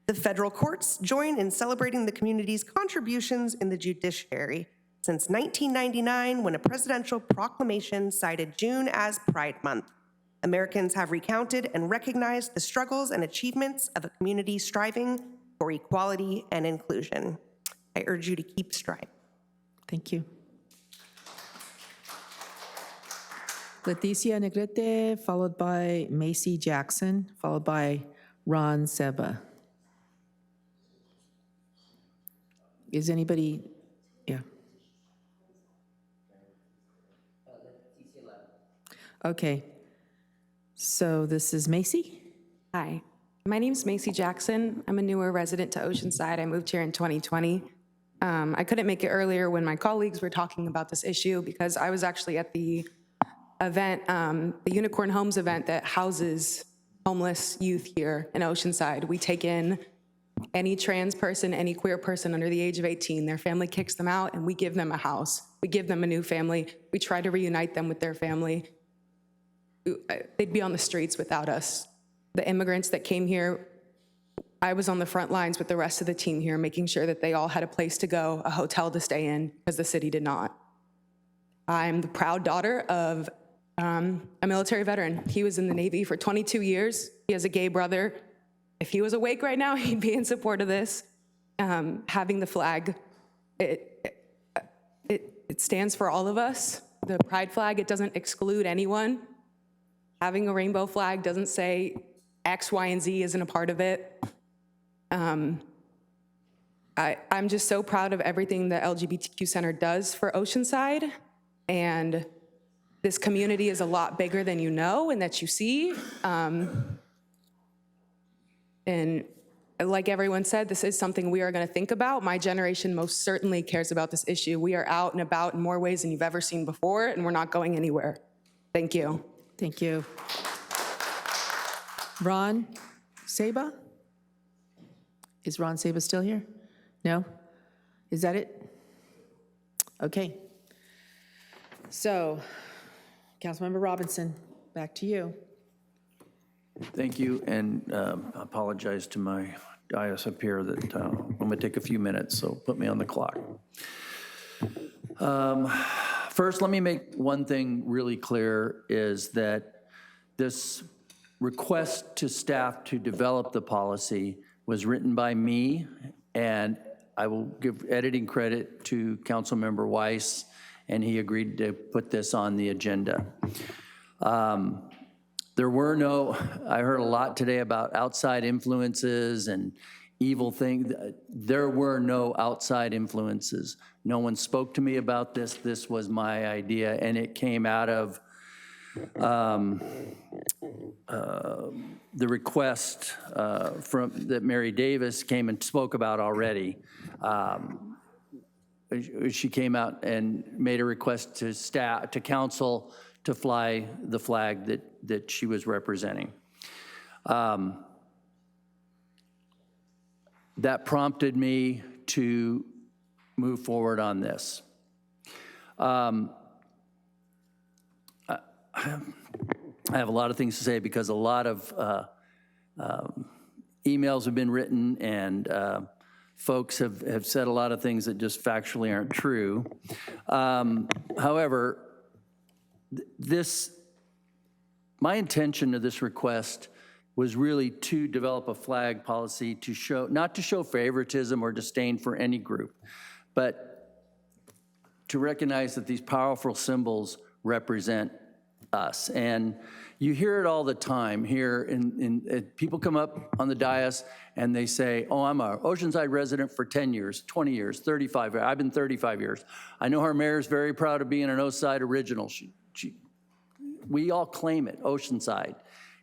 The federal courts join in celebrating the community's contributions in the judiciary since 1999, when a presidential proclamation cited June as Pride Month. Americans have recounted and recognized the struggles and achievements of a community striving for equality and inclusion. I urge you to keep striving. Thank you. Leticia Negrete, followed by Macy Jackson, followed by Ron Seba. Is anybody, Okay, so this is Macy. Hi, my name is Macy Jackson. I'm a newer resident to Oceanside. I moved here in 2020. I couldn't make it earlier when my colleagues were talking about this issue because I was actually at the event, the Unicorn Homes event that houses homeless youth here in Oceanside. We take in any trans person, any queer person under the age of 18. Their family kicks them out, and we give them a house. We give them a new family. We try to reunite them with their family. They'd be on the streets without us. The immigrants that came here, I was on the front lines with the rest of the team here, making sure that they all had a place to go, a hotel to stay in, because the city did not. I'm the proud daughter of a military veteran. He was in the Navy for 22 years. He has a gay brother. If he was awake right now, he'd be in support of this. Having the flag, it stands for all of us. The pride flag, it doesn't exclude anyone. Having a rainbow flag doesn't say X, Y, and Z isn't a part of it. I'm just so proud of everything the LGBTQ Center does for Oceanside. And this community is a lot bigger than you know and that you see. And like everyone said, this is something we are going to think about. My generation most certainly cares about this issue. We are out and about in more ways than you've ever seen before, and we're not going anywhere. Thank you. Thank you. Ron Saba? Is Ron Saba still here? No? Is that it? Okay. So, Councilmember Robinson, back to you. Thank you, and I apologize to my dais up here that I'm going to take a few minutes, so put me on the clock. First, let me make one thing really clear, is that this request to staff to develop the policy was written by me, and I will give editing credit to Councilmember Weiss, and he agreed to put this on the agenda. There were no, I heard a lot today about outside influences and evil things. There were no outside influences. No one spoke to me about this. This was my idea, and it came out of the request that Mary Davis came and spoke about already. She came out and made a request to staff, to council, to fly the flag that she was representing. That prompted me to move forward on this. I have a lot of things to say because a lot of emails have been written, and folks have said a lot of things that just factually aren't true. However, my intention of this request was really to develop a flag policy to show, not to show favoritism or disdain for any group, but to recognize that these powerful symbols represent us. And you hear it all the time here, people come up on the dais and they say, oh, I'm an Oceanside resident for 10 years, 20 years, 35 years. I've been 35 years. I know our mayor's very proud of being an Oceanside original. We all claim it, Oceanside.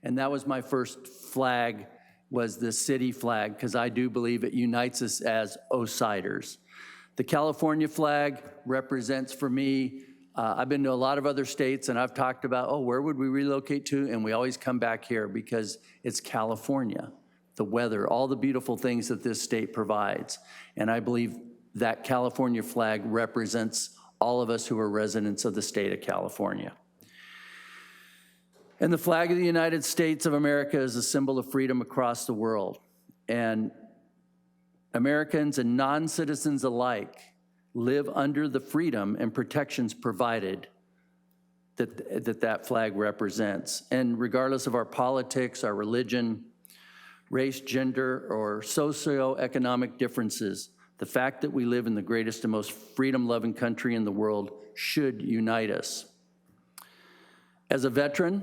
And that was my first flag, was the city flag, because I do believe it unites us as Oceansiders. The California flag represents, for me, I've been to a lot of other states, and I've talked about, oh, where would we relocate to? And we always come back here because it's California, the weather, all the beautiful things that this state provides. And I believe that California flag represents all of us who are residents of the state of California. And the flag of the United States of America is a symbol of freedom across the world. And Americans and non-citizens alike live under the freedom and protections provided that flag represents. And regardless of our politics, our religion, race, gender, or socioeconomic differences, the fact that we live in the greatest and most freedom-loving country in the world should unite us. As a veteran,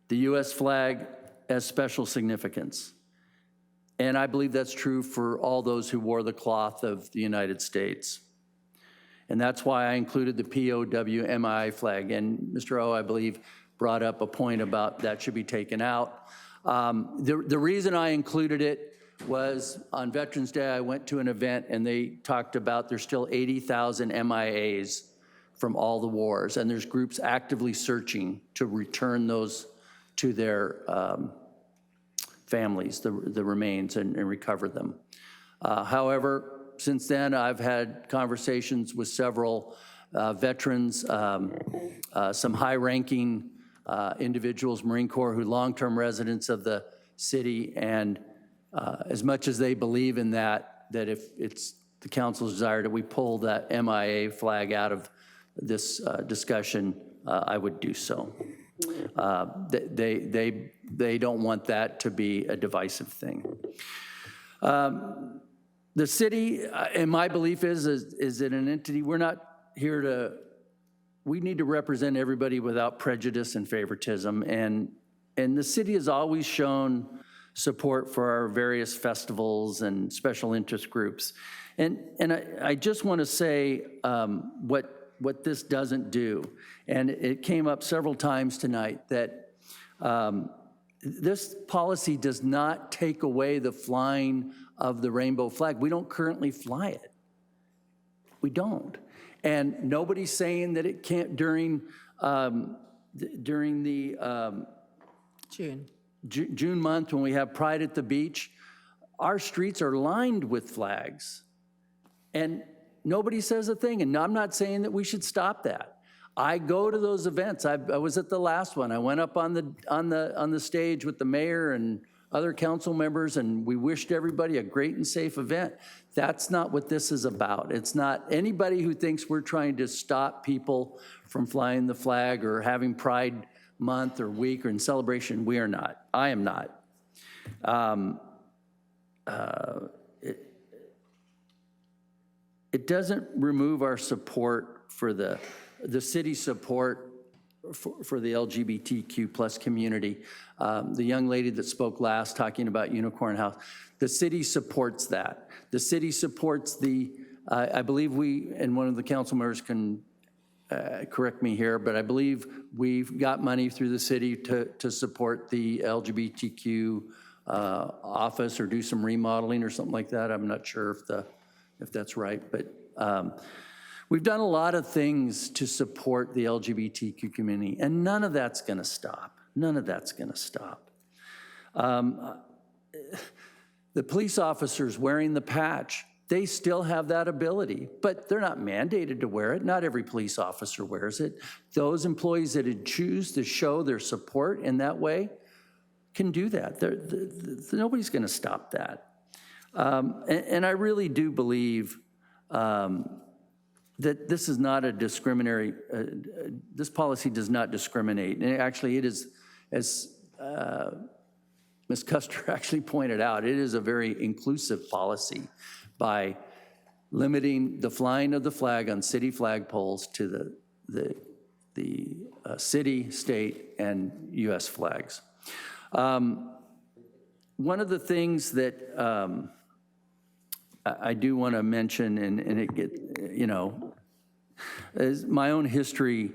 the U.S. flag has special significance. And I believe that's true for all those who wore the cloth of the United States. And that's why I included the POWMI flag. And Mr. O, I believe, brought up a point about that should be taken out. The reason I included it was on Veterans Day, I went to an event and they talked about there's still 80,000 MIAs from all the wars. And there's groups actively searching to return those to their families, the remains, and recover them. However, since then, I've had conversations with several veterans, some high-ranking individuals, Marine Corps, who long-term residents of the city, and as much as they believe in that if it's the council's desire that we pull that MIA flag out of this discussion, I would do so. They don't want that to be a divisive thing. The city, and my belief is that an entity, we're not here to, we need to represent everybody without prejudice and favoritism. And the city has always shown support for our various festivals and special interest groups. And I just want to say what this doesn't do. And it came up several times tonight that this policy does not take away the flying of the rainbow flag. We don't currently fly it. We don't. And nobody's saying that it can't during the June month when we have Pride at the Beach. Our streets are lined with flags, and nobody says a thing. And I'm not saying that we should stop that. I go to those events. I was at the last one. I went up on the stage with the mayor and other council members, and we wished everybody a great and safe event. That's not what this is about. It's not anybody who thinks we're trying to stop people from flying the flag or having Pride Month or week or in celebration. We are not. I am not. It doesn't remove our support for the city's support for the LGBTQ plus community. The young lady that spoke last talking about Unicorn House, the city supports that. The city supports I believe and one of the council members can correct me here, but I believe we've got money through the city to support the LGBTQ office or do some remodeling or something like that. I'm not sure if that's right, but we've done a lot of things to support the LGBTQ community, and none of that's going to stop. None of that's going to stop. The police officers wearing the patch, they still have that ability, but they're not mandated to wear it. Not every police officer wears it. Those employees that choose to show their support in that way can do that. Nobody's going to stop that. And I really do believe that this is not a discriminatory, this policy does not discriminate. And actually it is, as Ms. Custer actually pointed out, it is a very inclusive policy by limiting the flying of the flag on city flagpoles to the city, state, and U.S. flags. One of the things that I do want to mention, and is my own history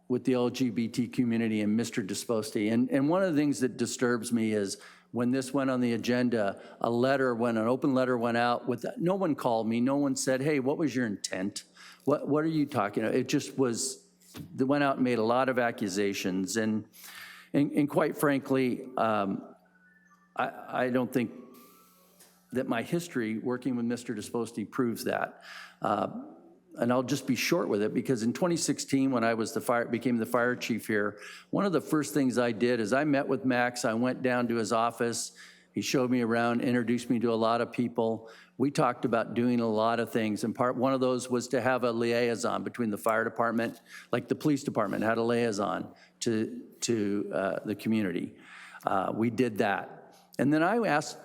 with the LGBT community and Mr. Disposti. And one of the things that disturbs me is when this went on the agenda, an open letter went out no one called me, no one said, hey, what was your intent? What are you talking about? It just they went out and made a lot of accusations. And quite frankly, I don't think that my history working with Mr. Disposti proves that. And I'll just be short with it, because in 2016, when I became the fire chief here, one of the first things I did is I met with Max. I went down to his office. He showed me around, introduced me to a lot of people. We talked about doing a lot of things, and one of those was to have a liaison between the fire department, like the police department had a liaison to the community. We did that. And then I asked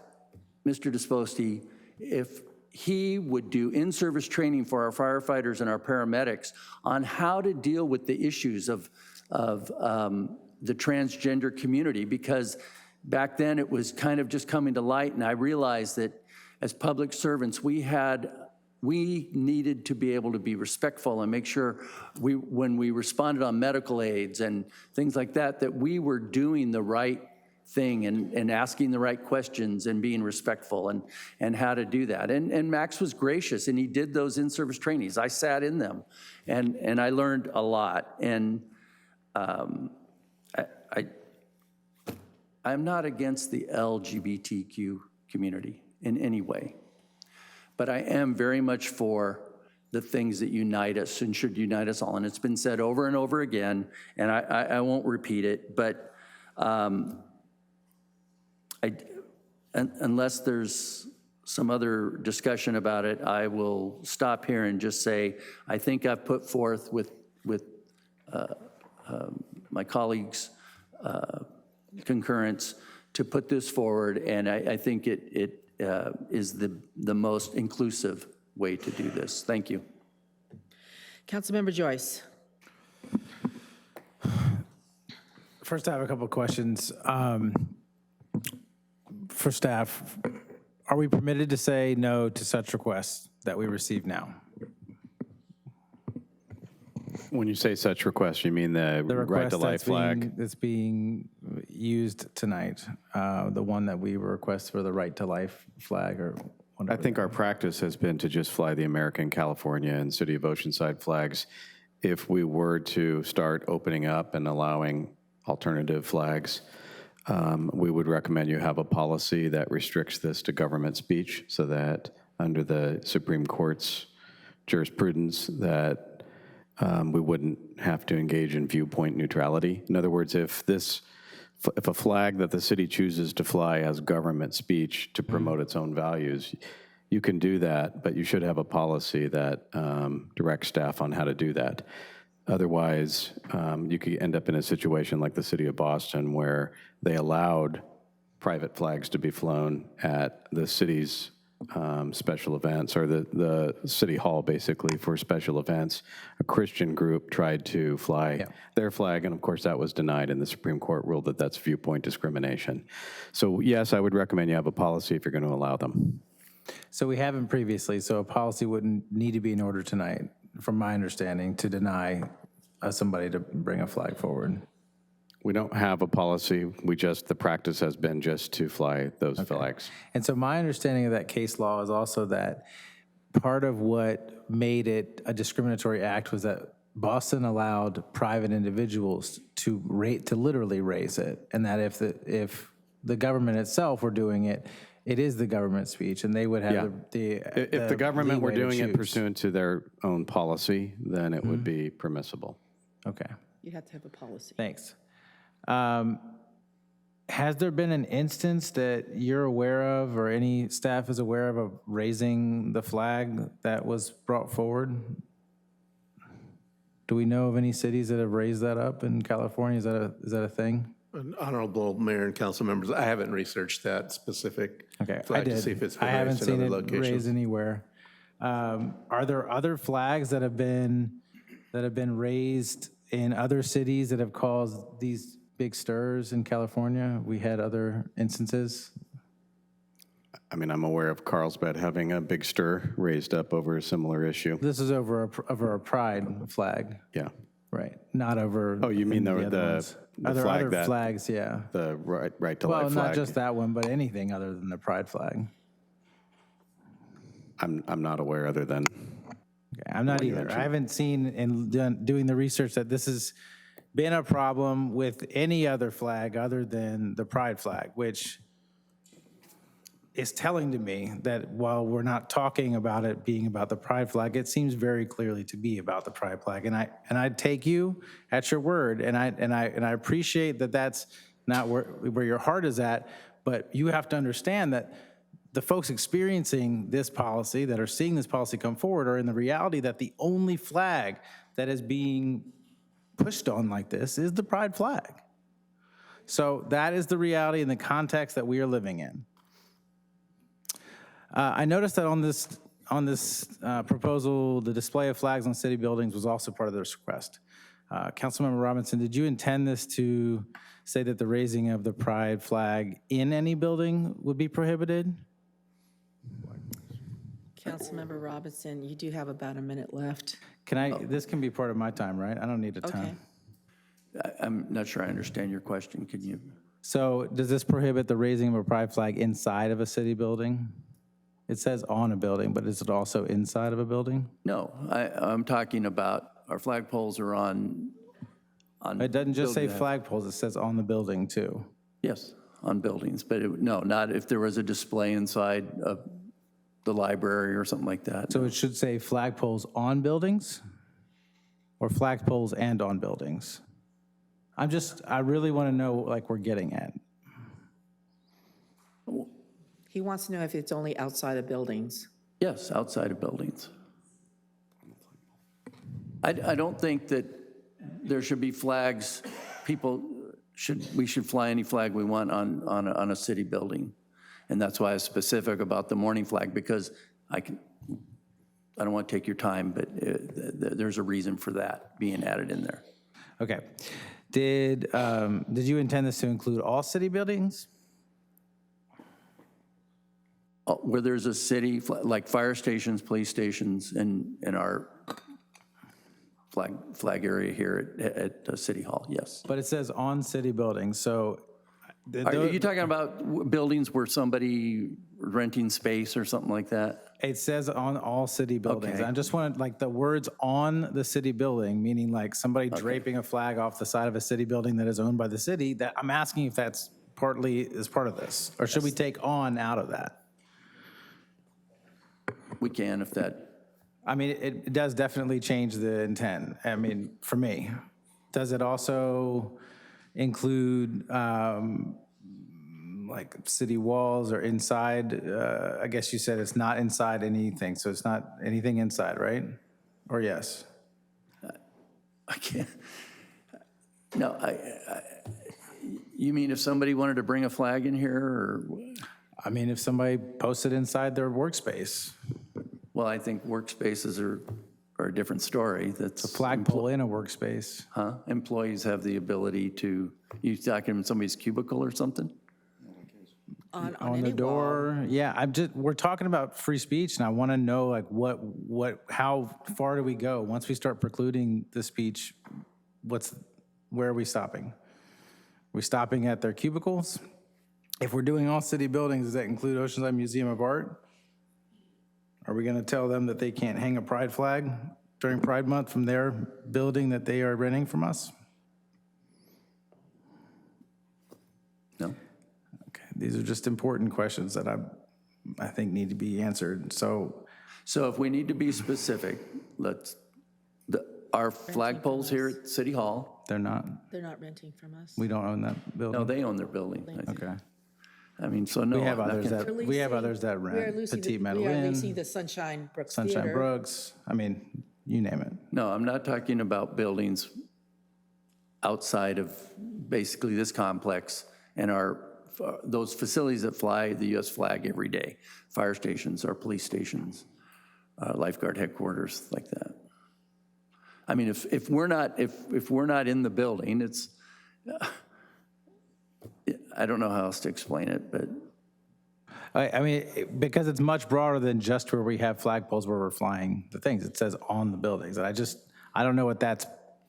Mr. Disposti if he would do in-service training for our firefighters and our paramedics on how to deal with the issues of the transgender community, because back then it was kind of just coming to light, and I realized that as public servants, we needed to be able to be respectful and make sure when we responded on medical aids and things like that we were doing the right thing and asking the right questions and being respectful and how to do that. And Max was gracious, and he did those in-service trainings. I sat in them, and I learned a lot. And I'm not against the LGBTQ community in any way, but I am very much for the things that unite us and should unite us all. And it's been said over and over again, and I won't repeat it, but unless there's some other discussion about it, I will stop here and just say, I think I've put forth with my colleagues' concurrence to put this forward, and I think it is the most inclusive way to do this. Thank you. Councilmember Joyce. First, I have a couple of questions. For staff, are we permitted to say no to such requests that we receive now? When you say such requests, you mean the right to life flag? That's being used tonight, the one that we request for the right to life flag or whatever. I think our practice has been to just fly the American, California, and City of Oceanside flags. If we were to start opening up and allowing alternative flags, we would recommend you have a policy that restricts this to government speech so that under the Supreme Court's jurisprudence that we wouldn't have to engage in viewpoint neutrality. In other words, if a flag that the city chooses to fly as government speech to promote its own values, you can do that, but you should have a policy that directs staff on how to do that. Otherwise, you could end up in a situation like the city of Boston where they allowed private flags to be flown at the city's special events, or the city hall basically for special events. A Christian group tried to fly their flag, and of course that was denied, and the Supreme Court ruled that that's viewpoint discrimination. So yes, I would recommend you have a policy if you're going to allow them. So we haven't previously, so a policy wouldn't need to be in order tonight, from my understanding, to deny somebody to bring a flag forward. We don't have a policy. The practice has been just to fly those flags. And so my understanding of that case law is also that part of what made it a discriminatory act was that Boston allowed private individuals to literally raise it, and that if the government itself were doing it, it is the government speech, and they would have if the government were doing it pursuant to their own policy, then it would be permissible. Okay. You have to have a policy. Thanks. Has there been an instance that you're aware of or any staff is aware of raising the flag that was brought forward? Do we know of any cities that have raised that up in California? Is that a thing? Honorable Mayor and council members, I haven't researched that specific flag to see if it's been I haven't raised in seen other it locations. raised anywhere. Are there other flags that have been raised in other cities that have caused these big stirs in California? We had other instances. I mean, I'm aware of Carlsbad having a big stir raised up over a similar issue. This is over a pride flag. Yeah. Right. Not over. Oh, you mean the other flag that, flags? Yeah. The right to Well, life flag. not just that one, but anything other than the pride flag. I'm not aware other than. Okay, I'm not either. I haven't seen in doing the research that this has been a problem with any other flag other than the pride flag, which is telling to me that while we're not talking about it being about the pride flag, it seems very clearly to be about the pride flag. And I take you at your word, and I appreciate that that's not where your heart is at, but you have to understand that the folks experiencing this policy, that are seeing this policy come forward, are in the reality that the only flag that is being pushed on like this is the pride flag. So that is the reality in the context that we are living in. I noticed that on this proposal, the display of flags on city buildings was also part of this request. Councilmember Robinson, did you intend this to say that the raising of the pride flag in any building would be prohibited? Councilmember Robinson, you do have about a minute left. This can be part of my time, right? I don't need a time. I'm not sure I understand your question. Can you? So does this prohibit the raising of a pride flag inside of a city building? It says on a building, but is it also inside of a building? No, I'm talking about our flagpoles are on It doesn't just say building. flagpoles, it says on the building too. Yes. on buildings, but no, not if there was a display inside of the library or something like that. So it should say flagpoles on buildings or flagpoles and on buildings? I really want to know like we're getting at. He wants to know if it's only outside of buildings. Yes, outside of buildings. I don't think that there should be flags, we should fly any flag we want on a city building. And that's why I was specific about the morning flag, because I don't want to take your time, but there's a reason for that being added in there. Okay. Did you intend this to include all city buildings? Where there's a city, like fire stations, police stations, in our flag area here at City Hall, yes. But it says on city buildings, so. Are you talking about buildings where somebody renting space or something like that? It says on all city buildings. Okay. I just wanted, like, the words on the city building, meaning like somebody draping a flag off the side of a city building that is owned by the city, that I'm asking if that's is part of this, or should we take on out of that? We can if that. I mean, it does definitely change the intent, I mean, for me. Does it also include like city walls or inside? I guess you said it's not inside anything, so it's not anything inside, right? Or yes? I can't. No, you mean if somebody wanted to bring a flag in here, or? I mean, if somebody posted inside their workspace. Well, I think workspaces are a different story. That's a flagpole in a workspace. Huh? Employees have the ability to, you talking in somebody's cubicle or something? On the door. Yeah, we're talking about free speech, and I want to know like how far do we go once we start precluding the speech? Where are we stopping? Are we stopping at their cubicles? If we're doing all city buildings, does that include Oceanside Museum of Art? Are we going to tell them that they can't hang a pride flag during Pride Month from their building that they are renting from us? No. Okay, these are just important questions that I think need to be answered. So if we need to be specific, our flagpoles here at City Hall. They're not renting from us. We don't own that building? No, they own their building, I think. Okay. I mean, so no. We have others that rent. Petite We are leasing Madeleine, the Sunshine Brooks Sunshine Theater. Brooks, I mean, you name it. No, I'm not talking about buildings outside of basically this complex and those facilities that fly the U.S. flag every day, fire stations or police stations, lifeguard headquarters, like that. I mean, if we're not in the building, it's. I don't know how else to explain it, but. I mean, because it's much broader than just where we have flagpoles where we're flying the things. It says on the buildings. And I don't know what that's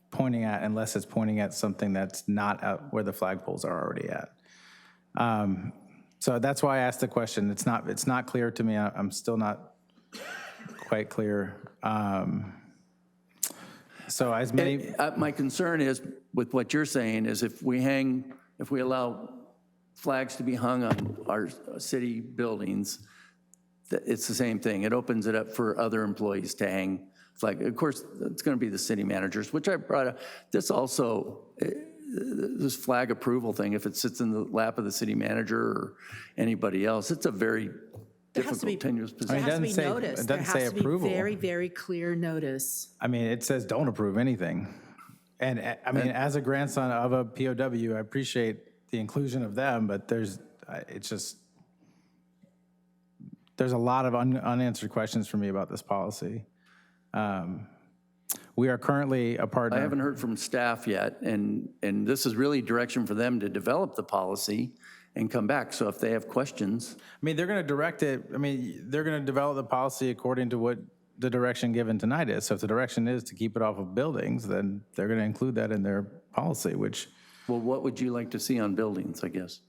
pointing at unless it's pointing at something that's not out where the flagpoles are already at. So that's why I asked the question. It's not clear to me. I'm still not quite clear. So as many. My concern is with what you're saying is if we allow flags to be hung on our city buildings, it's the same thing. It opens it up for other employees to hang flag. Of course, it's going to be the city managers, which I brought up. This flag approval thing, if it sits in the lap of the city manager or anybody else, it's a very difficult, tenuous position. There has to be notice. It doesn't say approval. There has to be very, very clear notice. I mean, it says don't approve anything. And I mean, as a grandson of a POW, I appreciate the inclusion of them, but there's a lot of unanswered questions for me about this policy. We are currently a partner. I haven't heard from staff yet, and this is really direction for them to develop the policy and come back. So if they have questions. I mean, they're going to direct it. I mean, they're going to develop the policy according to what the direction given tonight is. So if the direction is to keep it off of buildings, then they're going to include that in their policy, which. Well, what would you like to see on buildings, I guess?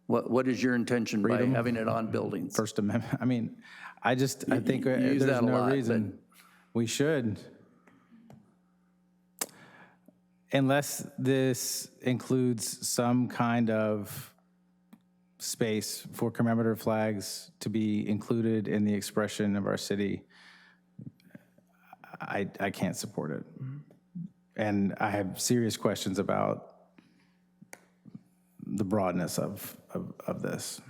What is your intention by having it on buildings? First Amendment. I mean, I think there's no reason we should. Unless this includes some kind of space for commemorative flags to be included in the expression of our city, I can't support it. And I have serious questions about the broadness of this.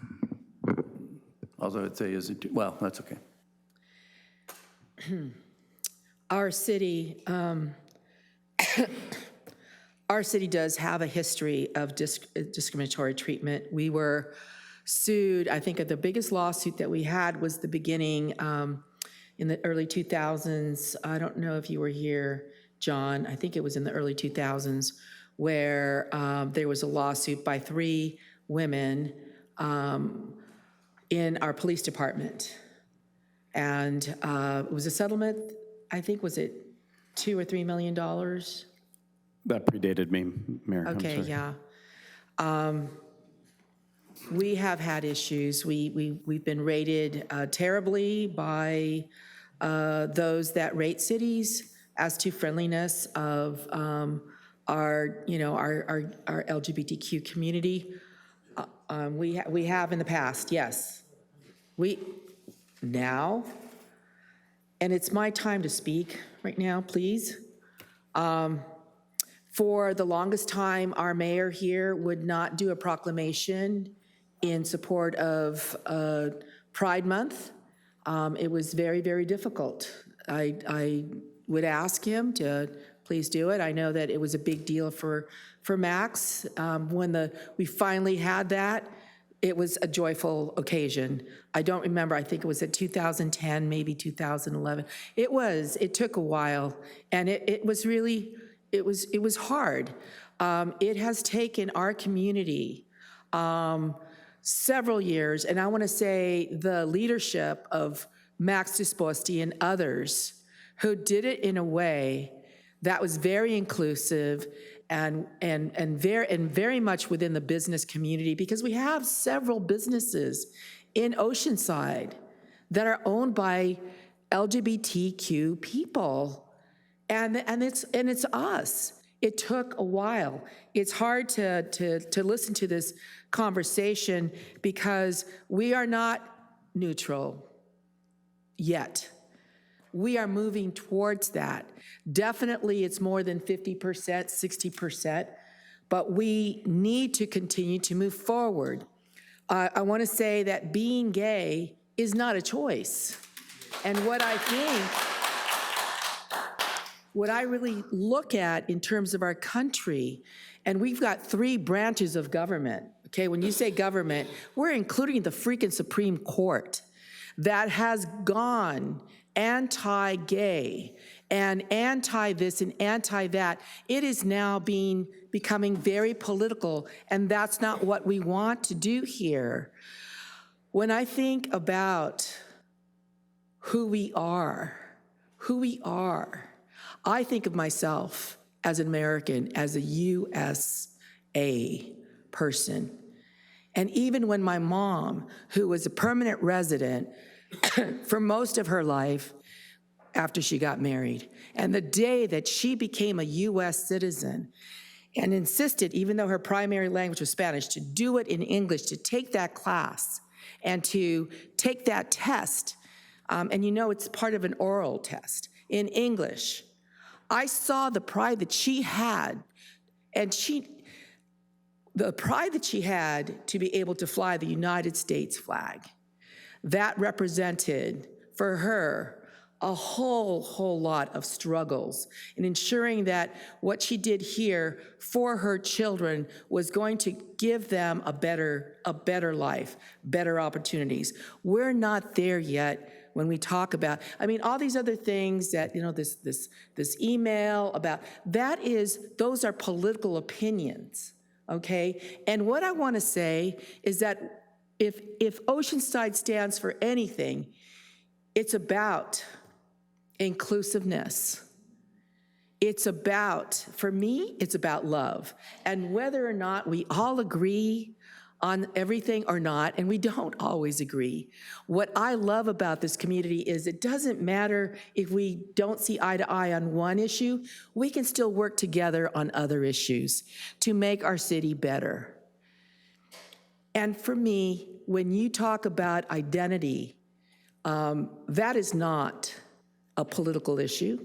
All I would say is, well, that's okay. Our city does have a history of discriminatory treatment. We were sued. I think the biggest lawsuit that we had was the beginning in the early 2000s. I don't know if you were here, John. I think it was in the early 2000s where there was a lawsuit by 3 women in our police department. And it was a settlement, I think, was it $2 or $3 million? That predated me, Mayor. Okay, yeah. We have had issues. We've been rated terribly by those that rate cities as to friendliness of our LGBTQ community. We have in the past, yes. Now, and it's my time to speak right now, please. For the longest time, our mayor here would not do a proclamation in support of Pride Month. It was very, very difficult. I would ask him to please do it. I know that it was a big deal for Max. When we finally had that, it was a joyful occasion. I don't remember, I think it was at 2010, maybe 2011. It took a while, and it was really, it was hard. It has taken our community several years, and I want to say the leadership of Max Disposti and others who did it in a way that was very inclusive and very much within the business community, because we have several businesses in Oceanside that are owned by LGBTQ people, and it's us. It took a while. It's hard to listen to this conversation because we are not neutral yet. We are moving towards that. Definitely, it's more than 50%, 60%, but we need to continue to move forward. I want to say that being gay is not a choice. And what I really look at in terms of our country, and we've got 3 branches of government, okay? When you say government, we're including the freaking Supreme Court that has gone anti-gay and anti-this and anti-that. It is now becoming very political, and that's not what we want to do here. When I think about who we are, I think of myself as an American, as a USA person. And even when my mom, who was a permanent resident for most of her life after she got married, and the day that she became a US citizen and insisted, even though her primary language was Spanish, to do it in English, to take that class and to take that test, and you know it's part of an oral test in English. I saw the pride that she had, and the pride that she had to be able to fly the United States flag. That represented for her a whole lot of struggles in ensuring that what she did here for her children was going to give them a better life, better opportunities. We're not there yet when we talk about, I mean, all these other things that, you know, this email about, those are political opinions, okay? And what I want to say is that if Oceanside stands for anything, it's about inclusiveness. It's about, for me, it's about love. And whether or not we all agree on everything or not, and we don't always agree, what I love about this community is it doesn't matter if we don't see eye to eye on one issue, we can still work together on other issues to make our city better. And for me, when you talk about identity, that is not a political issue,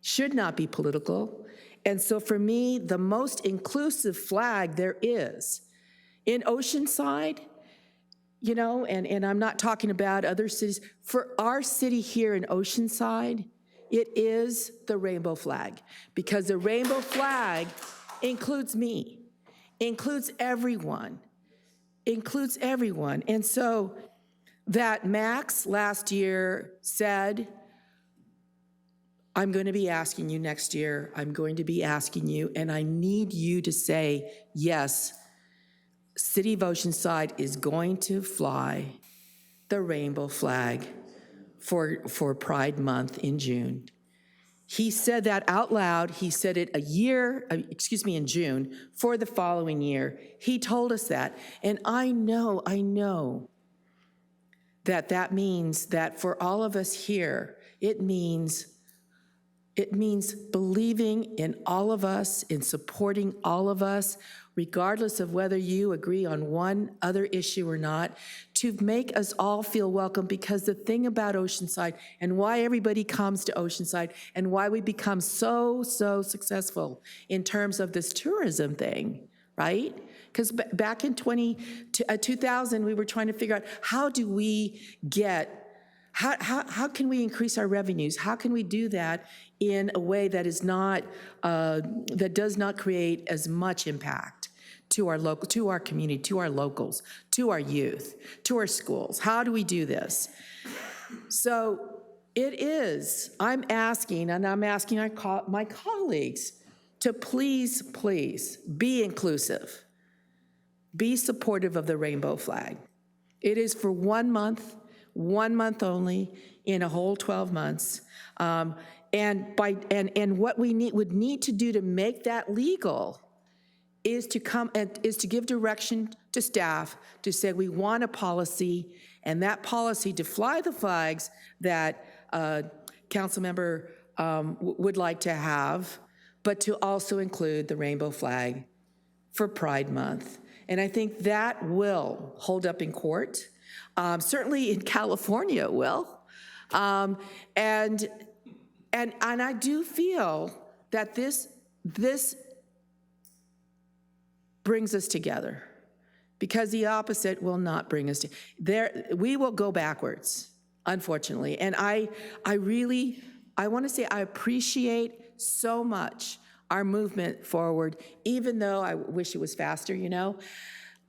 should not be political. And so for me, the most inclusive flag there is in Oceanside, you know, and I'm not talking about other cities, for our city here in Oceanside, it is the rainbow flag, because the rainbow flag includes me, includes everyone, includes everyone. And so that Max last year said, I'm going to be asking you next year, I'm going to be asking you, and I need you to say, yes, City of Oceanside is going to fly the rainbow flag for Pride Month in June. He said that out loud. He said it in June for the following year. He told us that. And I know that means that for all of us here, it means believing in all of us, in supporting all of us, regardless of whether you agree on one other issue or not, to make us all feel welcome. Because the thing about Oceanside and why everybody comes to Oceanside and why we become so successful in terms of this tourism thing, right? Because back in 2000, we were trying to figure out how can we increase our revenues? How can we do that in a way that is not, that does not create as much impact to our local, to our community, to our locals, to our youth, to our schools? How do we do this? So I'm asking my colleagues to please be inclusive, be supportive of the rainbow flag. It is for 1 month only in a whole 12 months. And what we would need to do to make that legal is to give direction to staff to say we want a policy, and that policy to fly the flags that council member would like to have, but to also include the rainbow flag for Pride Month. And I think that will hold up in court. Certainly in California it will. And I do feel that this brings us together, because the opposite will not bring us together. We will go backwards, unfortunately. And I want to say I appreciate so much our movement forward, even though I wish it was faster, you know.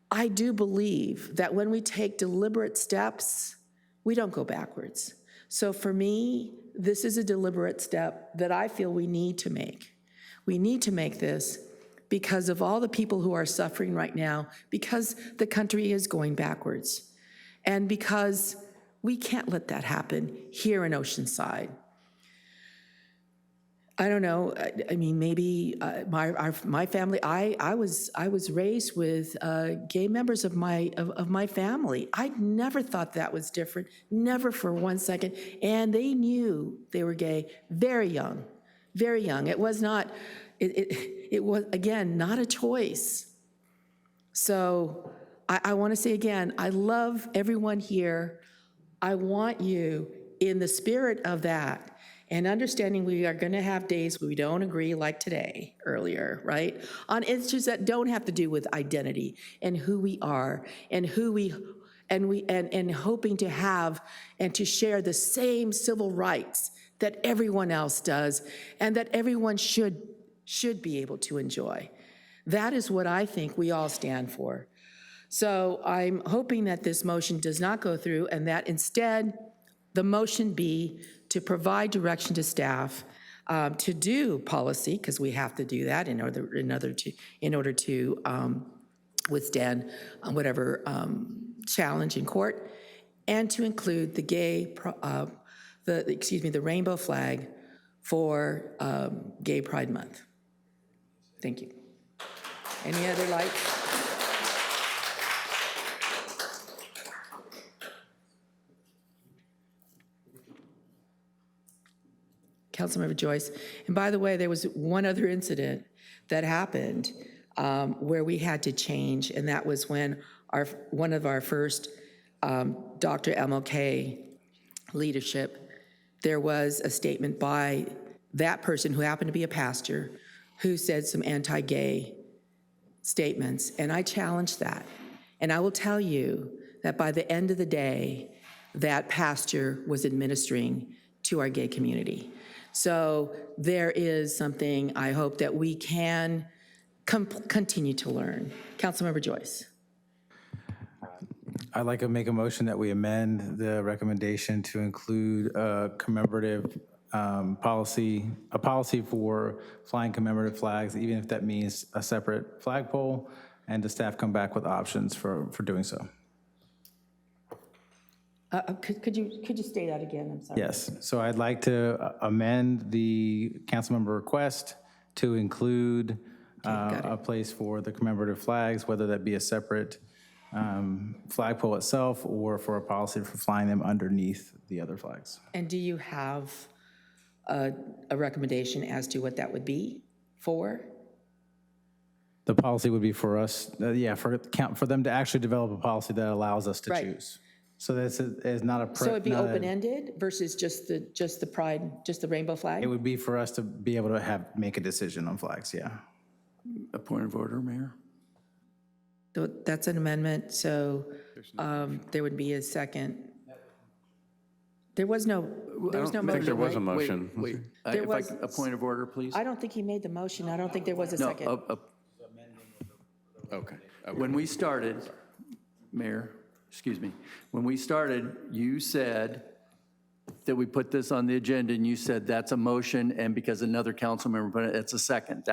I do believe that when we take deliberate steps, we don't go backwards. So for me, this is a deliberate step that I feel we need to make. We need to make this because of all the people who are suffering right now, because the country is going backwards, and because we can't let that happen here in Oceanside. I don't know. I mean, maybe my family. I was raised with gay members of my family. I never thought that was different. Never for 1 second. And they knew they were gay very young, very young. It was not. It was, again, not a choice. So I want to say again, I love everyone here. I want you, in the spirit of that, and understanding we are going to have days where we don't agree, like today, earlier, right? On issues that don't have to do with identity and who we are and and hoping to have and to share the same civil rights that everyone else does and that everyone should be able to enjoy. That is what I think we all stand for. So I'm hoping that this motion does not go through, and that instead the motion be to provide direction to staff to do policy, because we have to do that in order to withstand whatever challenge in court, and to include the the rainbow flag for Gay Pride Month. Thank you. Any other lights? Councilmember Joyce. And by the way, there was one other incident that happened where we had to change, and that was when one of our first Dr. MLK leadership, there was a statement by that person who happened to be a pastor who said some anti-gay statements, and I challenged that. And I will tell you that by the end of the day, that pastor was administering to our gay community. So there is something I hope that we can continue to learn. Councilmember Joyce. I'd like to make a motion that we amend the recommendation to include a commemorative policy, a policy for flying commemorative flags, even if that means a separate flagpole, and the staff come back with options for doing so. Could you state that again? I'm sorry. Yes, so I'd like to amend the council member request to include a place for the commemorative flags, whether that be a separate flagpole itself or for a policy for flying them underneath the other flags. And do you have a recommendation as to what that would be for? The policy would be for us, for them to actually develop a policy that allows us to choose. So this is not a. So it'd be open-ended versus just the pride, just the rainbow flag? It would be for us to be able to make a decision on flags, yeah. A point of order, Mayor? That's an amendment, so there would be a second. There was no motion. I think there was a motion. Wait. There was a point of order, please? I don't think he made the motion. I don't think there was a second. Okay. When we started, Mayor, excuse me, when we started, you said that we put this on the agenda, and you said that's a motion, and because another council member put it, it's a second.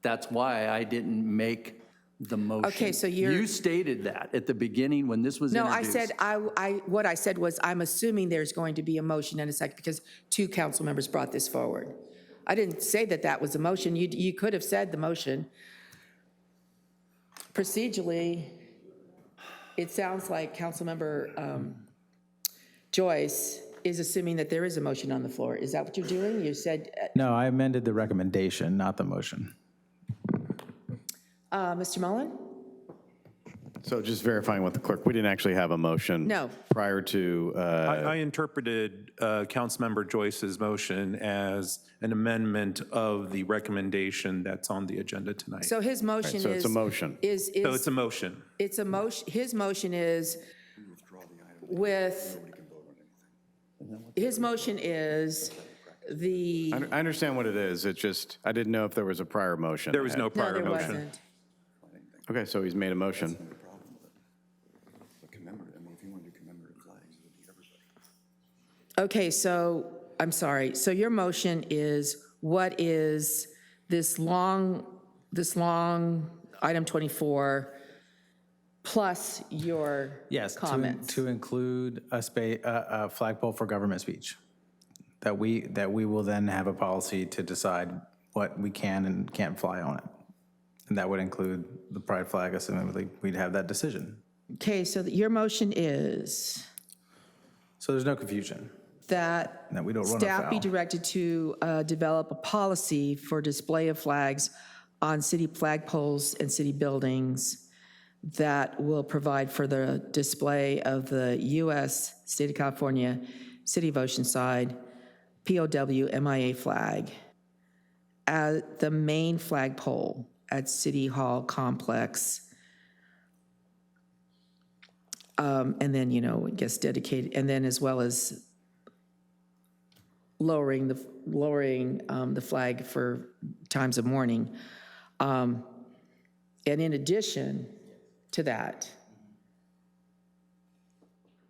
That's why I didn't make the motion. Okay, so you stated that at the beginning when this was introduced. No, I said, what I said was, I'm assuming there's going to be a motion in a second because 2 council members brought this forward. I didn't say that was a motion. You could have said the motion. Procedurally, it sounds like Councilmember Joyce is assuming that there is a motion on the floor. Is that what you're doing? You said... No, I amended the recommendation, not the motion. Mr. Mullen? So just verifying with the clerk, we didn't actually have a motion. No. Prior to... I interpreted Councilmember Joyce's motion as an amendment of the recommendation that's on the agenda tonight. So his motion so it's a motion. So it's a motion. It's a motion. His motion is with... His motion is the... I understand what it is. It's just, I didn't know if there was a prior motion. There was no prior there motion. wasn't. Okay, so he's made a motion. Okay, so, I'm sorry. So your motion is, what is this long item 24 plus your comments? To include a flagpole for government speech. That we will then have a policy to decide what we can and can't fly on it. And that would include the pride flag, assuming we'd have that decision. Okay, so your motion is So there's no confusion. that we don't run staff be afoul. directed to develop a policy for display of flags on city flagpoles and city buildings that will provide for the display of the U.S., State of California, City of Oceanside, POW, MIA flag at the main flagpole at City Hall complex. And then, it gets dedicated, and then as well as lowering the flag for times of mourning. And in addition to that,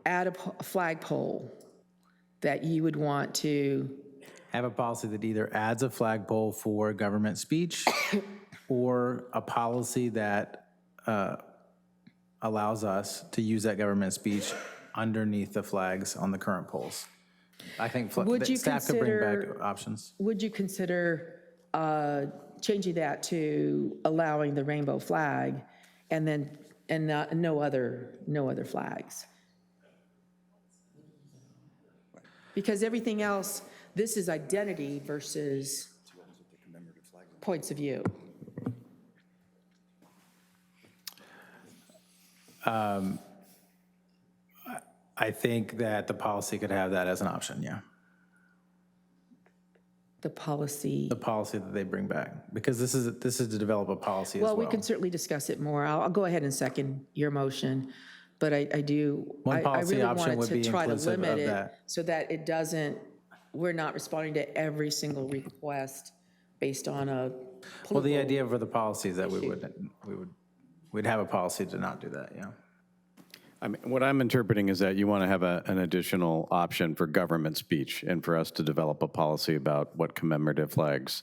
add a flagpole that you would want to... Have a policy that either adds a flagpole for government speech or a policy that allows us to use that government speech underneath the flags on the current poles. I think staff could bring back options. Would you consider changing that to allowing the rainbow flag and no other flags? Because everything else, this is identity versus points of view. I think that the policy could have that as an option, yeah. The policy. The policy that they bring back, because this is to develop a policy as well. Well, we can certainly discuss it more. I'll go ahead and second your motion, but I One policy really option would wanted be to try to inclusive limit of it that. so that it doesn't, we're not responding to every single request based on a Well, the political idea for the policy is that we'd have a policy to not do that, yeah. I mean, what I'm interpreting is that you want to have an additional option for government speech and for us to develop a policy about what commemorative flags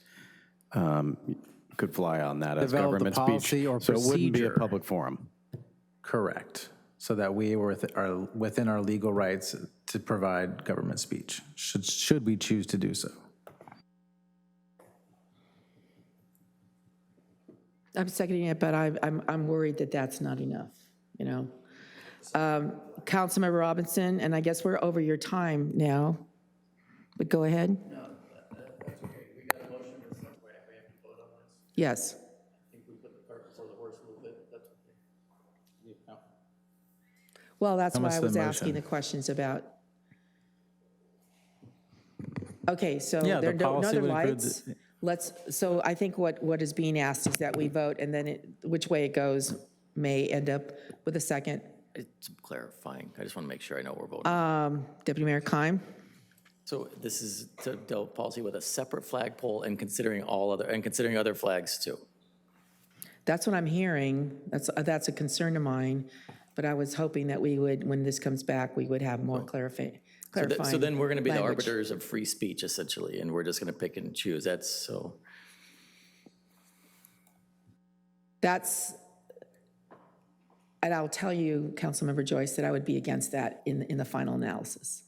could fly on that as Develop the government policy speech. or So it wouldn't be a procedure. public forum. Correct. So that we are within our legal rights to provide government speech, should we choose to do so. I'm seconding it, but I'm worried that that's not enough, you know? Councilmember Robinson, and I guess we're over your time now, but go ahead. No, that's okay. We got a motion and a second. We have to vote on this. Yes. I think we put the cart before the horse a little bit. That's okay. Well, that's why I Almost was the asking motion. the questions about. Okay, so Yeah, there are the no policy other would include lights. So I think what is being asked is that we vote, and then which way it goes may end up with a second. It's clarifying. I just want to make sure I know we're voting. Deputy Mayor Keim? So this is to develop policy with a separate flagpole and considering other flags too. That's what I'm hearing. That's a concern of mine, but I was hoping that we would, when this comes back, we would have more clarifying. So then we're going to be the language. arbiters of free speech essentially, and we're just going to pick and choose. That's so. And I'll tell you, Councilmember Joyce, that I would be against that in the final analysis.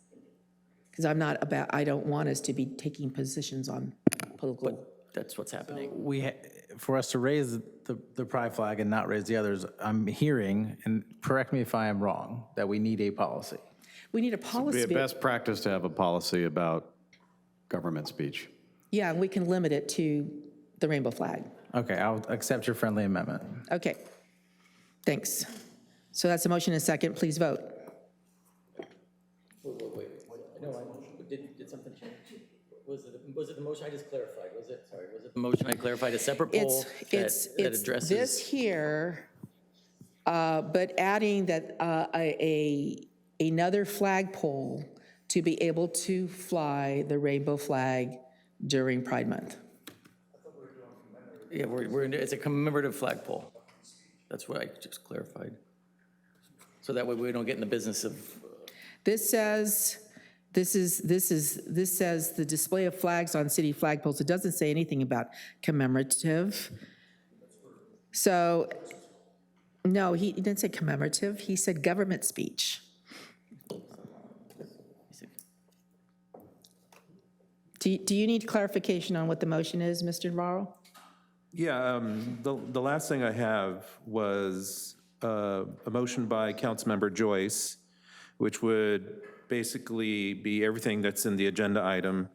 Because I don't want us to be taking positions on political. But that's what's happening. For us to raise the pride flag and not raise the others, I'm hearing, and correct me if I am wrong, that we need a policy. We need a It would policy. be a best practice to have a policy about government speech. Yeah, and we can limit it to the rainbow flag. Okay, I'll accept your friendly amendment. Okay, thanks. So that's a motion and a second. Please vote. Wait. No, did something change? Was it the motion I just clarified? Was it the motion I clarified a separate poll It's that addresses? this here, but adding that another flagpole to be able to fly the rainbow flag during Pride Month. Yeah, it's a commemorative flagpole. That's what I just clarified. So that way we don't get in the business of. This says the display of flags on city flagpoles. It doesn't say anything about commemorative. So, no, he didn't say commemorative. He said government speech. Do you need clarification on what the motion is, Mr. Navarro? Yeah, the last thing I have was a motion by Councilmember Joyce, which would basically be everything that's in the agenda item,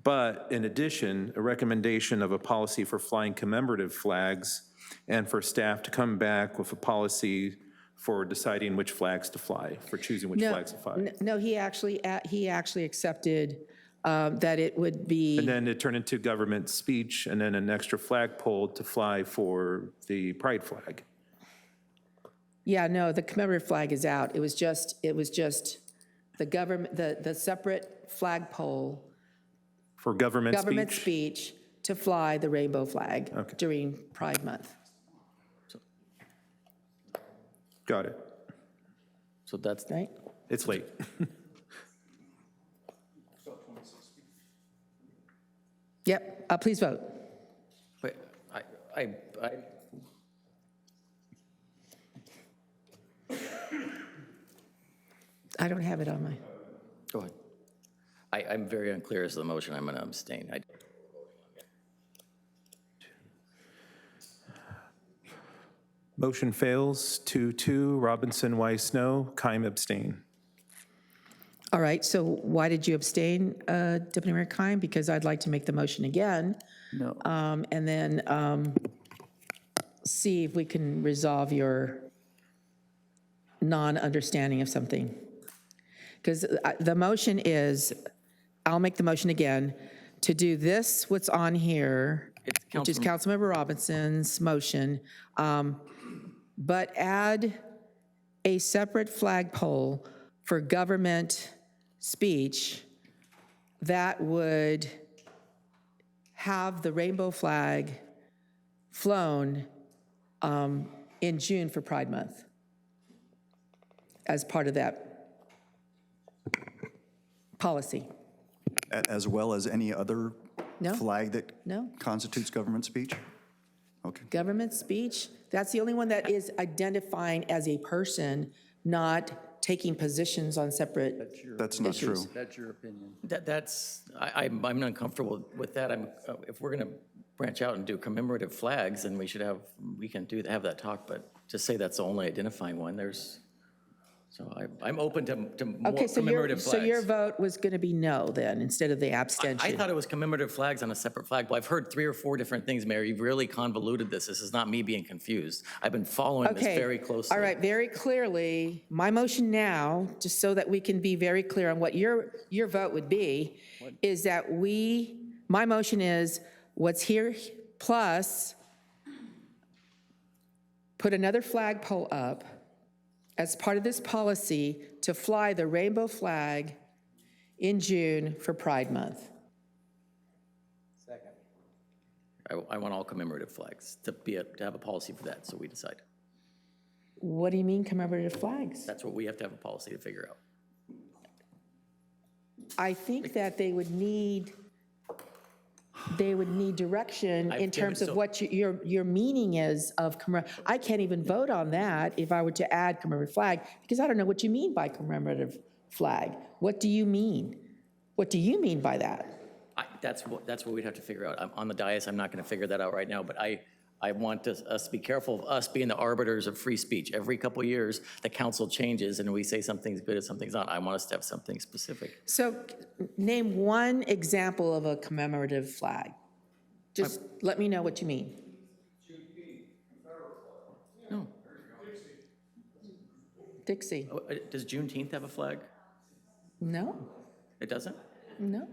but in addition, a recommendation of a policy for flying commemorative flags and for staff to come back with a policy for deciding which flags to fly, for choosing which flags to fly. No, he actually accepted that it would be. And then it turned into government speech and then an extra flagpole to fly for the pride flag. Yeah, no, the commemorative flag is out. It was just the government, the separate flagpole. For government speech to fly the rainbow flag during Pride Month. Got it. So that's right. It's late. Yep, please vote. Wait, I don't have it on my. Go ahead. I'm very unclear as to the motion. I'm going to abstain. Motion fails 2-2. Robinson, Weiss, no. Keim, abstain. All right, so why did you abstain, Deputy Mayor Keim? Because I'd like to make the motion again. No. And then see if we can resolve your non-understanding of something. Because the motion is, I'll make the motion again, to do this, what's on here, which is Councilmember Robinson's motion, but add a separate flagpole for government speech that would have the rainbow flag flown in June for Pride Month as part of that policy. As well as any other No. flag that No. constitutes government speech? Okay. Government speech, that's the only one that is identifying as a person, not taking positions on separate That's not true. issues. That's your opinion. I'm uncomfortable with that. If we're going to branch out and do commemorative flags, then we can have that talk, but just say that's the only identifying one, so I'm open to more Okay, so commemorative flags. so your vote was going to be no then, instead of the abstention? I thought it was commemorative flags on a separate flag. Well, I've heard 3 or 4 different things, Mayor. You've really convoluted this. This is not me being confused. I've been following this Okay. very closely. All right, very clearly, my motion now, just so that we can be very clear on what your vote would be, is that my motion is what's here plus put another flagpole up as part of this policy to fly the rainbow flag in June for Pride Month. I want all commemorative flags to have a policy for that, so we decide. What do you mean commemorative flags? That's what we have to have a policy to figure out. I think that they would need direction in terms of what your meaning is of I can't even vote on that if I were to add commemorative flag, because I don't know what you mean by commemorative flag. What do you mean? What do you mean by that? That's what we'd have to figure out. I'm on the dais, I'm not going to figure that out right now, but I want us to be careful of us being the arbiters of free speech. Every couple of years, the council changes and we say something's good and something's not. I want us to have something specific. So name one example of a commemorative flag. Just let me know what you mean. No. Dixie. Does Juneteenth have a flag? No. It doesn't? No.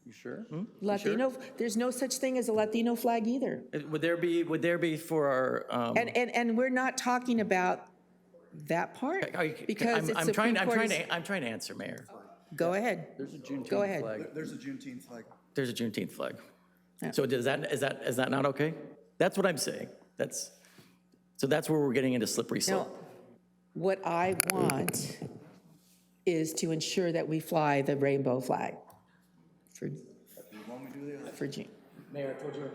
You sure? Latino, there's no such thing as a Latino flag either. Would there be for our? And we're not talking about that part because it's Supreme Court I'm trying to answer, Mayor. Go ahead. There's a Juneteenth Go ahead. flag. There's a Juneteenth flag. There's a Juneteenth flag. Yeah. So is that not okay? That's what I'm saying. So that's where we're getting into slippery Now, slope. what I want is to ensure that we fly the rainbow flag for June. Mayor, I told you.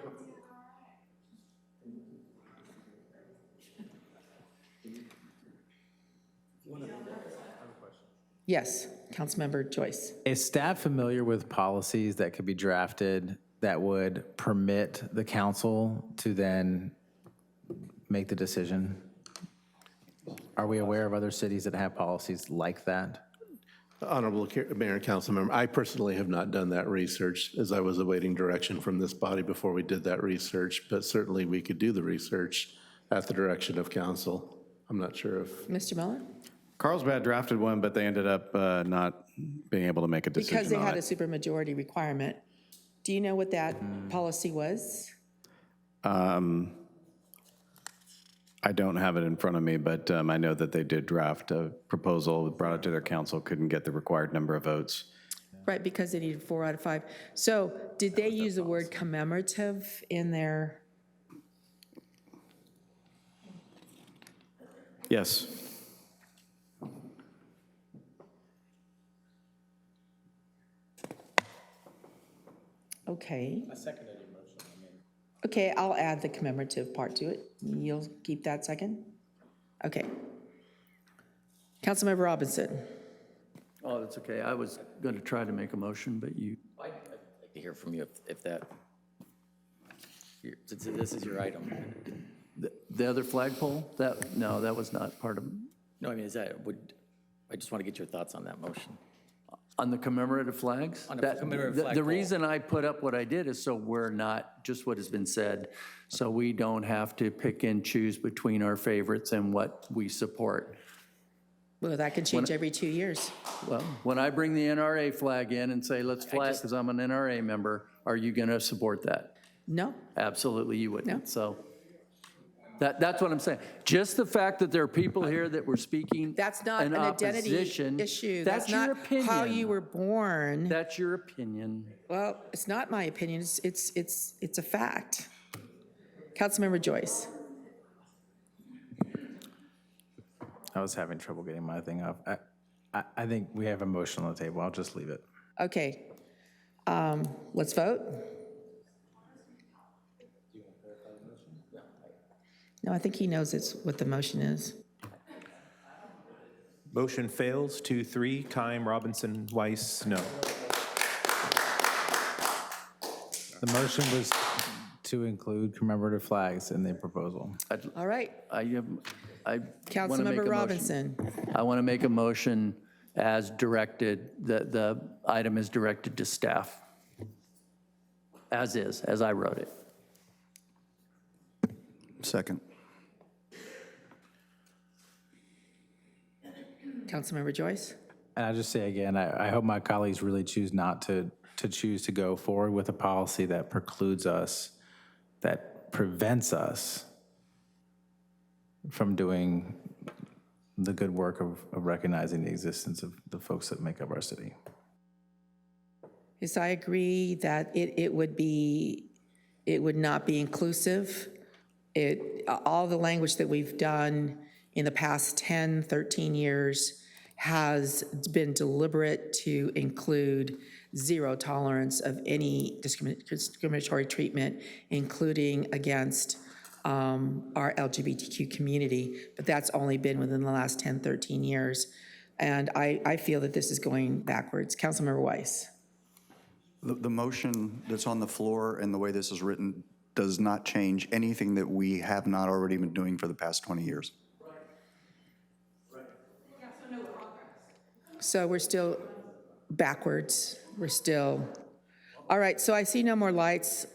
Yes, Councilmember Joyce. Is staff familiar with policies that could be drafted that would permit the council to then make the decision? Are we aware of other cities that have policies like that? Honorable Mayor and Council Member, I personally have not done that research as I was awaiting direction from this body before we did that research, but certainly we could do the research at the direction of council. I'm not sure if. Mr. Miller? Carlsbad drafted one, but they ended up not being able to make a decision Because they on had a it. supermajority requirement. Do you know what that policy was? I don't have it in front of me, but I know that they did draft a proposal, brought it to their council, couldn't get the required number of votes. Right, because they needed 4 out of 5. So did they use the word commemorative in their? Yes. Okay. I seconded your motion. Okay, I'll add the commemorative part to it. You'll keep that second? Okay. Councilmember Robinson. Oh, that's okay. I was going to try to make a motion, but you. I'd like to hear from you if that, since this is your item. The other flagpole? No, that was not part of. No, I mean, I just want to get your thoughts on that motion. On the commemorative flags? On the commemorative flagpole. The reason I put up what I did is so we're not, just what has been said, so we don't have to pick and choose between our favorites and what we support. Well, that can change every 2 years. Well, when I bring the NRA flag in and say, let's fly it because I'm an NRA member, are you going to support that? No. Absolutely, you wouldn't. So that's what I'm saying. Just the fact that there are people here that were speaking That's not in an identity opposition, issue. That's your not opinion. how you were born. That's your opinion. Well, it's not my opinion. It's a fact. Councilmember Joyce. I was having trouble getting my thing up. I think we have a motion on the table. I'll just leave it. Okay. Let's vote. No, I think he knows what the motion is. Motion fails, 2-3, Keim, Robinson, Weiss, no. The motion was to include commemorative flags in the proposal. All right. I wanna make Councilmember a motion. Robinson. I want to make a motion as directed, that the item is directed to staff. As is, as I wrote it. Second. Councilmember Joyce. And I'll just say again, I hope my colleagues really choose not to choose to go forward with a policy that precludes us, that prevents us from doing the good work of recognizing the existence of the folks that make up our city. Yes, I agree that it would not be inclusive. All the language that we've done in the past 10, 13 years has been deliberate to include zero tolerance of any discriminatory treatment, including against our LGBTQ community, but that's only been within the last 10, 13 years. And I feel that this is going backwards. Councilmember Weiss. The motion that's on the floor and the way this is written does not change anything that we have not already been doing for the past 20 years. So we're still backwards. We're still, all right, so I see no more lights.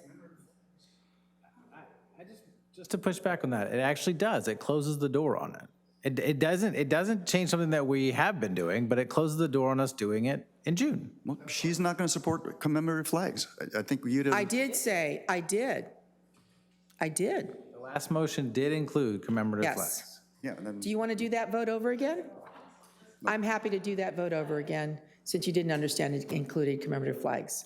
Just to push back on that, it actually does. It closes the door on it. It doesn't change something that we have been doing, but it closes the door on us doing it in June. Well, she's not going to support commemorative flags. I think you'd have. I did say, I did. The last motion did include commemorative flags. Yes. Yeah. And then, Do you want to do that vote over again? I'm happy to do that vote over again, since you didn't understand it included commemorative flags.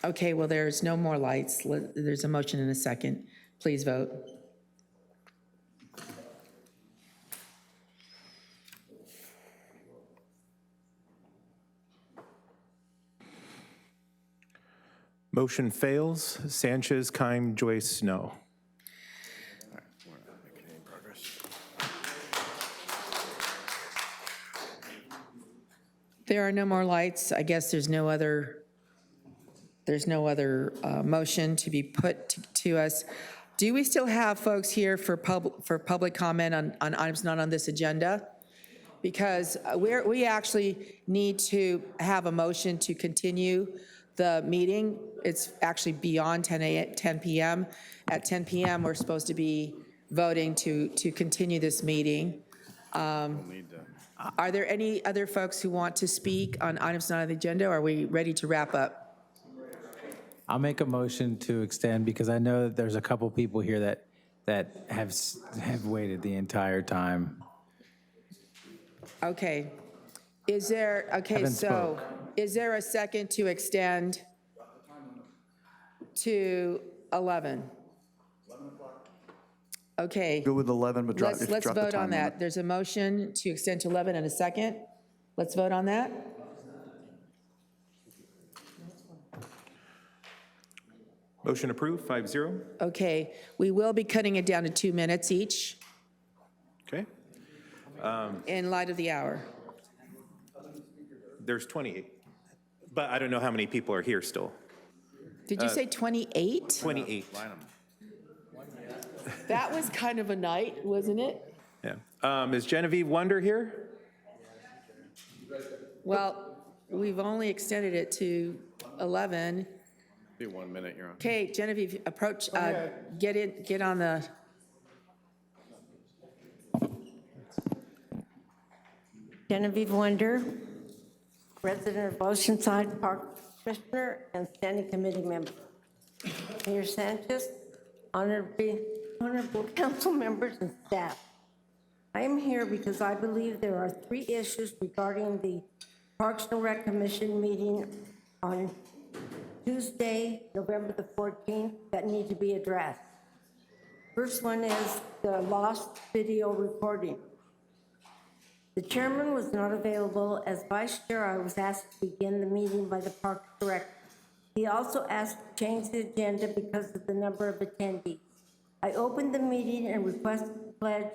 Okay, well, there's no more lights. There's a motion and a second. Please vote. Motion fails, Sanchez, Keim, Joyce, no. There are no more lights. I guess there's no other motion to be put to us. Do we still have folks here for public comment on items not on this agenda? Because we actually need to have a motion to continue the meeting. It's actually beyond 10 p.m. At 10 p.m., we're supposed to be voting to continue this meeting. Are there any other folks who want to speak on items not on the agenda, or are we ready to wrap up? I'll make a motion to extend because I know that there's a couple people here that have waited the entire time. Okay. Is there a second to extend to 11? Okay. go with 11, but drop the time. Let's vote on that. There's a motion to extend to 11 and a second. Let's vote on that. Motion approved, 5-0. Okay, we will be cutting it down to 2 minutes each Okay. in light of the hour. There's 28, but I don't know how many people are here still. Did you say 28? 28. That was kind of a night, wasn't it? Yeah. Is Genevieve Wonder here? Well, we've only extended it to 11. Be 1 minute, you're on. Okay, Genevieve, approach, get on the Genevieve Wonder, resident of Oceanside, Park Commissioner, and Standing Committee member. Mayor Sanchez, honorable council members and staff. I am here because I believe there are 3 issues regarding the Parks and Rec Commission meeting on Tuesday, November the 14th, that need to be addressed. First one is the lost video recording. The chairman was not available. As vice chair, I was asked to begin the meeting by the Parks Director. He also asked to change the agenda because of the number of attendees. I opened the meeting and requested the pledge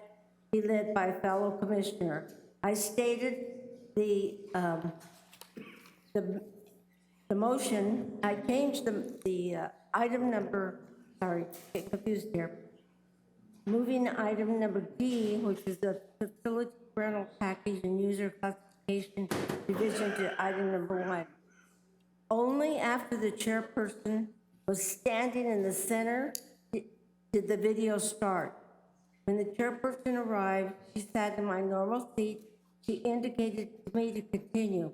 be led by a fellow commissioner. I stated the motion. I changed the item number, sorry, get confused here. Moving item number D, which is the facility rental package and user classification revision, to item number 1. Only after the chairperson was standing in the center did the video start. When the chairperson arrived, she sat in my normal seat. She indicated to me to continue.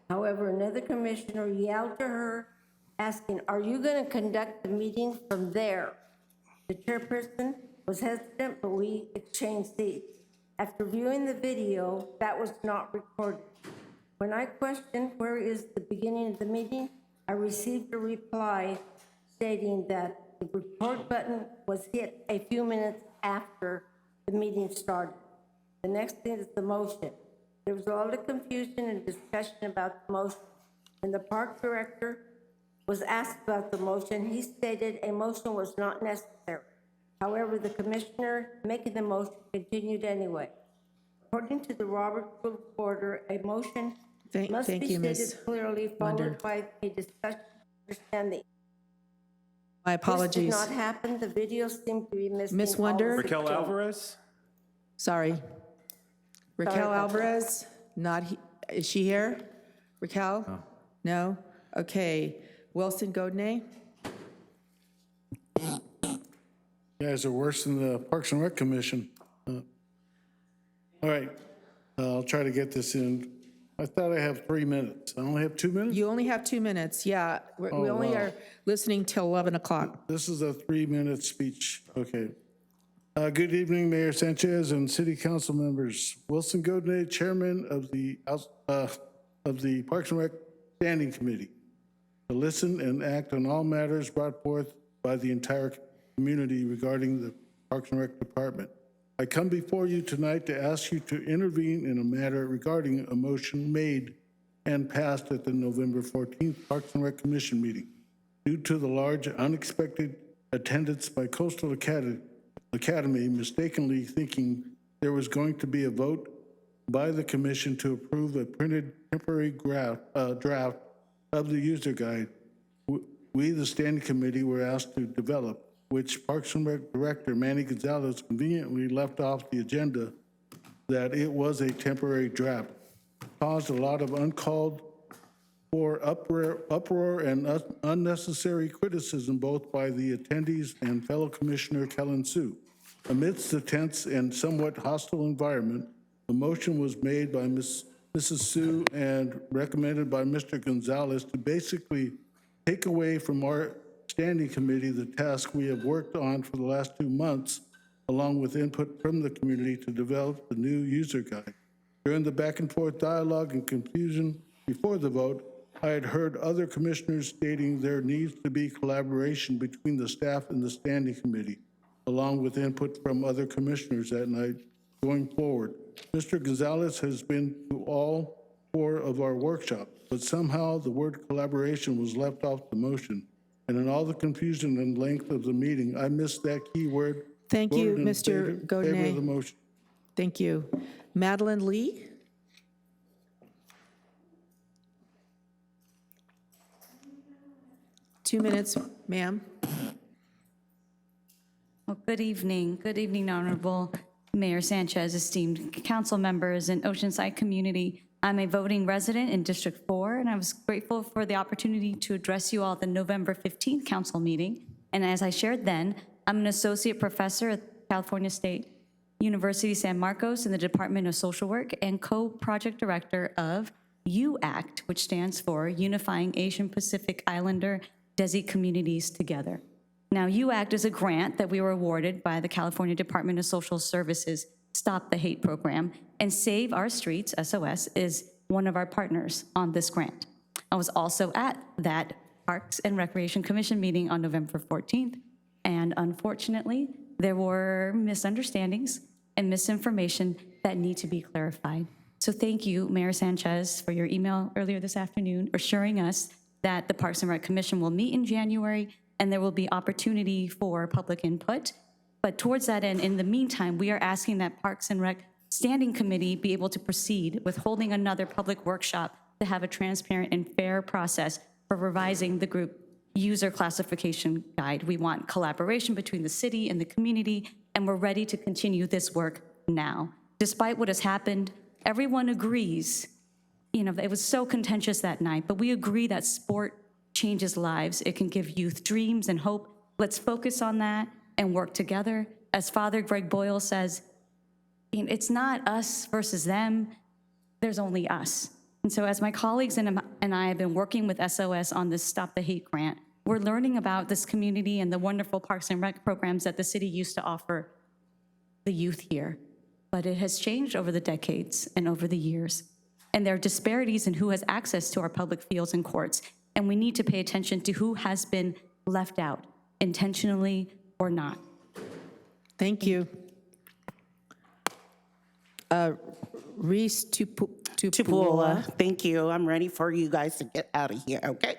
However, another commissioner yelled to her, asking, "Are you going to conduct the meeting from there?" The chairperson was hesitant, but we exchanged seats. After viewing the video, that was not recorded. When I questioned where is the beginning of the meeting, I received a reply stating that the record button was hit a few minutes after the meeting started. The next thing is the motion. There was a lot of confusion and discussion about the motion. When the park director was asked about the motion, he stated a motion was not necessary. However, the commissioner making the motion continued anyway. According to the Robert Rule of Order, a motion must be stated clearly, followed by a discussion to understand the. My apologies. This did not happen. The video seemed to be missing. Miss Wonder? Raquel Alvarez? Sorry. Raquel about Alvarez, not, is she here? Raquel? No? Okay. Wilson Godney? You guys are worse than the Parks and Rec Commission. All right, I'll try to get this in. I thought I have 3 minutes. I only have 2 minutes? You only have 2 minutes, yeah. We only are listening till 11 o'clock. This is a 3-minute speech, okay. Good evening, Mayor Sanchez and City Council members. Wilson Godney, Chairman of the Parks and Rec Standing Committee, to listen and act on all matters brought forth by the entire community regarding the Parks and Rec Department. I come before you tonight to ask you to intervene in a matter regarding a motion made and passed at the November 14th Parks and Rec Commission meeting. Due to the large unexpected attendance by Coastal Academy mistakenly thinking there was going to be a vote by the commission to approve a printed temporary draft of the user guide we, the Standing Committee, were asked to develop, which Parks and Rec Director Manny Gonzalez conveniently left off the agenda, that it was a temporary draft, caused a lot of uncalled for uproar and unnecessary criticism both by the attendees and fellow Commissioner Kellen Sue. Amidst the tense and somewhat hostile environment, the motion was made by Mrs. Sue and recommended by Mr. Gonzalez to basically take away from our Standing Committee the task we have worked on for the last 2 months, along with input from the community to develop the new user guide. During the back and forth dialogue and confusion before the vote, I had heard other commissioners stating there needs to be collaboration between the staff and the Standing Committee, along with input from other commissioners that night going forward. Mr. Gonzalez has been to all 4 of our workshops, but somehow the word collaboration was left off the motion. And in all the confusion and length of the meeting, I missed that key word. Thank you, Voted in Mr. favor of the Godney. motion. Thank you. Madeline Lee? Two minutes, ma'am. Well, good evening. Good evening, Honorable Mayor Sanchez, esteemed council members and Oceanside community. I'm a voting resident in District 4, and I was grateful for the opportunity to address you all at the November 15th council meeting. And as I shared then, I'm an associate professor at California State University San Marcos in the Department of Social Work, and co-project director of UACT, which stands for Unifying Asian Pacific Islander Desi Communities Together. Now, UACT is a grant that we were awarded by the California Department of Social Services Stop the Hate program, and Save Our Streets, SOS, is one of our partners on this grant. I was also at that Parks and Recreation Commission meeting on November 14th, and unfortunately, there were misunderstandings and misinformation that need to be clarified. So thank you, Mayor Sanchez, for your email earlier this afternoon, assuring us that the Parks and Rec Commission will meet in January and there will be opportunity for public input. But towards that end, in the meantime, we are asking that Parks and Rec Standing Committee be able to proceed with holding another public workshop to have a transparent and fair process for revising the group user classification guide. We want collaboration between the city and the community, and we're ready to continue this work now. Despite what has happened, everyone agrees, it was so contentious that night, but we agree that sport changes lives. It can give youth dreams and hope. Let's focus on that and work together. As Father Greg Boyle says, it's not us versus them, there's only us. And so as my colleagues and I have been working with SOS on this Stop the Hate grant, we're learning about this community and the wonderful Parks and Rec programs that the city used to offer the youth here. But it has changed over the decades and over the years. And there are disparities in who has access to our public fields and courts. And we need to pay attention to who has been left out, intentionally or not. Thank you. Reese Tupuola. Thank you. I'm ready for you guys to get out of here, okay?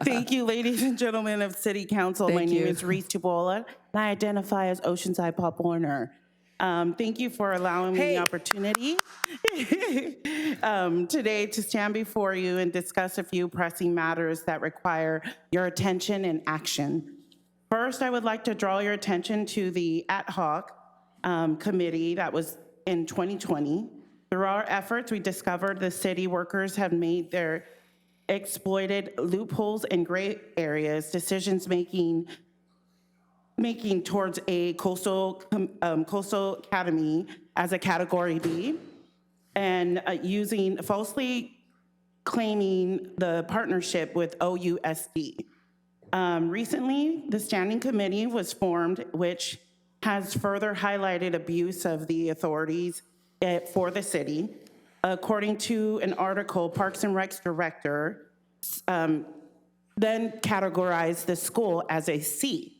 Thank you, ladies and gentlemen of City Council. My name is Reese Tupuola, and I identify as Oceanside Pop Warner. Thank you for allowing me the opportunity today to stand before you and discuss a few pressing matters that require your attention and action. First, I would like to draw your attention to the ad hoc committee that was in 2020. Through our efforts, we discovered the city workers have made their exploited loopholes and gray areas, decisions making towards a coastal academy as a category B, and falsely claiming the partnership with OUSD. Recently, the standing committee was formed, which has further highlighted abuse of the authorities for the city. According to an article, Parks and Rec's director then categorized the school as a C.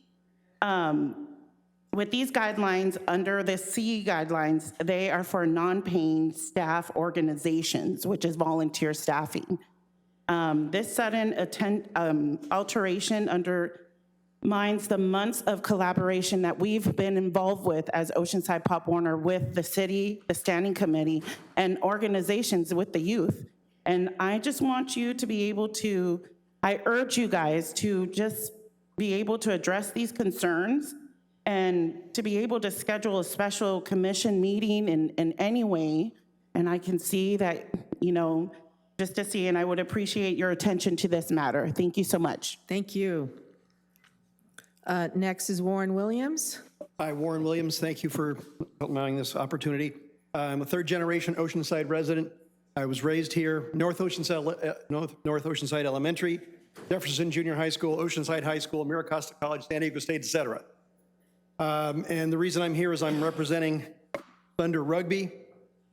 With these guidelines, under the C guidelines, they are for non-paying staff organizations, which is volunteer staffing. This sudden alteration undermines the months of collaboration that we've been involved with as Oceanside Pop Warner with the city, the standing committee, and organizations with the youth. And I just want you to be able to, I urge you guys to just be able to address these concerns and to be able to schedule a special commission meeting in any way. And I can see that, just to see, and I would appreciate your attention to this matter. Thank you so much. Thank you. Next is Warren Williams. Hi, Warren Williams. Thank you for allowing this opportunity. I'm a third-generation Oceanside resident. I was raised here, North Oceanside Elementary, Jefferson Junior High School, Oceanside High School, Miracosta College, San Diego State, et cetera. And the reason I'm here is I'm representing Thunder Rugby.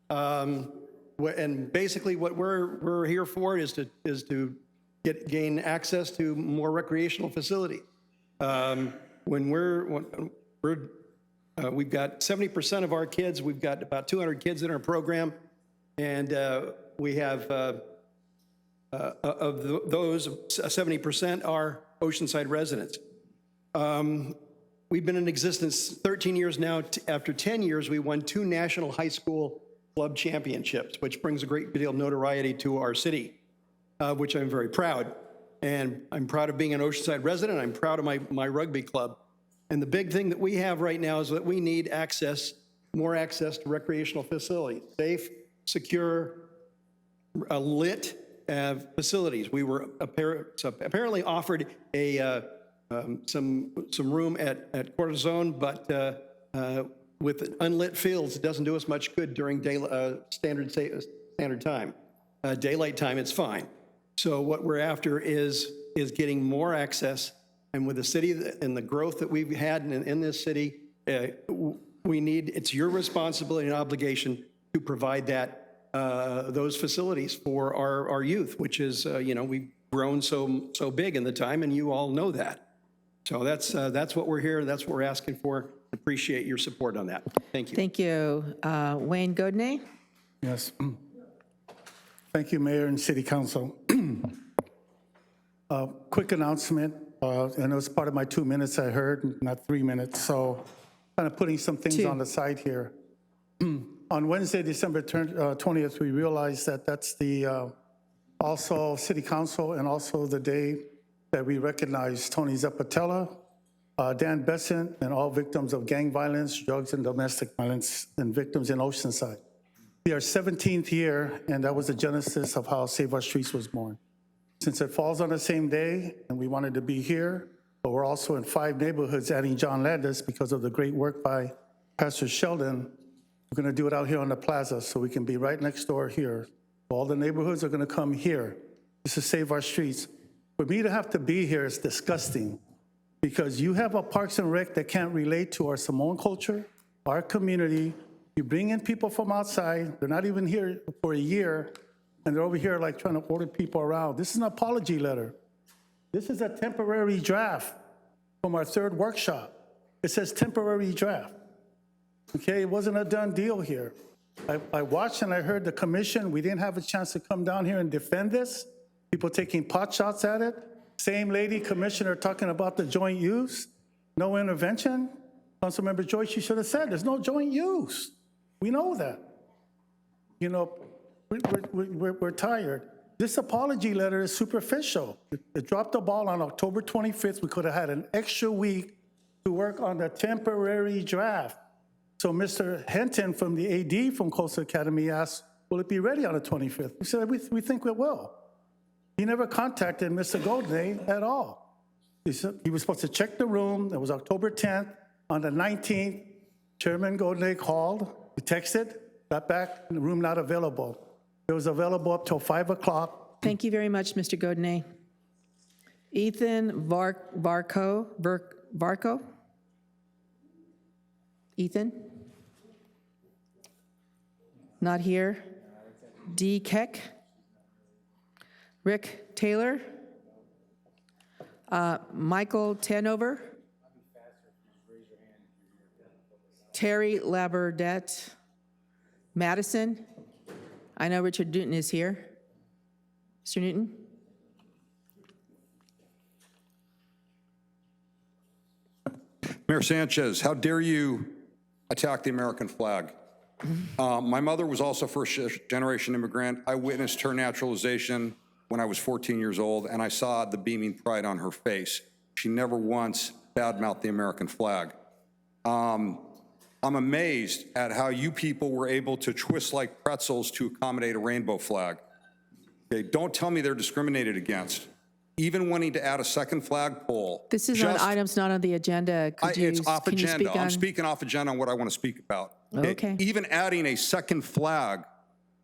And basically what we're here for is to gain access to more recreational facility. We've got 70% of our kids, we've got about 200 kids in our program, and we have, of those, 70% are Oceanside residents. We've been in existence 13 years now. After 10 years, we won 2 national high school club championships, which brings a great deal of notoriety to our city, which I'm very proud. And I'm proud of being an Oceanside resident. I'm proud of my rugby club. And the big thing that we have right now is that we need more access to recreational facilities, safe, secure, lit facilities. We were apparently offered some room at Cortisone, but with unlit fields, it doesn't do us much good during standard time. Daylight time, it's fine. So what we're after is getting more access. And with the city and the growth that we've had in this city, it's your responsibility and obligation to provide those facilities for our youth, which is, we've grown so big in the time, and you all know that. So that's what we're here, that's what we're asking for. Appreciate your support on that. Thank you. Thank you. Wayne Godney? Yes. Thank you, Mayor and City Council. Quick announcement. And it was part of my 2 minutes I heard, not 3 minutes. So kind of putting some things on the side here. On Wednesday, December 20th, we realized that that's the also City Council and also the day that we recognize Tony Zapatella, Dan Besant, and all victims of gang violence, drugs, and domestic violence, and victims in Oceanside. We are 17th year, and that was the genesis of how Save Our Streets was born. Since it falls on the same day, and we wanted to be here, but we're also in 5 neighborhoods adding John Landis because of the great work by Pastor Sheldon. We're gonna do it out here on the plaza, so we can be right next door here. All the neighborhoods are gonna come here. This is Save Our Streets. For me to have to be here is disgusting, because you have a Parks and Rec that can't relate to our Samoan culture, our community. You bring in people from outside, they're not even here for a year, and they're over here like trying to order people around. This is an apology letter. This is a temporary draft from our 3rd workshop. It says temporary draft. Okay, it wasn't a done deal here. I watched and I heard the commission, we didn't have a chance to come down here and defend this. People taking pot shots at it. Same lady, commissioner, talking about the joint use. No intervention. Councilmember Joyce, you should have said there's no joint use. We know that. You know, we're tired. This apology letter is superficial. It dropped the ball on October 25th. We could have had an extra week to work on the temporary draft. So Mr. Henton from the AD from Coastal Academy asked, will it be ready on the 25th? We said, we think it will. He never contacted Mr. Goldney at all. He said he was supposed to check the room. It was October 10th. On the 19th, Chairman Goldney called, he texted, got back, the room not available. It was available up till 5 o'clock. Thank you very much, Mr. Godney. Ethan Varco? Ethan? Not here. D. Keck? Rick Taylor? Michael Tanover? Terry Laberdette? Madison? I know Richard Newton is here. Mr. Newton? Mayor Sanchez, how dare you attack the American flag? My mother was also first-generation immigrant. I witnessed her naturalization when I was 14 years old, and I saw the beaming pride on her face. She never once badmouthed the American flag. I'm amazed at how you people were able to twist like pretzels to accommodate a rainbow flag. Okay, don't tell me they're discriminated against. Even wanting to add a second flagpole. This is on items not on the agenda. It's off agenda. I'm speaking off agenda on what I want to speak about. Okay. Even adding a second flag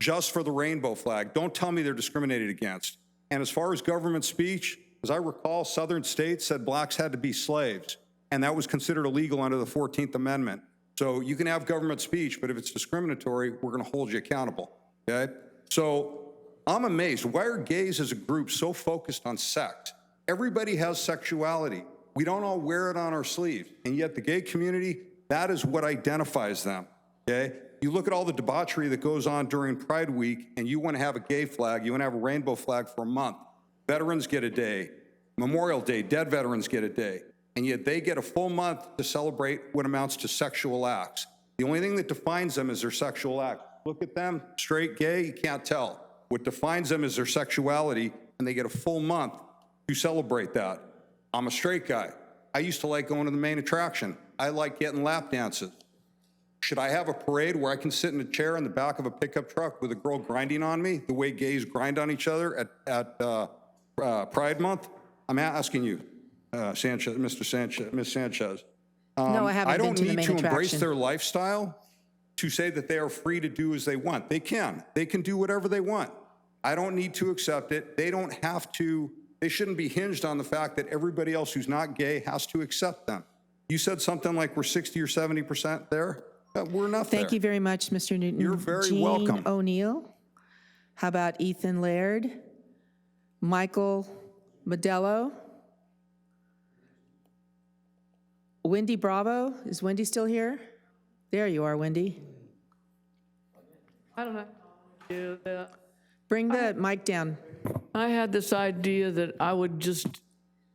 just for the rainbow flag, don't tell me they're discriminated against. And as far as government speech, as I recall, southern states said blacks had to be slaves, and that was considered illegal under the 14th Amendment. So you can have government speech, but if it's discriminatory, we're going to hold you accountable, okay? So I'm amazed. Why are gays as a group so focused on sex? Everybody has sexuality. We don't all wear it on our sleeve, and yet the gay community, that is what identifies them, okay? You look at all the debauchery that goes on during Pride Week, and you want to have a gay flag, you want to have a rainbow flag for a month. Veterans get a day. Memorial Day, dead veterans get a day. And yet they get a full month to celebrate what amounts to sexual acts. The only thing that defines them is their sexual act. Look at them, straight, gay, you can't tell. What defines them is their sexuality, and they get a full month to celebrate that. I'm a straight guy. I used to like going to the main attraction. I like getting lap dances. Should I have a parade where I can sit in a chair in the back of a pickup truck with a girl grinding on me, the way gays grind on each other at Pride Month? I'm asking you. Sanchez, Mr. Sanchez, Ms. Sanchez, No, I haven't I been don't to the need main to embrace attraction. their lifestyle to say that they are free to do as they want. They can. They can do whatever they want. I don't need to accept it. They don't have to. They shouldn't be hinged on the fact that everybody else who's not gay has to accept them. You said something like we're 60 or 70% there. We're not there. Thank you very much, Mr. Newton. You're very Jean welcome. O'Neill. How about Ethan Laird? Michael Modello? Wendy Bravo? Is Wendy still here? There you are, Wendy. I don't know. Do that. Bring the mic down. I had this idea that I would just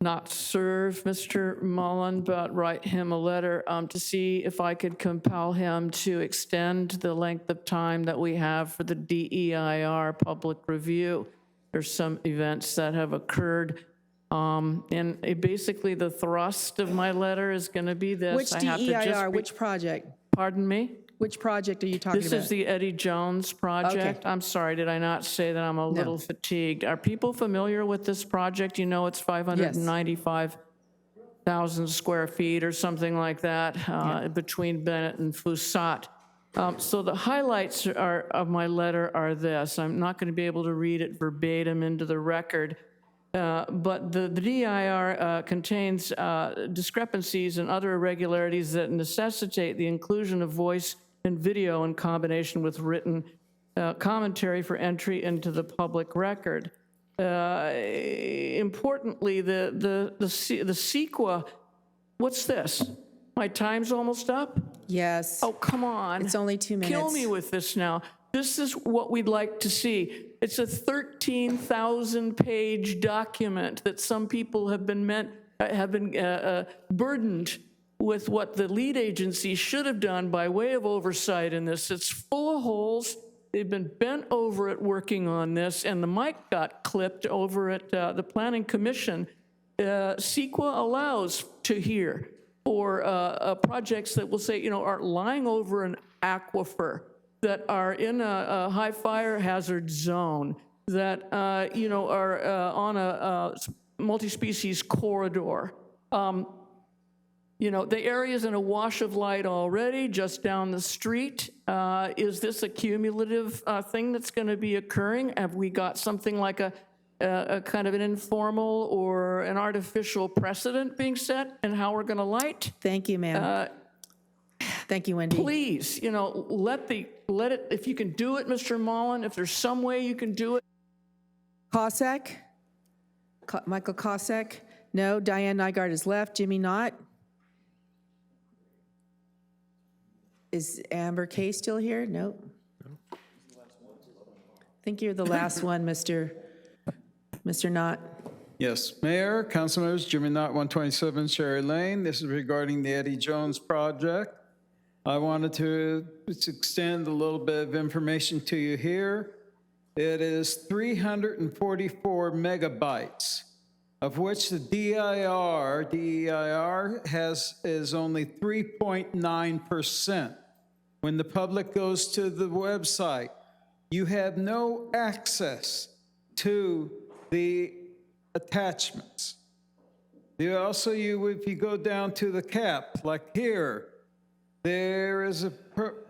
not serve Mr. Mullen, but write him a letter to see if I could compel him to extend the length of time that we have for the DEIR public review. There's some events that have occurred. And basically the thrust of my letter is going to be this. Which I have to just DEIR, which project? Pardon me? Which project are you talking This about? is the Eddie Jones project. Okay. I'm sorry, did I not say that I'm a little fatigued? Are people familiar with this project? You know, it's 595,000 square feet or something like that between Bennett and Fusat. So the highlights of my letter are this. I'm not going to be able to read it verbatim into the record, but the DIR contains discrepancies and other irregularities that necessitate the inclusion of voice and video in combination with written commentary for entry into the public record. Importantly, the CEQA, what's this? My time's almost up? Yes. Oh, come on. It's only 2 minutes. Kill me with this now. This is what we'd like to see. It's a 13,000-page document that some people have been burdened with what the lead agency should have done by way of oversight in this. It's full of holes. They've been bent over it working on this, and the mic got clipped over at the Planning Commission. CEQA allows to hear for projects that will say, are lying over an aquifer, that are in a high fire hazard zone, that, are on a multi-species corridor. The area's in a wash of light already, just down the street. Is this a cumulative thing that's going to be occurring? Have we got something like a kind of an informal or an artificial precedent being set in how we're going to light? Thank you, ma'am. Thank you, Wendy. Please, let it, if you can do it, Mr. Mullen, if there's some way you can do it. Kosek? Michael Kosek? No. Diane Nygaard is left. Jimmy Knott? Is Amber Kay still here? Nope. I think you're the last one, Mr. Knott. Yes, Mayor, council members, Jimmy Knott, 127 Cherry Lane. This is regarding the Eddie Jones project. I wanted to extend a little bit of information to you here. It is 344 megabytes, of which the DEIR is only 3.9%. When the public goes to the website, you have no access to the attachments. If you go down to the cap, like here, there is a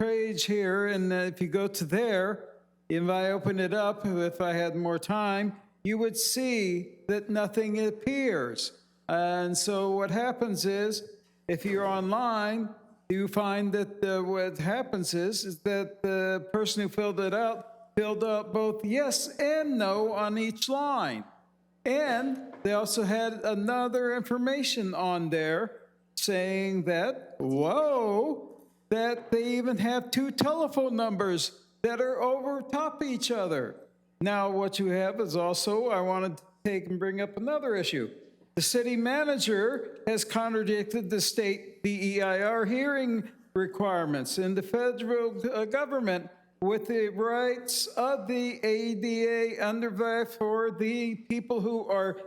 page here, and if you go to there, if I open it up, if I had more time, you would see that nothing appears. And so what happens is, if you're online, you find that what happens is that the person who filled out both yes and no on each line. And they also had another information on there saying that, that they even have 2 telephone numbers that are over top each other. Now, what you have is also, I wanted to take and bring up another issue. The city manager has contradicted the state DEIR hearing requirements in the federal government with the rights of the ADA for the people who are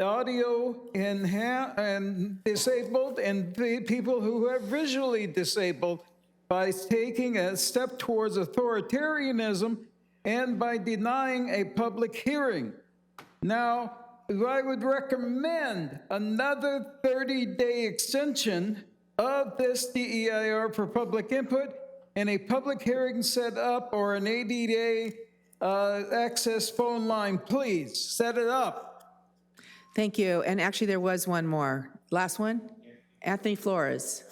audio and disabled and the people who are visually disabled by taking a step towards authoritarianism and by denying a public hearing. Now, I would recommend another 30-day extension of this DEIR for public input and a public hearing set up or an ADA access phone line. Please set it up. Thank you. And actually, there was one more. Last one? Anthony Flores.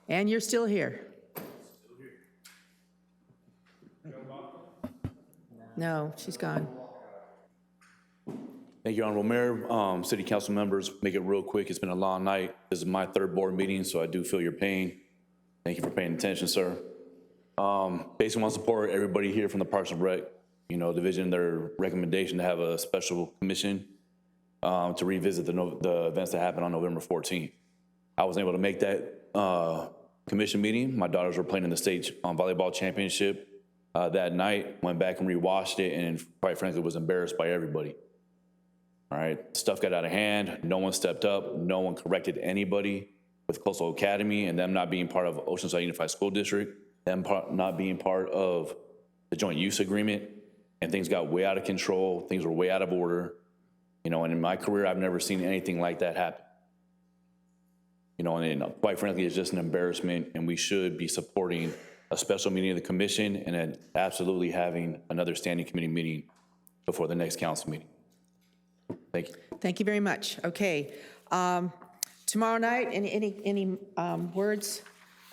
And you're still here. No, she's gone. Thank you, Honorable Mayor, City Council members. Make it real quick. It's been a long night. This is my third board meeting, so I do feel your pain. Thank you for paying attention, sir. Basically, want to support everybody here from the Parks and Rec, division, their recommendation to have a special commission to revisit the events that happened on November 14th. I wasn't able to make that commission meeting. My daughters were playing in the state volleyball championship that night. Went back and rewatched it, and quite frankly, was embarrassed by everybody. All right, stuff got out of hand. No one stepped up. No one corrected anybody with Coastal Academy and them not being part of Oceanside Unified School District, them not being part of the joint use agreement, and things got way out of control. Things were way out of order. And in my career, I've never seen anything like that happen. And quite frankly, it's just an embarrassment, and we should be supporting a special meeting of the commission and then absolutely having another standing committee meeting before the next council meeting. Thank you. Thank you very much. Okay. Tomorrow night, any words?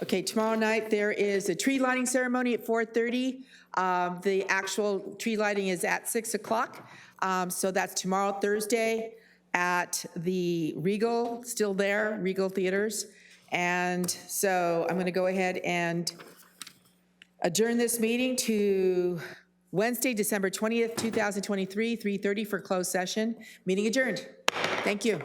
Okay, tomorrow night there is a tree lighting ceremony at 4:30. The actual tree lighting is at 6 o'clock. So that's tomorrow, Thursday, at the Regal, still there, Regal Theaters. And so I'm going to go ahead and adjourn this meeting to Wednesday, December 20th, 2023, 3:30 for closed session. Meeting adjourned. Thank you.